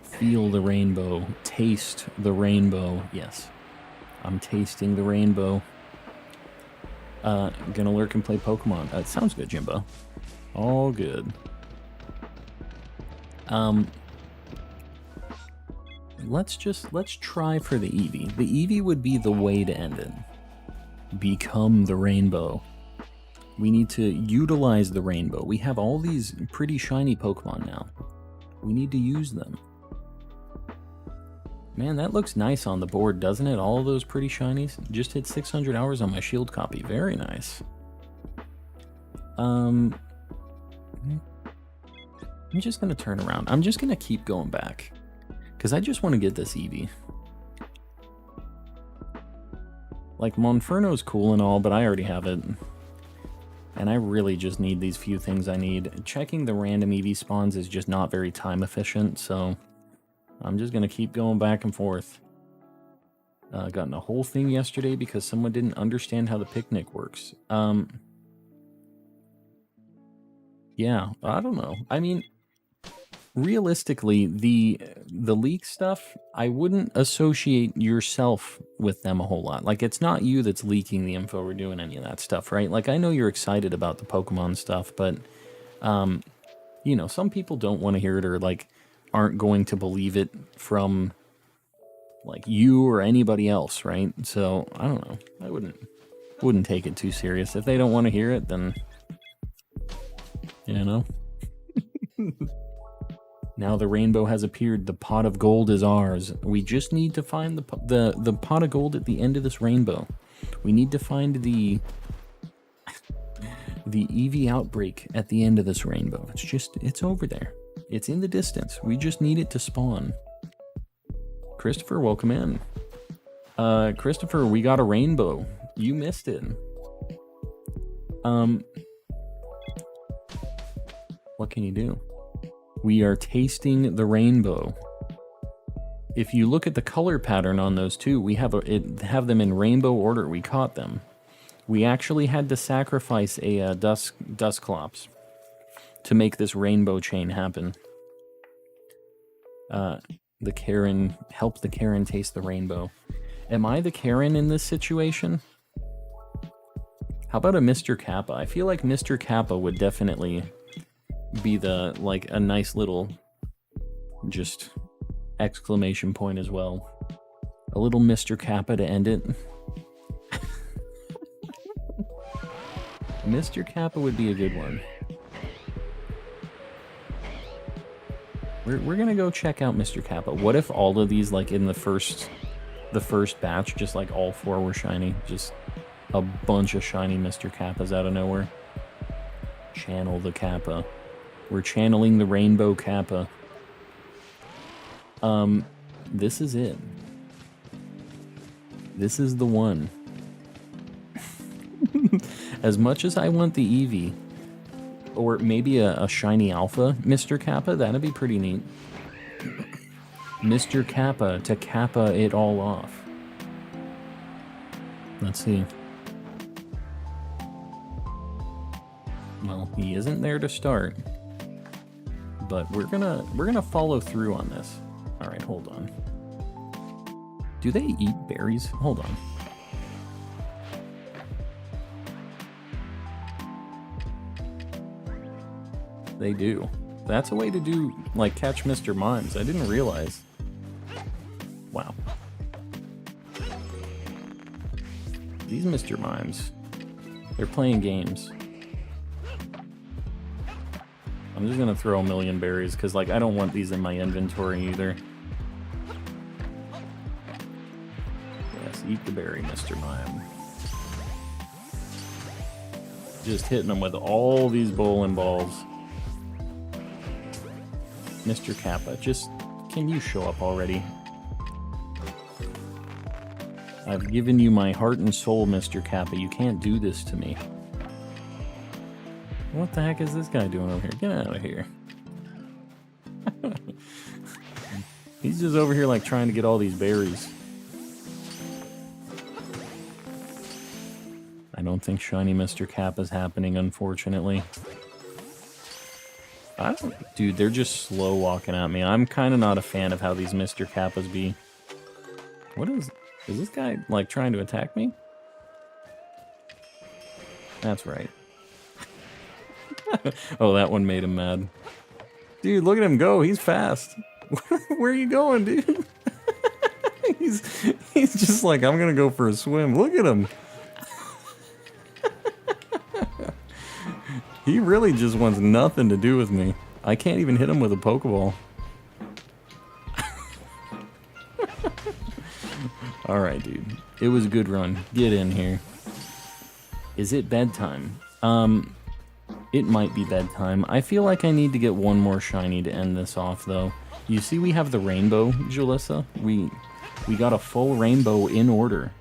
Feel the rainbow. Taste the rainbow. Yes. I'm tasting the rainbow. Gonna lurk and play Pokemon. It sounds good, Jimbo. All good. Let's try for the Eevee. The Eevee would be the way to end it. Become the rainbow. We need to utilize the rainbow. We have all these pretty shiny Pokemon now. We need to use them. Man, that looks nice on the board, doesn't it? All those pretty shinies. Just hit 600 hours on my shield copy. Very nice. I'm just going to turn around. I'm just going to keep going back. Because I just want to get this Eevee. Like, Monferno's cool and all, but I already have it. And I really just need these few things I need. Checking the random Eevee spawns is just not very time efficient, so I'm just going to keep going back and forth. Got in a whole thing yesterday because someone didn't understand how the picnic works. Yeah, I don't know. I mean, realistically, the leak stuff, I wouldn't associate yourself with them a whole lot. Like, it's not you that's leaking the info or doing any of that stuff, right? Like, I know you're excited about the Pokemon stuff, but, you know, some people don't want to hear it or, like, aren't going to believe it from, like, you or anybody else, right? So, I don't know. I wouldn't take it too serious. If they don't want to hear it, then, you know. Now the rainbow has appeared. The pot of gold is ours. We just need to find the pot of gold at the end of this rainbow. We need to find the Eevee outbreak at the end of this rainbow. It's over there. It's in the distance. We just need it to spawn. Christopher, welcome in. Christopher, we got a rainbow. You missed it. What can you do? We are tasting the rainbow. If you look at the color pattern on those two, we have them in rainbow order. We caught them. We actually had to sacrifice a Dusclops to make this rainbow chain happen. The Karen, help the Karen taste the rainbow. Am I the Karen in this situation? How about a Mr. Kappa? I feel like Mr. Kappa would definitely be like a nice little just exclamation point as well. A little Mr. Kappa to end it. Mr. Kappa would be a good one. We're gonna go check out Mr. Kappa. What if all of these, like in the first batch, just like all 4 were shiny? Just a bunch of shiny Mr. Kappas out of nowhere. Channel the Kappa. We're channeling the Rainbow Kappa. This is it. This is the one. As much as I want the Eevee, or maybe a shiny alpha Mr. Kappa, that'd be pretty neat. Mr. Kappa to kappa it all off. Let's see. Well, he isn't there to start. But we're gonna follow through on this. Alright, hold on. Do they eat berries? Hold on. They do. That's a way to do, like, catch Mr. Mimes. I didn't realize. Wow. These Mr. Mimes, they're playing games. I'm just gonna throw a million berries, because, like, I don't want these in my inventory either. Yes, eat the berry, Mr. Mime. Just hitting them with all these bowling balls. Mr. Kappa, just, can you show up already? I've given you my heart and soul, Mr. Kappa. You can't do this to me. What the heck is this guy doing over here? Get out of here. He's just over here, like, trying to get all these berries. I don't think Shiny Mr. Kappa's happening, unfortunately. Dude, they're just slow walking at me. I'm kind of not a fan of how these Mr. Kappas be. What is this guy, like, trying to attack me? That's right. Oh, that one made him mad. Dude, look at him go. He's fast. Where are you going, dude? He's just like, I'm gonna go for a swim. Look at him. He really just wants nothing to do with me. I can't even hit him with a Pokeball. Alright, dude. It was a good run. Get in here. Is it bedtime? It might be bedtime. I feel like I need to get one more shiny to end this off, though. You see we have the rainbow, Jalissa? We got a full rainbow in order.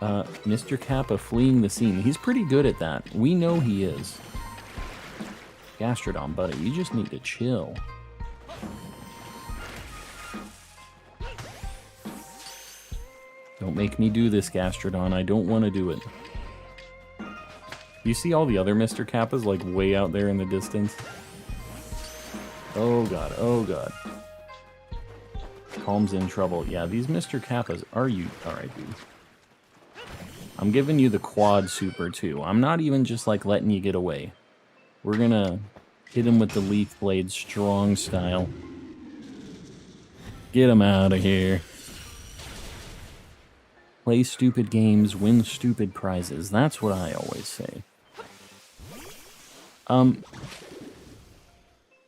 Mr. Kappa fleeing the scene. He's pretty good at that. We know he is. Gastrodon, buddy, you just need to chill. Don't make me do this, Gastrodon. I don't want to do it. You see all the other Mr. Kappas, like, way out there in the distance? Oh god, oh god. Calm's in trouble. Yeah, these Mr. Kappas, are you... Alright, dude. I'm giving you the quad super, too. I'm not even just, like, letting you get away. We're gonna hit him with the Leaf Blade strong style. Get him out of here. Play stupid games, win stupid prizes. That's what I always say.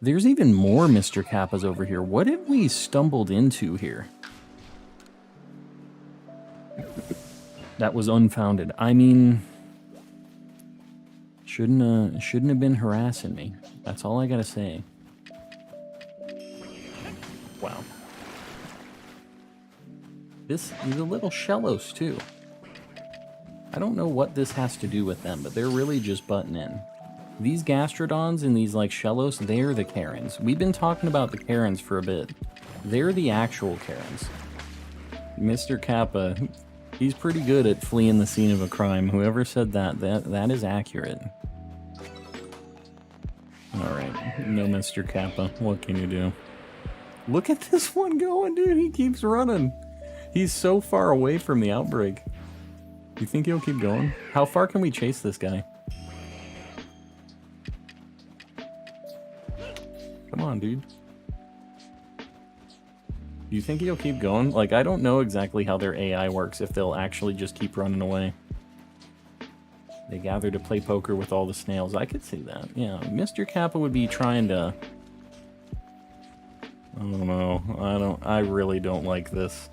There's even more Mr. Kappas over here. What have we stumbled into here? That was unfounded. I mean, shouldn't have been harassing me. That's all I gotta say. Wow. The little Shellos too. I don't know what this has to do with them, but they're really just butting in. These Gastrodons and these, like, Shellos, they're the Karens. We've been talking about the Karens for a bit. They're the actual Karens. Mr. Kappa, he's pretty good at fleeing the scene of a crime. Whoever said that is accurate. Alright, no Mr. Kappa, what can you do? Look at this one going, dude, he keeps running. He's so far away from the outbreak. You think he'll keep going? How far can we chase this guy? Come on, dude. Do you think he'll keep going? Like, I don't know exactly how their AI works, if they'll actually just keep running away. They gather to play poker with all the snails. I could see that. Yeah, Mr. Kappa would be trying to... I don't know. I really don't like this.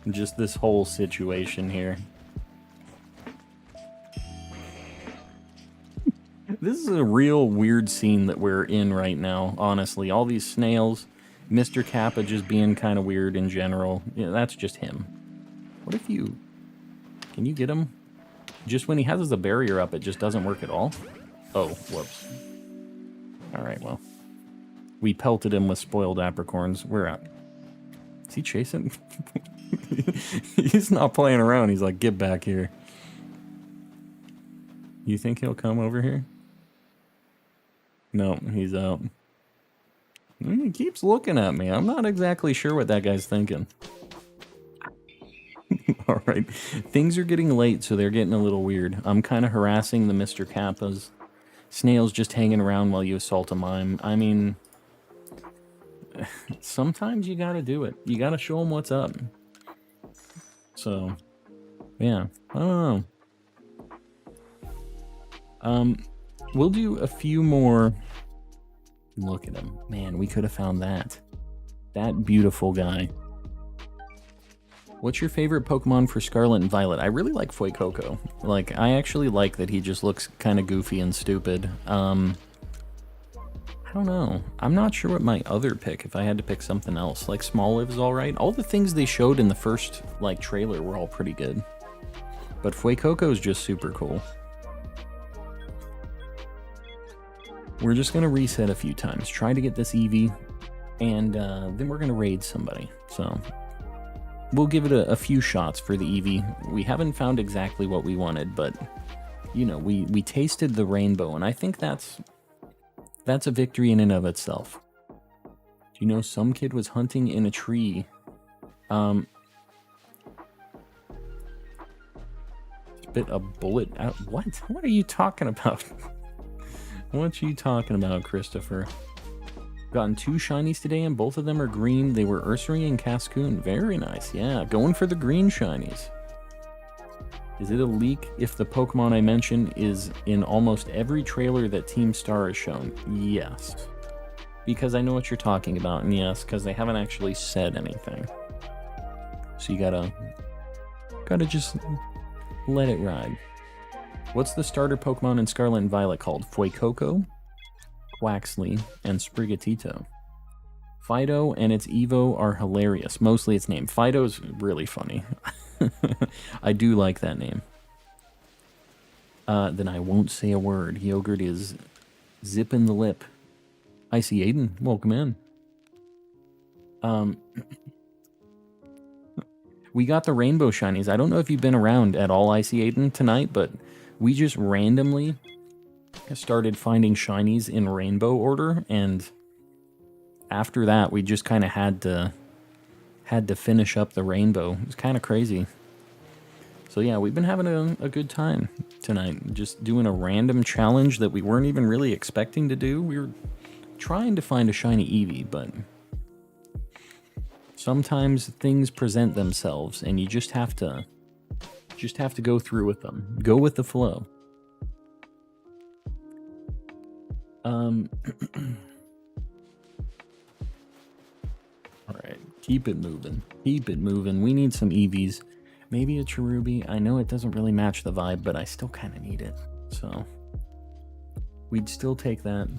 Just this whole situation here. This is a real weird scene that we're in right now, honestly. All these snails, Mr. Kappa just being kind of weird in general. Yeah, that's just him. What if you... Can you get him? Just when he has the barrier up, it just doesn't work at all? Oh, whoops. Alright, well. We pelted him with spoiled apricorns. We're out. Is he chasing? He's not playing around. He's like, get back here. You think he'll come over here? No, he's out. He keeps looking at me. I'm not exactly sure what that guy's thinking. Alright. Things are getting late, so they're getting a little weird. I'm kind of harassing the Mr. Kappas. Snail's just hanging around while you assault a mime. I mean... sometimes you gotta do it. You gotta show them what's up. So... Yeah, I don't know. We'll do a few more. Look at him. Man, we could have found that. That beautiful guy. What's your favorite Pokemon for Scarlet and Violet? I really like Fuecoco. Like, I actually like that he just looks kind of goofy and stupid. I don't know. I'm not sure what my other pick, if I had to pick something else. Like, Smoliv is alright. All the things they showed in the first, like, trailer were all pretty good. But Fuecoco is just super cool. We're just going to reset a few times. Try to get this Eevee. And then we're going to raid somebody. So we'll give it a few shots for the Eevee. We haven't found exactly what we wanted, but, you know, we tasted the rainbow, and I think that's a victory in and of itself. Do you know some kid was hunting in a tree? Spit a bullet out. What? What are you talking about? What are you talking about, Christopher? Gotten 2 shinies today, and both of them are green. They were Ursaring and Cascoon. Very nice. Yeah, going for the green shinies. Is it a leak if the Pokemon I mentioned is in almost every trailer that Team Star has shown? Yes. Because I know what you're talking about, and yes, because they haven't actually said anything. So you gotta just let it ride. What's the starter Pokemon in Scarlet and Violet called? Fuecoco, Quaxley, and Sprigatito. Fido and its Evo are hilarious. Mostly its name. Fido's really funny. I do like that name. Then I won't say a word. Yogurt is zipping the lip. Icy Aiden, welcome in. We got the rainbow shinies. I don't know if you've been around at all, Icy Aiden, tonight, but we just randomly started finding shinies in rainbow order, and after that we just kind of had to finish up the rainbow. It was kind of crazy. So yeah, we've been having a good time tonight, just doing a random challenge that we weren't even really expecting to do. We were trying to find a shiny Eevee, but sometimes things present themselves and you just have to go through with them. Go with the flow. Alright, keep it moving. Keep it moving. We need some Eevees. Maybe a Cherubi. I know it doesn't really match the vibe, but I still kind of need it. So, we'd still take that.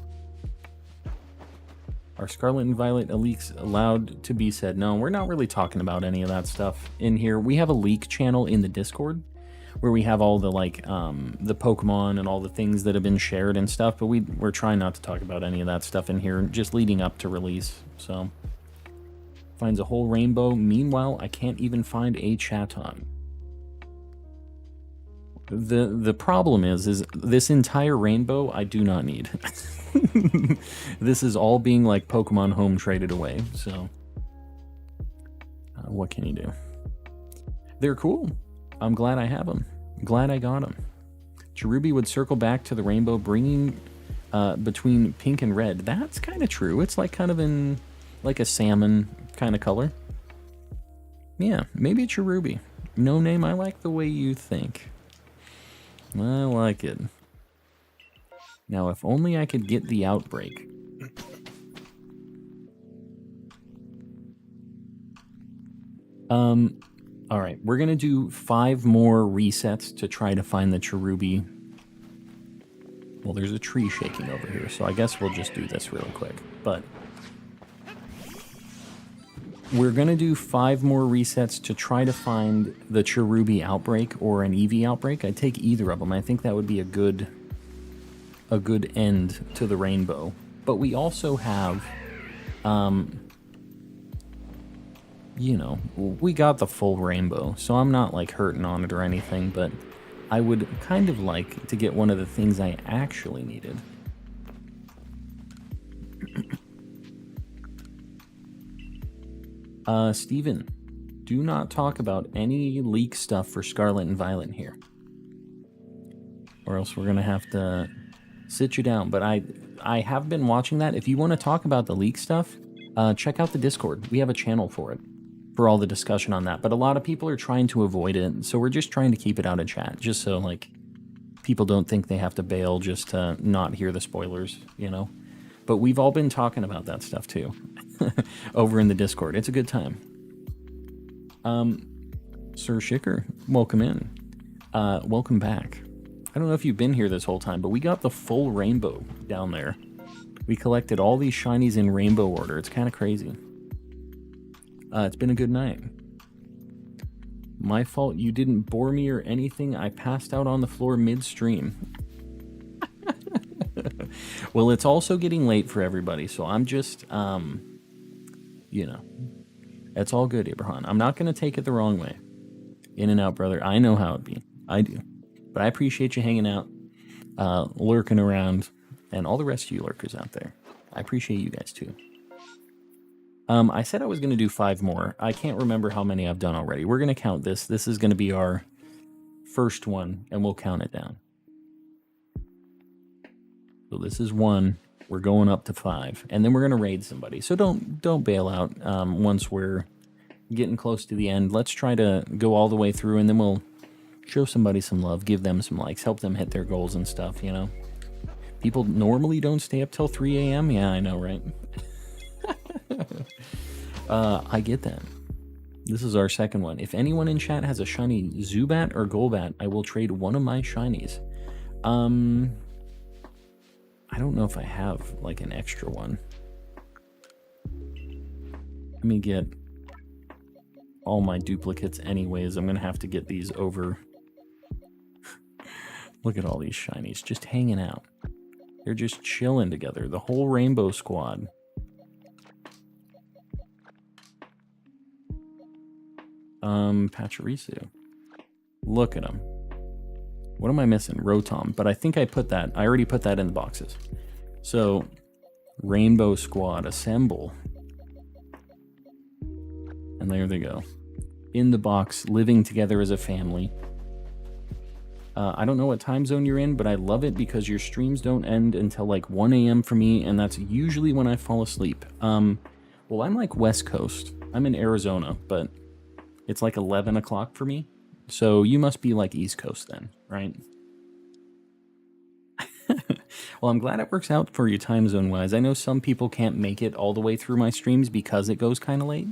Are Scarlet and Violet leaks allowed to be said? No, we're not really talking about any of that stuff in here. We have a leak channel in the Discord where we have all the, like, the Pokemon and all the things that have been shared and stuff, but we're trying not to talk about any of that stuff in here, just leading up to release, so. Finds a whole rainbow. Meanwhile, I can't even find a Chaton. The problem is this entire rainbow I do not need. This is all being like Pokemon home traded away, so what can you do? They're cool. I'm glad I have them. Glad I got them. Cherubi would circle back to the rainbow, bringing between pink and red. That's kind of true. It's like kind of in like a salmon kind of color. Yeah, maybe a Cherubi. No name, I like the way you think. I like it. Now, if only I could get the outbreak. Alright, we're gonna do 5 more resets to try to find the Cherubi. Well, there's a tree shaking over here, so I guess we'll just do this real quick. But we're gonna do 5 more resets to try to find the Cherubi outbreak or an Eevee outbreak. I'd take either of them. I think that would be a good end to the rainbow. But we also have, you know, we got the full rainbow, so I'm not like hurting on it or anything, but I would kind of like to get one of the things I actually needed. Steven, do not talk about any leak stuff for Scarlet and Violet here. Or else we're gonna have to sit you down. But I have been watching that. If you want to talk about the leak stuff, check out the Discord. We have a channel for it. for all the discussion on that. But a lot of people are trying to avoid it, so we're just trying to keep it out of chat, just so like people don't think they have to bail just to not hear the spoilers, you know. But we've all been talking about that stuff too over in the Discord. It's a good time. Sir Shicker, welcome in. Welcome back. I don't know if you've been here this whole time, but we got the full rainbow down there. We collected all these shinies in rainbow order. It's kind of crazy. It's been a good night. My fault you didn't bore me or anything. I passed out on the floor midstream. Well, it's also getting late for everybody, so I'm just, you know, it's all good, Abraham. I'm not going to take it the wrong way. In and out, brother. I know how it be. I do. But I appreciate you hanging out, lurking around, and all the rest of you lurkers out there. I appreciate you guys, too. I said I was going to do 5 more. I can't remember how many I've done already. We're going to count this. This is going to be our first one, and we'll count it down. So this is 1. We're going up to 5, and then we're going to raid somebody. So don't bail out once we're getting close to the end. Let's try to go all the way through, and then we'll show somebody some love, give them some likes, help them hit their goals and stuff, you know? People normally don't stay up till 3 a.m. Yeah, I know, right? I get that. This is our second one. If anyone in chat has a shiny Zubat or Golbat, I will trade one of my shinies. I don't know if I have, like, an extra one. Let me get all my duplicates anyways. I'm going to have to get these over. Look at all these shinies just hanging out. They're just chilling together. The whole rainbow squad. Pachirisu. Look at them. What am I missing? Rotom. But I think I already put that in the boxes. So, Rainbow Squad, assemble. And there they go. In the box, living together as a family. I don't know what time zone you're in, but I love it because your streams don't end until like 1 a.m. for me, and that's usually when I fall asleep. Well, I'm like West Coast. I'm in Arizona, but it's like 11 o'clock for me. So you must be like East Coast then, right? Well, I'm glad it works out for you time zone wise. I know some people can't make it all the way through my streams because it goes kind of late.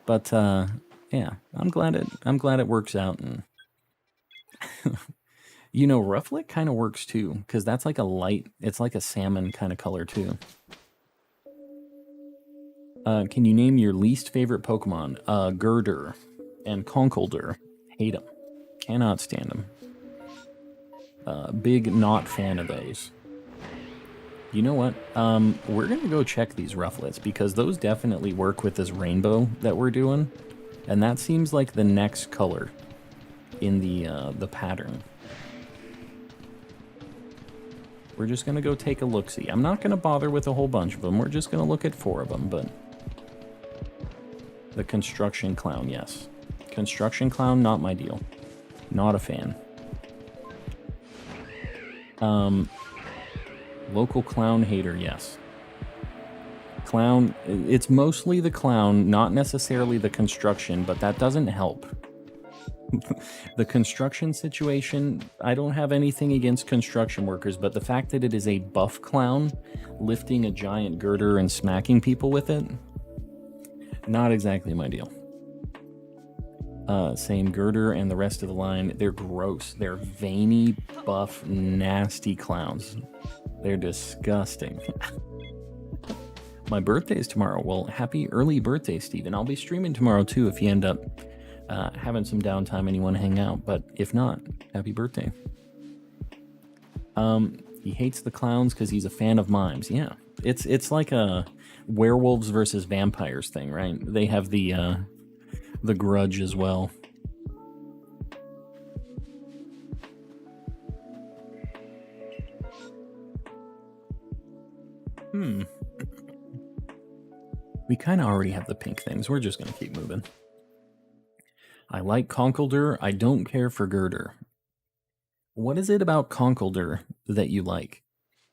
But yeah, I'm glad it works out. And you know, Rufflet kind of works too, because that's like a light, it's like a salmon kind of color too. Can you name your least favorite Pokemon? Girder and Conkeldurr. Hate them. Cannot stand them. Big not fan of those. You know what? We're going to go check these Rufflets because those definitely work with this rainbow that we're doing. And that seems like the next color in the pattern. We're just going to go take a look-see. I'm not going to bother with a whole bunch of them. We're just going to look at 4 of them, but... The Construction Clown, yes. Construction Clown, not my deal. Not a fan. Local clown hater, yes. Clown, it's mostly the clown, not necessarily the construction, but that doesn't help. The construction situation, I don't have anything against construction workers, but the fact that it is a buff clown lifting a giant girder and smacking people with it, not exactly my deal. Same girder and the rest of the line. They're gross. They're veiny, buff, nasty clowns. They're disgusting. My birthday is tomorrow. Well, happy early birthday, Steven. I'll be streaming tomorrow too if you end up having some downtime and you want to hang out. But if not, happy birthday. He hates the clowns because he's a fan of mimes. Yeah, it's like a werewolves versus vampires thing, right? They have the grudge as well. We kind of already have the pink things. We're just going to keep moving. I like Conkeldurr. I don't care for Girder. What is it about Conkeldurr that you like?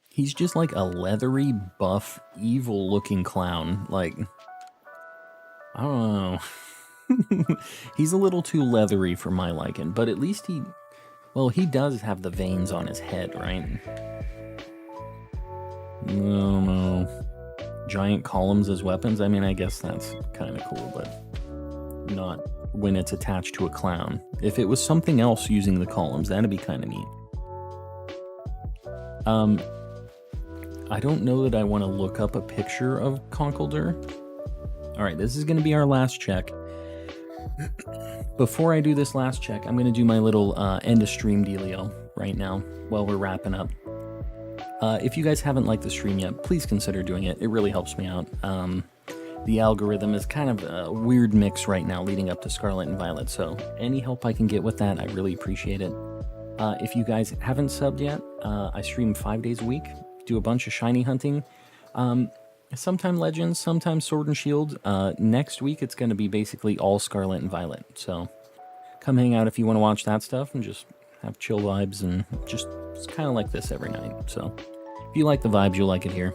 He's just like a leathery, buff, evil-looking clown. Like, I don't know. He's a little too leathery for my liking, but at least he does have the veins on his head, right? No. Giant columns as weapons? I mean, I guess that's kind of cool, but not when it's attached to a clown. If it was something else using the columns, that'd be kind of neat. I don't know that I want to look up a picture of Conkeldurr. Alright, this is going to be our last check. Before I do this last check, I'm going to do my little end of stream dealio right now while we're wrapping up. If you guys haven't liked the stream yet, please consider doing it. It really helps me out. The algorithm is kind of a weird mix right now leading up to Scarlet and Violet, so any help I can get with that, I really appreciate it. If you guys haven't subbed yet, I stream 5 days a week, do a bunch of shiny hunting. Sometime Legends, sometimes Sword and Shield. Next week, it's going to be basically all Scarlet and Violet. So come hang out if you want to watch that stuff and just have chill vibes, and just it's kind of like this every night. So if you like the vibes, you'll like it here.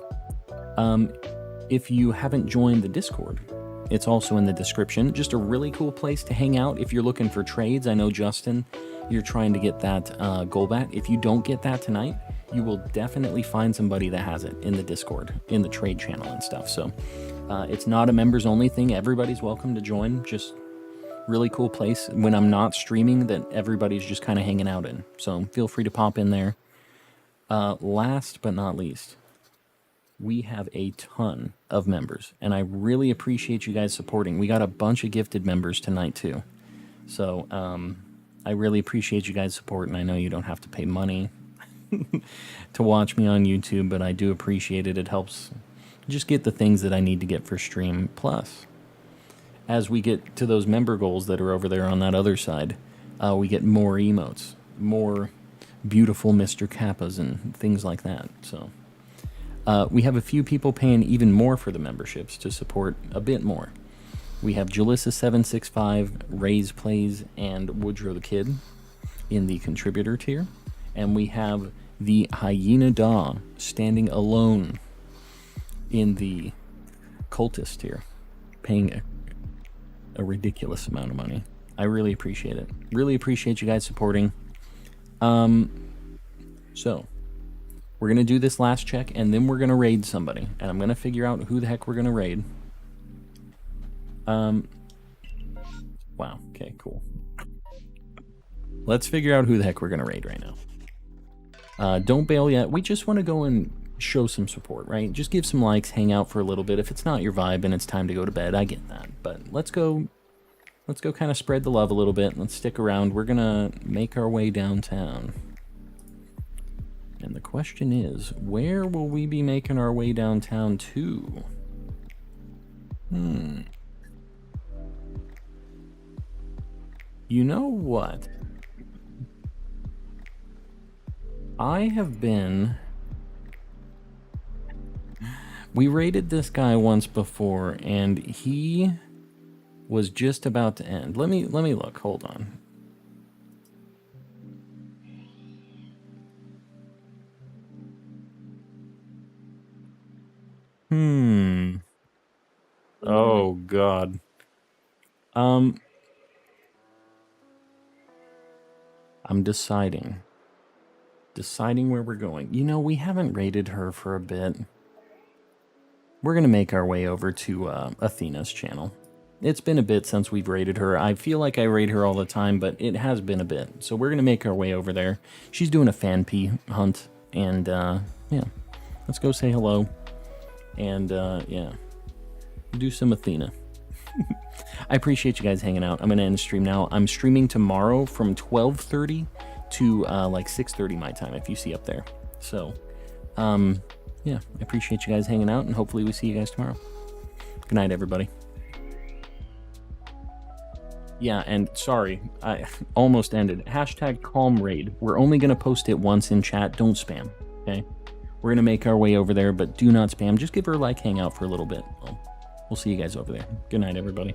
If you haven't joined the Discord, it's also in the description. Just a really cool place to hang out if you're looking for trades. I know, Justin, you're trying to get that Golbat. If you don't get that tonight, you will definitely find somebody that has it in the Discord, in the trade channel and stuff. So it's not a members only thing. Everybody's welcome to join. Just really cool place when I'm not streaming that everybody's just kind of hanging out in. So feel free to pop in there. Last but not least, we have a ton of members, and I really appreciate you guys supporting. We got a bunch of gifted members tonight too. So I really appreciate you guys' support, and I know you don't have to pay money to watch me on YouTube, but I do appreciate it. It helps just get the things that I need to get for stream. Plus, as we get to those member goals that are over there on that other side, we get more emotes, more beautiful Mr. Kappas and things like that. So we have a few people paying even more for the memberships to support a bit more. We have Jalissa765, Ray's Plays, and Woodrow the Kid in the contributor tier. And we have the Hyena Daw standing alone in the cultist tier, paying a ridiculous amount of money. I really appreciate it. Really appreciate you guys supporting. So we're going to do this last check, and then we're going to raid somebody. And I'm going to figure out who the heck we're going to raid. Wow, okay, cool. Let's figure out who the heck we're going to raid right now. Don't bail yet. We just want to go and show some support, right? Just give some likes, hang out for a little bit. If it's not your vibe and it's time to go to bed, I get that. But let's go kind of spread the love a little bit. Let's stick around. We're going to make our way downtown. And the question is, where will we be making our way downtown to? You know what? We raided this guy once before, and he was just about to end. Let me look. Hold on. Oh God. I'm deciding where we're going. You know, we haven't raided her for a bit. We're gonna make our way over to Athena's channel. It's been a bit since we've raided her. I feel like I raid her all the time, but it has been a bit. So we're gonna make our way over there. She's doing a fan P hunt, and yeah, let's go say hello. And yeah, do some Athena. I appreciate you guys hanging out. I'm gonna end the stream now. I'm streaming tomorrow from 12:30 to like 6:30 my time, if you see up there. So yeah, I appreciate you guys hanging out, and hopefully we see you guys tomorrow. Good night, everybody. Yeah, and sorry, I almost ended. Hashtag calm raid. We're only gonna post it once in chat. Don't spam, okay? We're gonna make our way over there, but do not spam. Just give her a like, hang out for a little bit. We'll see you guys over there. Good night, everybody.